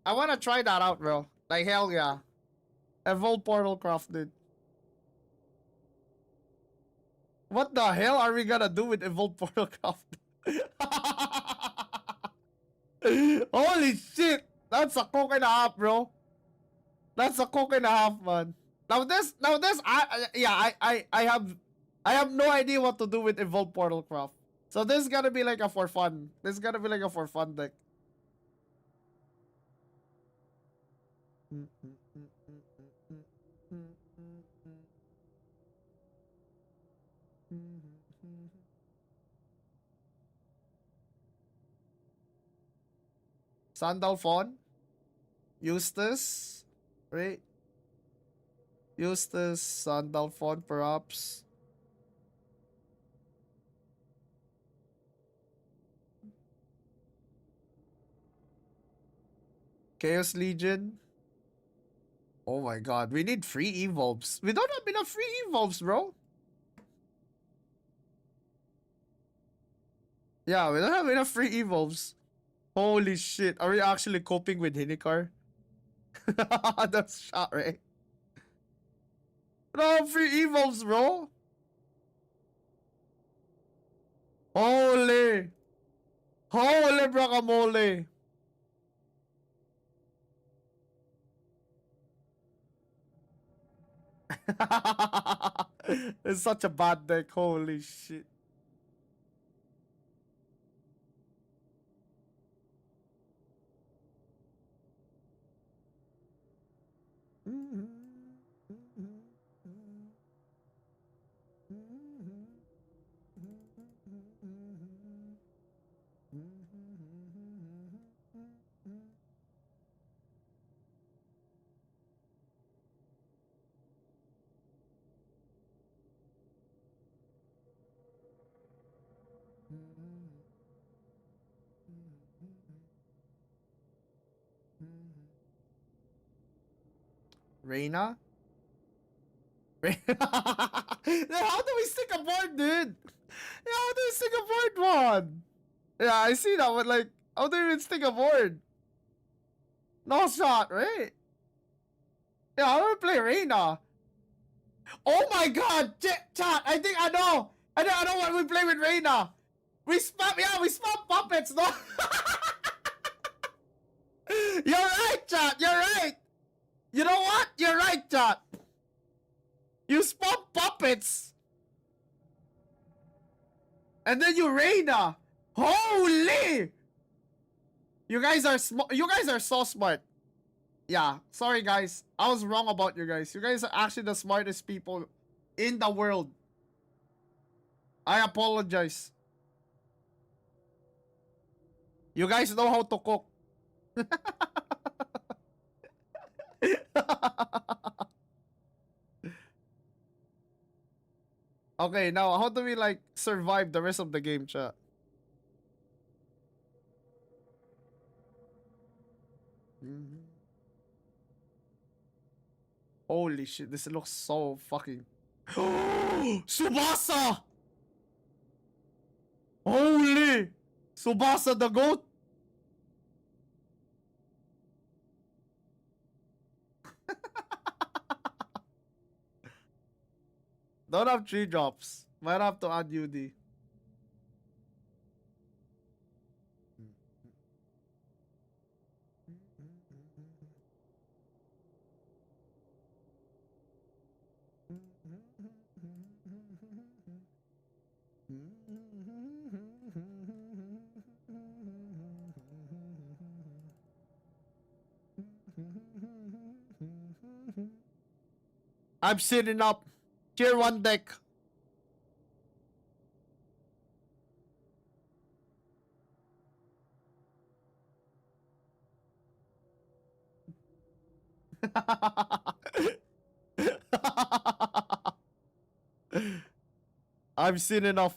I wanna try that out, bro. Like hell yeah. Evolve Portalcraft, dude. What the hell are we gonna do with Evolve Portalcraft? Holy shit! That's a cook and a half, bro. That's a cook and a half, man. Now this, I have no idea what to do with Evolve Portalcraft. So this is gonna be like a for fun. This is gonna be like a for fun deck. Sandalphon, Eustace, right? Eustace, Sandalphon, perhaps. Chaos Legion. Oh my god, we need free evolves. We don't have enough free evolves, bro. Yeah, we don't have enough free evolves. Holy shit, are we actually coping with Hinicar? That's shot, right? No free evolves, bro. Holy. Holy guacamole. It's such a bad deck. Holy shit. Reina? Then how do we stick a board, dude? Yeah, how do we stick a board one? Yeah, I see that, but like, how do we even stick a board? No shot, right? Yeah, how do we play Reina? Oh my god! Chat, I think I know! I know what we play with Reina! We spam puppets, no? You're right, chat, you're right! You know what? You're right, chat! You spam puppets! And then you Reina! Holy! You guys are so smart. Yeah, sorry guys. I was wrong about you guys. You guys are actually the smartest people in the world. I apologize. You guys know how to cook. Okay, now how do we like survive the rest of the game, chat? Holy shit, this looks so fucking... Subasa! Holy! Subasa the goat! Don't have 3 drops. Might have to add UD. I'm sitting up. Tier 1 deck. I've seen enough.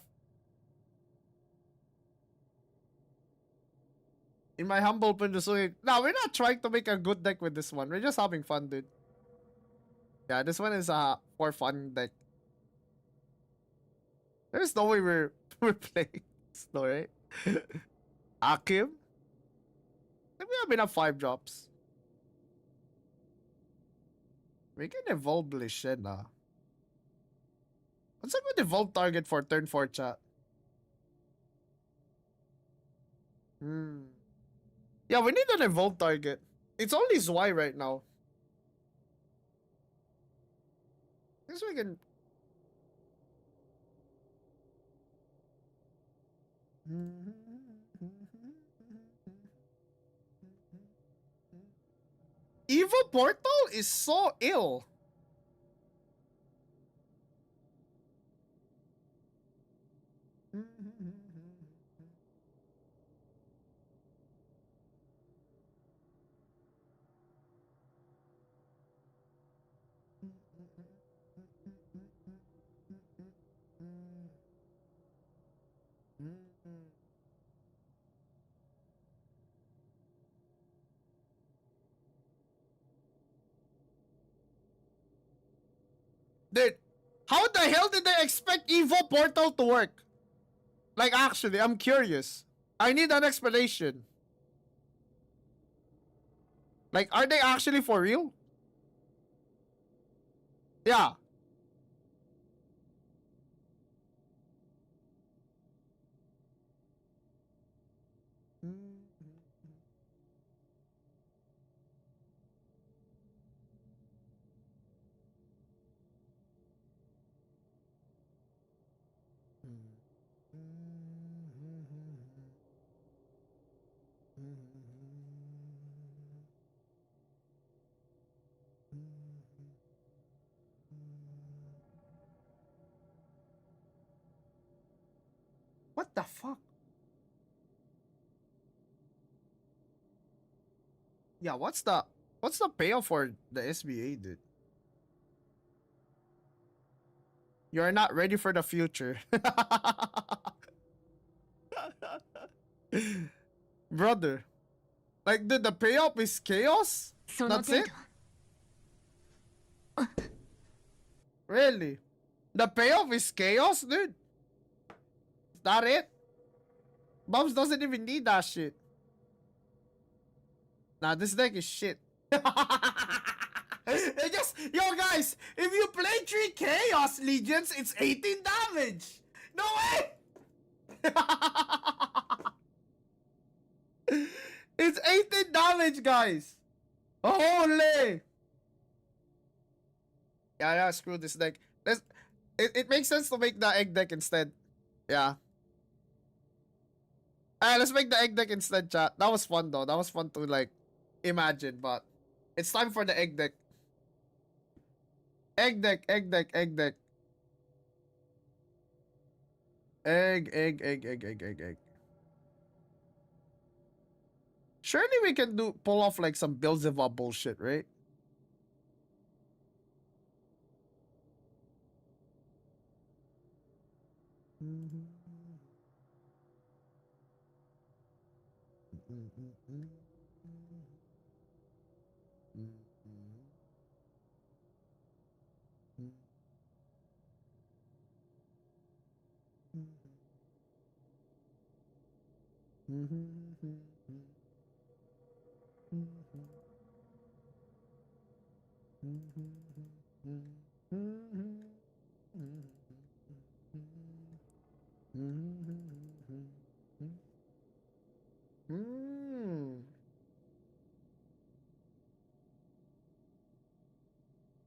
In my humble opinion, no, we're not trying to make a good deck with this one. We're just having fun, dude. Yeah, this one is a for fun deck. There's no way we're playing this, no, right? Akim? I think we have enough 5 drops. We can evolve Blishena. What's a good evolve target for turn 4, chat? Yeah, we need an evolve target. It's only Zwei right now. Guess we can... Evil Portal is so ill. Dude, how the hell did they expect Evo Portal to work? Like, actually, I'm curious. I need an explanation. Like, are they actually for real? Yeah. What the fuck? Yeah, what's the payoff for the SBA, dude? You're not ready for the future. Brother. Like, dude, the payoff is chaos? That's it? Really? The payoff is chaos, dude? Is that it? Bubs doesn't even need that shit. Nah, this deck is shit. It just, yo guys, if you play 3 Chaos Legions, it's 18 damage. No way! It's 18 damage, guys. Holy! Yeah, screw this deck. It makes sense to make the egg deck instead. Yeah. Let's make the egg deck instead, chat. That was fun though. That was fun to like imagine, but it's time for the egg deck. Egg deck, egg deck, egg deck. Egg, egg, egg, egg, egg, egg, egg. Surely we can pull off like some Beelzebub bullshit, right?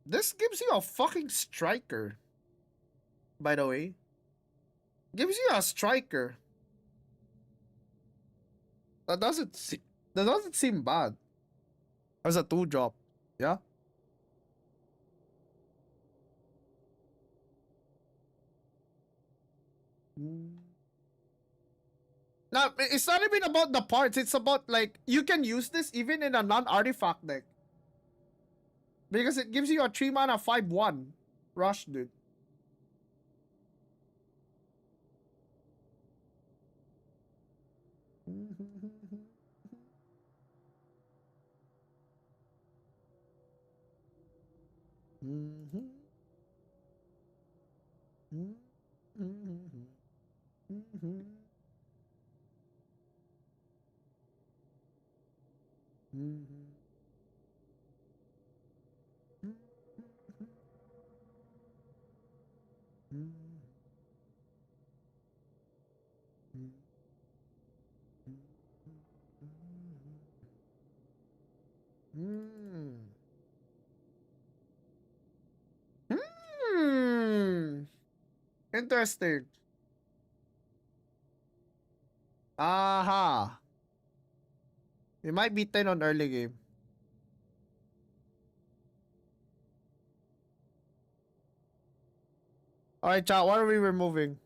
This gives you a fucking striker. By the way. Gives you a striker. That doesn't seem bad. As a 2-drop. Yeah? Now, it's not even about the parts. It's about, like, you can use this even in a non-artifact deck. Because it gives you a 3 mana 5/1 rush, dude. Interesting. Aha. It might be 10 on early game. Alright, chat, what are we removing?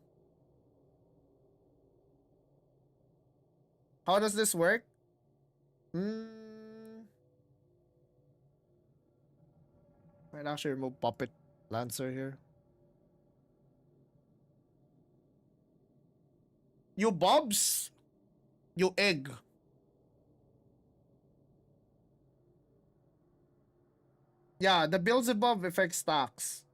How does this work? Might actually remove Puppet Lancer here. You bobs. You egg. Yeah, the Beelzebub effect stacks.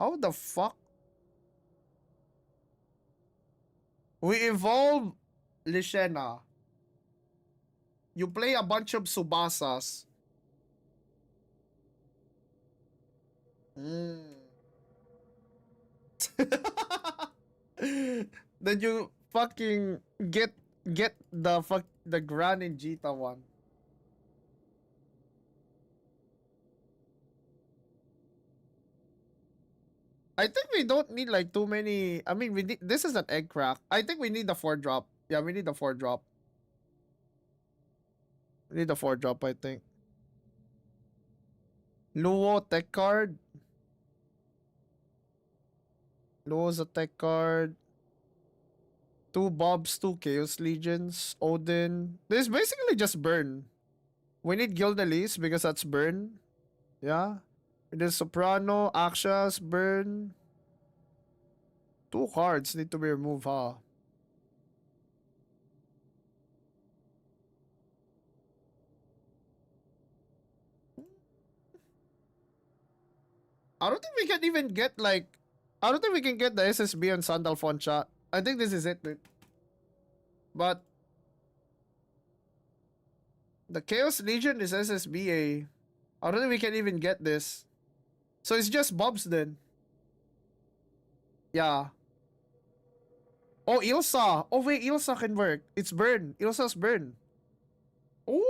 How the fuck? We evolve Lishena. You play a bunch of Subasas. Then you fucking get the Gran and Jita one. I think we don't need like too many. I mean, we need, this is an egg crack. I think we need the 4-drop. Yeah, we need the 4-drop. We need the 4-drop, I think. Luo tech card. Luo's a tech card. 2 Bobs, 2 Chaos Legions, Odin. This is basically just burn. We need Gildalis because that's burn. Yeah. It is Soprano, Akshas, burn. 2 cards need to be removed, huh? I don't think we can even get like, I don't think we can get the SSB on Sandalphon chat. I think this is it, dude. But the Chaos Legion is SSBA. I don't think we can even get this. So it's just Bobs then. Yeah. Oh, Ilsa. Oh wait, Ilsa can work. It's burn. Ilsa's burn. Ooh.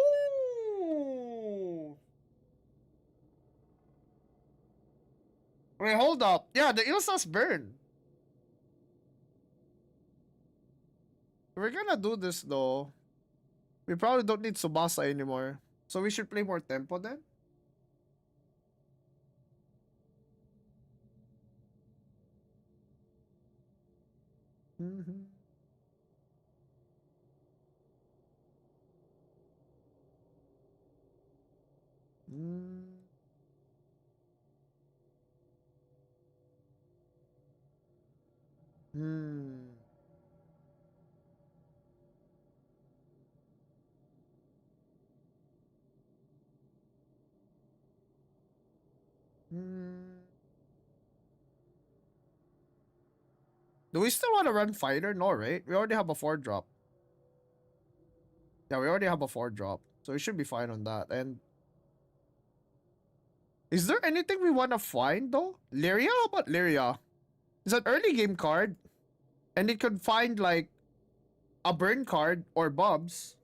Wait, hold up. Yeah, the Ilsa's burn. We're gonna do this though. We probably don't need Tsubasa anymore. So we should play more tempo then? Mm-hmm. Mm. Hmm. Hmm. Do we still want to run fighter? No, right? We already have a 4-drop. Yeah, we already have a 4-drop. So we should be fine on that. And is there anything we want to find though? Lyria? How about Lyria? It's an early game card. And it could find like a burn card or Bobs.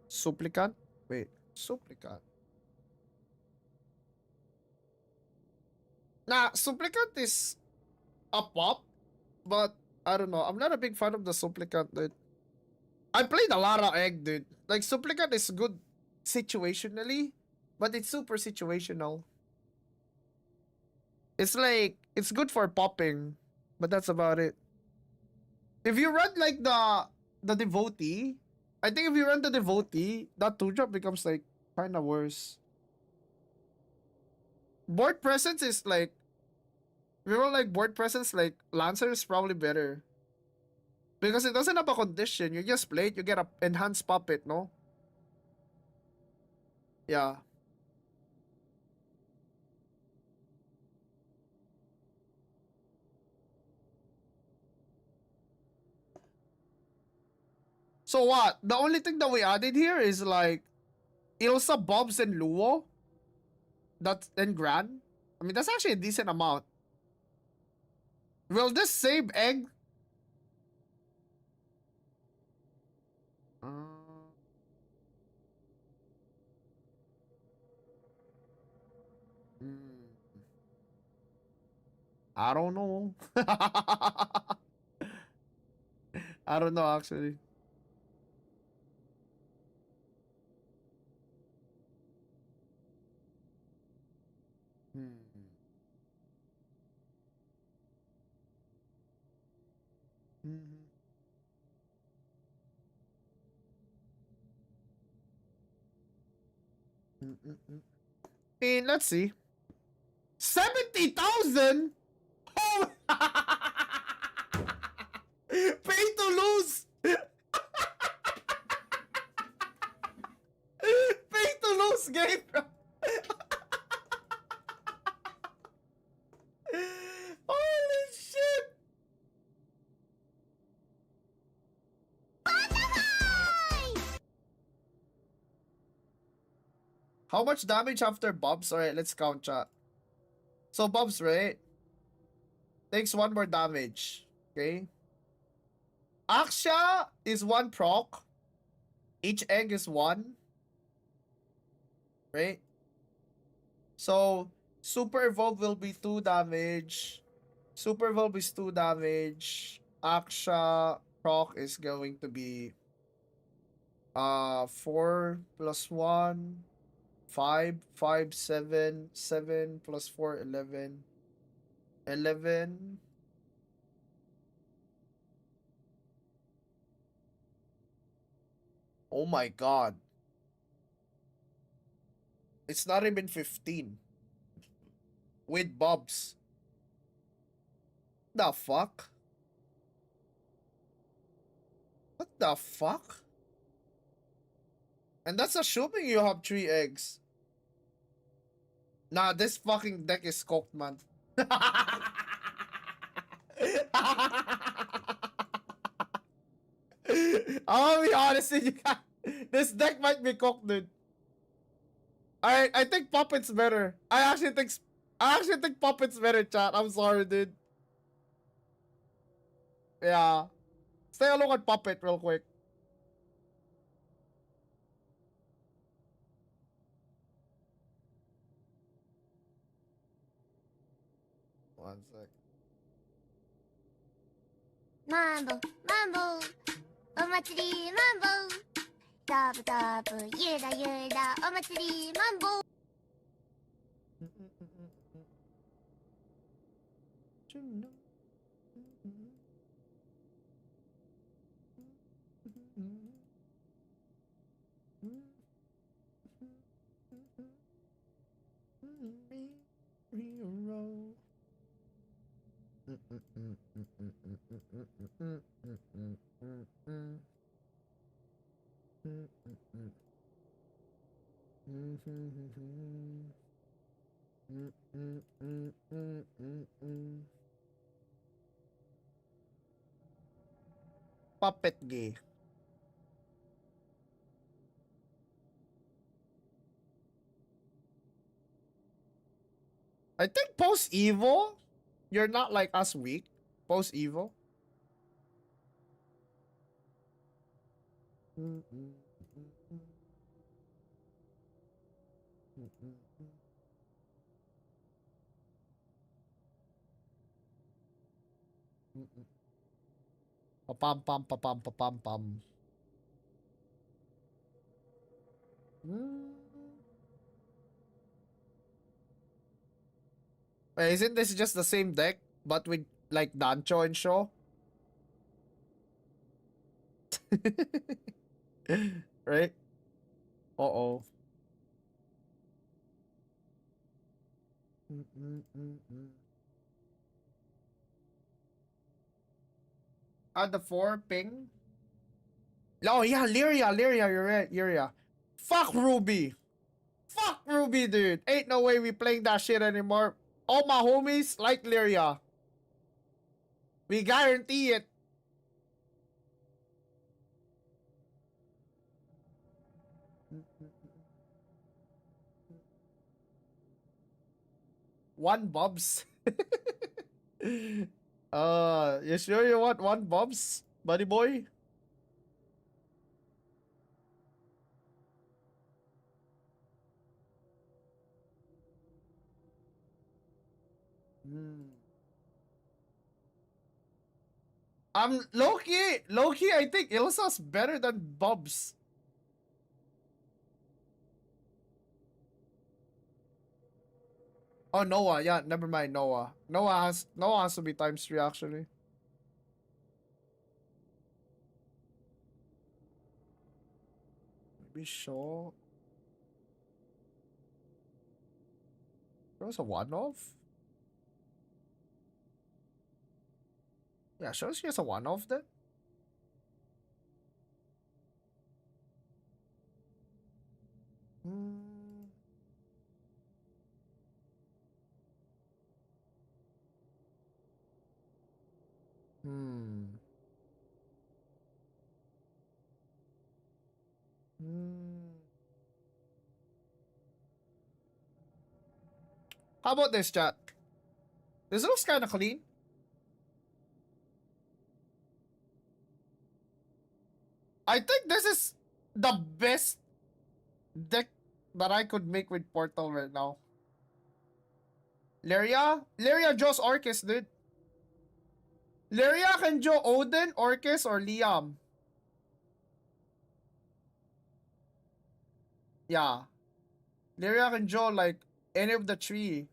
Supplicant? Wait, Supplicant. Nah, Supplicant is a pop, but I don't know. I'm not a big fan of the Supplicant, dude. I played a lot of egg, dude. Like, Supplicant is good situationally, but it's super situational. It's like, it's good for popping, but that's about it. If you run like the Devotee, I think if you run the Devotee, that 2-drop becomes like kind of worse. Board presence is like, if you run like board presence, like Lancer is probably better. Because it doesn't have a condition. You just play it, you get a enhanced puppet, no? Yeah. So what? The only thing that we added here is like Ilsa, Bobs, and Luo. That's and Gran. I mean, that's actually a decent amount. Will this save egg? Hmm. I don't know. I don't know actually. Hmm. Mhm. Mm-mm-mm. And let's see. 70,000? Oh! Pay to lose! Pay to lose game, bro. Holy shit! How much damage after Bobs? Alright, let's count chat. So Bobs, right? Takes 1 more damage. Okay? Aksha is 1 proc. Each egg is 1. Right? So, Super Evolve will be 2 damage. Super Evolve is 2 damage. Aksha proc is going to be 4 plus 1 5 5 7 7 plus 4 11 11. Oh my god. It's not even 15. With Bobs. The fuck? What the fuck? And that's assuming you have 3 eggs. Nah, this fucking deck is cooked, man. I'll be honest with you guys. This deck might be cooked, dude. I think Puppet's better. I actually think Puppet's better, chat. I'm sorry, dude. Yeah. Stay a look at Puppet real quick. One sec. Mambo, mambo, お祭りマンボウ。ダブダブ、ゆらゆら、お祭りマンボウ。Puppet gay. I think post Evo, you're not like us weak. Post Evo. Pa-pam pam pa-pam pa-pam pam. Wait, isn't this just the same deck but with like Dancho and Shaw? Right? Uh-oh. The 4 ping? Oh yeah, Lyria, you're right, Lyria. Fuck Ruby. Fuck Ruby, dude. Ain't no way we playing that shit anymore. All my homies like Lyria. We guarantee it. One Bobs. You sure you want one Bobs, buddy boy? Low-key, I think Ilsa's better than Bobs. Oh, Noah, yeah, never mind, Noah. Noah has to be ×3 actually. Maybe Shaw. There was a one-off? Yeah, Shaw's just a one-off then. How about this, chat? This looks kind of clean. I think this is the best deck that I could make with Portal right now. Lyria draws Orcus, dude. Lyria can draw Odin, Orcus, or Liam. Yeah. Lyria can draw like any of the 3.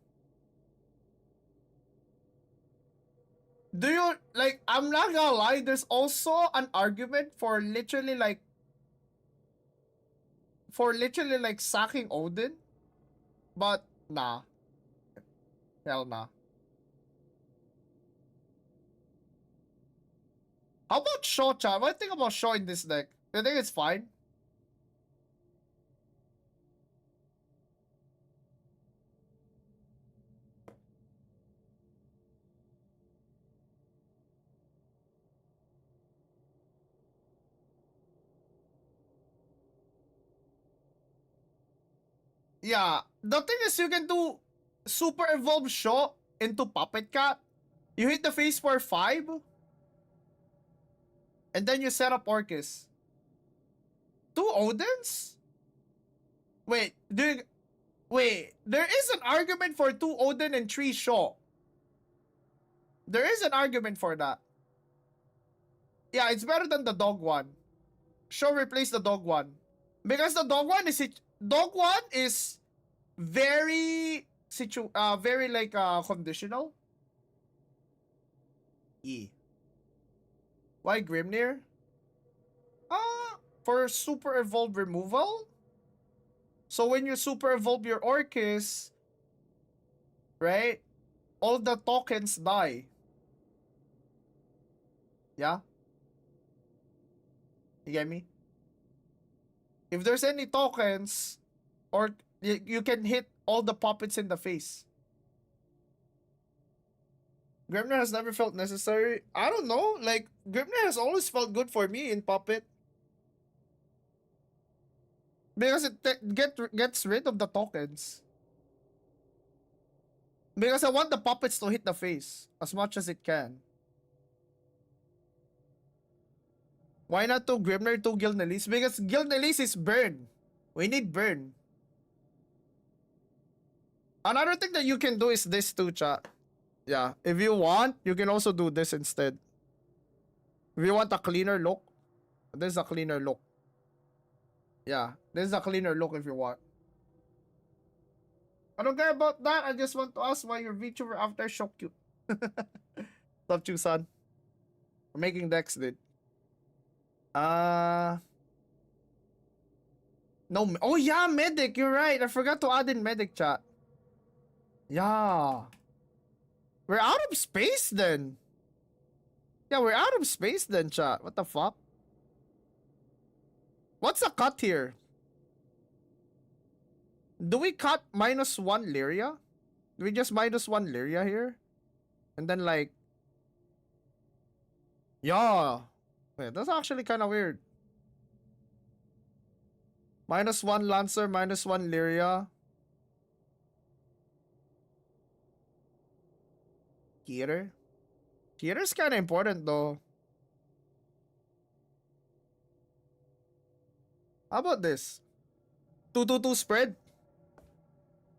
Do you like, I'm not gonna lie, there's also an argument for literally like sacking Odin, but nah, hell nah. How about Shaw, chat? What do you think about Shaw in this deck? Do you think it's fine? Yeah, the thing is you can do super evolve Shaw into Puppet Cat. You hit the face for 5. And then you set up Orcus. 2 Odins? Wait, wait, there is an argument for 2 Odin and 3 Shaw. There is an argument for that. Yeah, it's better than the dog one. Shaw replace the dog one. Because the dog one is very very like conditional. E. Why Grimnir? For super evolve removal. So when you super evolve your Orcus, right? All the tokens die. Yeah? You get me? If there's any tokens, or you can hit all the puppets in the face. Grimnir has never felt necessary. I don't know. Like, Grimnir has always felt good for me in Puppet. Because it gets rid of the tokens. Because I want the puppets to hit the face as much as it can. Why not 2 Grimnir, 2 Gilnelis? Because Gilnelis is burn. We need burn. Another thing that you can do is this too, chat. Yeah, if you want, you can also do this instead. If you want a cleaner look, this is a cleaner look. Yeah, this is a cleaner look if you want. I don't care about that. I just want to ask why your VTuber after shock you. Stop you, son. We're making decks, dude. No. Oh yeah, medic. You're right. I forgot to add in medic, chat. Yeah. We're out of space then. Yeah, we're out of space then, chat. What the fuck? What's the cut here? Do we cut -1 Lyria? Do we just -1 Lyria here? And then like... Yeah. Wait, that's actually kind of weird. -1 Lancer, -1 Lyria. Kieter? Kieter's kind of important though. How about this? 2-2-2 spread?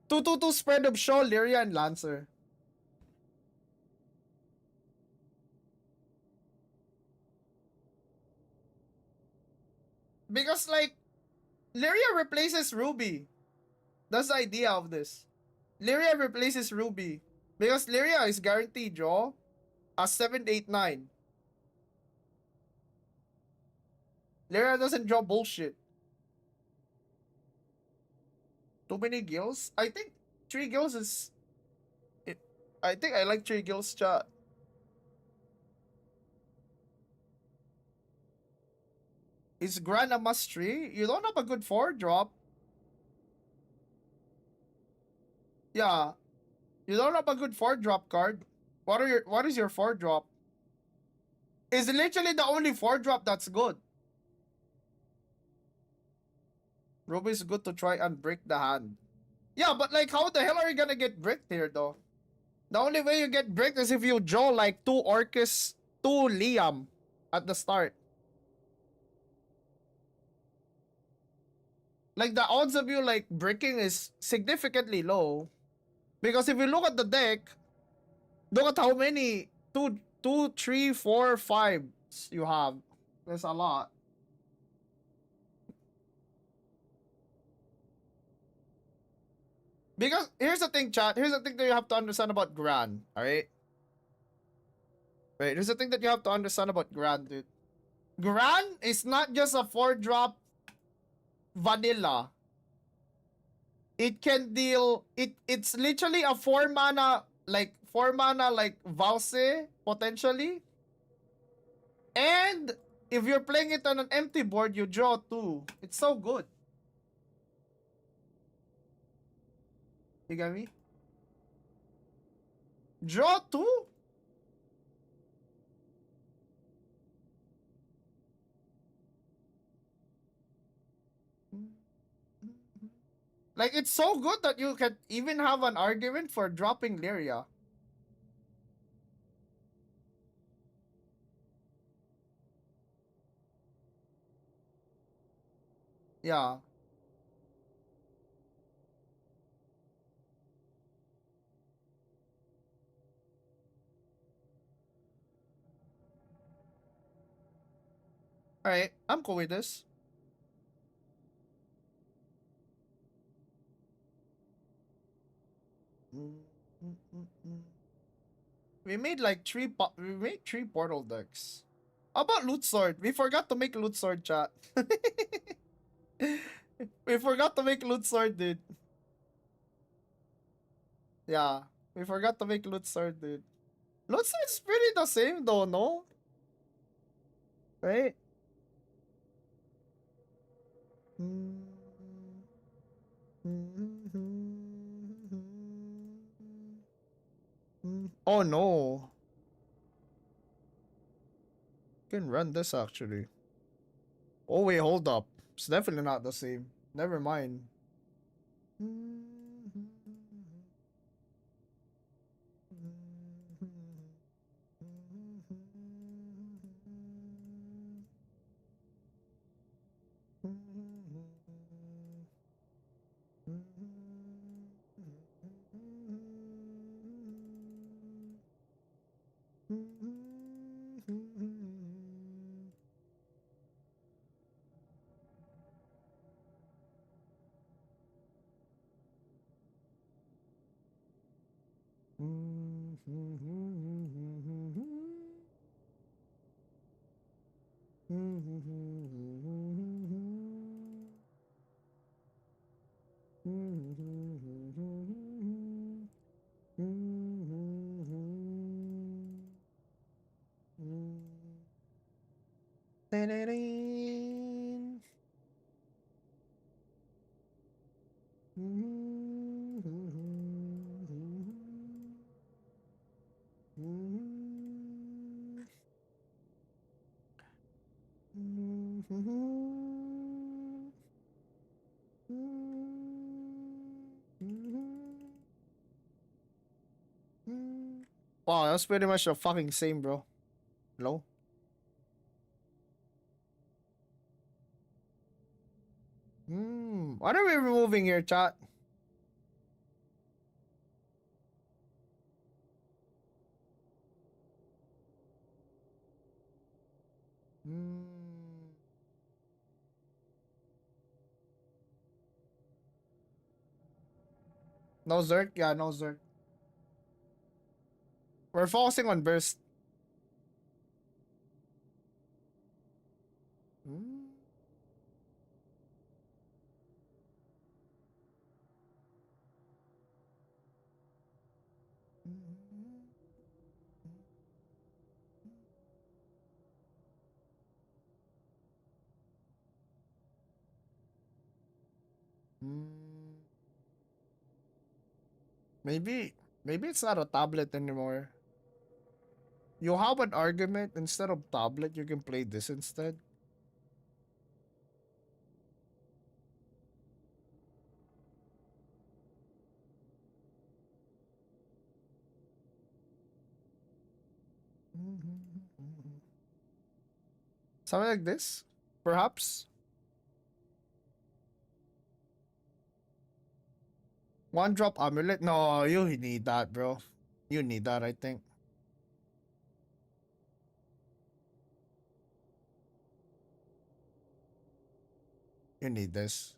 2-2-2 spread of Shaw, Lyria, and Lancer. Because like, Lyria replaces Ruby. That's the idea of this. Lyria replaces Ruby. Because Lyria is guaranteed draw a 7-8-9. Lyria doesn't draw bullshit. Too many gills? I think 3 gills is... I think I like 3 gills, chat. Is Gran a must 3? You don't have a good 4-drop. Yeah. You don't have a good 4-drop card. What is your 4-drop? It's literally the only 4-drop that's good. Ruby is good to try and break the hand. Yeah, but like, how the hell are you gonna get bricked here, though? The only way you get bricked is if you draw like 2 Orcus, 2 Liam at the start. Like, the odds of you like bricking is significantly low. Because if you look at the deck, look at how many 2, 3, 4, 5s you have. There's a lot. Because here's the thing, chat. Here's the thing that you have to understand about Gran, alright? Wait, here's the thing that you have to understand about Gran, dude. Gran is not just a 4-drop vanilla. It can deal... It's literally a 4-mana, like Valse, potentially. And if you're playing it on an empty board, you draw 2. It's so good. You got me? Draw 2? Like, it's so good that you can even have an argument for dropping Lyria. Yeah. Alright, I'm cool with this. We made like we made 3 portal decks. How about loot sword? We forgot to make loot sword, chat. We forgot to make loot sword, dude. Yeah, we forgot to make loot sword, dude. Loot sword's pretty the same though, no? Right? Oh no. Can run this actually. Oh wait, hold up. It's definitely not the same. Never mind. Wow, that's pretty much the fucking same, bro. Hello? What are we removing here, chat? No Zerk? Yeah, no Zerk. We're focusing on burst. Maybe, maybe it's not a tablet anymore. You have an argument instead of tablet, you can play this instead. Something like this, perhaps. One drop amulet. No, you need that, bro. You need that, I think. You need this.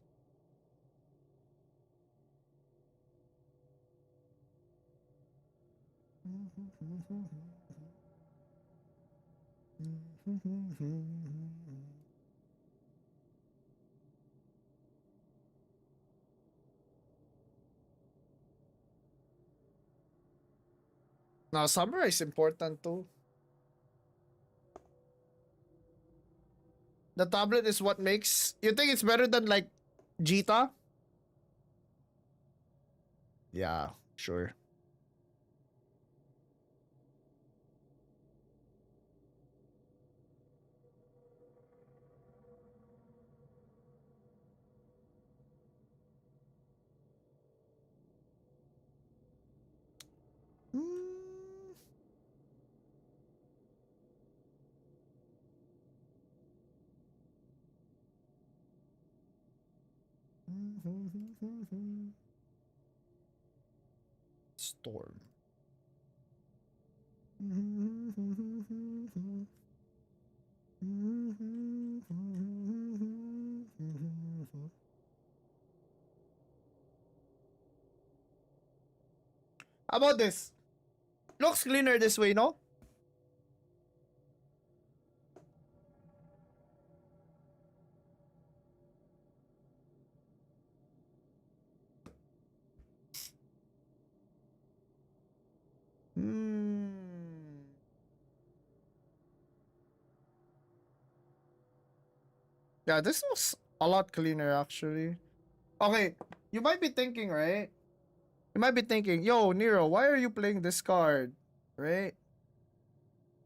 Now, samurai is important too. The tablet is what makes. You think it's better than like Jita? Yeah, sure. Storm. How about this? Looks cleaner this way, no? Yeah, this looks a lot cleaner actually. Okay, you might be thinking, right? You might be thinking, yo, Nero, why are you playing this card? Right?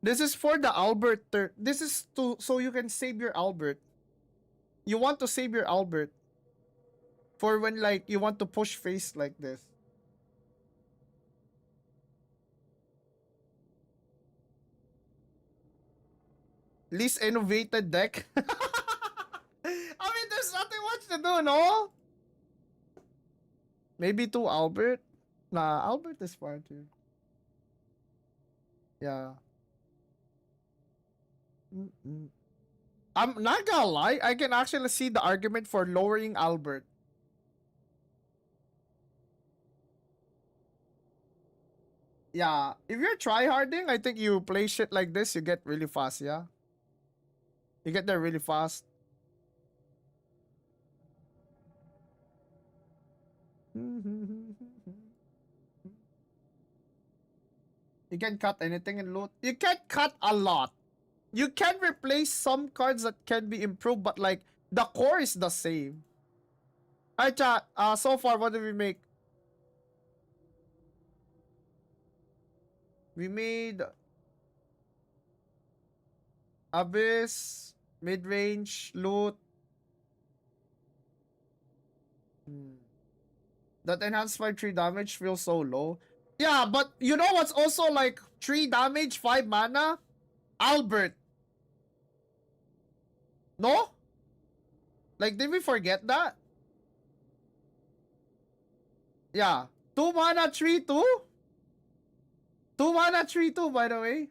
This is for the Albert turn. This is to so you can save your Albert. You want to save your Albert for when like you want to push face like this. Least innovated deck. I mean, there's nothing much to do, no? Maybe two Albert. Nah, Albert is fine too. Yeah. I'm not gonna lie, I can actually see the argument for lowering Albert. Yeah, if you're tryharding, I think you play shit like this, you get really fast, yeah? You get there really fast. You can cut anything in loot. You can't cut a lot. You can replace some cards that can be improved, but like the core is the same. Alright, chat. So far, what did we make? We made Abyss, mid-range, loot. That enhanced 5-3 damage feels so low. Yeah, but you know what's also like 3 damage, 5 mana? Albert. No? Like, did we forget that? Yeah. 2 mana, 3-2? 2 mana, 3-2, by the way.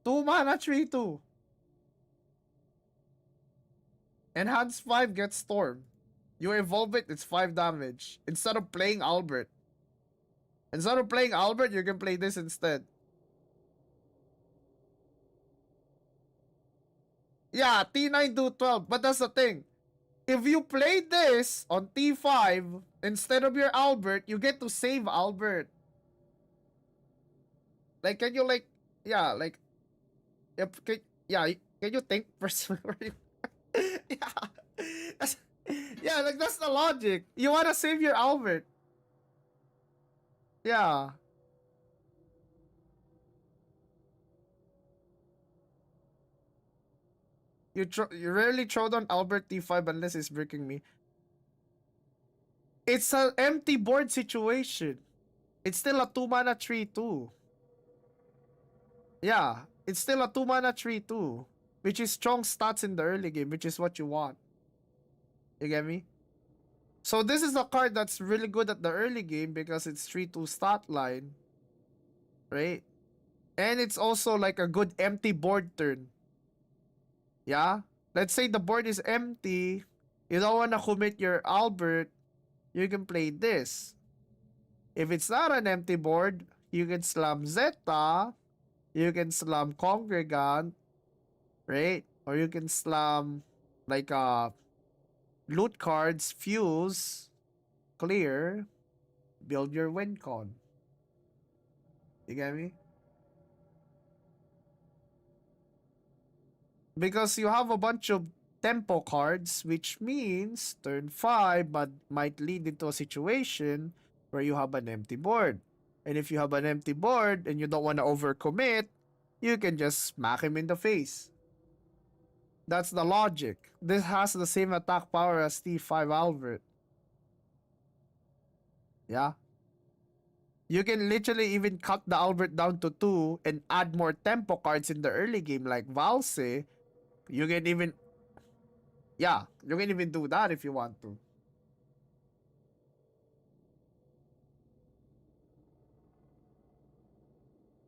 2 mana, 3-2. Enhance 5 gets Storm. You evolve it, it's 5 damage. Instead of playing Albert. Instead of playing Albert, you can play this instead. Yeah, T9 to 12. But that's the thing. If you play this on T5 instead of your Albert, you get to save Albert. Like, can you like, yeah, like, can you think personally? Yeah. Yeah, like that's the logic. You want to save your Albert. Yeah. You rarely throw down Albert T5 unless it's breaking me. It's an empty board situation. It's still a 2 mana 3-2. Yeah, it's still a 2 mana 3-2. Which is strong stats in the early game, which is what you want. You get me? So this is a card that's really good at the early game because it's 3-2 stat line. Right? And it's also like a good empty board turn. Yeah? Let's say the board is empty. You don't want to commit your Albert. You can play this. If it's not an empty board, you can slam Zeta. You can slam Congregant. Right? Or you can slam like loot cards, fuse, clear, build your win con. You get me? Because you have a bunch of tempo cards, which means turn 5 but might lead into a situation where you have an empty board. And if you have an empty board and you don't want to overcommit, you can just smack him in the face. That's the logic. This has the same attack power as T5 Albert. Yeah. You can literally even cut the Albert down to 2 and add more tempo cards in the early game like Valse. You can even... Yeah, you can even do that if you want to.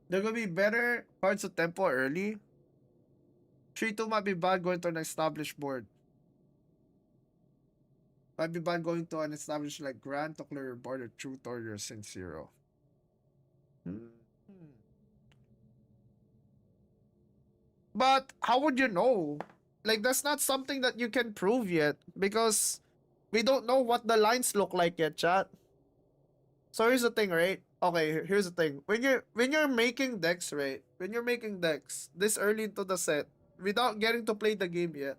There could be better cards to tempo early. 3-2 might be bad going to an established board. Might be bad going to an established like Grand to clear your board or Truth or your Sin Zero. But how would you know? Like, that's not something that you can prove yet because we don't know what the lines look like yet, chat. So here's the thing, right? Okay, here's the thing. When you're making decks, right? When you're making decks this early into the set, without getting to play the game yet,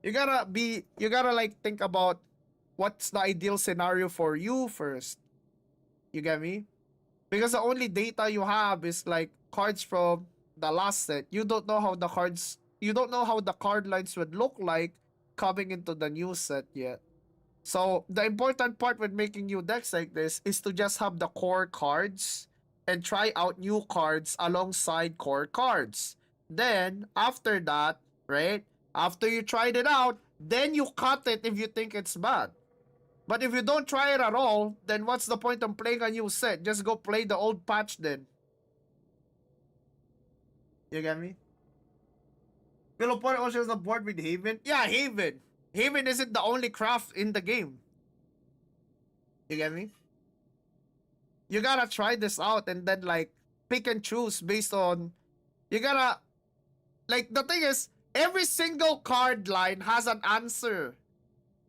you gotta like think about what's the ideal scenario for you first. You get me? Because the only data you have is like cards from the last set. You don't know how the card lines would look like coming into the new set yet. So the important part with making new decks like this is to just have the core cards and try out new cards alongside core cards. Then after that, right? After you tried it out, then you cut it if you think it's bad. But if you don't try it at all, then what's the point of playing a new set? Just go play the old patch then. You get me? Pilopon also has a board with Haven. Yeah, Haven. Haven isn't the only craft in the game. You get me? You gotta try this out and then like pick and choose based on... You gotta... Like the thing is, every single card line has an answer.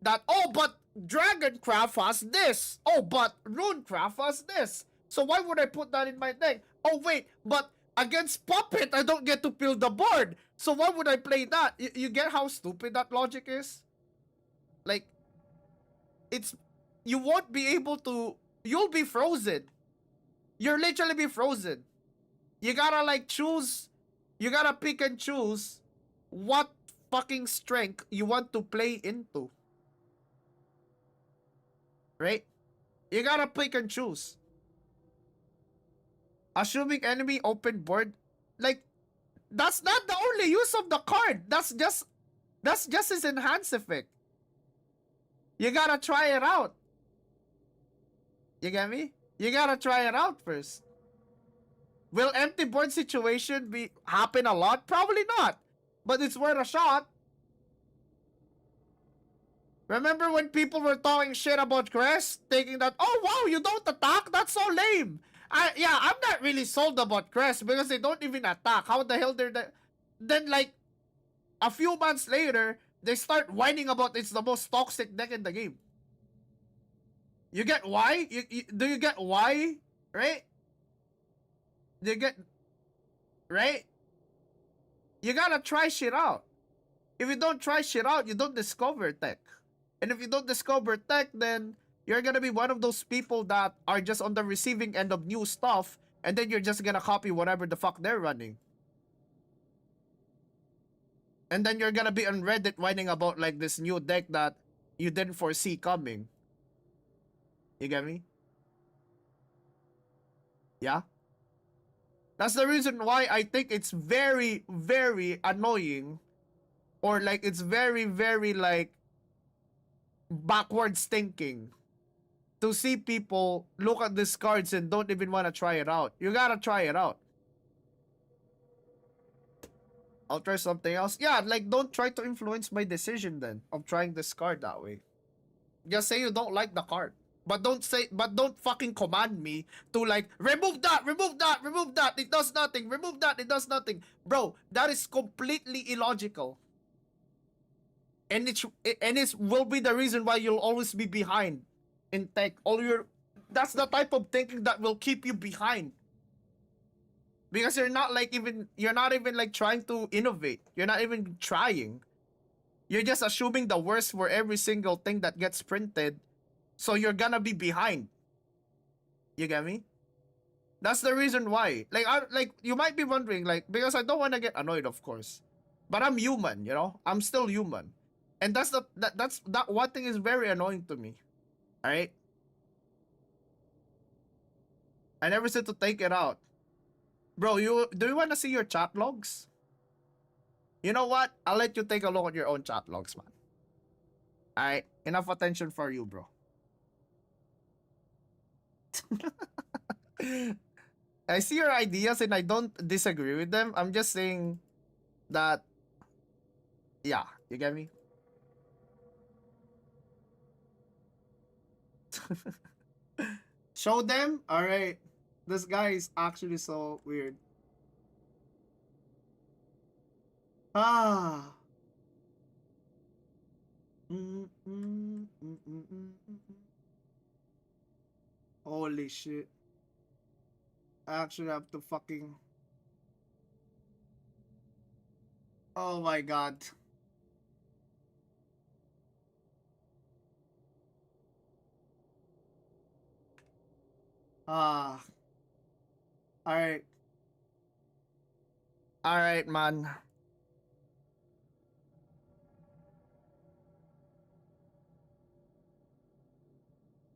That, oh, but Dragoncraft has this. Oh, but Runecraft has this. So why would I put that in my deck? Oh, wait, but against Puppet, I don't get to build the board. So why would I play that? You get how stupid that logic is? Like, it's... You won't be able to... You'll be frozen. You'll literally be frozen. You gotta, like, choose... You gotta pick and choose what fucking strength you want to play into. Right? You gotta pick and choose. Assuming enemy open board, like, that's not the only use of the card. That's just its enhance effect. You gotta try it out. You get me? You gotta try it out first. Will empty board situation happen a lot? Probably not. But it's worth a shot. Remember when people were talking shit about Crest? Thinking that, oh wow, you don't attack? That's so lame. Yeah, I'm not really sold about Crest because they don't even attack. How the hell they're then like a few months later, they start whining about it's the most toxic deck in the game. You get why? Do you get why? Right? Do you get... Right? You gotta try shit out. If you don't try shit out, you don't discover tech. And if you don't discover tech, then you're gonna be one of those people that are just on the receiving end of new stuff, and then you're just gonna copy whatever the fuck they're running. And then you're gonna be on Reddit whining about like this new deck that you didn't foresee coming. You get me? Yeah? That's the reason why I think it's very, very annoying, or like it's very, very like backwards thinking to see people look at these cards and don't even want to try it out. You gotta try it out. I'll try something else. Yeah, like don't try to influence my decision then of trying this card that way. Just say you don't like the card. But don't fucking command me to like remove that, it does nothing, remove that, it does nothing. Bro, that is completely illogical. And it will be the reason why you'll always be behind in tech. That's the type of thinking that will keep you behind. Because you're not even like trying to innovate. You're not even trying. You're just assuming the worst for every single thing that gets printed. So you're gonna be behind. You get me? That's the reason why. Like you might be wondering, like, because I don't want to get annoyed, of course. But I'm human, you know? I'm still human. And that one thing is very annoying to me. Alright? I never said to take it out. Bro, do you wanna see your chat logs? You know what? I'll let you take a look at your own chat logs, man. Alright, enough attention for you, bro. I see your ideas and I don't disagree with them. I'm just saying that, yeah, you get me? Show them? Alright. This guy is actually so weird. Ah. Holy shit. I actually have to fucking... Oh my god. Ah. Alright. Alright, man.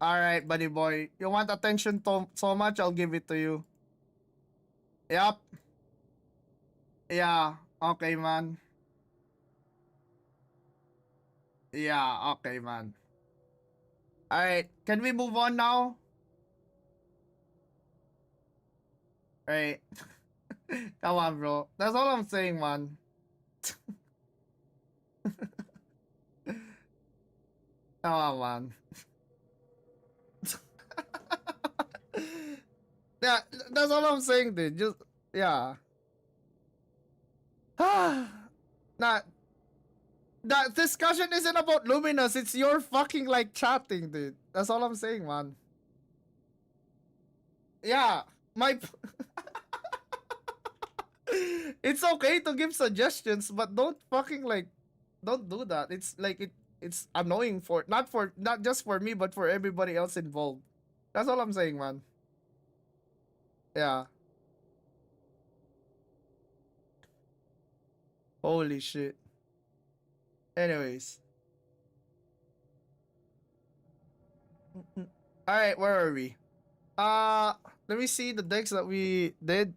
Alright, buddy boy. You want attention so much, I'll give it to you. Yep. Yeah. Okay, man. Yeah, okay, man. Alright, can we move on now? Alright. Come on, bro. That's all I'm saying, man. Come on, man. Yeah, that's all I'm saying, dude. Just, yeah. Nah, that discussion isn't about Luminous. It's your fucking, like, chatting, dude. That's all I'm saying, man. Yeah, my... It's okay to give suggestions, but don't fucking, like, don't do that. It's, like, it's annoying for, not just for me, but for everybody else involved. That's all I'm saying, man. Yeah. Holy shit. Anyways. Alright, where are we? Let me see the decks that we did.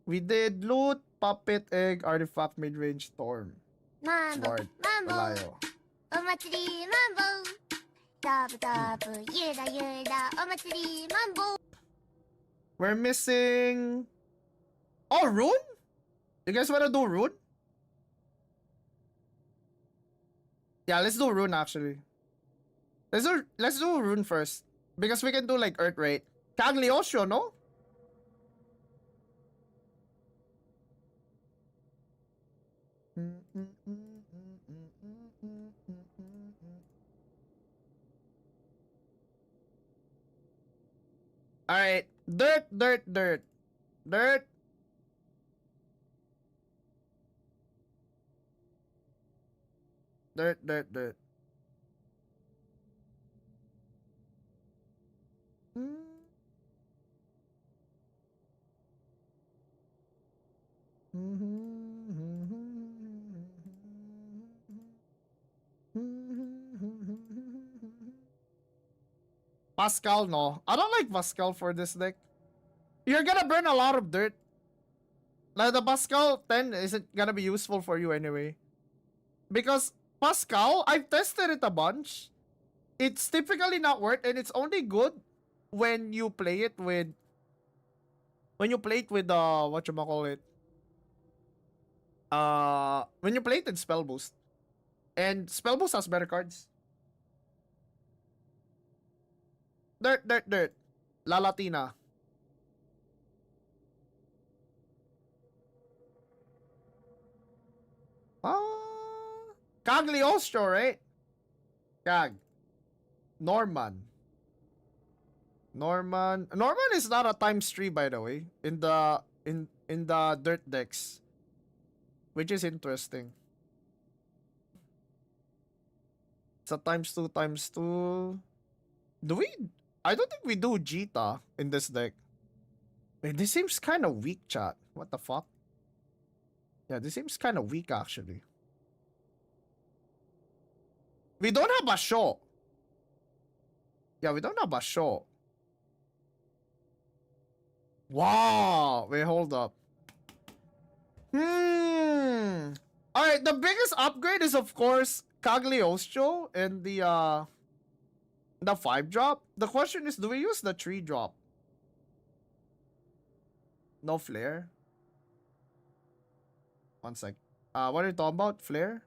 We did Loot, Puppet, Egg, Artifact, Midrange, Storm. Mambo, Sword, mambo, Malayo. omatsuri, mambo. Dabu dabu, yura yura, omatsuri, mambo. We're missing... Oh, Rune? You guys wanna do Rune? Yeah, let's do Rune actually. Let's do Rune first. Because we can do like Earth Rate. Cagliostro, no? Alright. Dirt, dirt, dirt. Dirt. Dirt, dirt, dirt. Pascal, no. I don't like Pascal for this deck. You're gonna burn a lot of dirt. Like the Pascal 10 isn't gonna be useful for you anyway. Because Pascal, I've tested it a bunch. It's typically not worth, and it's only good when you play it with whatchamacallit. When you play it in Spell Boost. And Spell Boost has better cards. Dirt, dirt, dirt. La Latina. Cagliostro, right? Cag. Norman. Norman is not a ×3, by the way, in the dirt decks. Which is interesting. It's a ×2. Do we? I don't think we do Jita in this deck. Wait, this seems kind of weak, chat. What the fuck? Yeah, this seems kind of weak, actually. We don't have a show. Yeah, we don't have a show. Wow. Wait, hold up. Alright, the biggest upgrade is of course Cagliostro and the 5-drop. The question is, do we use the 3-drop? No flare. One sec. What are you talking about? Flare?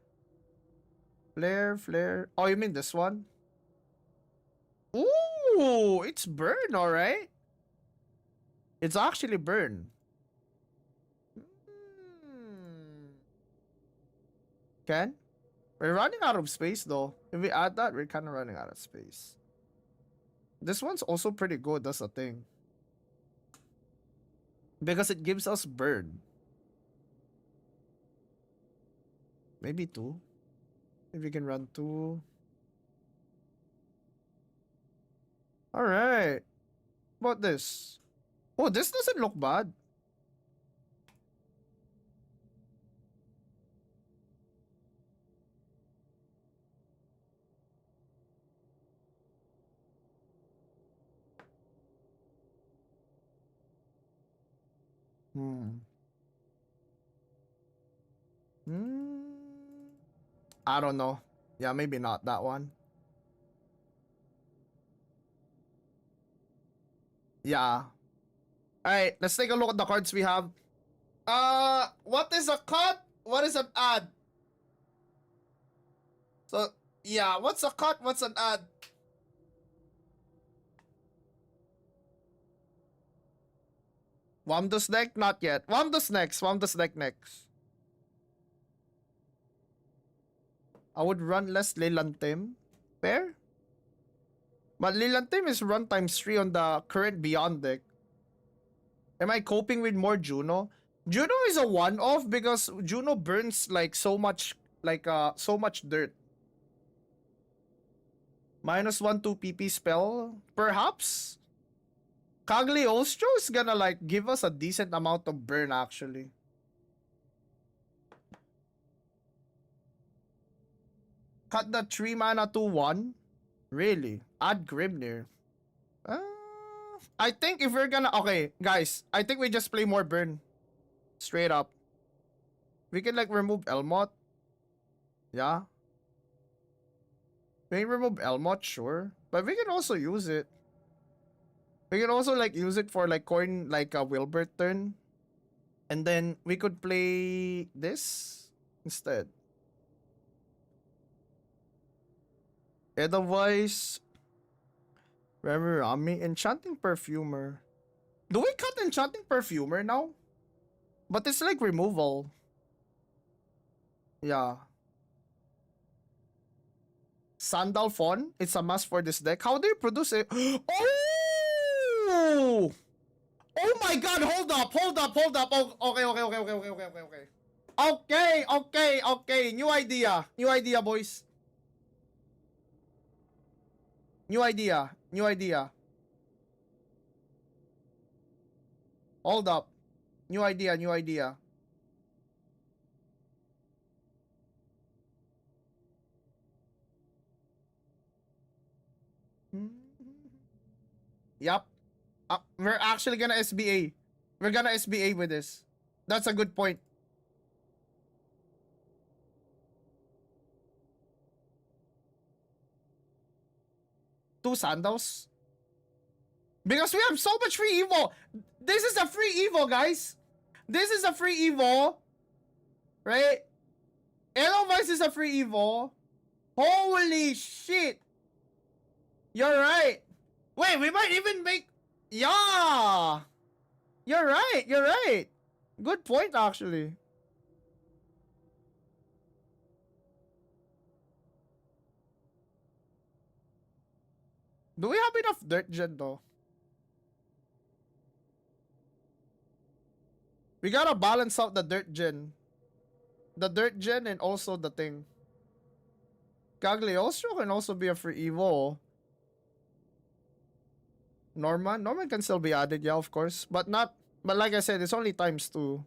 Flare. Oh, you mean this one? Ooh, it's burn, alright. It's actually burn. Can? We're running out of space though. If we add that, we're kind of running out of space. This one's also pretty good, that's the thing. Because it gives us burn. Maybe 2. If we can run 2. Alright. What about this? Oh, this doesn't look bad. I don't know. Yeah, maybe not that one. Yeah. Alright, let's take a look at the cards we have. What is a cut? What is an add? So, yeah, what's a cut? What's an add? Wamdo's deck? Not yet. Wamdo's next. Wamdo's deck next. I would run less Lilantim. Fair? But Lilantim is run times 3 on the current Beyond deck. Am I coping with more Juno? Juno is a one-off because Juno burns like so much dirt. -1/2 PP spell? Perhaps? Cagliostro is gonna like give us a decent amount of burn actually. Cut the 3 mana to 1? Really? Add Grimnir. I think if we're gonna... Okay, guys. I think we just play more burn. Straight up. We can like remove Elmot. Yeah. We can remove Elmot, sure. But we can also use it. We can also like use it for like coin like a Wilbert turn. And then we could play this instead. Edelweiss. Rami. Enchanting Perfumer. Do we cut Enchanting Perfumer now? But it's like removal. Yeah. Sandalphon. It's a must for this deck. How do you produce it? Oh! Oh my god, hold up. Oh, okay. New idea, boys. New idea. Hold up. New idea. Yup. We're actually gonna SBA. We're gonna SBA with this. That's a good point. Two sandals. Because we have so much free evo. This is a free evo, guys. This is a free evo. Right? Edelweiss is a free evo. Holy shit. You're right. Wait, we might even make... Yeah. You're right. Good point, actually. Do we have enough dirt gen, though? We gotta balance out the dirt gen. The dirt gen and also the thing. Cagliostro can also be a free evo. Norman can still be added, yeah, of course. But like I said, it's only ×2.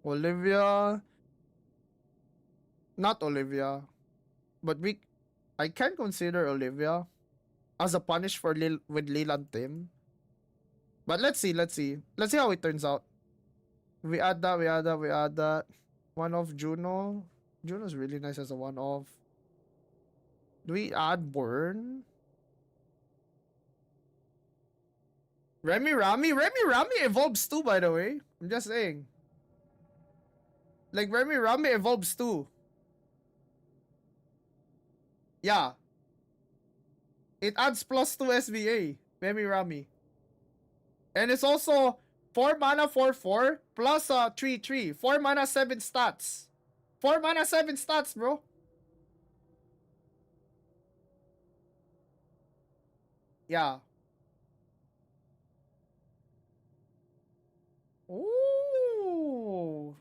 Olivia. Not Olivia. But I can consider Olivia as a punish for with Leland Tim. But let's see. Let's see how it turns out. We add that. One-off Juno. Juno's really nice as a one-off. Do we add Burn? Remy Rami? Remy Rami evolves too, by the way. I'm just saying. Like, Remy Rami evolves too. Yeah. It adds +2 SVA. Remy Rami. And it's also 4 mana 4/4 plus 3/3. 4 mana 7 stats. 4 mana 7 stats, bro. Yeah. Ooh.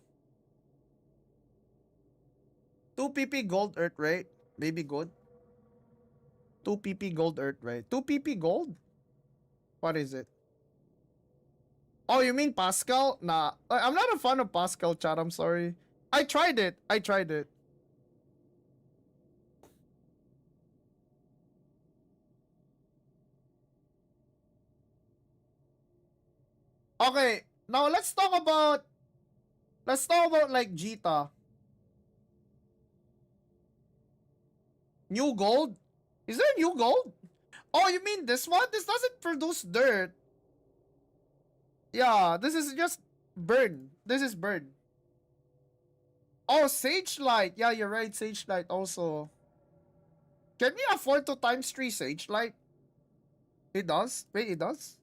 2 PP gold earth rate. Maybe good. 2 PP gold earth rate. 2 PP gold? What is it? Oh, you mean Pascal? Nah. I'm not a fan of Pascal, chat. I'm sorry. I tried it. I tried it. Okay. Now let's talk about like Jita. New gold? Is there new gold? Oh, you mean this one? This doesn't produce dirt. Yeah, this is just burn. This is burn. Oh, Sage Light. Yeah, you're right. Sage Light also. Can we afford to ×3 Sage Light? It does? Wait, it does?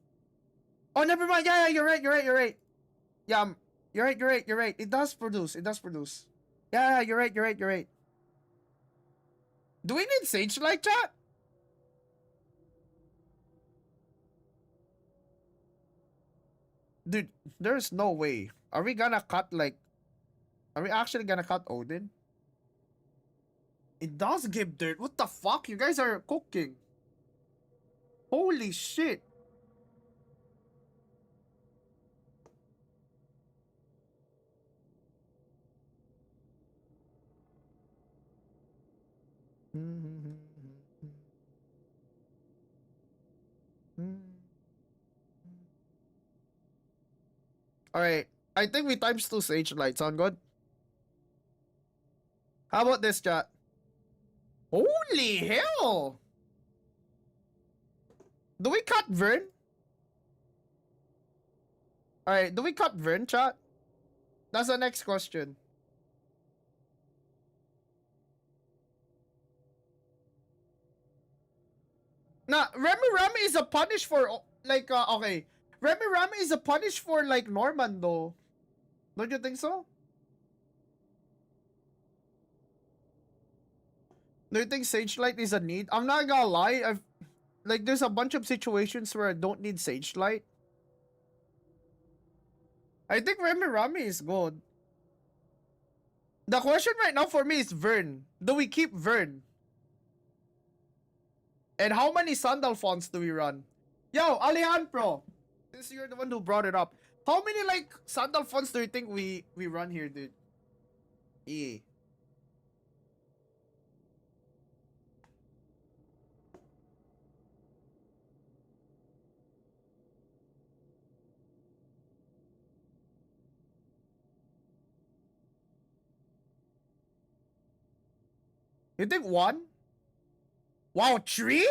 Oh, never mind. Yeah, you're right. You're right. You're right. Yeah, you're right. You're right. You're right. It does produce. It does produce. Yeah, you're right. You're right. You're right. Do we need Sage Light, chat? Dude, there's no way. Are we gonna cut like... Are we actually gonna cut Odin? It does give dirt. What the fuck? You guys are cooking. Holy shit. Alright. I think we ×2 Sage Light. Sound good? How about this, chat? Holy hell! Do we cut Vern? Alright, do we cut Vern, chat? That's the next question. Nah, Remy Rami is a punish for, like, okay. Remy Rami is a punish for, like, Norman, though. Don't you think so? Do you think Sage Light is a need? I'm not gonna lie, like, there's a bunch of situations where I don't need Sage Light. I think Remy Rami is good. The question right now for me is Vern. Do we keep Vern? And how many Sandal fonts do we run? Yo, Alejandro, since you're the one who brought it up, how many like Sandal fonts do you think we run here, dude? Yeah. You think 1? Wow, 3?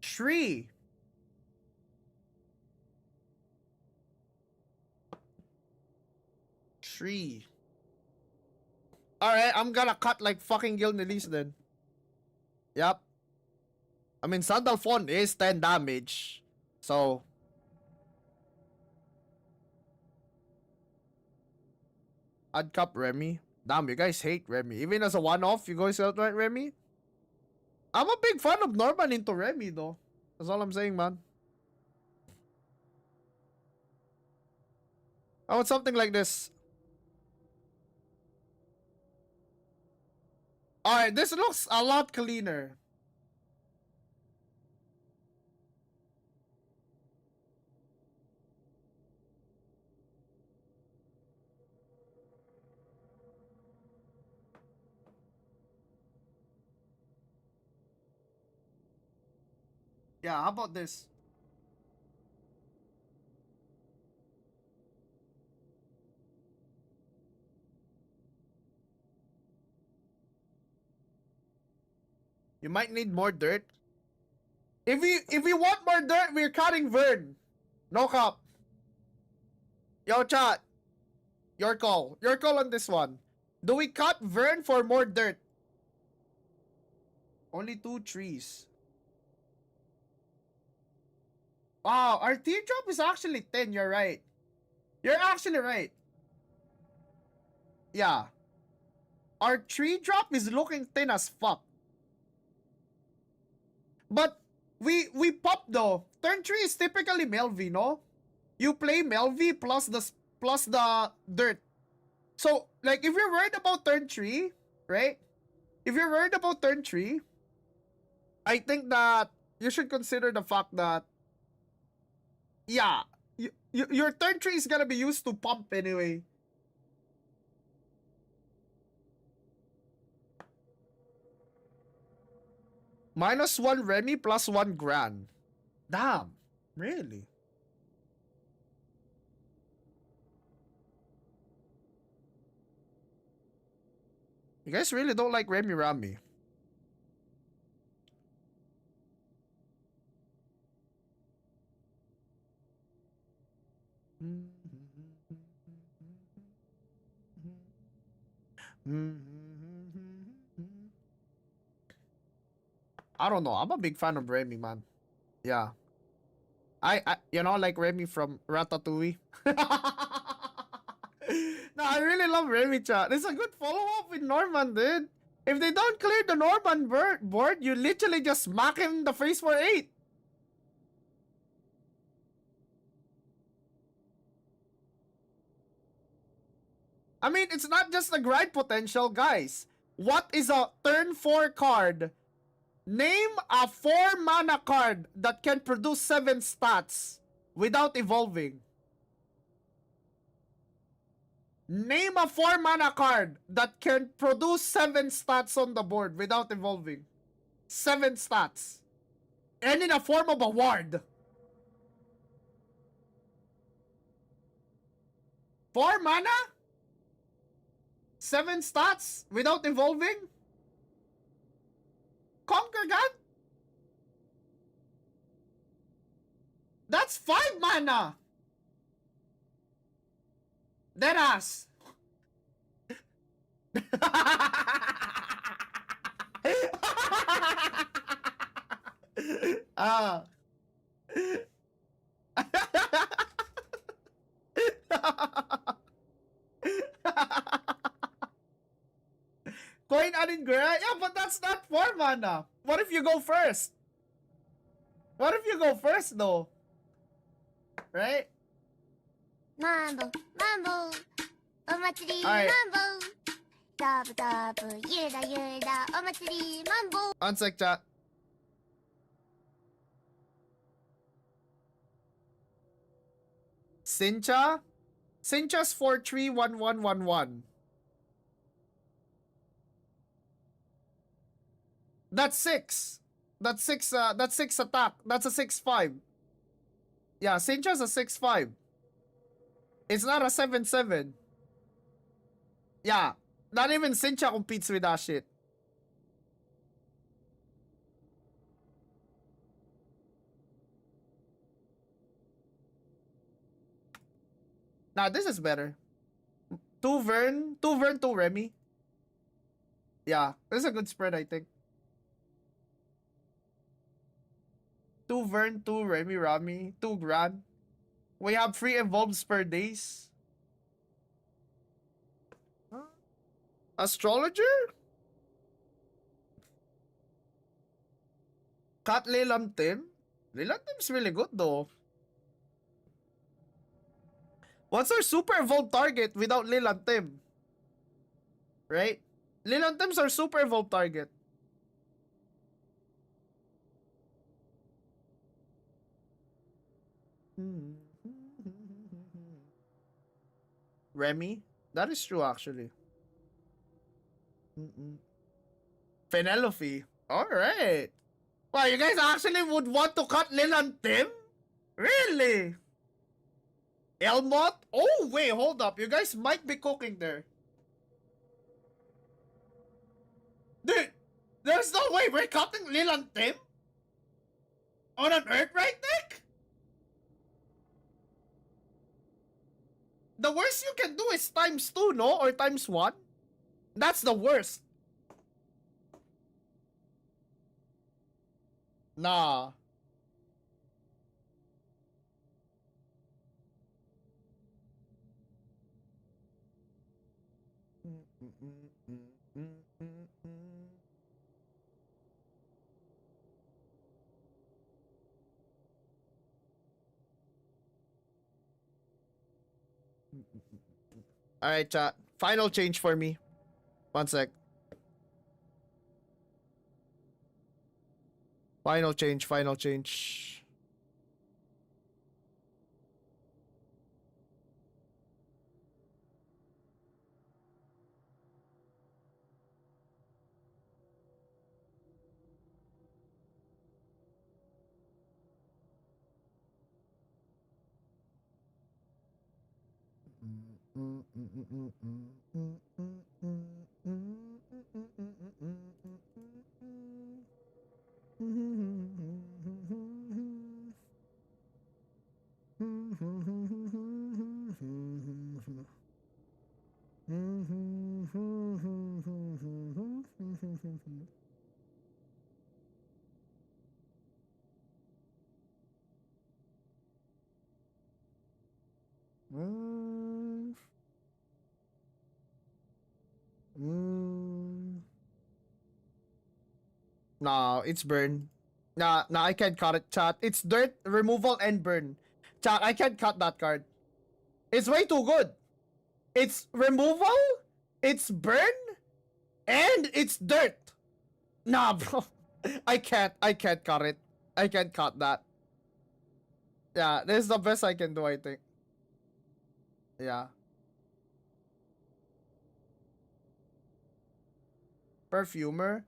3. Alright, I'm gonna cut like fucking Gilnelis then. Yep. I mean, Sandal Font is 10 damage. So... I'd cap Remy. Damn, you guys hate Remy. Even as a one-off, you guys outright Remy? I'm a big fan of Norman into Remy, though. That's all I'm saying, man. I want something like this. Alright, this looks a lot cleaner. Yeah, how about this? You might need more dirt. If we want more dirt, we're cutting Vern. No cap. Yo, chat. Your call. Your call on this one. Do we cut Vern for more dirt? Only 2 trees. Wow, our teardrop is actually 10. You're right. You're actually right. Yeah. Our tree drop is looking thin as fuck. But we pop though. Turn 3 is typically Melv, no? You play Melv plus the dirt. So, like, if you're worried about turn 3, right? If you're worried about turn 3, I think that you should consider the fact that, yeah, your turn 3 is gonna be used to pump anyway. -1 Remy plus 1 Gran. Damn, really? You guys really don't like Remy Rami. I don't know. I'm a big fan of Remy, man. Yeah. I you know, like Remy from Ratatouille. No, I really love Remy, chat. It's a good follow-up with Norman, dude. If they don't clear the Norman board, you literally just smack him in the face for 8. I mean, it's not just the grind potential, guys. What is a turn 4 card? Name a 4 mana card that can produce 7 stats without evolving. Name a 4 mana card that can produce 7 stats on the board without evolving. 7 stats. And in the form of a ward. 4 mana? 7 stats without evolving? Conquer God? That's 5 mana. Deadass. Ah. Coin Aningra? Yeah, but that's not 4 mana. What if you go first? What if you go first, though? Right? Mambo, mambo, omatsuri, Alright. mambo. Dabu dabu, yuda yuda, omatsuri, mambo. One sec, chat. Sincha? Sincha's 4-3-1-1-1-1. That's 6. That's 6 attack. That's a 6-5. Yeah, Sincha's a 6-5. It's not a 7-7. Yeah, not even Sincha competes with that shit. Nah, this is better. 2 Vern, 2 Remy. Yeah, this is a good spread, I think. 2 Vern, 2 Remy Rami, 2 Gran. We have 3 evolves per days. Huh? Astrologer? Cut Lelam Tim? Lelam Tim's really good though. What's our super evolved target without Lelam Tim? Right? Lelam Tim's our super evolved target. Remy? That is true, actually. Penelope. Alright. Wow, you guys actually would want to cut Lil and Tim? Really? Elmot? Oh, wait, hold up. You guys might be cooking there. Dude, There's no way we're cutting Lil and Tim on an Earthright deck? The worst you can do is ×2, no? Or ×1? That's the worst. Nah. Alright, chat. Final change for me. One sec. Final change, final change. No, it's burn. Nah, I can't cut it, chat. It's dirt, removal, and burn. Chat, I can't cut that card. It's way too good. It's removal, it's burn, and it's dirt. Nah, bro. I can't cut it. I can't cut that. Yeah, this is the best I can do, I think. Yeah. Perfumer.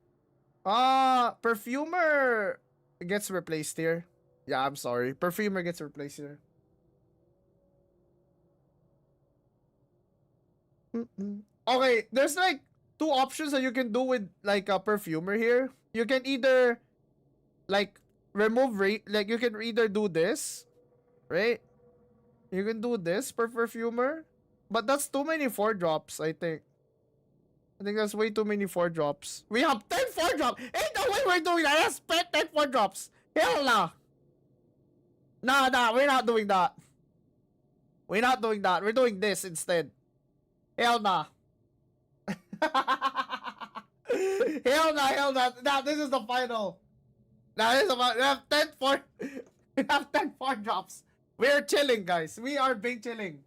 Perfumer gets replaced here. Yeah, I'm sorry. Perfumer gets replaced here. Okay, there's like two options that you can do with like a perfumer here. You can either like remove like you can either do this, right? You can do this per perfumer, but that's too many 4-drops, I think. I think that's way too many 4-drops. We have 10 4-drops. Ain't no way we're doing that. Let's spend 10 4-drops. Hell nah. Nah, we're not doing that. We're not doing that. We're doing this instead. Hell nah. Hell nah. Nah, this is the final. Nah, this is the final. We have 10 4. We have 10 4-drops. We're chilling, guys. We are being chilling.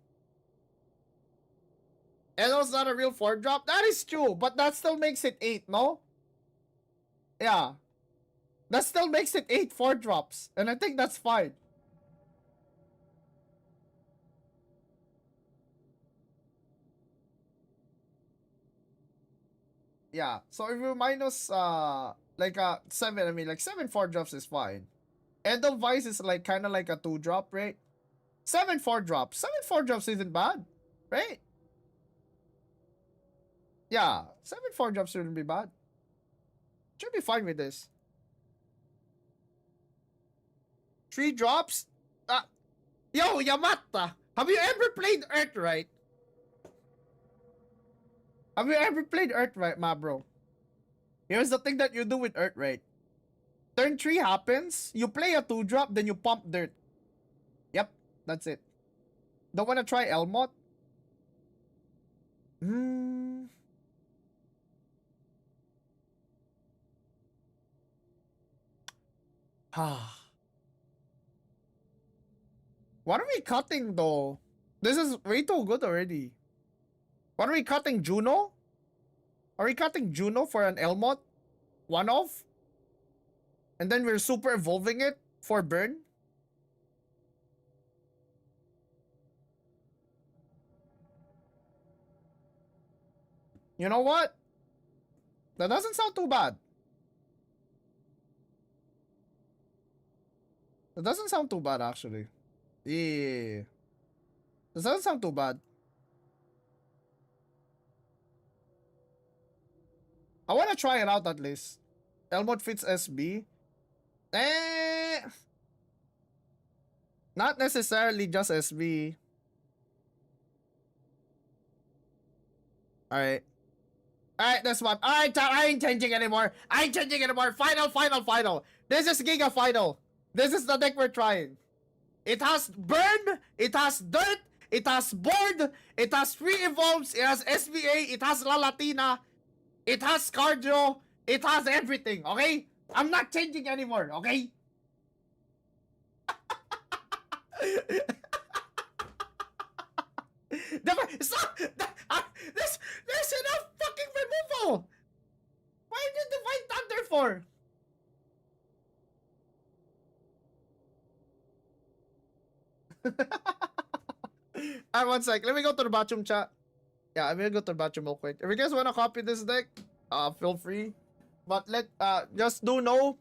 Elo's not a real 4-drop. That is true, but that still makes it 8, no? Yeah. That still makes it 8 4-drops. And I think that's fine. Yeah. So if you minus like 7, I mean like 7 4-drops is fine. Edelweiss is like kinda like a 2-drop, right? 7 4-drops. 7 4-drops isn't bad, right? Yeah, 7 4-drops shouldn't be bad. Should be fine with this. 3 drops? Yo, Yamata! Have you ever played Earthright? Have you ever played Earthright, ma bro? Here's the thing that you do with Earthright. Turn 3 happens, you play a 2-drop, then you pump dirt. Yep, that's it. Don't wanna try Elmot? What are we cutting though? This is way too good already. What are we cutting, Juno? Are we cutting Juno for an Elmot? One off? And then we're super evolving it for burn? You know what? That doesn't sound too bad. That doesn't sound too bad, actually. Yeah. That doesn't sound too bad. I want to try it out at least. Elmot fits SB. Eh, not necessarily just SB. Alright. Alright, this one. Alright, I ain't changing anymore. I ain't changing anymore. Final, final, final. This is Giga Final. This is the deck we're trying. It has burn, it has dirt, it has board, it has free evolves, it has SBA, it has La Latina, it has cardio, it has everything, okay? I'm not changing anymore, okay? Stop! There's enough fucking removal! Why did the Divine Thunder for? Alright, one sec. Let me go to the bathroom chat. Yeah, I'm gonna go to the bathroom real quick. If you guys wanna copy this deck, feel free. But just do know,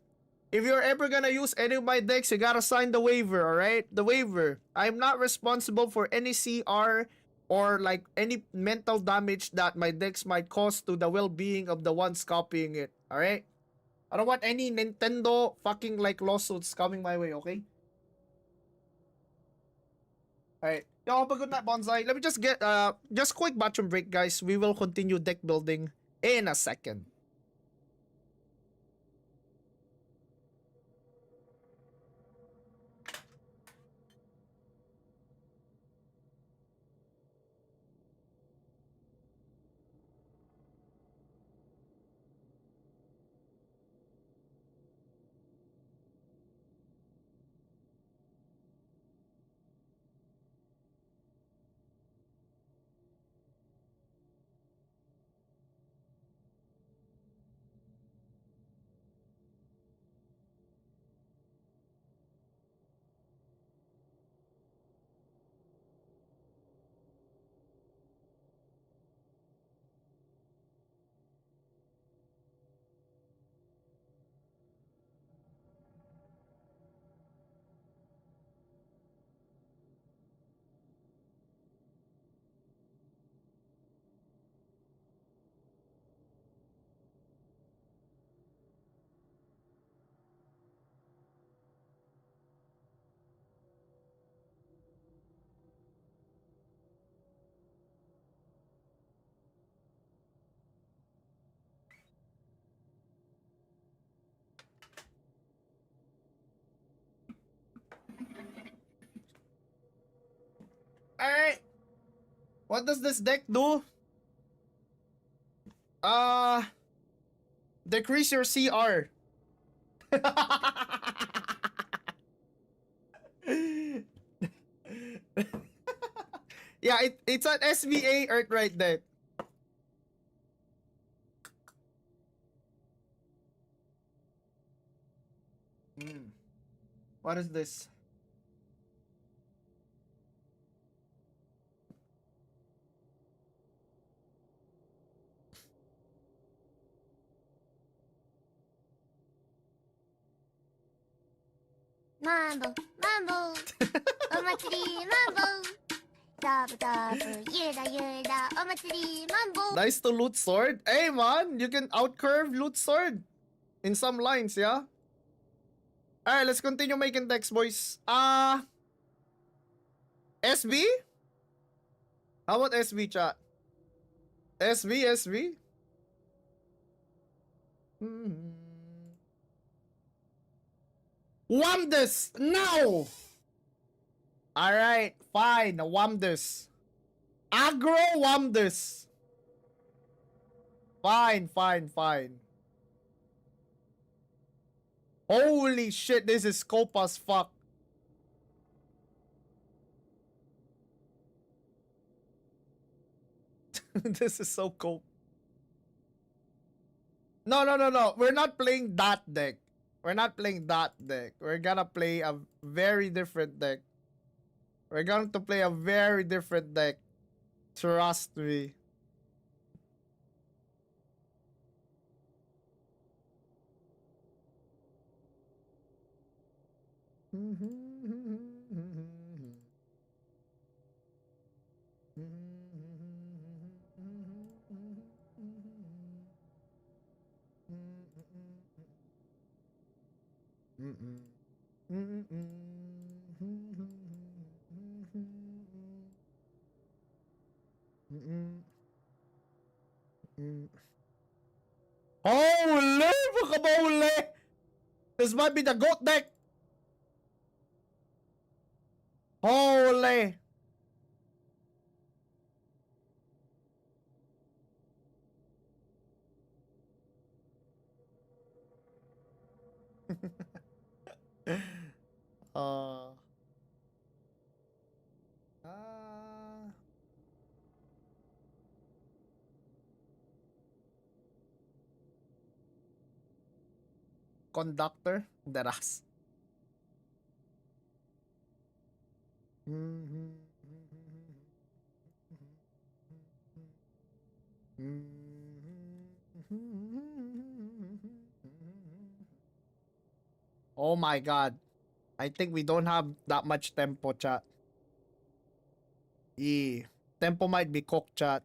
if you're ever gonna use any of my decks, you gotta sign the waiver, alright? The waiver. I'm not responsible for any CR or like any mental damage that my decks might cause to the well-being of the ones copying it, alright? I don't want any Nintendo fucking like lawsuits coming my way, okay? Alright. Yo, have a good night, Bonsai. Let me just get just quick bathroom break, guys. We will continue deck building in a second. Alright. What does this deck do? Decrease your CR. Yeah, it's an SVA Earthright deck. What is this? Mambo, mambo, omatsuri, mambo. Dabu dabu, yurda yurda, omatsuri, mambo. Nice to loot sword. Hey man, you can outcurve loot sword in some lines, yeah? Alright, let's continue making decks, boys. SB? How about SB, chat? SB? Wham this now! Alright, fine. Wham this. Aggro wham this. Fine. Holy shit, this is scope as fuck. This is so cool. No. We're not playing that deck. We're gonna play a very different deck. We're going to play a very different deck. Trust me. Mm-mm. Mm-mm. Mm-mm. Mm. Holy! Holy! This might be the goat deck! Holy! uh... Uh... Conductor? Deras. Oh my god. I think we don't have that much tempo, chat. Tempo might be cooked, chat.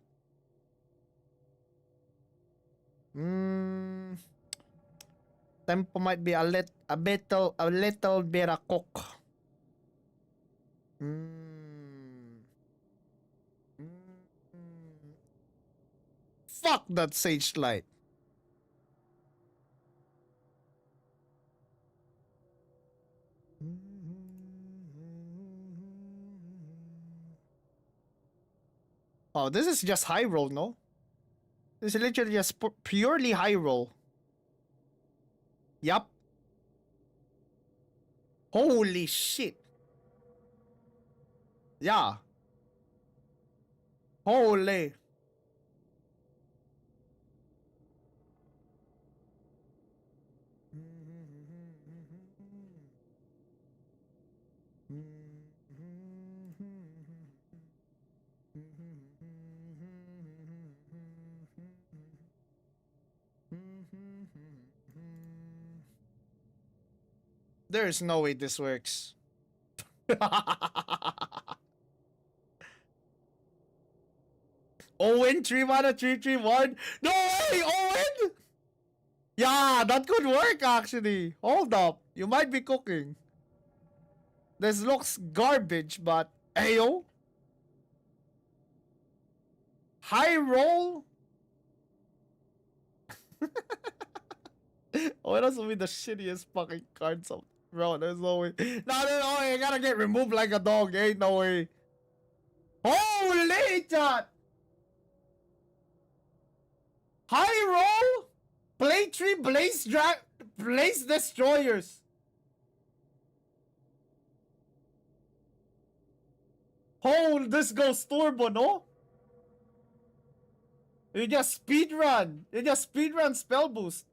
Tempo might be a little bit a cook. Fuck that sage light. Oh, this is just high roll, no? This is literally just purely high roll. Yup. Holy shit. Yeah. Holy. There's no way this works. Owen 3 mana 331. No way, Owen! Yeah, that could work actually. Hold up. You might be cooking. This looks garbage, but ayo. High roll? Oh, that's gonna be the shittiest fucking cards of. Bro, there's no way. No way. I gotta get removed like a dog. Ain't no way. Holy chat! High roll? Play 3 Blaze Destroyers. Oh, this goes turbo, no? You just speedrun. You just speedrun spell boost.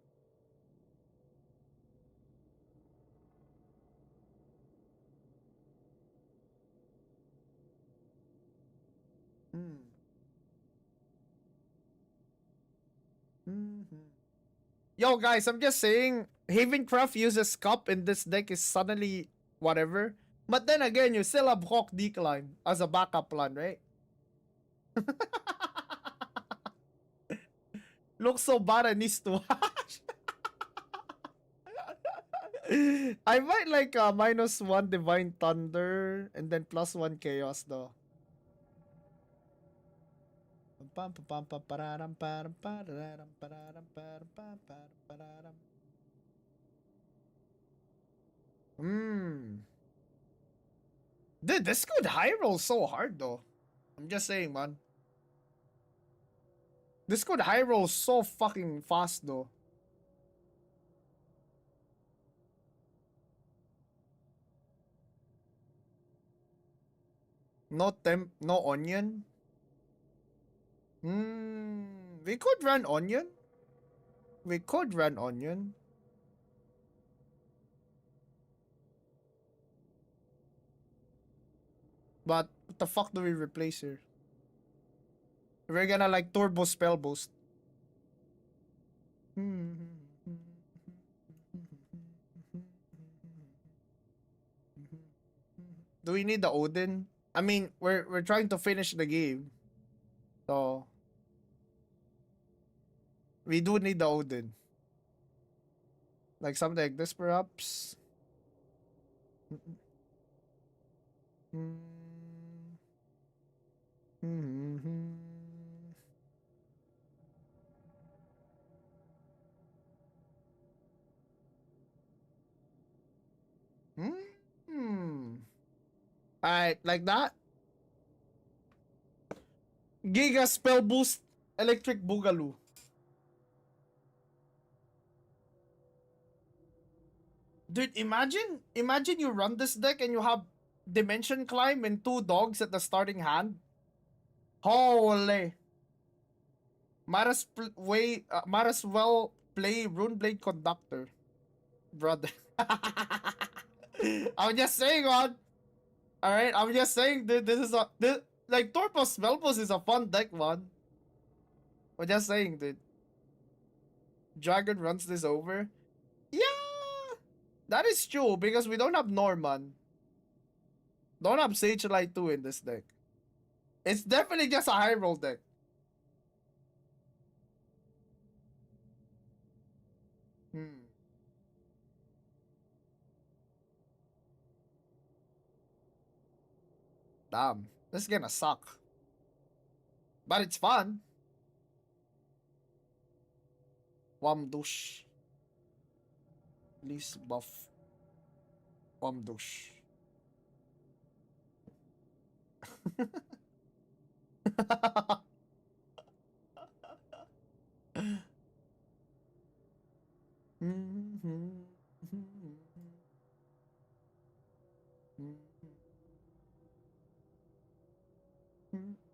Yo, guys, I'm just saying, Havencraft uses Cup in this deck is suddenly whatever. But then again, you still have Hawk Decline as a backup plan, right? Looks so bad I needs to watch. I might like -1 Divine Thunder and then +1 Chaos though. Dude, this could high roll so hard though. I'm just saying, man. This could high roll so fucking fast though. No onion. We could run onion. We could run onion. But what the fuck do we replace here? We're gonna like turbo spell boost. Do we need the Odin? I mean, we're trying to finish the game. So we do need the Odin. Like something like this perhaps. Alright, like that. Giga Spell Boost Electric Boogaloo. Dude, imagine you run this deck and you have Dimension Climb and 2 dogs at the starting hand. Holy. Might as well play Runeblade Conductor. Brother. I'm just saying, man. Alright, I'm just saying, dude, like, Torpos Velpos is a fun deck, man. I'm just saying, dude. Dragon runs this over. Yeah! That is true, because we don't have Norman. Don't have Sage Light 2 in this deck. It's definitely just a high roll deck. Damn, this is gonna suck. But it's fun. Wamdush. Please buff Wamdush.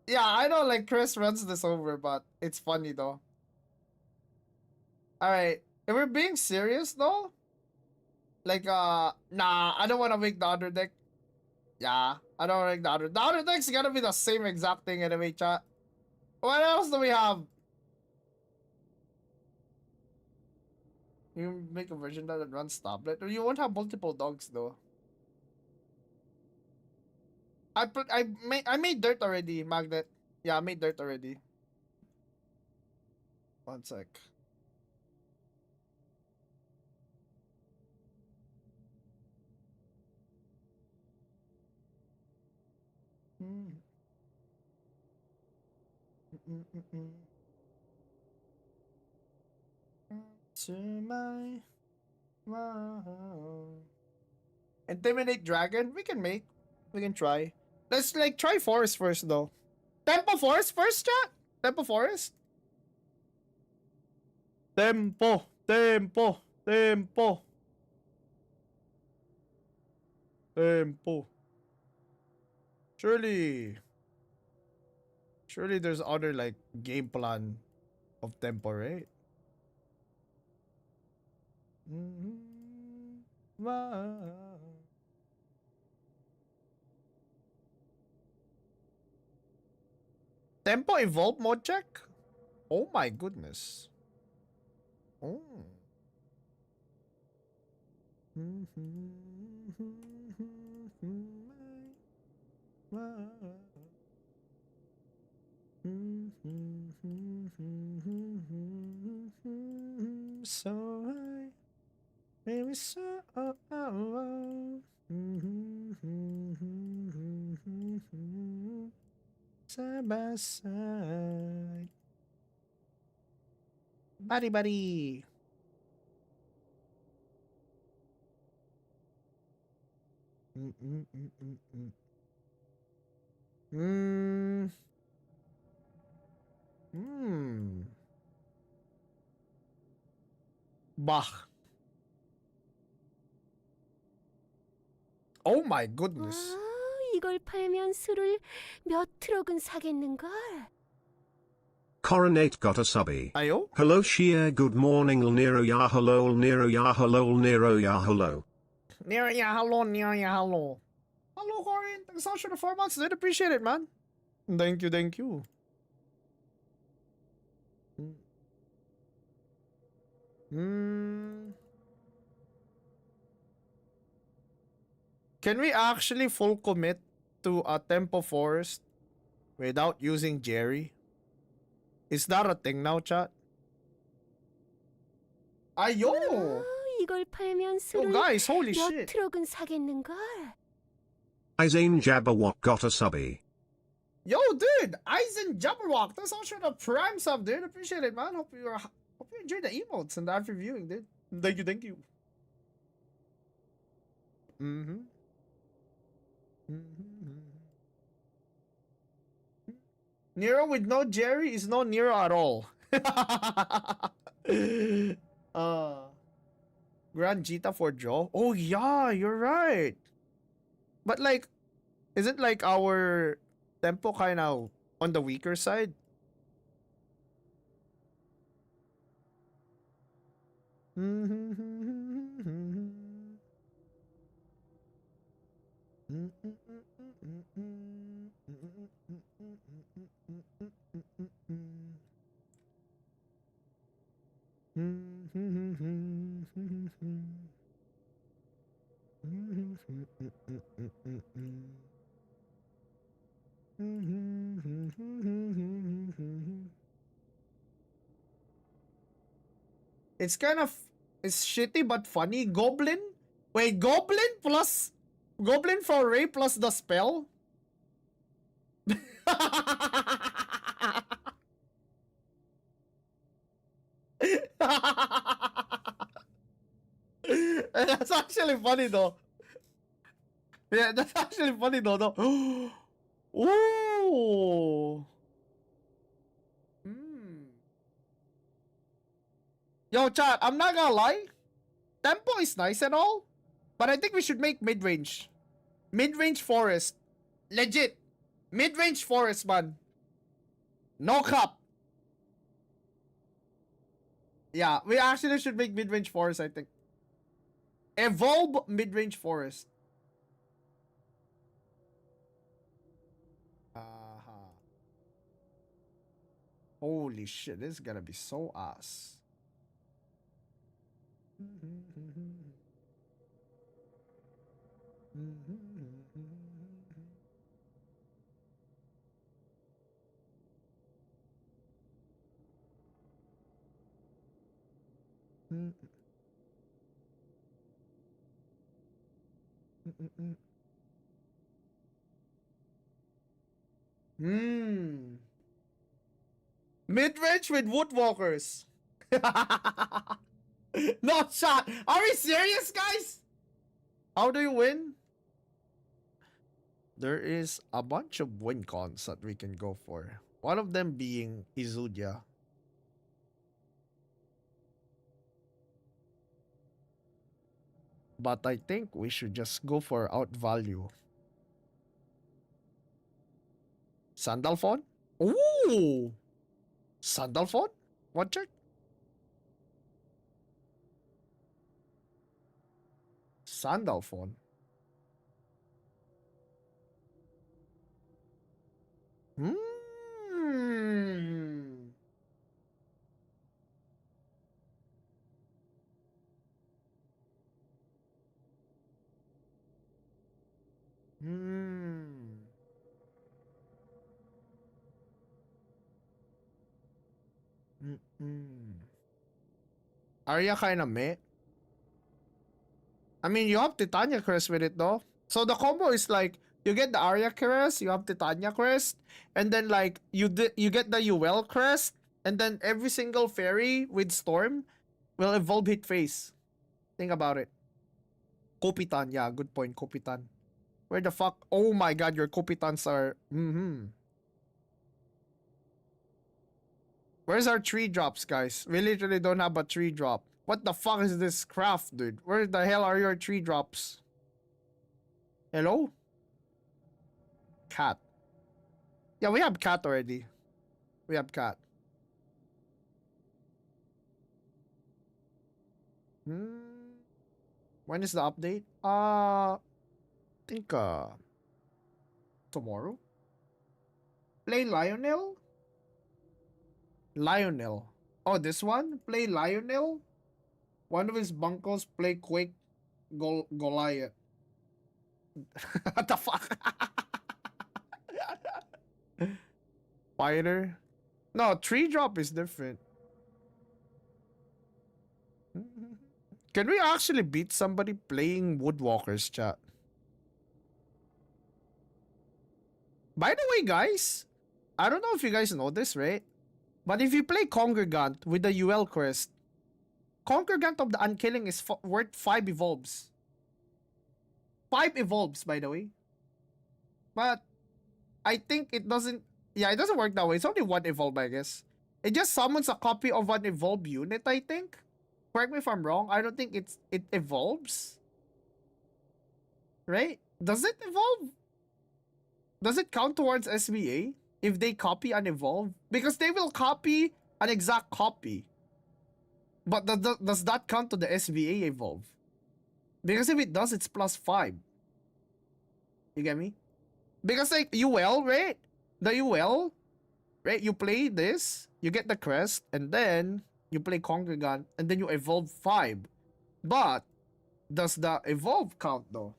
Yeah, I know, like, Chris runs this over, but it's funny though. Alright, if we're being serious though, like, nah, I don't want to make the other deck. Yeah, I don't like the other. The other deck's gonna be the same exact thing anyway, chat. What else do we have? You make a version that runs tablet, or you won't have multiple dogs though. I made dirt already, Magnet. Yeah, I made dirt already. One sec. To my wow. Intimidate Dragon? We can try. Let's, like, try Forest first though. Tempo Forest first, chat? Tempo Forest? Tempo. Surely there's other, like, game plan of tempo, right? Wow. Tempo evolve mode check? Oh my goodness. Oh. So high, maybe so. Side by side, buddy. Bah. Oh my goodness. 이걸 팔면 술을 몇 트럭은 사겠는걸? Coronate got a subby. Ayo? Hello Shia, good morning Nero ya hello Nero ya hello Nero ya hello. Nero ya hello. Hello, Corin. Thanks so much for the 4 months. Did appreciate it, man. Thank you. Can we actually full commit to a Tempo Forest without using Jerry? Is that a thing now, chat? Ayo! 이걸 팔면 Yo, 술을 guys, holy 몇 shit. 트럭은 사겠는걸? Izane Jabberwock got a subby. Yo, dude, Eisen Jabberwock. That's also the prime sub, dude. Appreciate it, man. Hope you enjoyed the emotes and after viewing, dude. Thank you. Mm-hmm. Nero with no Jerry is no Nero at all. Grand Jita for Joe. Oh yeah, you're right. But like, isn't like our tempo kind of on the weaker side? It's kind of it's shitty but funny. Goblin? Wait, Goblin plus Goblin for Ray plus the spell? That's actually funny though. Yeah, that's actually funny though. Ooh. Yo, chat, I'm not gonna lie. Tempo is nice and all, but I think we should make mid-range. Mid-range forest. Legit. Mid-range forest, man. No cap. Yeah, we actually should make mid-range forest, I think. Evolve mid-range forest. Holy shit, this is gonna be so ass. Mid-range with woodwalkers. No shot. Are we serious, guys? How do you win? There is a bunch of win cons that we can go for. One of them being Izudia. But I think we should just go for outvalue. Sandalphon? Ooh! Sandalphon? What check? Sandalphon. Arya kinda meh. I mean, you have Titania Crest with it though. So the combo is like, you get the Arya Crest, you have Titania Crest, and then like, you get the Uel Crest, and then every single fairy with Storm will evolve hit face. Think about it. Kopitan, yeah, good point, Kopitan. Where the fuck? Oh my god, your Kopitans are... Where's our 3-drops, guys? We literally don't have a 3-drop. What the fuck is this craft, dude? Where the hell are your 3-drops? Hello? Cat. Yeah, we have cat already. We have cat. When is the update? I think tomorrow. Play Lionel? Lionel. Oh, this one? Play Lionel? One of his bunkles play Quake Goliath. What the fuck? Fighter? No, 3-drop is different. Can we actually beat somebody playing Woodwalkers, chat? By the way, guys, I don't know if you guys know this, right? But if you play Congregant with the UL quest, Congregant of the Unkilling is worth 5 evolves. 5 evolves, by the way. But I think it doesn't... Yeah, it doesn't work that way. It's only 1 evolve, I guess. It just summons a copy of an evolve unit, I think. Correct me if I'm wrong. I don't think it evolves. Right? Does it evolve? Does it count towards SBA if they copy an evolve? Because they will copy an exact copy. But does that count to the SBA evolve? Because if it does, it's +5. You get me? Because like UL, right? The UL, right? You play this, you get the crest, and then you play Congregant, and then you evolve 5. But does the evolve count though?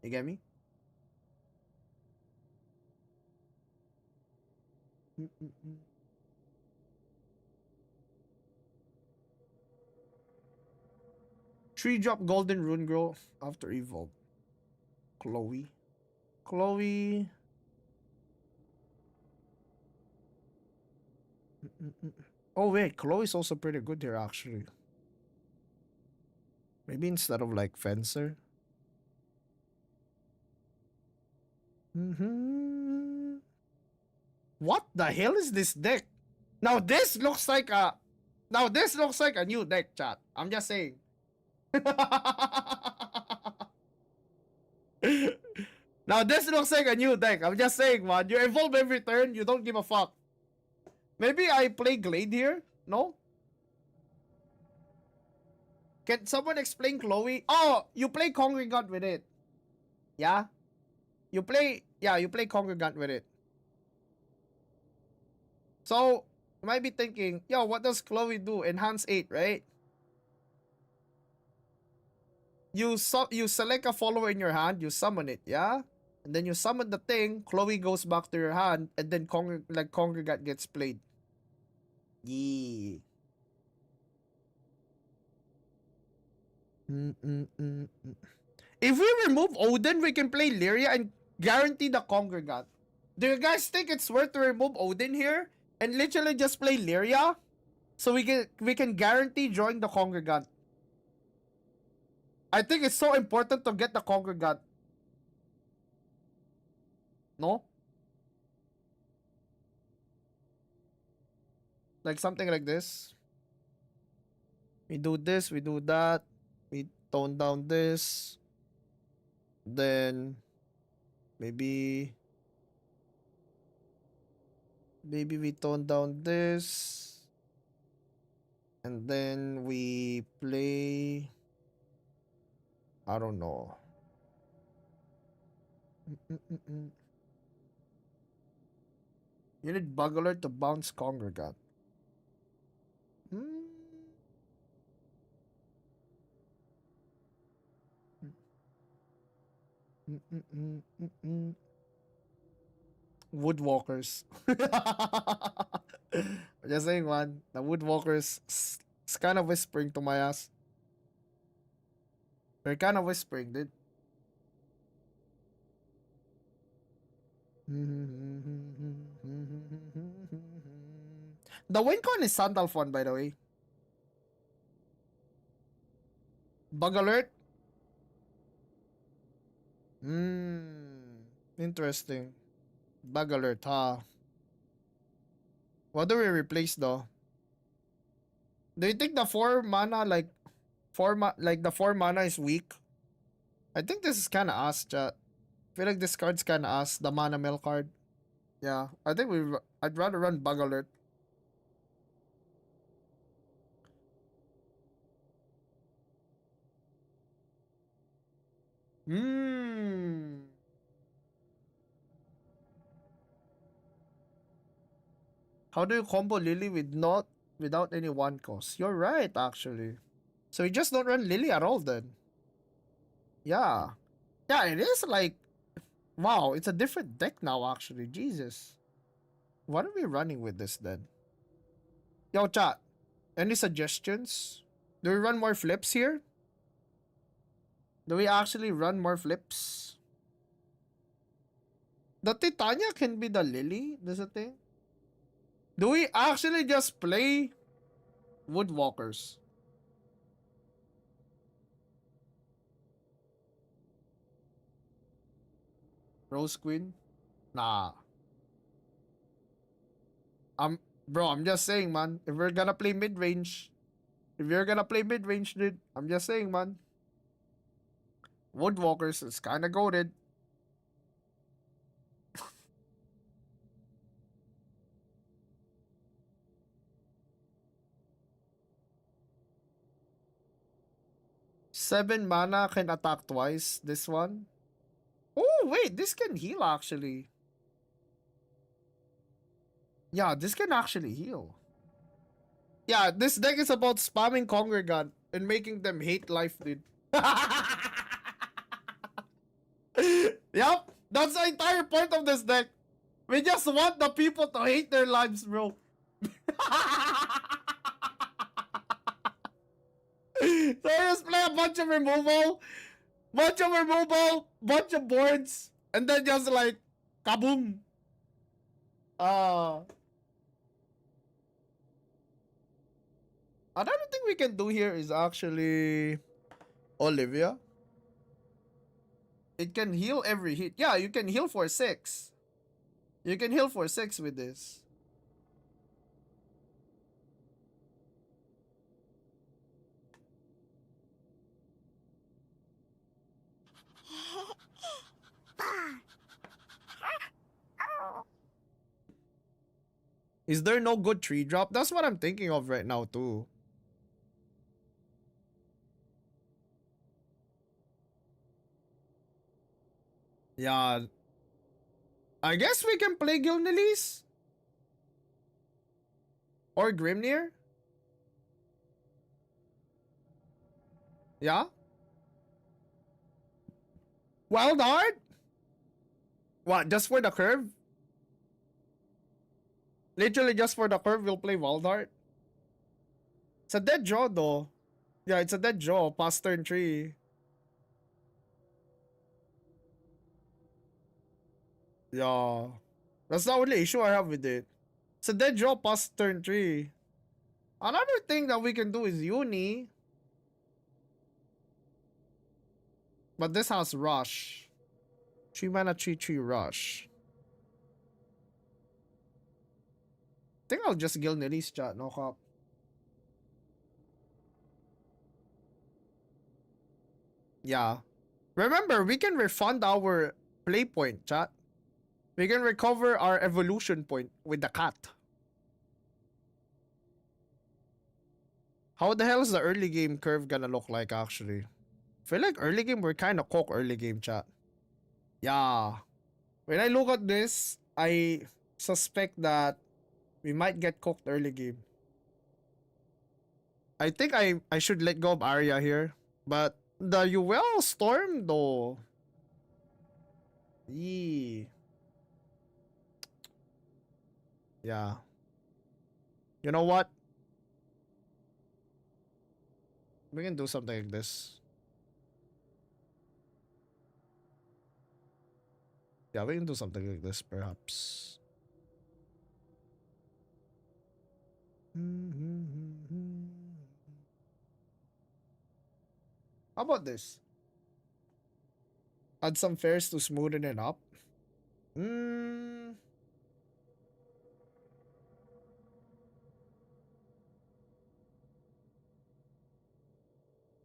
You get me? Tree drop golden rune grow after evolve. Chloe. Oh wait, Chloe's also pretty good here actually. Maybe instead of like Fencer. What the hell is this deck? Now this looks like a new deck, chat. I'm just saying. Now this looks like a new deck. I'm just saying, man. You evolve every turn, you don't give a fuck. Maybe I play Glade here? No? Can someone explain Chloe? Oh, you play Congregant with it. Yeah? You play Congregant with it. So, you might be thinking, yo, what does Chloe do? Enhance 8, right? You select a follower in your hand, you summon it, yeah? And then you summon the thing, Chloe goes back to your hand, and then Congregant gets played. Yeah. If we remove Odin, we can play Lyria and guarantee the Congregant. Do you guys think it's worth to remove Odin here and literally just play Lyria? So we can guarantee drawing the Congregant. I think it's so important to get the Congregant. No? Like something like this. We do this, we do that. We tone down this. Then maybe we tone down this. And then we play, I don't know. You need Bug Alert to bounce Congregant. Woodwalkers. Just saying, man. The Woodwalkers is kind of whispering to my ass. They're kind of whispering, dude. The WinCon is Sandalphon, by the way. Bug Alert? Interesting. Bug Alert, huh? What do we replace though? Do you think the 4 mana the 4 mana is weak? I think this is kinda ass, chat. I feel like this card's kinda ass, the mana mill card. Yeah, I think I'd rather run Bug Alert. How do you combo Lily without any 1 cost? You're right, actually. So you just don't run Lily at all then. Yeah. Yeah, it is like, wow, it's a different deck now, actually. Jesus. What are we running with this then? Yo, chat. Any suggestions? Do we run more flips here? Do we actually run more flips? The Titania can be the Lily, that's the thing. Do we actually just play Woodwalkers? Rose Queen? Nah. Bro, I'm just saying, man. If we're gonna play mid-range, dude, I'm just saying, man. Woodwalkers is kind of goated. Seven mana can attack twice. This one. Oh, wait. This can heal, actually. Yeah, this can actually heal. Yeah, this deck is about spamming Congregant and making them hate life, dude. Yup, that's the entire point of this deck. We just want the people to hate their lives, bro. So just play a bunch of removal, bunch of boards, and then just like kaboom. Another thing we can do here is actually Olivia. It can heal every hit. Yeah, you can heal for 6. You can heal for 6 with this. Is there no good tree drop? That's what I'm thinking of right now too. Yeah. I guess we can play Gilnelis. Or Grimnir. Yeah. Wild Heart? What, just for the curve? Literally just for the curve, we'll play Wild Heart. It's a dead draw though. Yeah, it's a dead draw past turn 3. Yeah. That's the only issue I have with it. It's a dead draw past turn 3. Another thing that we can do is Uni. But this has Rush. 3 mana 3/3 Rush. I think I'll just Gilnelis chat, no cop. Yeah. Remember, we can refund our play point, chat. We can recover our evolution point with the cat. How the hell is the early game curve gonna look like, actually? I feel like early game, we're kind of cooked early game, chat. Yeah. When I look at this, I suspect that we might get cooked early game. I think I should let go of Arya here. But the Yuel Storm, though. Yee. Yeah. You know what? We can do something like this. Yeah, we can do something like this, perhaps. How about this? Add some fairs to smoothen it up.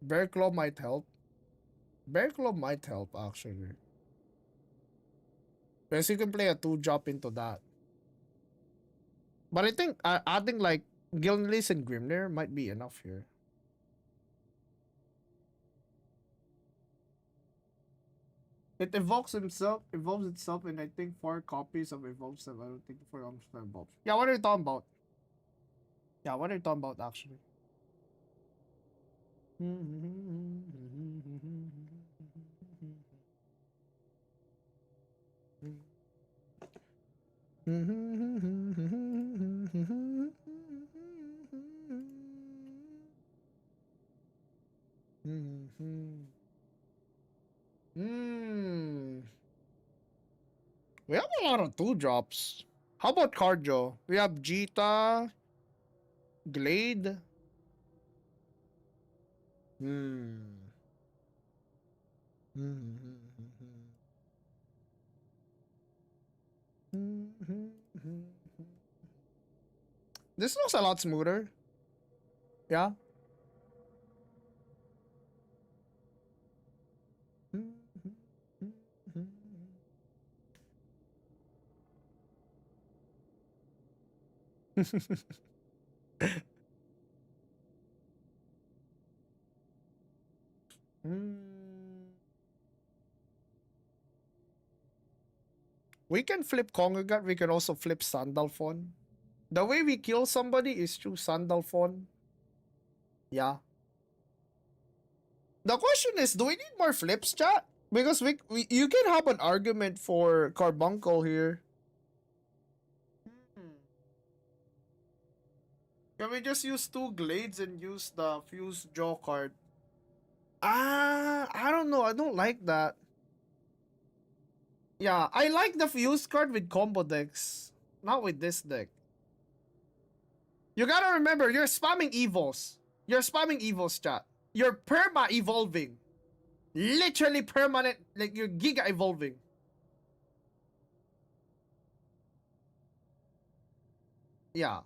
Bear Claw might help. Bear Claw might help, actually. Because you can play a 2-drop into that. But I think adding like Gilnelis and Grimnir might be enough here. It evolves itself, and I think 4 copies of evolves them. I don't think 4 copies of evolves. Yeah, what are you talking about? Yeah, what are you talking about, actually? Hmm. We have a lot of 2-drops. How about cardio? We have Jita, Glade. Hmm. This looks a lot smoother. Yeah. We can flip Kongagat, we can also flip Sandalphon. The way we kill somebody is through Sandalphon. Yeah. The question is, do we need more flips, chat? Because you can have an argument for Carbuncle here. Can we just use 2 Glades and use the Fuse Jaw card? I don't know. I don't like that. Yeah, I like the Fuse card with combo decks. Not with this deck. You gotta remember, you're spamming evils. You're spamming evils, chat. You're perma-evolving. Literally permanent, like you're giga-evolving. Yeah.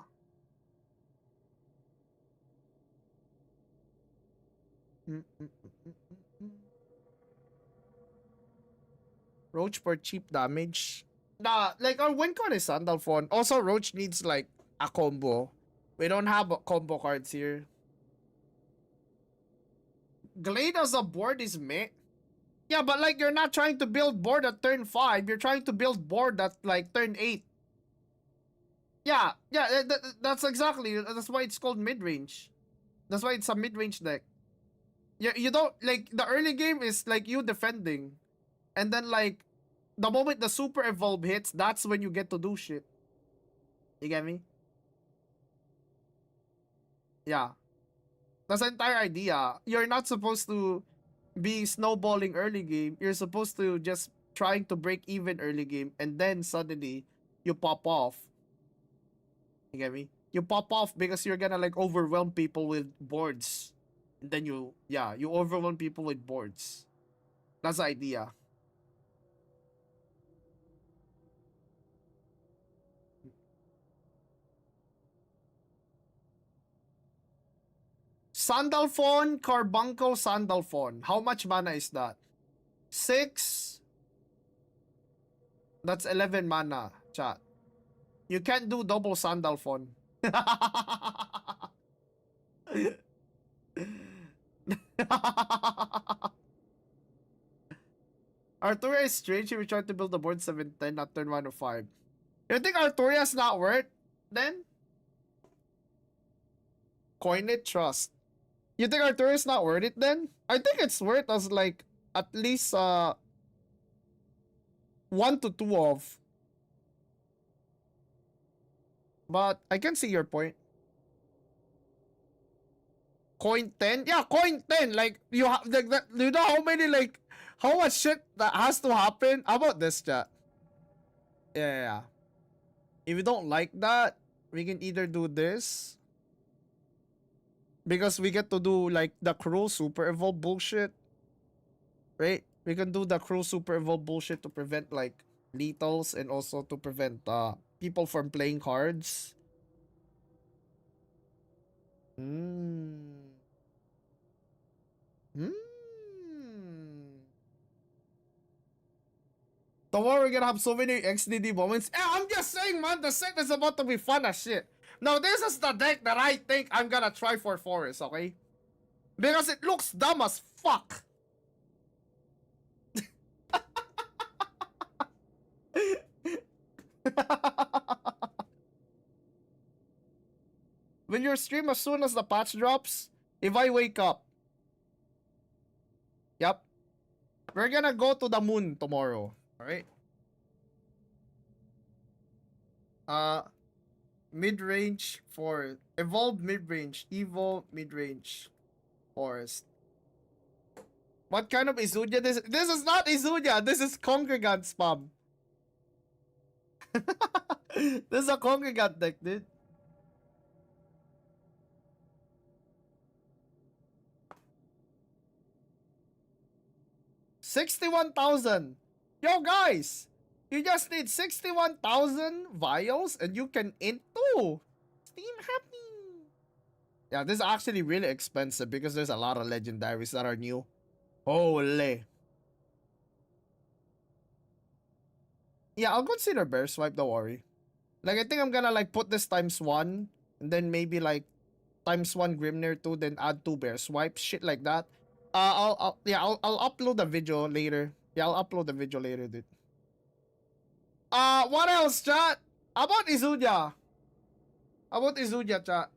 Roach for cheap damage. Nah, like our win con is Sandalphon. Also, Roach needs like a combo. We don't have combo cards here. Glade as a board is meh. Yeah, but like you're not trying to build board at turn 5. You're trying to build board at like turn 8. Yeah, that's exactly. That's why it's called mid-range. That's why it's a mid-range deck. You don't like the early game is like you defending, and then like the moment the super evolve hits, that's when you get to do shit. You get me? Yeah, that's the entire idea. You're not supposed to be snowballing early game. You're supposed to just trying to break even early game, and then suddenly you pop off. You get me? You pop off because you're gonna like overwhelm people with boards. And then you overwhelm people with boards. That's the idea. Sandalphon, Carbuncle, Sandalphon. How much mana is that? 6. That's 11 mana, chat. You can't do double Sandalphon. Arturia is strange if we try to build a board 7-10, not turn 1 or 5. You think Arturia's not worth then? Coin it, trust. You think Arturia's not worth it then? I think it's worth as like at least 1 to 2 of. But I can see your point. Coin 10? Yeah, coin 10. Like you have like that, you know how many like how much shit that has to happen? How about this, chat? Yeah. If you don't like that, we can either do this. Because we get to do like the cruel super evolve bullshit. Right? We can do the cruel super evolve bullshit to prevent like lethals and also to prevent people from playing cards. Tomorrow we're gonna have so many XDD moments. I'm just saying, man, the set is about to be fun as shit. Now, this is the deck that I think I'm gonna try for Forest, okay? Because it looks dumb as fuck. When you stream as soon as the patch drops, if I wake up. Yep. We're gonna go to the moon tomorrow. Alright? Mid-range for evolved mid-range, evo mid-range, forest. What kind of Izunya this? This is not Izunya. This is Congregant spam. This is a Congregant deck, dude. $61,000. Yo, guys, you just need 61,000 vials and you can int too. Steam happy. Yeah, this is actually really expensive because there's a lot of legendaries that are new. Holy. Yeah, I'll consider bear swipe, don't worry. Like, I think I'm gonna like put this ×1 and then maybe like ×1 Grimnir 2, then add 2 bear swipes, shit like that. I'll upload the video later. Yeah, I'll upload the video later, dude. What else, chat? How about Izunya? How about Izunya, chat?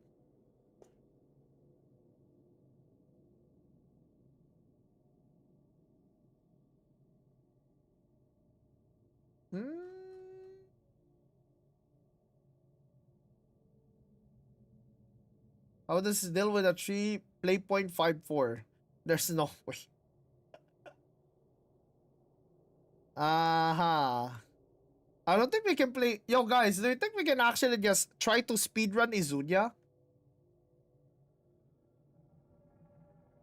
How does this deal with a 3 play point 5-4? There's no way. I don't think we can play. Yo, guys, do you think we can actually just try to speedrun Izunya?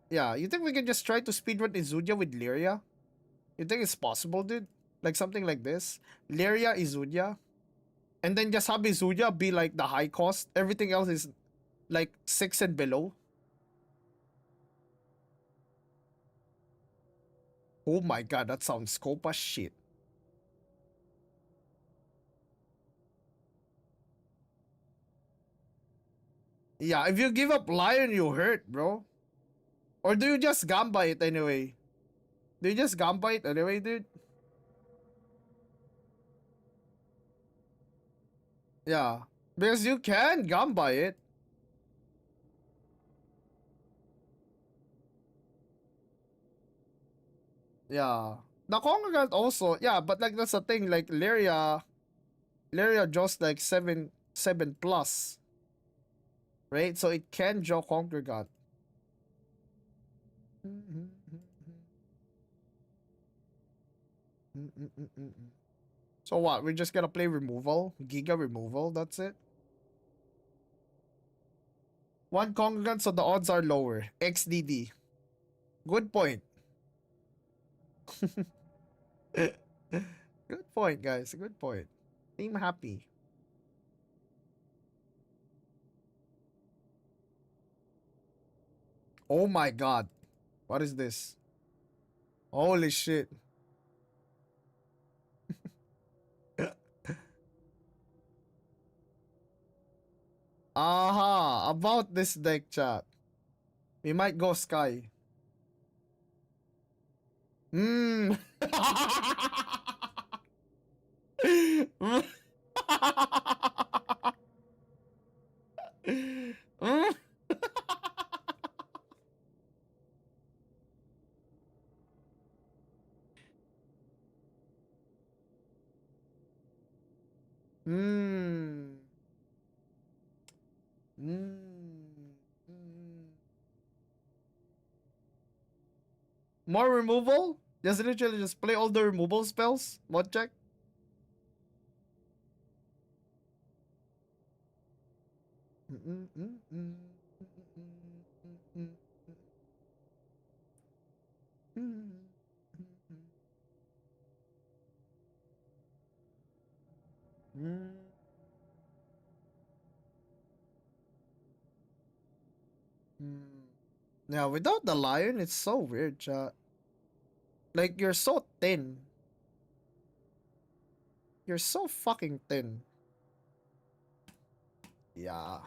Yeah, you think we can just try to speedrun Izunya with Lyria? You think it's possible, dude? Like something like this? Lyria, Izunya. And then just have Izunya be like the high cost. Everything else is like 6 and below. Oh my god, that sounds scope as shit. Yeah, if you give up Lion, you hurt, bro. Or do you just Gamba it anyway? Do you just Gamba it anyway, dude? Yeah, because you can Gamba it. Yeah. The Congregant also, yeah, but like that's the thing, like Lyria just like 7 plus. Right? So it can draw Congregant. So what? We're just gonna play removal? Giga removal, that's it? One Congregant, so the odds are lower. XDD. Good point. Good point, guys. Good point. Team happy. Oh my god. What is this? Holy shit. Aha, about this deck, chat. We might go Sky. Hmm. More removal? Just literally just play all the removal spells? Mod check? Yeah, without the lion, it's so weird, chat. Like, you're so thin. You're so fucking thin. Yeah.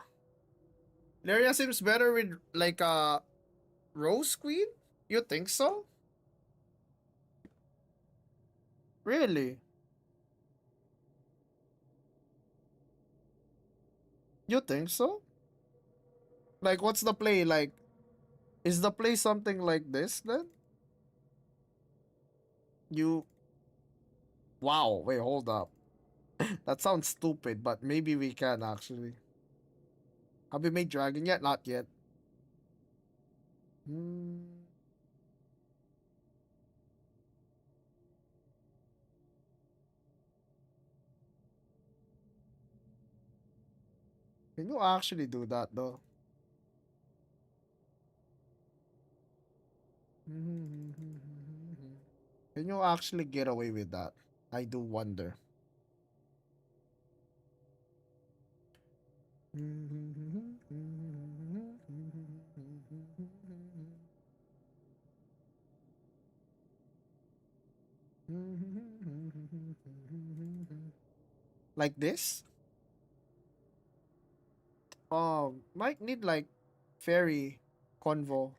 Lyria seems better with, like, Rose Queen? You think so? Really? You think so? Like, what's the play? Like, is the play something like this, then? You... Wow, wait, hold up. That sounds stupid, but maybe we can, actually. Have we made dragon yet? Not yet. Can you actually do that though? Can you actually get away with that? I do wonder. Like this? Might need like fairy convo.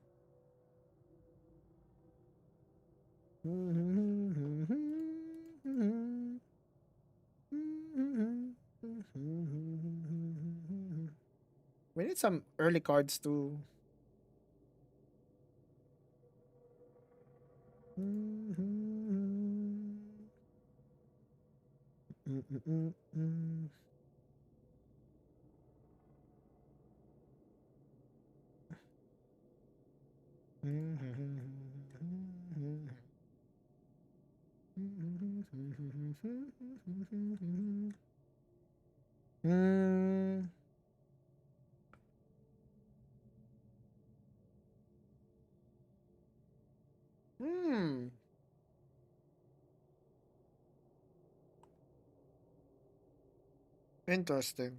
We need some early cards too. Hmm. Hmm. Interesting.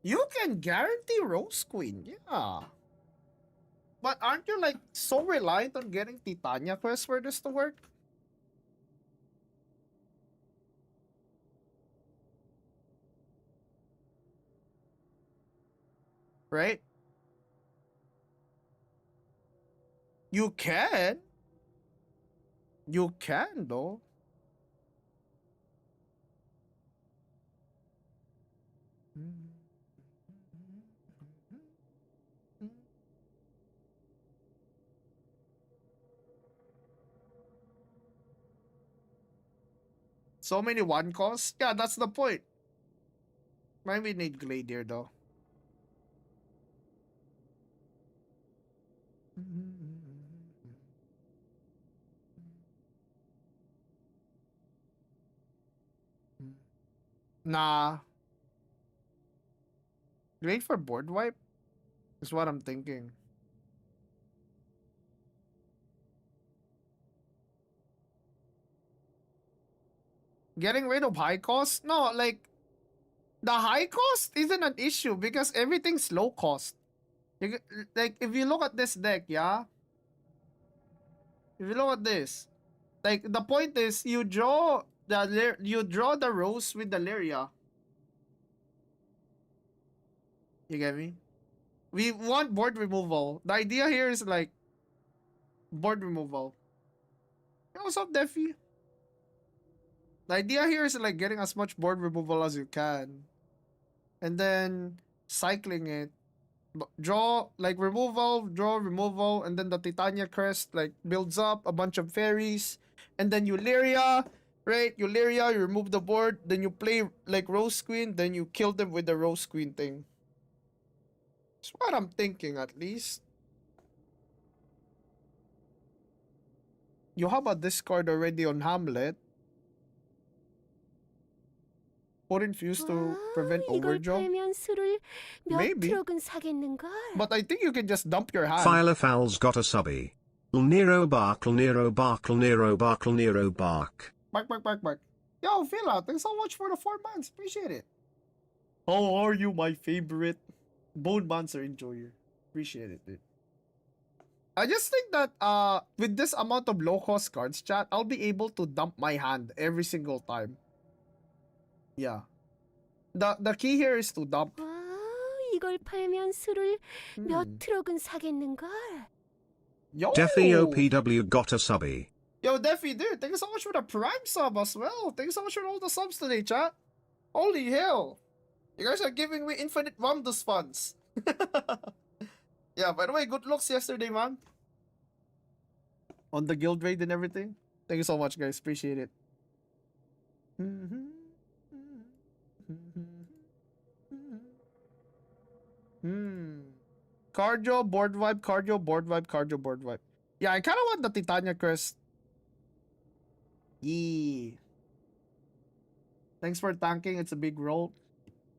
You can guarantee Rose Queen, yeah. But aren't you like so reliant on getting Titania quest for this to work? Right? You can. You can though. So many one costs? Yeah, that's the point. Might we need Gladier though. Nah. Wait for board wipe? Is what I'm thinking. Getting rid of high cost? No, like the high cost isn't an issue because everything's low cost. Like if you look at this deck, yeah. If you look at this, like the point is you draw the rose with the Lyria. You get me? We want board removal. The idea here is like board removal. Hey, what's up, Defi? The idea here is like getting as much board removal as you can. And then cycling it. Draw, like removal, draw, removal, and then the Titania crest like builds up a bunch of fairies. And then you Lyria, right? You Lyria, you remove the board, then you play like Rose Queen, then you kill them with the Rose Queen thing. That's what I'm thinking at least. You have a discard already on Hamlet. Put infuse to prevent 이걸 overdraw. 팔면 술을 몇 Maybe. 트럭은 사겠는걸? But I think you can just dump your hand. Philophal's got a subby. Nero bark, Nero bark, Nero bark, Nero bark. Bark. Yo, Phila, thanks so much for the 4 months. Appreciate it. How are you, my favorite Bone Monster enjoyer? Appreciate it, dude. I just think that with this amount of low cost cards, chat, I'll be able to dump my hand every single time. Yeah. The key here is to dump. 이걸 팔면 술을 몇 트럭은 사겠는걸? Yo! Defi OPW got a subby. Yo, Defi, dude, thank you so much for the Prime sub as well. Thank you so much for all the subs today, chat. Holy hell. You guys are giving me infinite Ramdas funds. Yeah, by the way, good looks yesterday, man. On the guild raid and everything. Thank you so much, guys. Appreciate it. Cardio, board vibe, cardio, board vibe, cardio, board vibe. Yeah, I kind of want the Titania crest. Yeah. Thanks for tanking. It's a big role.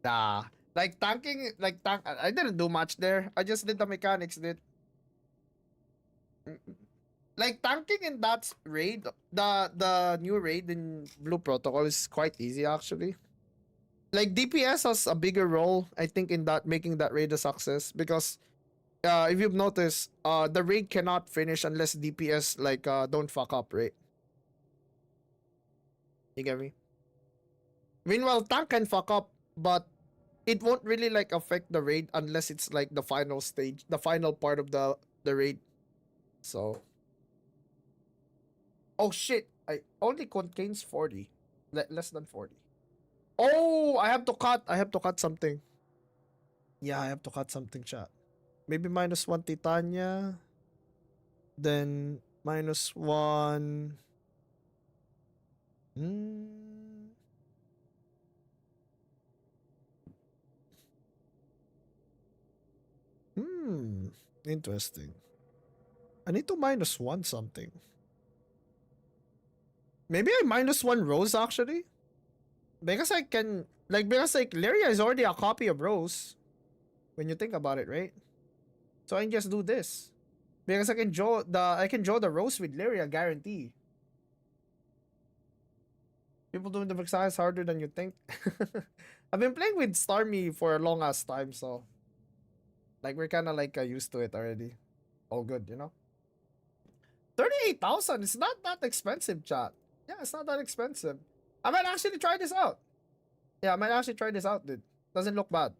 Nah. Like tanking, I didn't do much there. I just did the mechanics, like tanking in that raid, the new raid in Blue Protocol is quite easy actually. Like DPS has a bigger role, I think, in that making that raid a success because if you've noticed, the raid cannot finish unless DPS don't fuck up, right? You get me? Meanwhile, tank can fuck up, but it won't really like affect the raid unless it's like the final stage, the final part of the raid. So, oh shit! I only contains 40, less than 40. Oh, I have to cut. I have to cut something. Yeah, I have to cut something, chat. Maybe -1 Titania. Then -1. Interesting. I need to -1 something. Maybe I -1 Rose actually. Because I can because like Lyria is already a copy of Rose. When you think about it, right? So I can just do this. Because I can draw the Rose with Lyria, guarantee. People doing the Versailles harder than you think. I've been playing with Starmie for a long ass time, so like we're kinda used to it already. All good, you know? 38,000 is not that expensive, chat. Yeah, it's not that expensive. I might actually try this out. Yeah, I might actually try this out, dude. Doesn't look bad.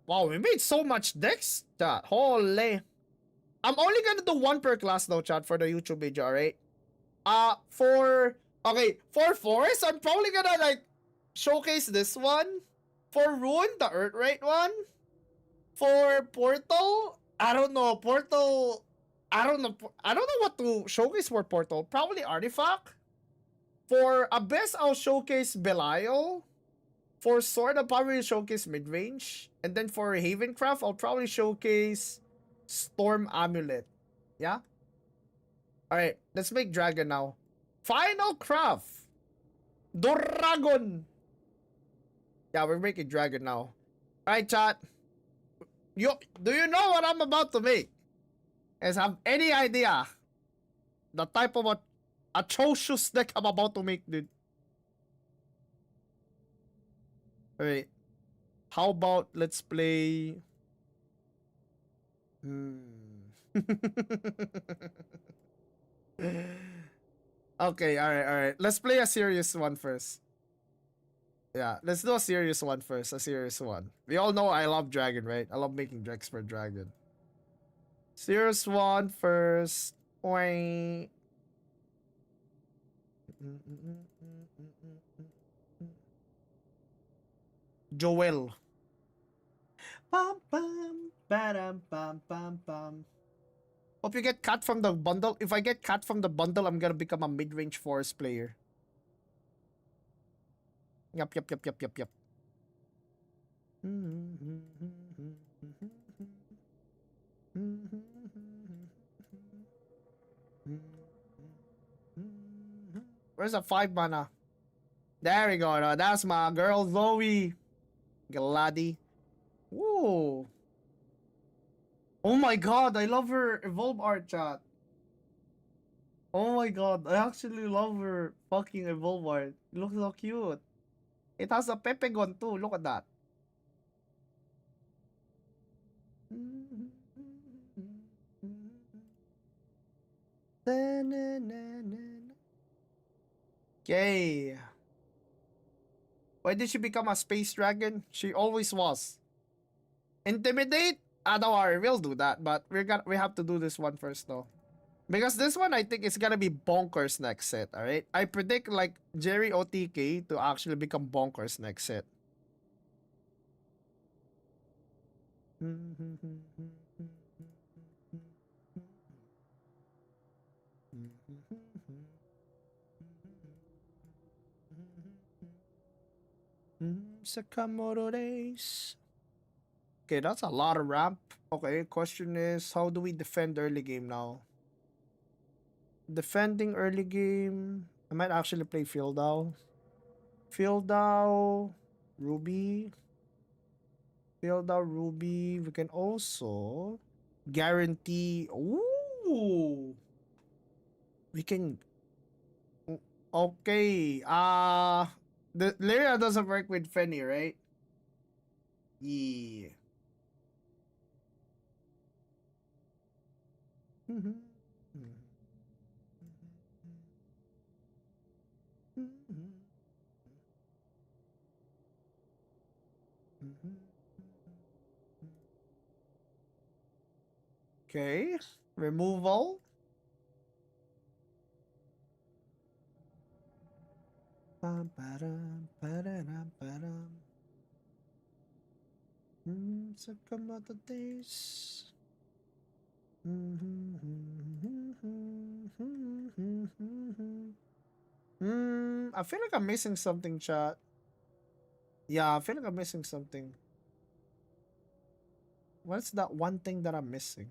Wow, we made so much decks, chat. Holy. I'm only gonna do one per class though, chat, for the YouTube video, alright? For Forest, I'm probably gonna showcase this one. For Rune, the Earthright one. For Portal, I don't know. Portal, I don't know what to showcase for Portal. Probably Artifact. For Abyss, I'll showcase Belial. For Sword, I'll probably showcase Midrange. And then for Havencraft, I'll probably showcase Storm Amulet. Yeah? Alright, let's make Dragon now. Final Craft. Dragon. Yeah, we're making Dragon now. Alright, chat. Do you know what I'm about to make? Guys, have any idea the type of atrocious deck I'm about to make, dude? Alright. How about let's play... Okay, alright. Let's play a serious one first. Yeah, let's do a serious one first. A serious one. We all know I love Dragon, right? I love making decks for Dragon. Serious one first. Oink. Joel. Bam bam bam bam bam bam. Hope you get cut from the bundle. If I get cut from the bundle, I'm gonna become a mid-range forest player. Yup. Where's the 5 mana? There we go. No, that's my girl Zoe. Glady. Whoa. Oh my god, I love her evolve art, chat. Oh my god, I actually love her fucking evolve art. It looks so cute. It has a Pepegon too. Look at that. Okay. Why did she become a space dragon? She always was. Intimidate? Ah, don't worry, we'll do that. But we have to do this one first though. Because this one I think is gonna be bonkers next set, alright? I predict Jerry OTK to actually become bonkers next set. Sakamoto days. Okay, that's a lot of ramp. Okay, question is, how do we defend early game now? defending early game. I might actually play Fieldau. Fieldau, Ruby. Fieldau, Ruby. We can also guarantee. Ooh. We can. Okay. The Lyria doesn't work with Fenny, right? Yeah. Okay. Removal. Bam, ba-dum, ba-da-dum, ba-dum. So come out the days. I feel like I'm missing something, chat. Yeah, I feel like I'm missing something. What's that one thing that I'm missing?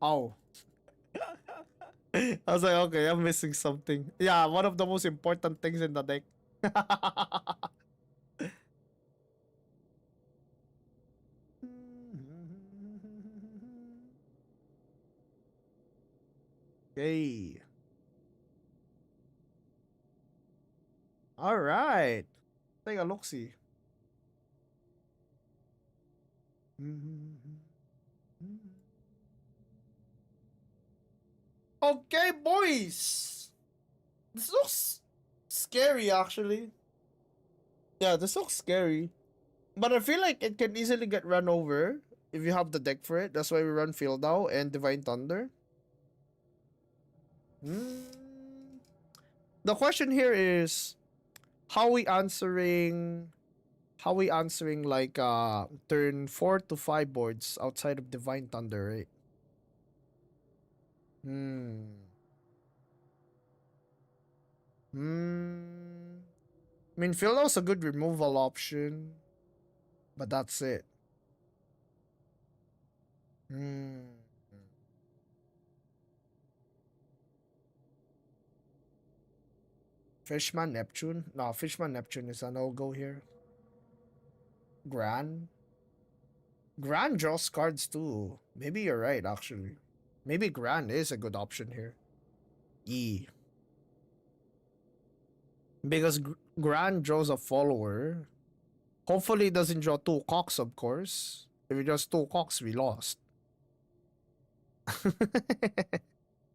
Oh. I was like, okay, I'm missing something. Yeah, one of the most important things in the deck. Okay. All right. Take a look see. Okay, boys. This looks scary, actually. Yeah, this looks scary. But I feel like it can easily get run over if you have the deck for it. That's why we run Field now and Divine Thunder. The question here is how we answering like turn 4 to 5 boards outside of Divine Thunder, right? I mean, Philow's a good removal option, but that's it. Fishman Neptune? No, Fishman Neptune is a no-go here. Gran draws cards too. Maybe you're right, actually. Maybe Gran is a good option here. E. Because Gran draws a follower. Hopefully it doesn't draw 2 cocks, of course. If it draws 2 cocks, we lost.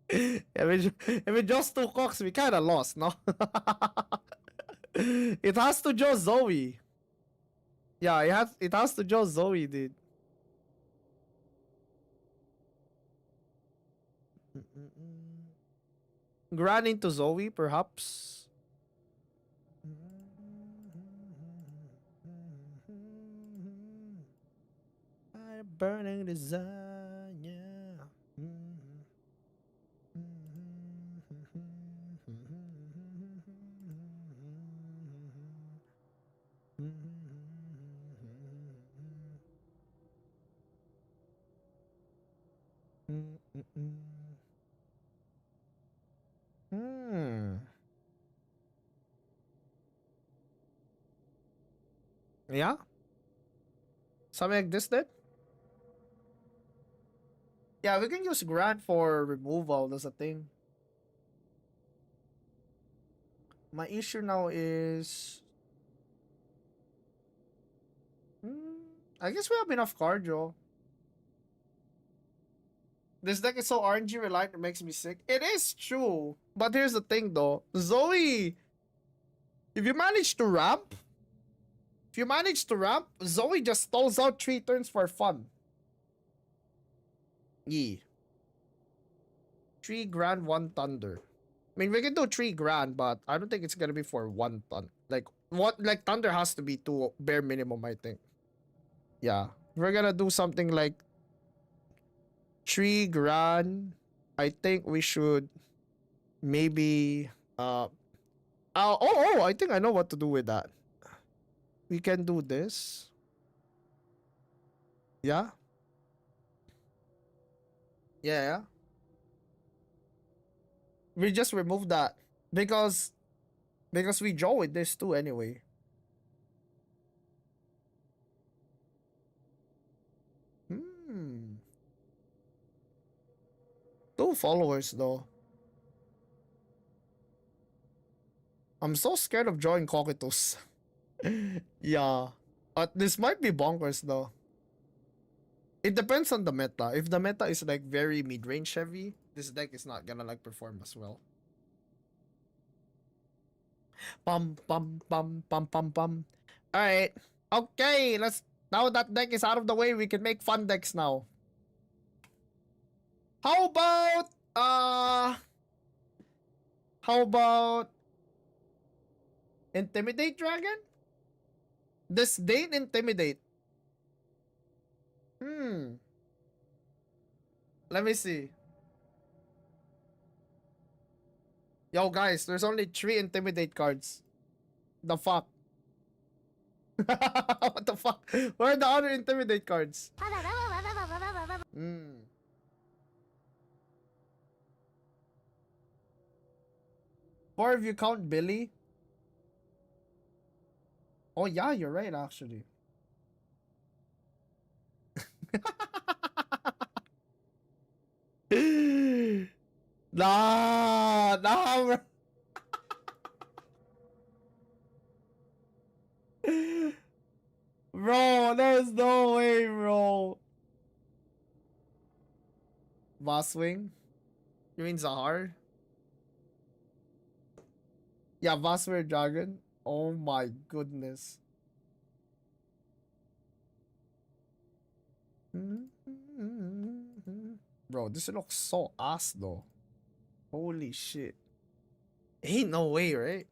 if it draws 2 cocks, we kinda lost, no? It has to draw Zoe. Yeah, it has to draw Zoe, dude. Gran into Zoe, perhaps. Fire burning desire. Yeah? Something like this then? Yeah, we can use Grant for removal, that's a thing. My issue now is... I guess we have enough cardio. This deck is so RNG reliant, it makes me sick. It is true. But here's the thing though. Zoe, if you manage to ramp, Zoe just stalls out 3 turns for fun. Yeah. 3 grand, 1 thunder. I mean, we can do 3 grand, but I don't think it's gonna be for 1 ton. Like, thunder has to be 2 bare minimum, I think. Yeah. We're gonna do something like 3 grand. I think we should maybe I think I know what to do with that. We can do this. Yeah? Yeah. We just remove that because we draw with this too anyway. Hmm. 2 followers though. I'm so scared of drawing cockatoos. Yeah. This might be bonkers though. It depends on the meta. If the meta is like very mid-range heavy, this deck is not gonna like perform as well. Pum pum pum pum pum pum. Alright. Okay, let's now that deck is out of the way, we can make fun decks now. How about Intimidate Dragon? Disdain Intimidate. Let me see. Yo guys, there's only 3 Intimidate cards. The fuck? What the fuck? Where are the other Intimidate cards? Or if you count Billy. Oh yeah, you're right actually. Nah, bro. Bro, there's no way, bro. Vaswing? You mean Zahar? Yeah, Vaswing Dragon. Oh my goodness. Bro, this looks so ass though. Holy shit. Ain't no way, right?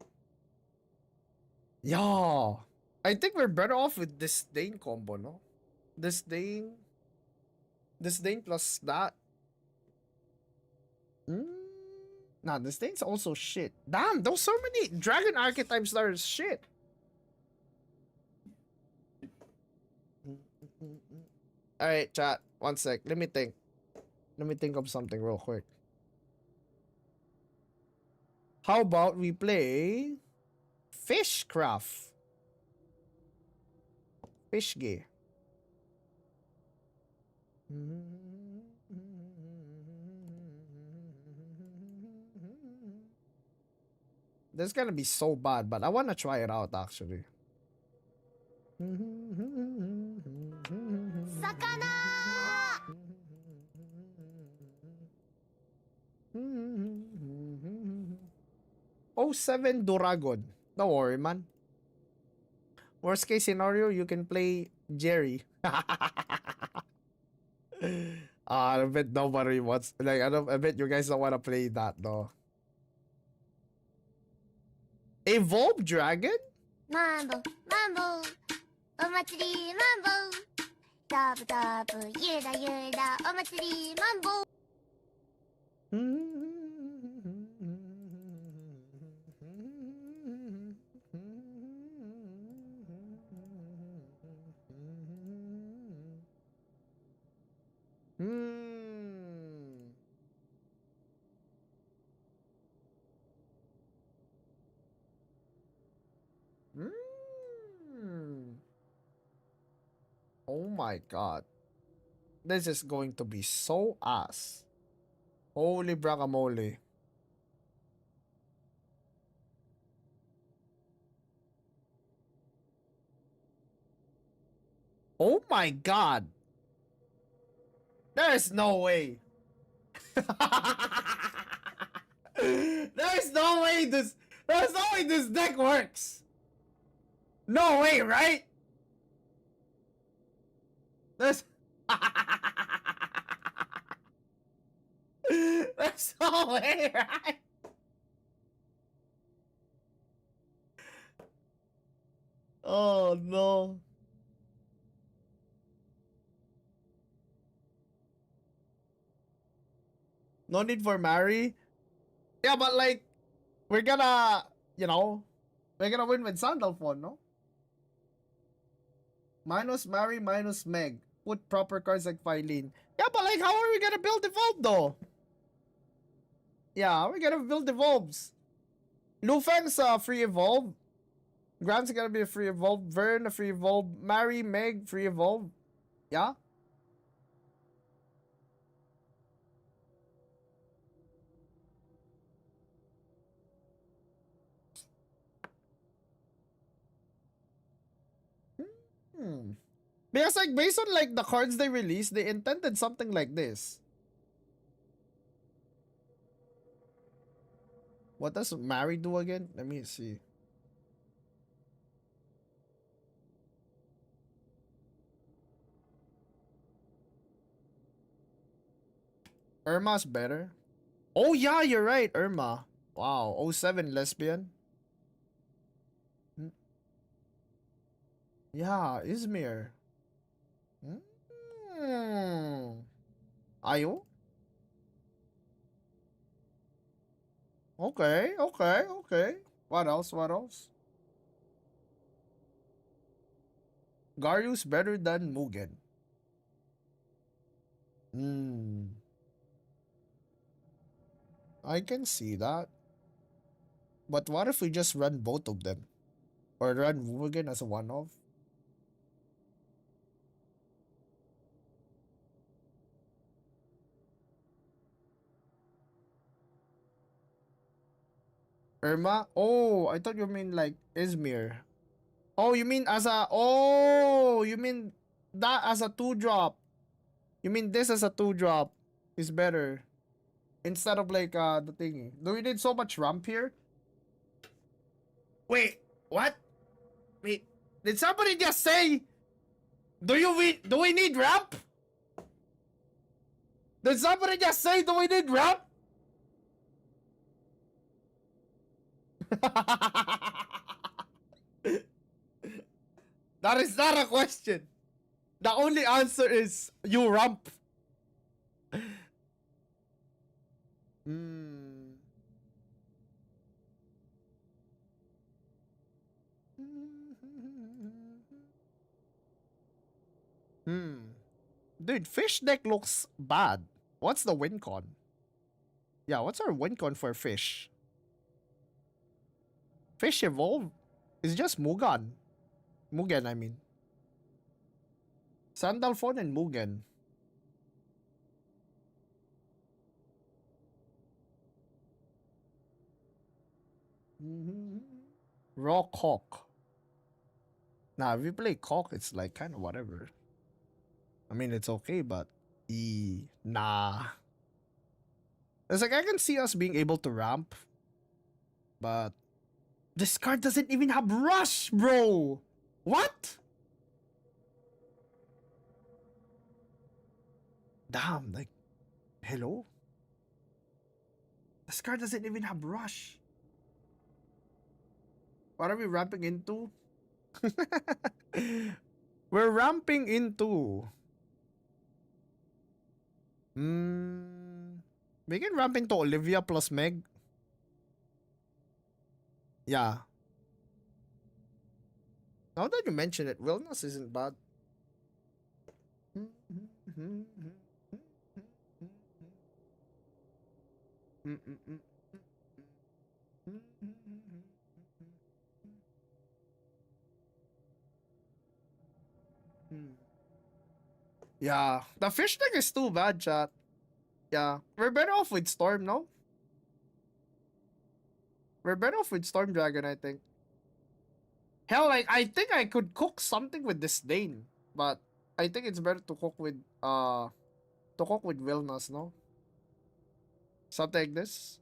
Yeah. I think we're better off with Disdain combo, no? Disdain plus that. Nah, Disdain's also shit. Damn, there's so many dragon archetypes that are shit. Alright, chat. One sec. Let me think. Let me think of something real quick. How about we play Fishcraft? Fish gear. This is gonna be so bad, but I wanna try it out actually. Sakana! 07 Duragon. Don't worry, man. Worst case scenario, you can play Jerry. I bet nobody wants. Like, I bet you guys don't want to play that though. Evolve Dragon? Mambo, mambo, omatsuri, mambo. Dabu dabu, yurda yurda, omatsuri, mambo. Oh my god. This is going to be so ass. Holy bracamole. Oh my god. There's no way. There's no way this deck works. No way, right? There's There's no way, right? Oh no. No need for Mary. Yeah, but like, we're gonna, we're gonna win with Sandalphon, no? Minus Mary, minus Meg. put proper cards like Phylene. Yeah, but like, how are we gonna build Evolve though? Yeah, we're gonna build Evolves. Lufang's free Evolve. Grant's gonna be a free Evolve. Vern a free Evolve. Mary, Meg, free Evolve. Yeah. Hmm. Because like based on like the cards they released, they intended something like this. What does Mary do again? Let me see. Irma's better. Oh yeah, you're right, Irma. Wow, '07 lesbian. Hmm. Yeah, Izmir. Hmm. Ayo? Okay, okay, okay. What else? What else? Garyus better than Mugen. Hmm. I can see that. But what if we just run both of them? Or run Mugen as a one-off? Irma? Oh, I thought you mean like Izmir. Oh, you mean as a... Oh, you mean that as a 2-drop. You mean this as a 2-drop is better. Instead of like the thingy. Do we need so much ramp here? Wait, what? Wait, did somebody just say... Do we need ramp? Did somebody just say do we need ramp? That is not a question. The only answer is you ramp. Hmm. Hmm. Dude, fish deck looks bad. What's the win con? Yeah, what's our win con for fish? Fish evolve is just Mugan. Mugen, I mean. Sandalphon and Mugen. Rock Hawk. Nah, if we play Hawk, it's like kind of whatever. I mean, it's okay, but nah. It's like I can see us being able to ramp, but this card doesn't even have rush, bro. What? Damn, like, hello? This card doesn't even have rush. What are we ramping into? We're ramping into. We can ramp into Olivia plus Meg. Yeah. Now that you mention it, Wilnas isn't bad. Yeah, the fish deck is too bad, chat. Yeah, we're better off with Storm, no? We're better off with Storm Dragon, I think. Hell, like, I think I could cook something with Disdain, but I think it's better to cook with Vilnas, no? Something like this.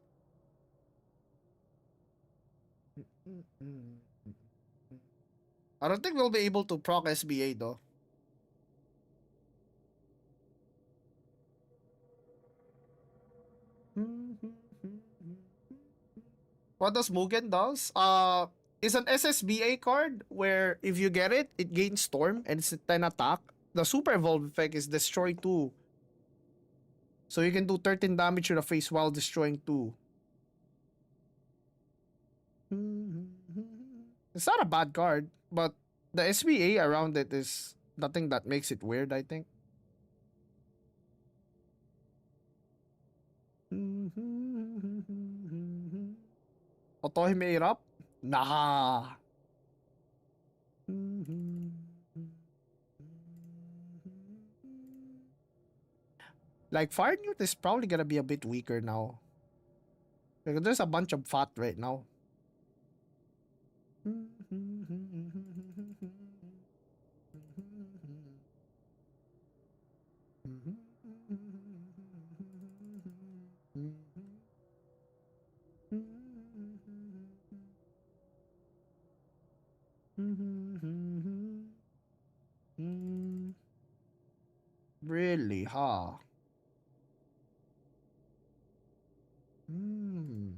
I don't think we'll be able to proc SBA though. What does Mugen does? It's an SSBA card where if you get it, it gains Storm and it's a 10 attack. The super evolve effect is destroy 2. So you can do 13 damage to the face while destroying 2. It's not a bad card, but the SBA around it is the thing that makes it weird, I think. Otohi mahirap? Nah. Like, Fire Newt is probably gonna be a bit weaker now. Like, there's a bunch of fat right now. Really, huh? Hmm.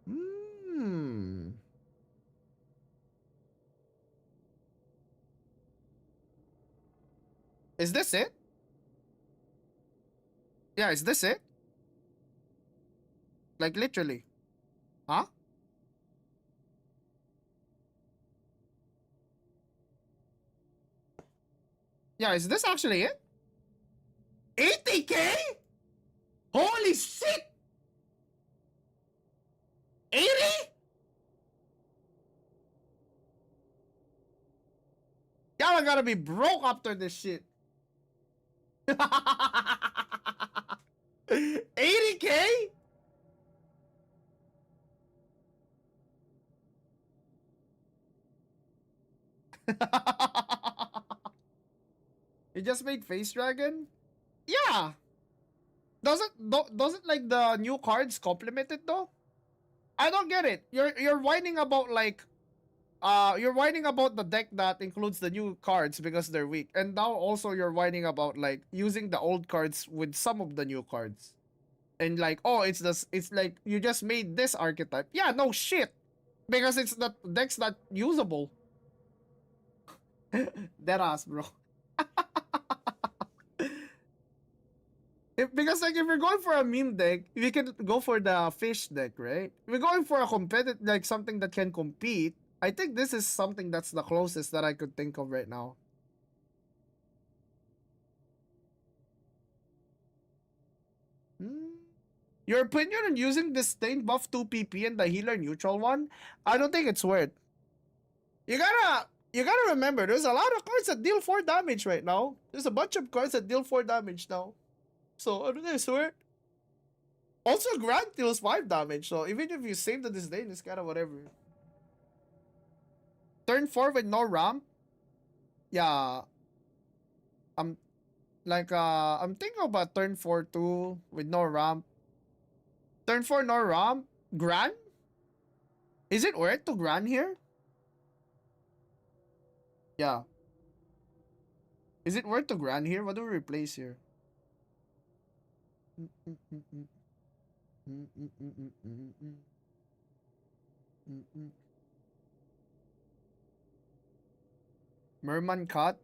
Hmm. Is this it? Yeah, is this it? Like, literally. Huh? Yeah, is this actually it? 80K? Holy shit! 80? Y'all gotta be broke after this shit. 80K? You just made Face Dragon? Yeah. Doesn't like the new cards complement it though? I don't get it. You're whining about like you're whining about the deck that includes the new cards because they're weak. And now also you're whining about like using the old cards with some of the new cards. And like, oh, it's like you just made this archetype. Yeah, no shit. Because it's the deck's not usable. Deadass, bro. Because like if we're going for a meme deck, we can go for the fish deck, right? If we're going for a competitive, like something that can compete, I think this is something that's the closest that I could think of right now. Your opinion on using the Stain buff 2 PP and the healer neutral one? I don't think it's worth. You gotta remember, there's a lot of cards that deal 4 damage right now. There's a bunch of cards that deal 4 damage now. So I don't think it's worth. Also, Grant deals 5 damage, so even if you save the disdain, it's kinda whatever. Turn 4 with no ramp? Yeah. I'm like I'm thinking about turn 4 too with no ramp. Turn 4 no ramp? Gran? Is it worth to Gran here? Yeah. Is it worth to Gran here? What do we replace here? Merman cut?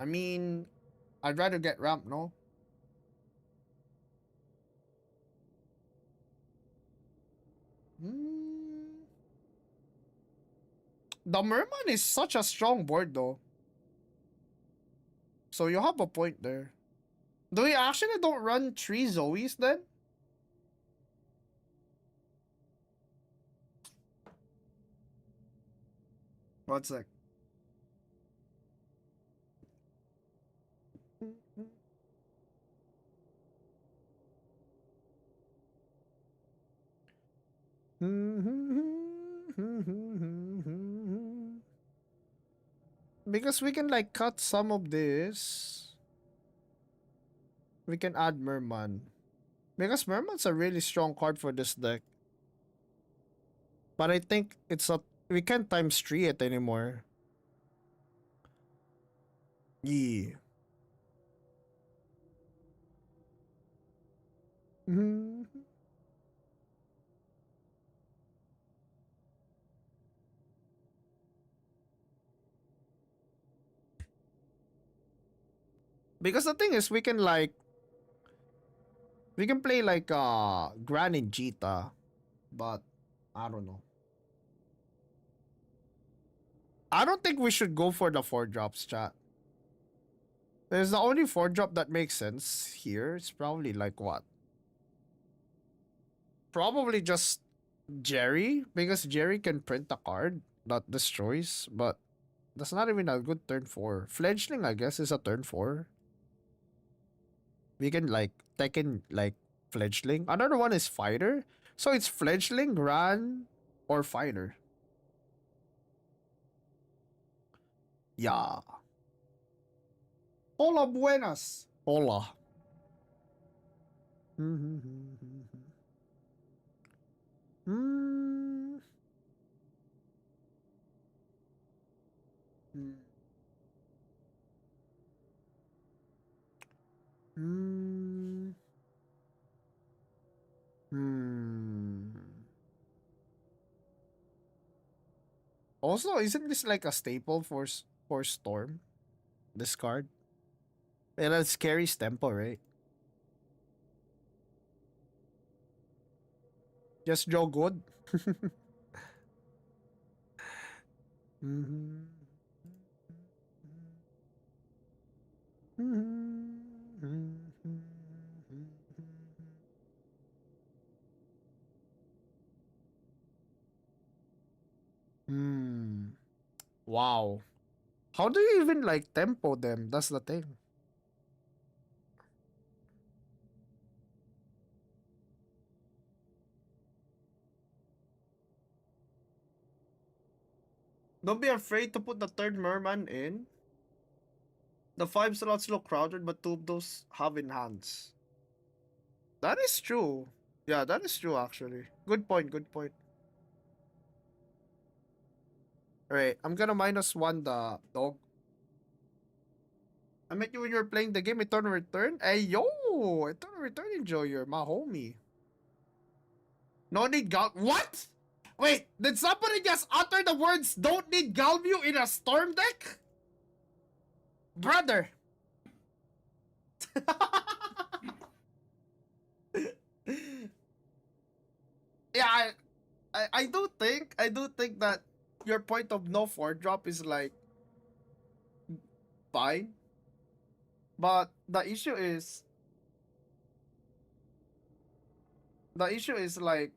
I mean, I'd rather get ramp, no? The Merman is such a strong board though. So you have a point there. Do we actually don't run 3 Zoes then? One sec. Because we can like cut some of this. We can add Merman. Because Merman's a really strong card for this deck. But I think it's not, we can't times 3 it anymore. Yeah. Because the thing is, we can like, we can play like Gran and Jita, but I don't know. I don't think we should go for the 4-drops, chat. There's the only 4-drop that makes sense here. It's probably like what? Probably just Jerry, because Jerry can print a card that destroys, but that's not even a good turn 4. Fledgling, I guess, is a turn 4. We can like Tekken like Fledgling. Another one is Fighter. So it's Fledgling, Ran, or Fighter. Yeah. Hola, buenas. Hola. Also, isn't this like a staple for Storm? This card? And it carries tempo, right? Just Joe good. Wow. How do you even like tempo them? That's the thing. Don't be afraid to put the third merman in. The 5 slots look crowded, but 2 of those have in hands. That is true. Yeah, that is true actually. Good point, good point. Alright, I'm gonna -1 the dog. I met you when you were playing the game Eternal Return. Hey yo! Eternal Return enjoyer, my homie. No need what? Wait, did somebody just utter the words "don't need Galview" in a Storm deck? Brother. Yeah, I do think that your point of no 4-drop is like fine. But the issue is like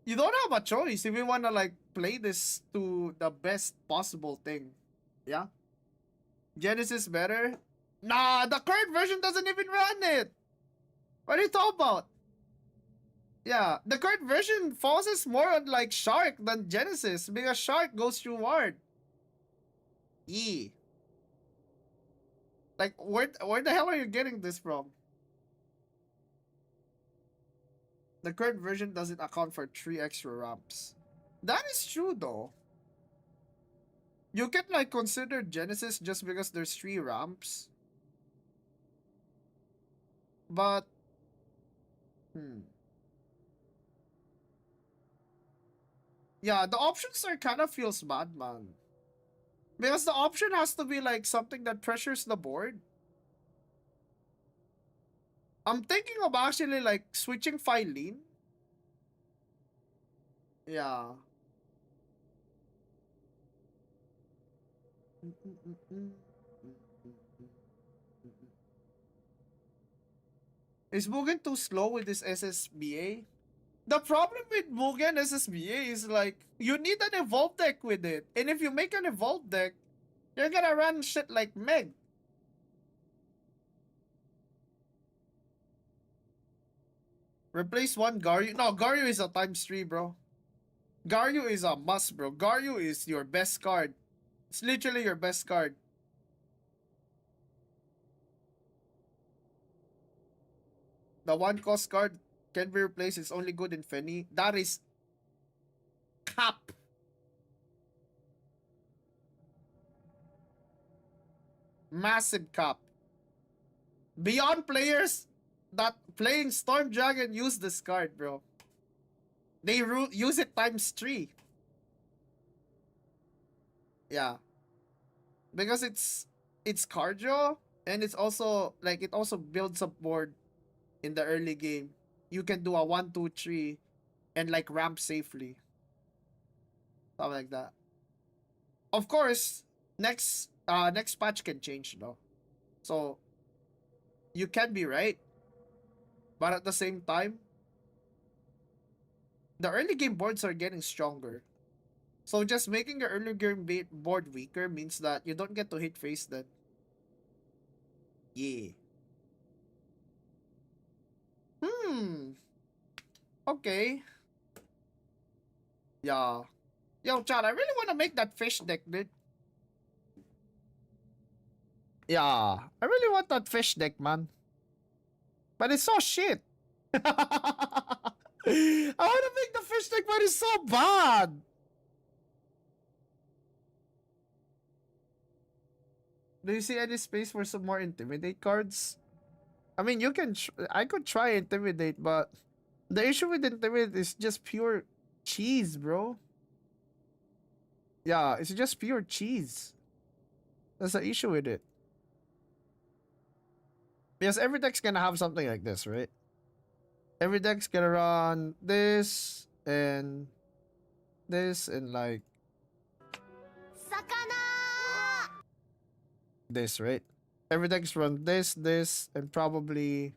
you don't have a choice if you wanna like play this to the best possible thing. Yeah? Genesis better? Nah, the current version doesn't even run it. What are you talking about? Yeah, the current version focuses more on like Shark than Genesis because Shark goes through hard. Yeah. Like where the hell are you getting this from? The current version doesn't account for 3 extra ramps. That is true though. You can like consider Genesis just because there's 3 ramps. But yeah, the options are kind of feels bad, man. Because the option has to be like something that pressures the board. I'm thinking of actually like switching Filene. Yeah. Is Mugen too slow with this SSBA? The problem with Mugen SSBA is like you need an evolved deck with it. And if you make an evolved deck, you're gonna run shit like Meg. Replace 1 Garyu. No, Garyu is a ×3, bro. Garyu is a must, bro. Garyu is your best card. It's literally your best card. The 1 cost card can be replaced. It's only good in Fenny. That is cap. Massive cap. Beyond players that playing Storm Dragon use this card, bro. They use it ×3. Yeah. Because it's cardio and it's also like it also builds up board in the early game. You can do a 1, 2, 3 and like ramp safely. Something like that. Of course, next patch can change, though. So you can be right, but at the same time, the early game boards are getting stronger. So just making your early game board weaker means that you don't get to hit face then. Yeah. Okay. Yeah. Yo, Chad, I really want to make that fish deck, dude. Yeah. I really want that fish deck, man. But it's so shit. I want to make the fish deck, but it's so bad. Do you see any space for some more Intimidate cards? I mean, you can... I could try Intimidate, but... The issue with Intimidate is just pure cheese, bro. Yeah, it's just pure cheese. That's the issue with it. Because every deck's gonna have something like this, right? Every deck's gonna run this and like this, right? Every deck's run this, and probably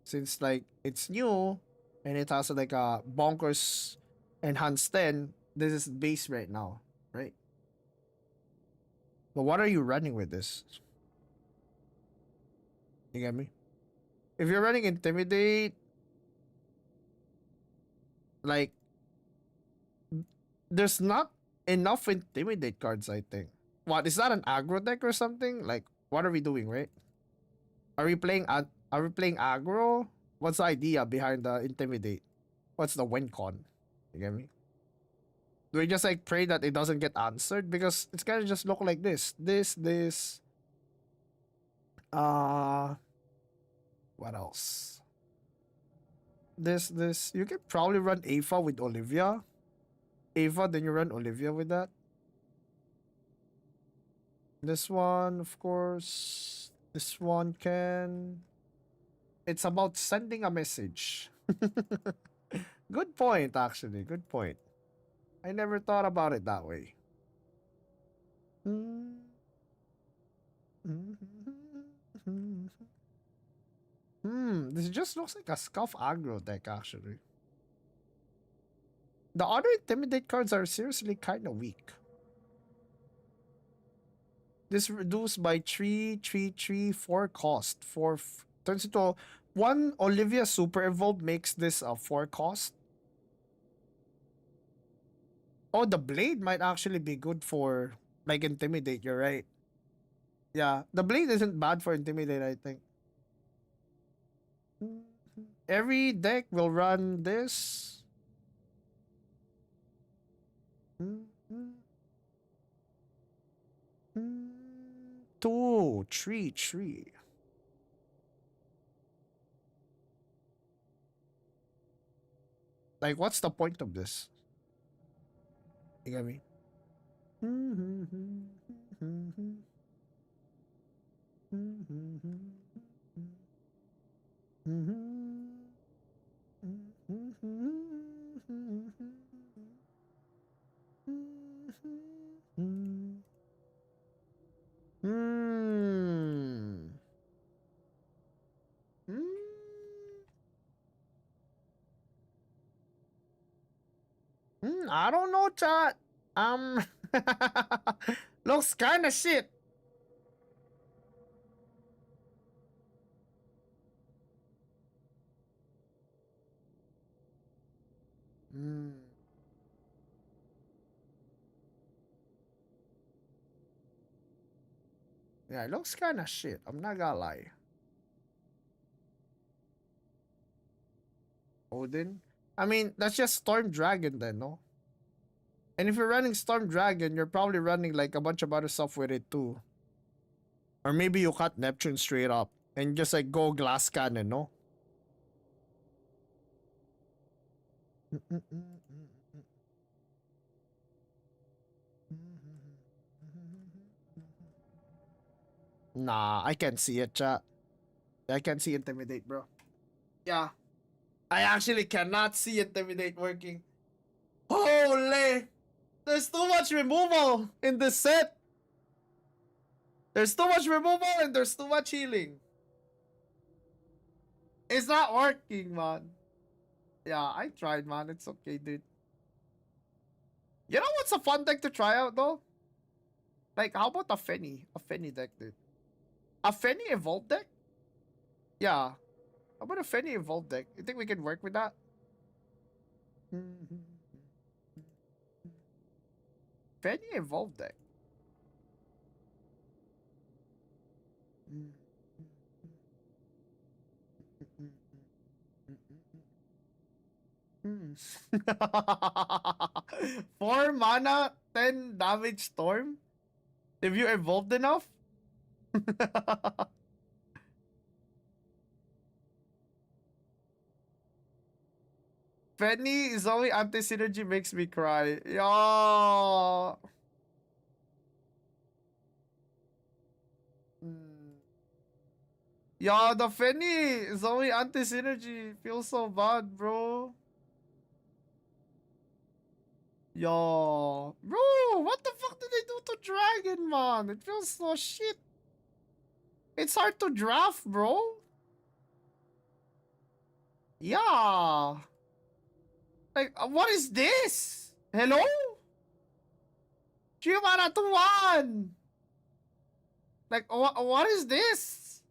since like it's new and it has like a bonkers enhanced 10, this is base right now, right? But what are you running with this? You get me? If you're running Intimidate, like, there's not enough Intimidate cards, I think. What, is that an aggro deck or something? Like, what are we doing, right? Are we playing aggro? What's the idea behind the Intimidate? What's the win con? You get me? Do we just like pray that it doesn't get answered? Because it's gonna just look like this. What else? This. You can probably run Ava with Olivia. Ava, then you run Olivia with that. This one, of course. This one can... It's about sending a message. Good point, actually. Good point. I never thought about it that way. This just looks like a Scuff aggro deck, actually. The other Intimidate cards are seriously kind of weak. This reduced by 4 cost. Turns into one Olivia Super Evolved makes this a 4 cost. Oh, the blade might actually be good for like Intimidate, you're right. Yeah, the blade isn't bad for Intimidate, I think. Every deck will run this. 2, 3. Like, what's the point of this? You get me? I don't know, chat. Looks kind of shit. Yeah, it looks kind of shit. I'm not gonna lie. Odin? I mean, that's just Storm Dragon then, no? And if you're running Storm Dragon, you're probably running like a bunch of other stuff with it too. Or maybe you cut Neptune straight up and just like go Glass Cannon, no? Nah, I can't see it, chat. I can't see Intimidate, bro. Yeah. I actually cannot see Intimidate working. Holy! There's too much removal in this set. There's too much removal and there's too much healing. It's not working, man. Yeah, I tried, man. It's okay, dude. You know what's a fun deck to try out, though? Like, how about a Fenny? A Fenny deck, dude. A Fenny Evolve deck? Yeah. How about a Fenny Evolve deck? You think we can work with that? Fenny Evolve deck. Hmm. 4 mana, 10 damage storm? Have you evolved enough? Penny is only anti-synergy makes me cry. Yo. Yo, the Fenny is only anti-synergy. Feels so bad, bro. Yo. Bro, what the fuck did they do to Dragon, man? It feels so shit. It's hard to draft, bro. Yeah. Like, what is this? Hello? 3 mana to 1. Like, what is this?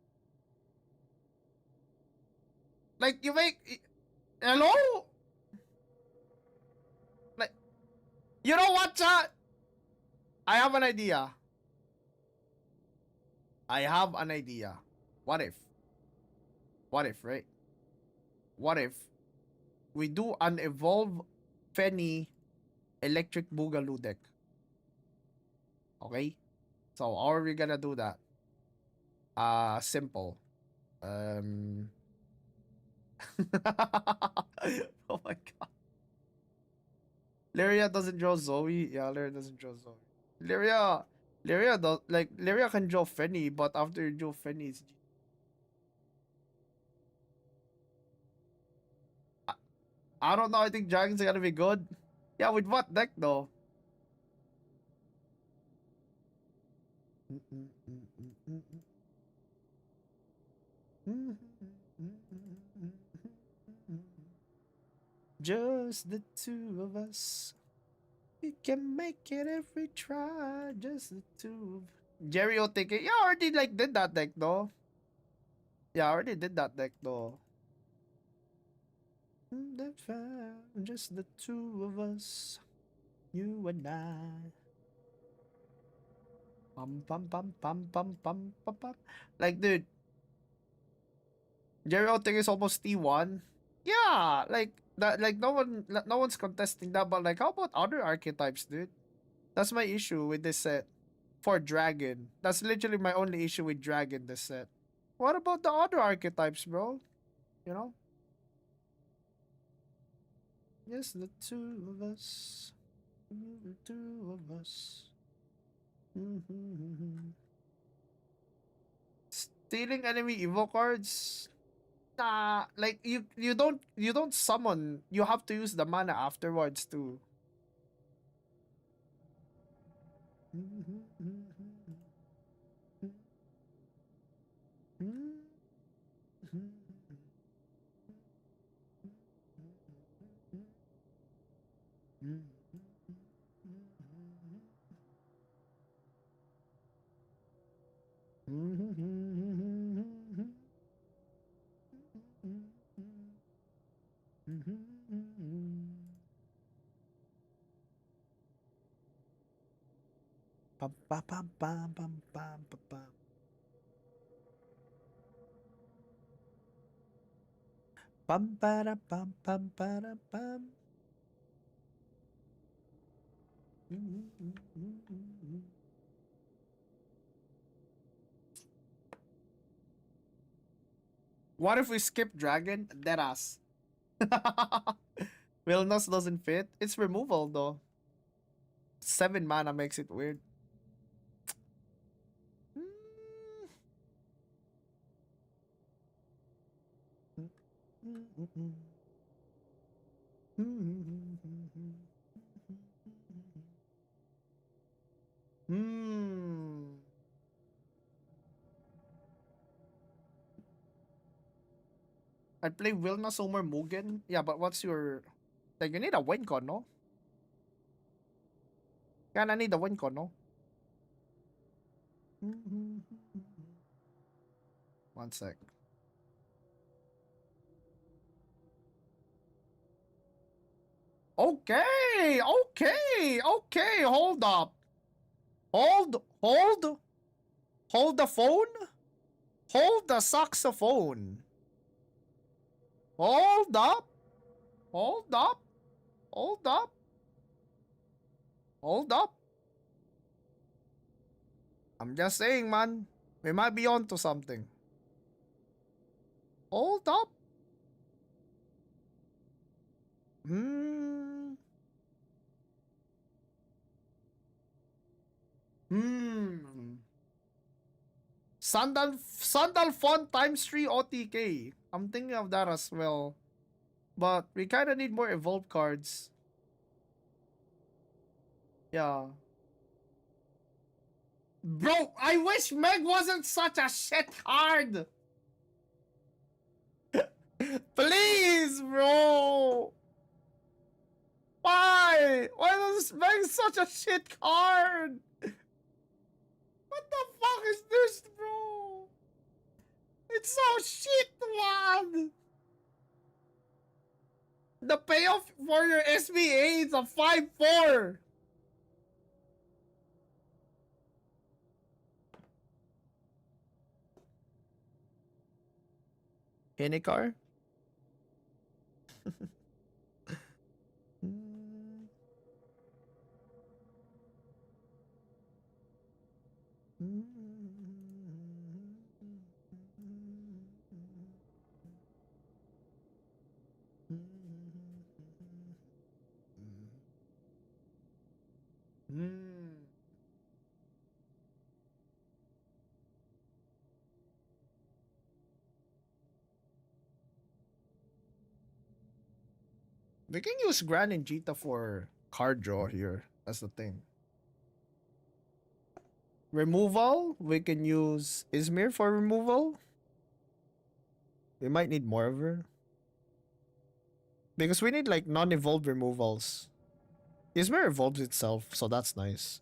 Like, you make... Hello? Like, you know what, chat? I have an idea. I have an idea. What if? What if, right? What if we do an Evolve Fenny Electric Boogaloo deck? Okay? So, how are we gonna do that? Simple. Oh my god. Lyria doesn't draw Zoe. Yeah, Lyria doesn't draw Zoe. Lyria can draw Fenny, but after you draw Fenny, it's I don't know. I think Dragons are gonna be good. Yeah, with what deck though? Just the two of us. We can make it if we try. Just the two of Jerry OTK. Yeah, I already did that deck though. Yeah, I already did that deck though. Just the two of us. You and I. Pum pum pum pum pum pum pum pum. Like, dude, Jerry OTK is almost T1. Yeah, like that. Like no one's contesting that. But like, how about other archetypes, dude? That's my issue with this set. For Dragon, that's literally my only issue with Dragon this set. What about the other archetypes, bro? You know? Yes, the two of us. The two of us. Stealing enemy evo cards? Nah, like you don't summon. You have to use the mana afterwards too. Pam pam pam pam pam pam pam. Pam para pam pam para pam. What if we skip Dragon? Deadass. Wilnos doesn't fit. It's removal though. 7 mana makes it weird. Hmm. I'd play Wilna Sommer Mugen. Yeah, but what's your... Like, you need a win con, no? Kinda need a win con, no? One sec. Okay, okay, okay, hold up. Hold the phone. Hold the saxophone. Hold up. Hold up. Hold up. Hold up. I'm just saying, man. We might be onto something. Hold up. Hmm. Sandal font times 3 OTK. I'm thinking of that as well. But we kind of need more evolved cards. Yeah. Bro, I wish Meg wasn't such a shit card. Please, bro. Why? Why is Meg such a shit card? What the fuck is this, bro? It's so shit, man. The payoff for your SBA is a 5-4. Hinicar? We can use Gran and Jita for card draw here. That's the thing. Removal, we can use Izmir for removal. We might need more of her. Because we need like non-evolved removals. Izmir evolves itself, so that's nice.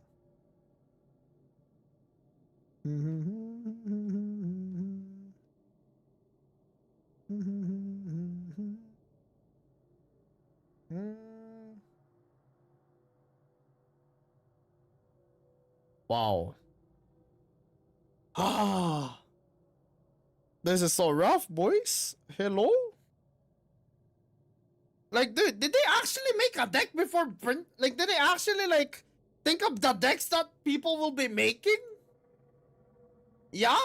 Wow. Ah. This is so rough, boys. Hello? Like, dude, did they actually make a deck before print? Like, did they actually, like, think of the decks that people will be making? Yeah?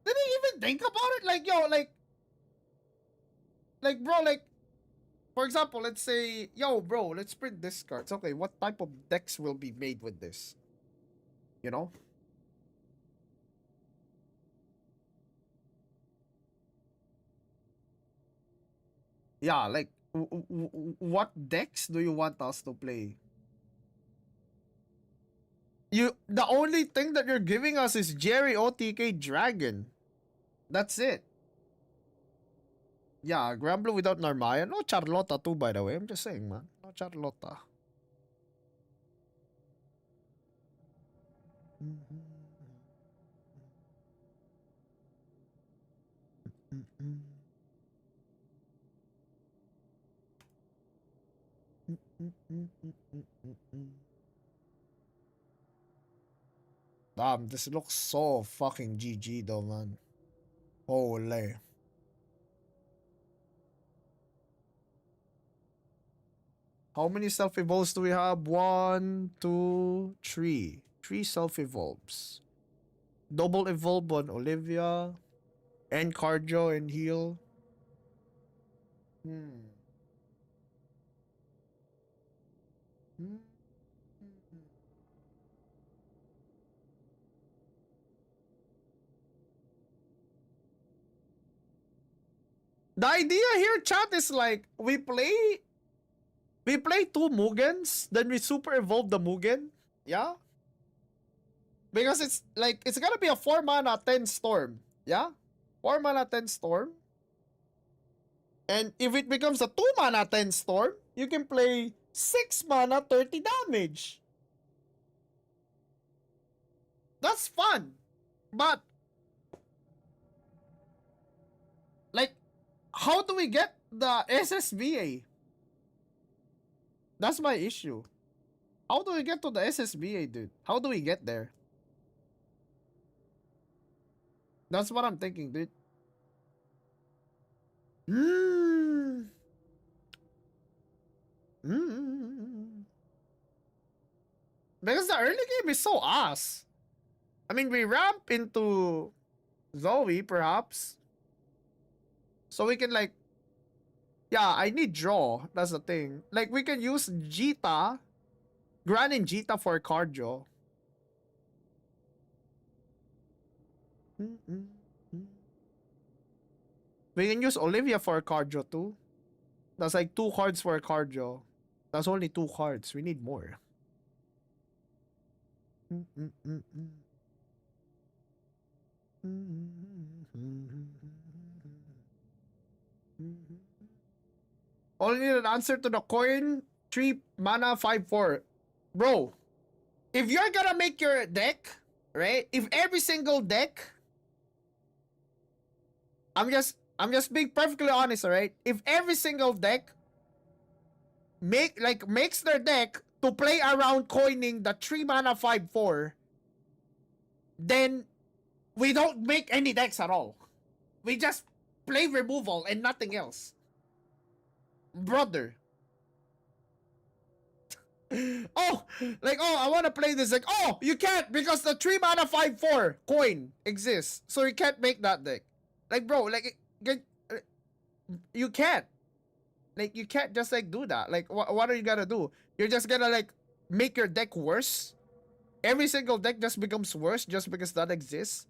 Did they even think about it? Like, yo, like, bro, like, for example, let's say, yo, bro, let's print this cards. Okay, what type of decks will be made with this? You know? Yeah, like, what decks do you want us to play? The only thing that you're giving us is Jerry OTK Dragon. That's it. Yeah, Grambler without Narmaya. No Charlotta too, by the way. I'm just saying, man. No Charlotta. Damn, this looks so fucking GG though, man. Holy. How many self-evolves do we have? 1, 2, 3. 3 self-evolves. Double evolve on Olivia. And cardio and heal. The idea here, chat, is like we play We play 2 Mugens, then we super evolve the Mugen. Yeah? Because it's like, it's gonna be a 4 mana 10 storm. Yeah? 4 mana 10 storm. And if it becomes a 2 mana 10 storm, you can play 6 mana 30 damage. That's fun. But, like, how do we get the SSBA? That's my issue. How do we get to the SSBA, dude? How do we get there? That's what I'm thinking, dude. Because the early game is so ass. I mean, we ramp into Zoe, perhaps. So we can, like... Yeah, I need draw. That's the thing. Like, we can use Jita. Gran and Jita for cardio. We can use Olivia for cardio too. That's like 2 cards for cardio. That's only 2 cards. We need more. Only need an answer to the coin 3 mana 5/4. Bro, if you're gonna make your deck, right? If every single deck, I'm just being perfectly honest, alright? If every single deck makes their deck to play around coining the 3 mana 5/4, then we don't make any decks at all. We just play removal and nothing else. Brother. Oh, like, oh, I want to play this. Like, oh, you can't because the 3 mana 5/4 coin exists. So you can't make that deck. Like, bro, like, you can't. Like, you can't just, like, do that. Like, what are you gonna do? You're just gonna, like, make your deck worse? Every single deck just becomes worse just because that exists?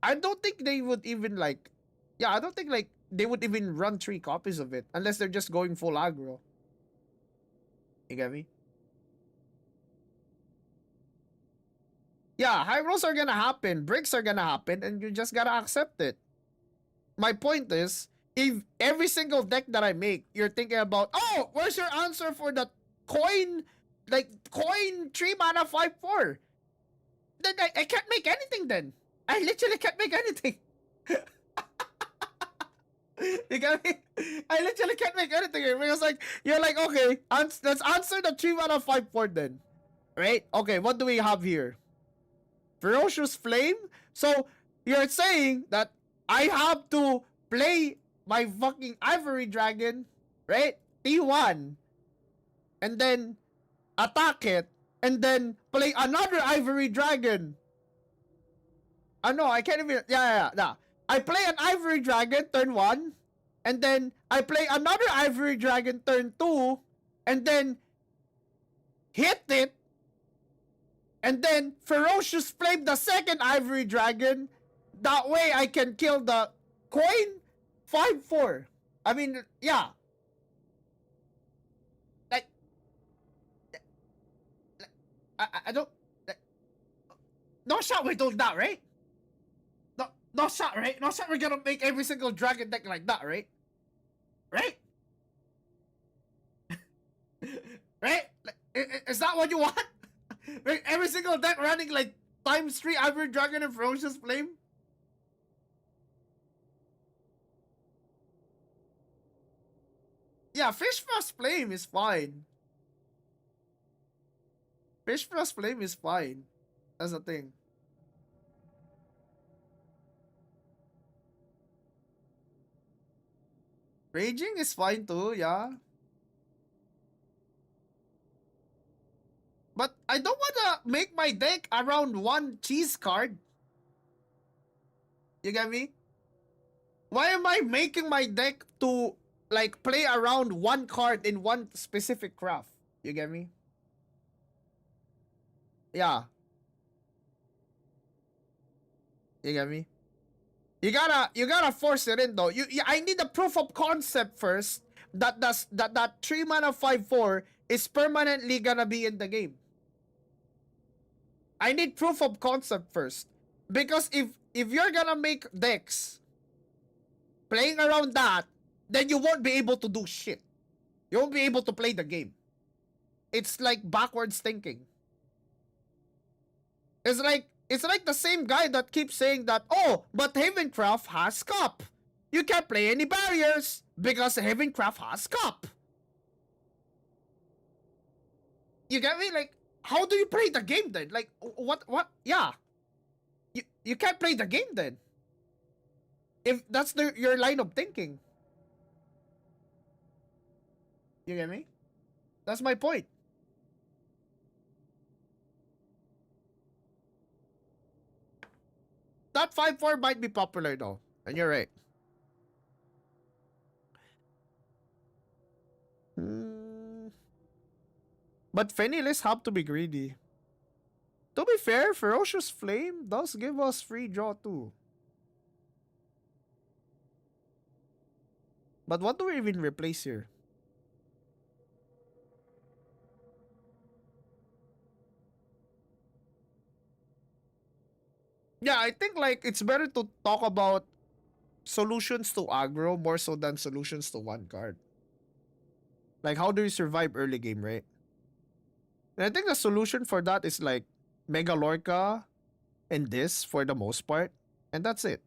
I don't think they would even, like... Yeah, I don't think, like, they would even run 3 copies of it. Unless they're just going full aggro. You get me? Yeah, high rolls are gonna happen. Breaks are gonna happen. And you just gotta accept it. My point is, if every single deck that I make, you're thinking about, oh, where's your answer for the coin, like, coin 3 mana 5/4? Then I can't make anything then. I literally can't make anything. You get me? I literally can't make anything because, like, you're like, okay, let's answer the 3 mana 5/4 then. Right? Okay, what do we have here? Ferocious Flame? So, you're saying that I have to play my fucking Ivory Dragon, right? T1. And then attack it. And then play another Ivory Dragon. No, I can't even... Yeah. I play an Ivory Dragon turn 1. And then I play another Ivory Dragon turn 2. And then hit it. And then Ferocious Flame the second Ivory Dragon. That way I can kill the coin 5/4. I mean, yeah. Like I don't... Like, no shot we're doing that, right? No shot, right? No shot we're gonna make every single dragon deck like that, right? Right? Right? Like, is that what you want? Right? Every single deck running like ×3 Ivory Dragon and Ferocious Flame? Yeah, Fish Frost Flame is fine. Fish Frost Flame is fine. That's the thing. Raging is fine too, yeah. But I don't wanna make my deck around 1 cheese card. You get me? Why am I making my deck to, like, play around 1 card in 1 specific craft? You get me? Yeah. You get me? You gotta force it in though. I need a proof of concept first that 3 mana 5/4 is permanently gonna be in the game. I need proof of concept first. Because if you're gonna make decks playing around that, then you won't be able to do shit. You won't be able to play the game. It's like backwards thinking. It's like the same guy that keeps saying that, oh, but Havencraft has cup. You can't play any barriers because Havencraft has cup. You get me? Like, how do you play the game then? Like, what? Yeah. You can't play the game then. If that's your line of thinking. You get me? That's my point. That 5/4 might be popular though. And you're right. But Fenny have to be greedy. To be fair, Ferocious Flame does give us free draw too. But what do we even replace here? Yeah, I think like it's better to talk about solutions to aggro more so than solutions to one card. Like, how do you survive early game, right? And I think the solution for that is like Mega Lorca and this for the most part. And that's it.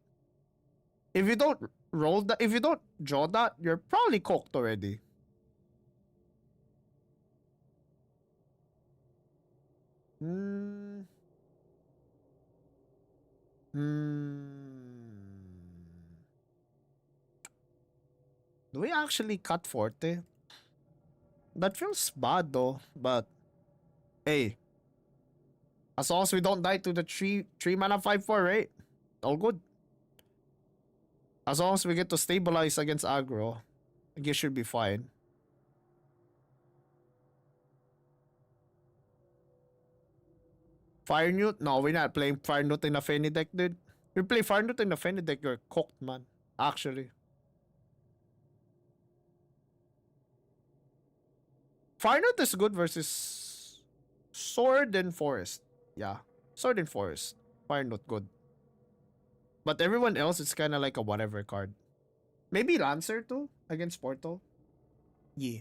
If you don't roll that, if you don't draw that, you're probably cooked already. Do we actually cut Forte? That feels bad though, but hey, as long as we don't die to the 3 mana 5/4, right? All good. As long as we get to stabilize against aggro, I guess should be fine. Fire Newt? No, we're not playing Fire Newt in a Fenny deck, dude. You play Fire Newt in a Fenny deck, you're cooked, man. Actually. Fire Newt is good versus Sword and Forest. Yeah. Sword and Forest. Fire Newt good. But everyone else, it's kind of like a whatever card. Maybe Lancer too against Portal. Yeah.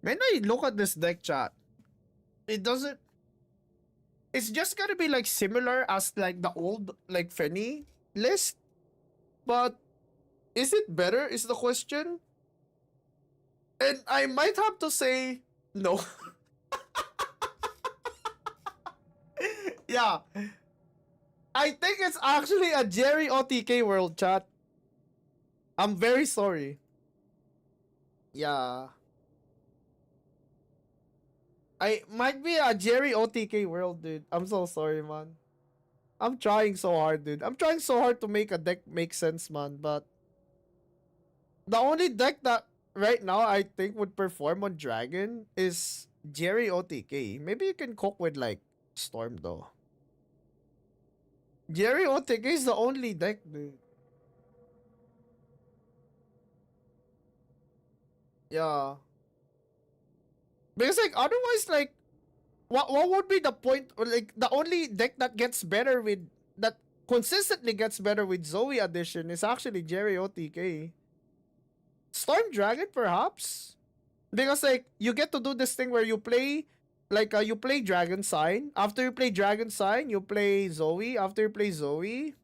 When I look at this deck, chat, it doesn't. It's just gonna be like similar as like the old like Fenny list, but is it better? Is the question. And I might have to say no. Yeah. I think it's actually a Jerry OTK world, chat. I'm very sorry. Yeah. I might be a Jerry OTK world, dude. I'm so sorry, man. I'm trying so hard, dude. I'm trying so hard to make a deck make sense, man. But the only deck that right now I think would perform on Dragon is Jerry OTK. Maybe you can cook with like Storm though. Jerry OTK is the only deck, dude. Yeah. Because like otherwise, like what would be the point? Or like the only deck that gets better with that consistently gets better with Zoe addition is actually Jerry OTK. Storm Dragon perhaps? Because like you get to do this thing where you play like you play Dragon Sign. After you play Dragon Sign, you play Zoe. After you play Zoe,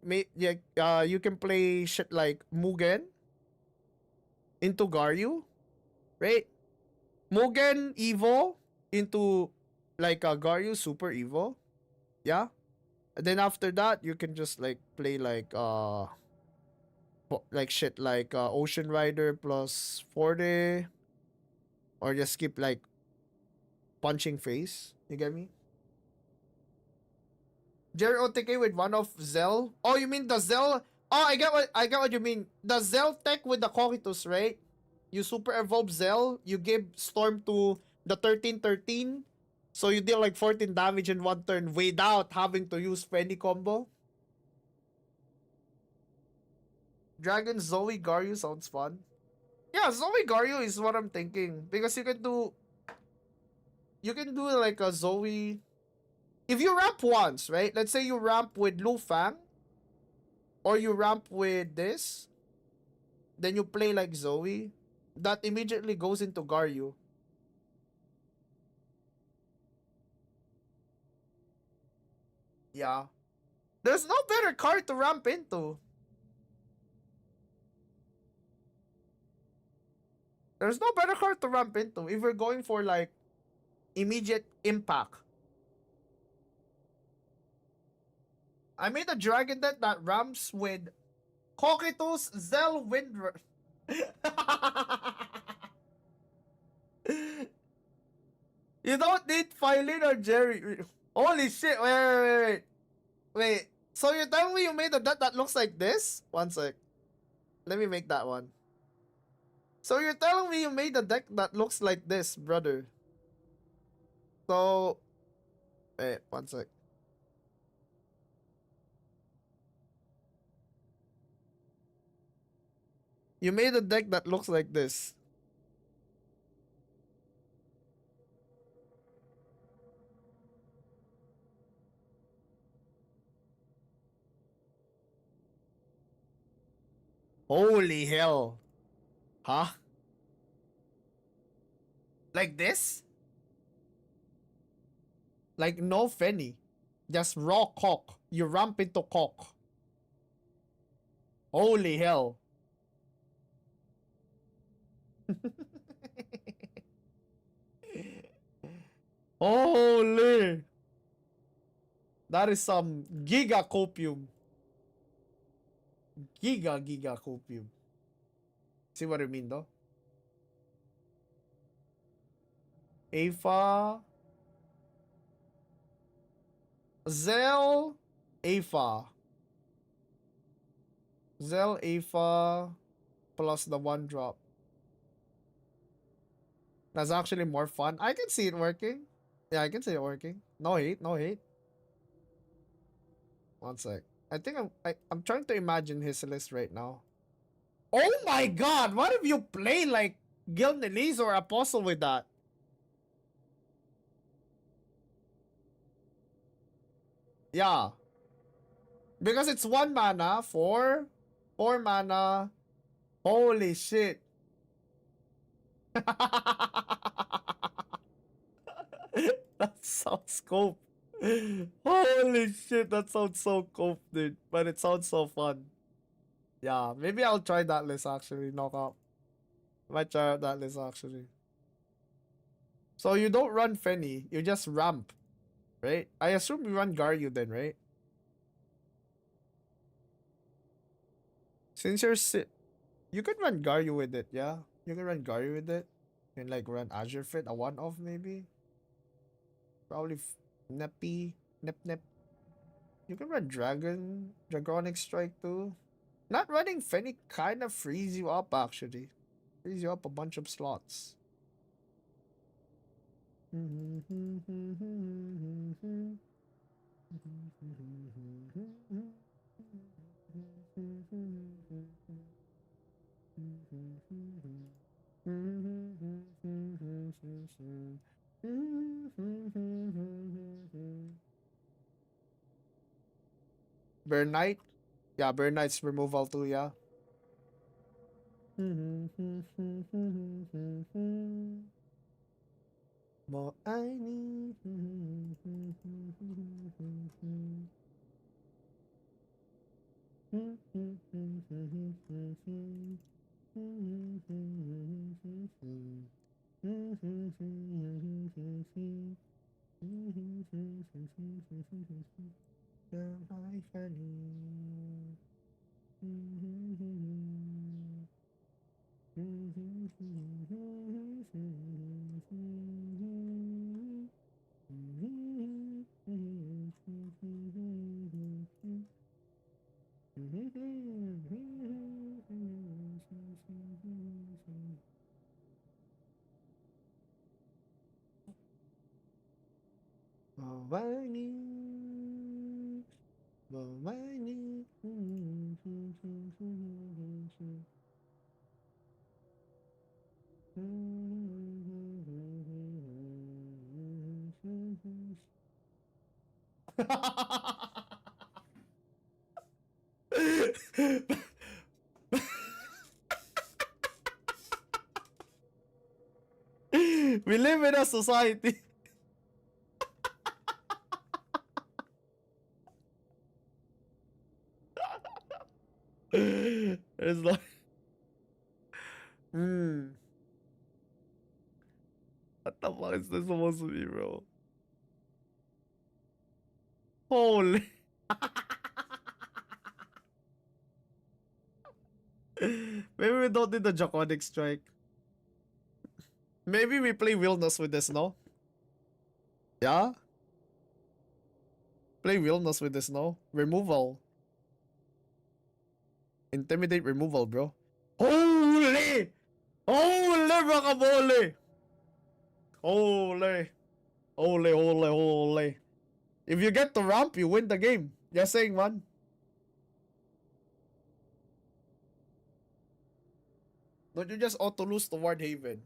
you can play shit like Mugen into Garyu, right? Mugen Evo into like Garyu Super Evo. Yeah. And then after that, you can just like play like shit like Ocean Rider plus 40, or just skip like Punching Face. You get me? Jerry OTK with one of Zell. Oh, you mean the Zell? Oh, I get what you mean. The Zell tech with the Cocytus, right? you super evolve Zell, you give Storm to the 13-13, so you deal like 14 damage in one turn without having to use Fenny combo. Dragon Zoe Garyu sounds fun. Yeah, Zoe Garyu is what I'm thinking. Because you can do like a Zoe. If you ramp once, right? Let's say you ramp with Lu Fang. Or you ramp with this. Then you play like Zoe. That immediately goes into Garyu. Yeah. There's no better card to ramp into. There's no better card to ramp into if we're going for like immediate impact. I made a dragon deck that ramps with Cocytus, Zell, Windrush. You don't need Phylin or Jerry. Holy shit, wait. So you're telling me you made a deck that looks like this? One sec. Let me make that one. So you're telling me you made a deck that looks like this, brother. So, wait, one sec. You made a deck that looks like this. Holy hell. Huh? Like this? Like no Fenny. Just raw cock. You ramp into cock. Holy hell. Holy. That is some giga copium. Giga copium. See what I mean though? Afa. Zell. Afa. Zell Afa plus the one drop. That's actually more fun. I can see it working. Yeah, I can see it working. No hate, no hate. One sec. I think I'm trying to imagine his list right now. Oh my god! What if you play like Gilnelis or Apostle with that? Yeah. Because it's 1 mana, 4 mana. Holy shit. That sounds cope. Holy shit, that sounds so cope, dude. But it sounds so fun. Yeah, maybe I'll try that list actually. Knockout. Might try out that list actually. So you don't run Fenny, you just ramp, right? I assume you run Garyu then, right? Since you're you can run Garyu with it, yeah? You can run Garyu with it. You can like run Azure Fit, a one-off maybe. Probably Neppy, Nep. You can run Dragonic Strike too. Not running Fenny kind of frees you up actually. Frees you up a bunch of slots. Burn Knight? Yeah, Burn Knight's removal too, yeah. Mo I need. Bhavani, Bhavani. We live in a society. It's like, what the fuck is this supposed to be, bro? Holy. Maybe we don't need the Draconic Strike. Maybe we play Wilderness with this, no? Yeah? Play Wilderness with this, no? Removal. Intimidate removal, bro. Holy! Holy, guacamole! Holy. Holy, holy, holy. If you get the ramp, you win the game. Just saying, man. Don't you just auto lose to Ward Haven?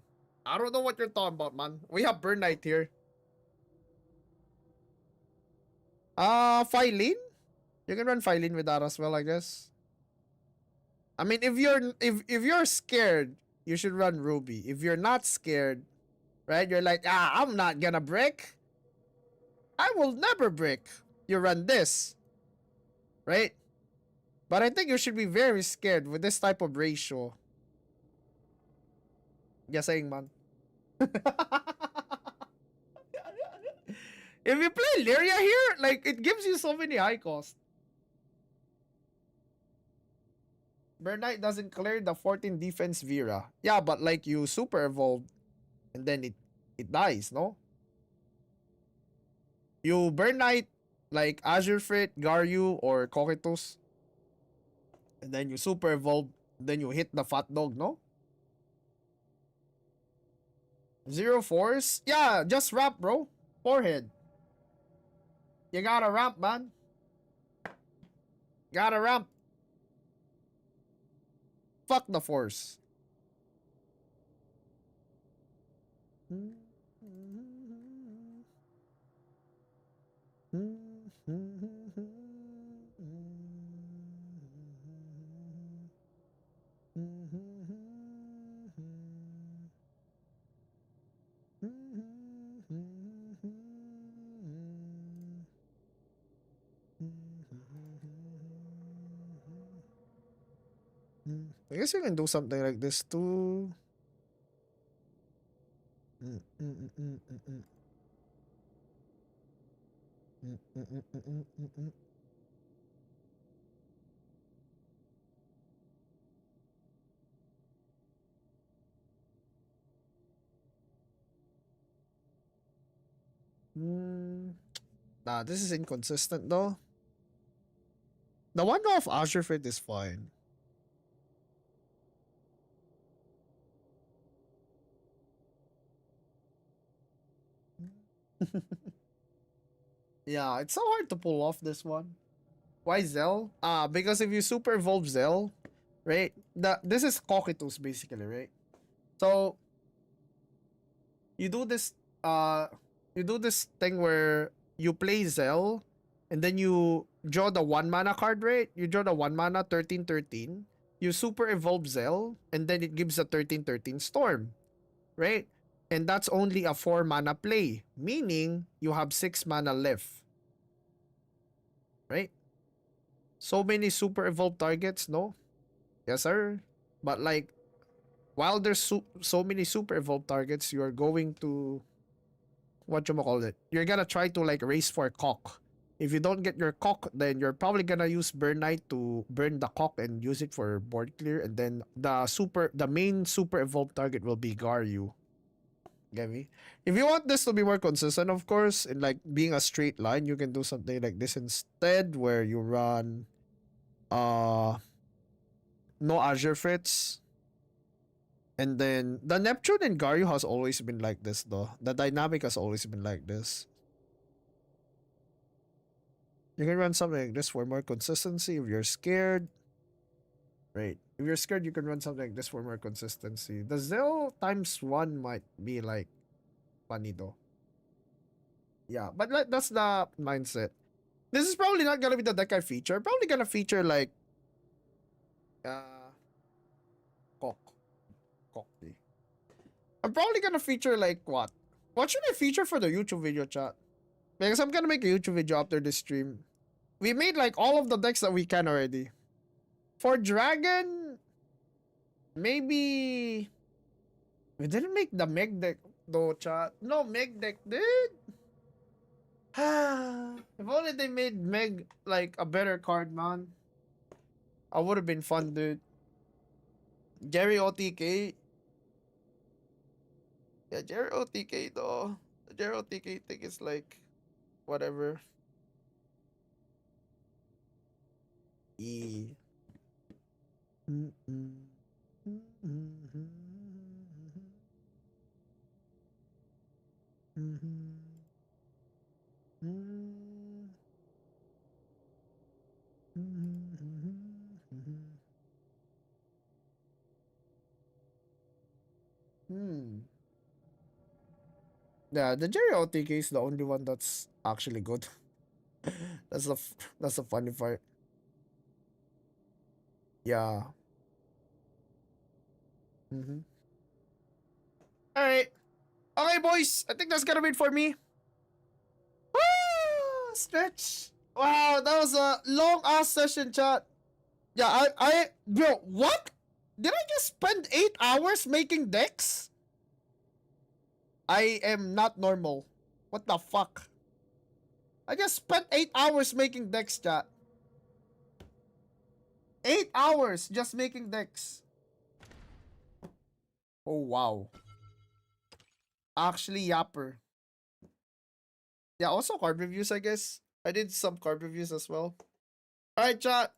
I don't know what you're talking about, man. We have Burn Knight here. Phylene? You can run Phylene with that as well, I guess. I mean, if you're scared, you should run Ruby. If you're not scared, right? You're like, I'm not gonna break. I will never break. You run this, right? But I think you should be very scared with this type of ratio. Just saying, man. If you play Lyria here, like, it gives you so many high cost. Burn Knight doesn't clear the 14 defense Vera. Yeah, but like you super evolve and then it dies, no? You Burn Knight like Azure Frit, Garyu, or Cocytus. And then you super evolve, then you hit the fat dog, no? Zero force? Yeah, just ramp, bro. Forehead. You gotta ramp, man. Gotta ramp. Fuck the force. I guess you can do something like this too. Nah, this is inconsistent though. The one off Azure Fit is fine. Yeah, it's so hard to pull off this one. Why Zell? Because if you super evolve Zell, right? This is Cocytus basically, right? So you do this thing where you play Zell and then you draw the 1 mana card, right? You draw the 1 mana 13/13. You super evolve Zell and then it gives a 13/13 storm, right? And that's only a 4 mana play, meaning you have 6 mana left. Right? So many super evolved targets, no? Yes, sir. But like, while there's so many super evolved targets, you're going to, you're gonna try to like race for cock. If you don't get your cock, then you're probably gonna use Burn Knight to burn the cock and use it for board clear, and then the main super evolved target will be Garyu. Get me? If you want this to be more consistent, of course, in like being a straight line, you can do something like this instead, where you run no Azure Frits. And then the Neptune and Garyu has always been like this though. The dynamic has always been like this. You can run something like this for more consistency. If you're scared, right? If you're scared, you can run something like this for more consistency. The 0 times 1 might be like funny though. Yeah, but that's the mindset. This is probably not gonna be the deck I feature. Probably gonna feature like cock. Cocky. I'm probably gonna feature like what? What should I feature for the YouTube video, chat? Because I'm gonna make a YouTube video after this stream. We made like all of the decks that we can already. For Dragon, maybe we didn't make the Meg deck though, chat. No Meg deck, dude. If only they made Meg like a better card, man. I would have been fun, dude. Jerry OTK. Yeah, Jerry OTK though. The Jerry OTK thing is like whatever. E. Yeah, the Jerry OTK is the only one that's actually good. That's the funny part. Yeah. Alright. Okay, boys. I think that's gonna be it for me. Stretch. Wow, that was a long ass session, chat. Yeah, bro, what? Did I just spend 8 hours making decks? I am not normal. What the fuck? I just spent 8 hours making decks, chat. 8 hours just making decks. Oh, wow. Actually, yapper. Yeah, also card reviews, I guess. I did some card reviews as well. Alright, chat.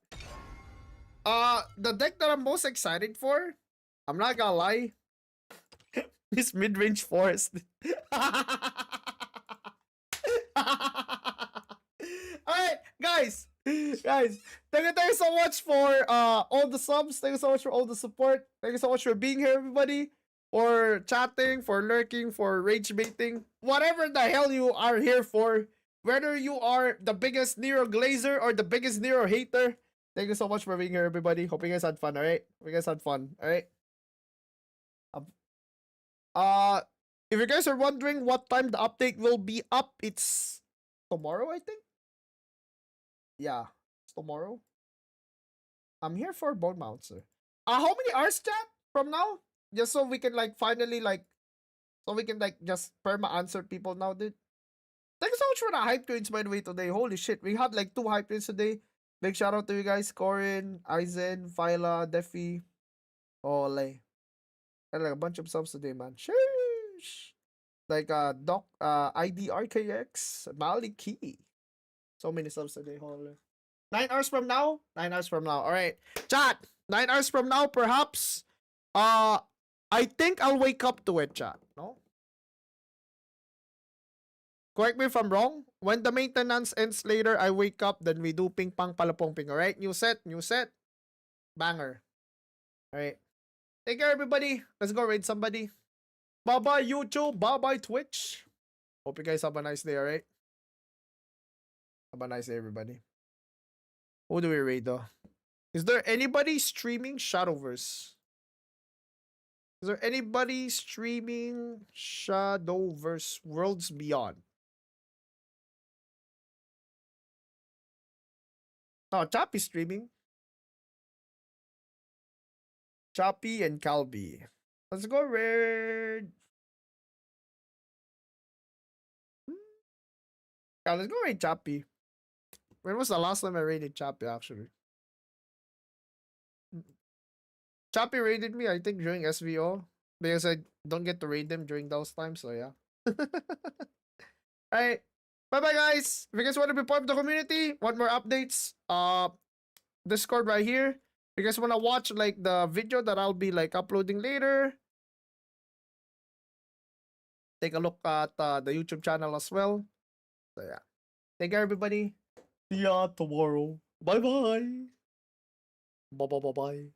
The deck that I'm most excited for, I'm not gonna lie, is mid-range forest. Alright, guys. Guys, thank you so much for all the subs. Thank you so much for all the support. Thank you so much for being here, everybody. For chatting, for lurking, for rage baiting. Whatever the hell you are here for. Whether you are the biggest Nero Glazer or the biggest Nero hater. Thank you so much for being here, everybody. Hope you guys had fun, alright? Hope you guys had fun, alright? If you guys are wondering what time the update will be up, it's tomorrow, I think. Yeah, it's tomorrow. I'm here for Bone Mouncer. How many hours, chat, from now? Just so we can like finally like, so we can like just perma answer people now, dude. Thank you so much for the hype trains, by the way, today. Holy shit, we had like 2 hype trains today. Big shout out to you guys, Corin, Aizen, Phyla, Defi, Ole. And like a bunch of subs today, man. Sheesh. Like Doc, IDRKX, Maliki. So many subs today, holy. 9 hours from now? 9 hours from now. Alright. Chat, 9 hours from now, perhaps. I think I'll wake up to it, chat. No? Correct me if I'm wrong. When the maintenance ends later, I wake up, then we do ping pong palapong ping. Alright? New set. Banger. Alright. Take care, everybody. Let's go raid somebody. Bye-bye, YouTube. Bye-bye, Twitch. Hope you guys have a nice day, alright? Have a nice day, everybody. Who do we raid, though? Is there anybody streaming Shadowverse? Is there anybody streaming Shadowverse Worlds Beyond? Oh, Choppy streaming. Choppy and Calby. Let's go raid. Yeah, let's go raid Choppy. When was the last time I raided Choppy, actually? Choppy raided me, I think, during SVO. Because I don't get to raid them during those times, so yeah. Alright. Bye-bye, guys. If you guys want to be part of the community, want more updates, Discord right here. If you guys want to watch, like, the video that I'll be, like, uploading later, take a look at the YouTube channel as well. So, yeah. Take care, everybody. See ya tomorrow. Bye bye. Bye bye bye bye.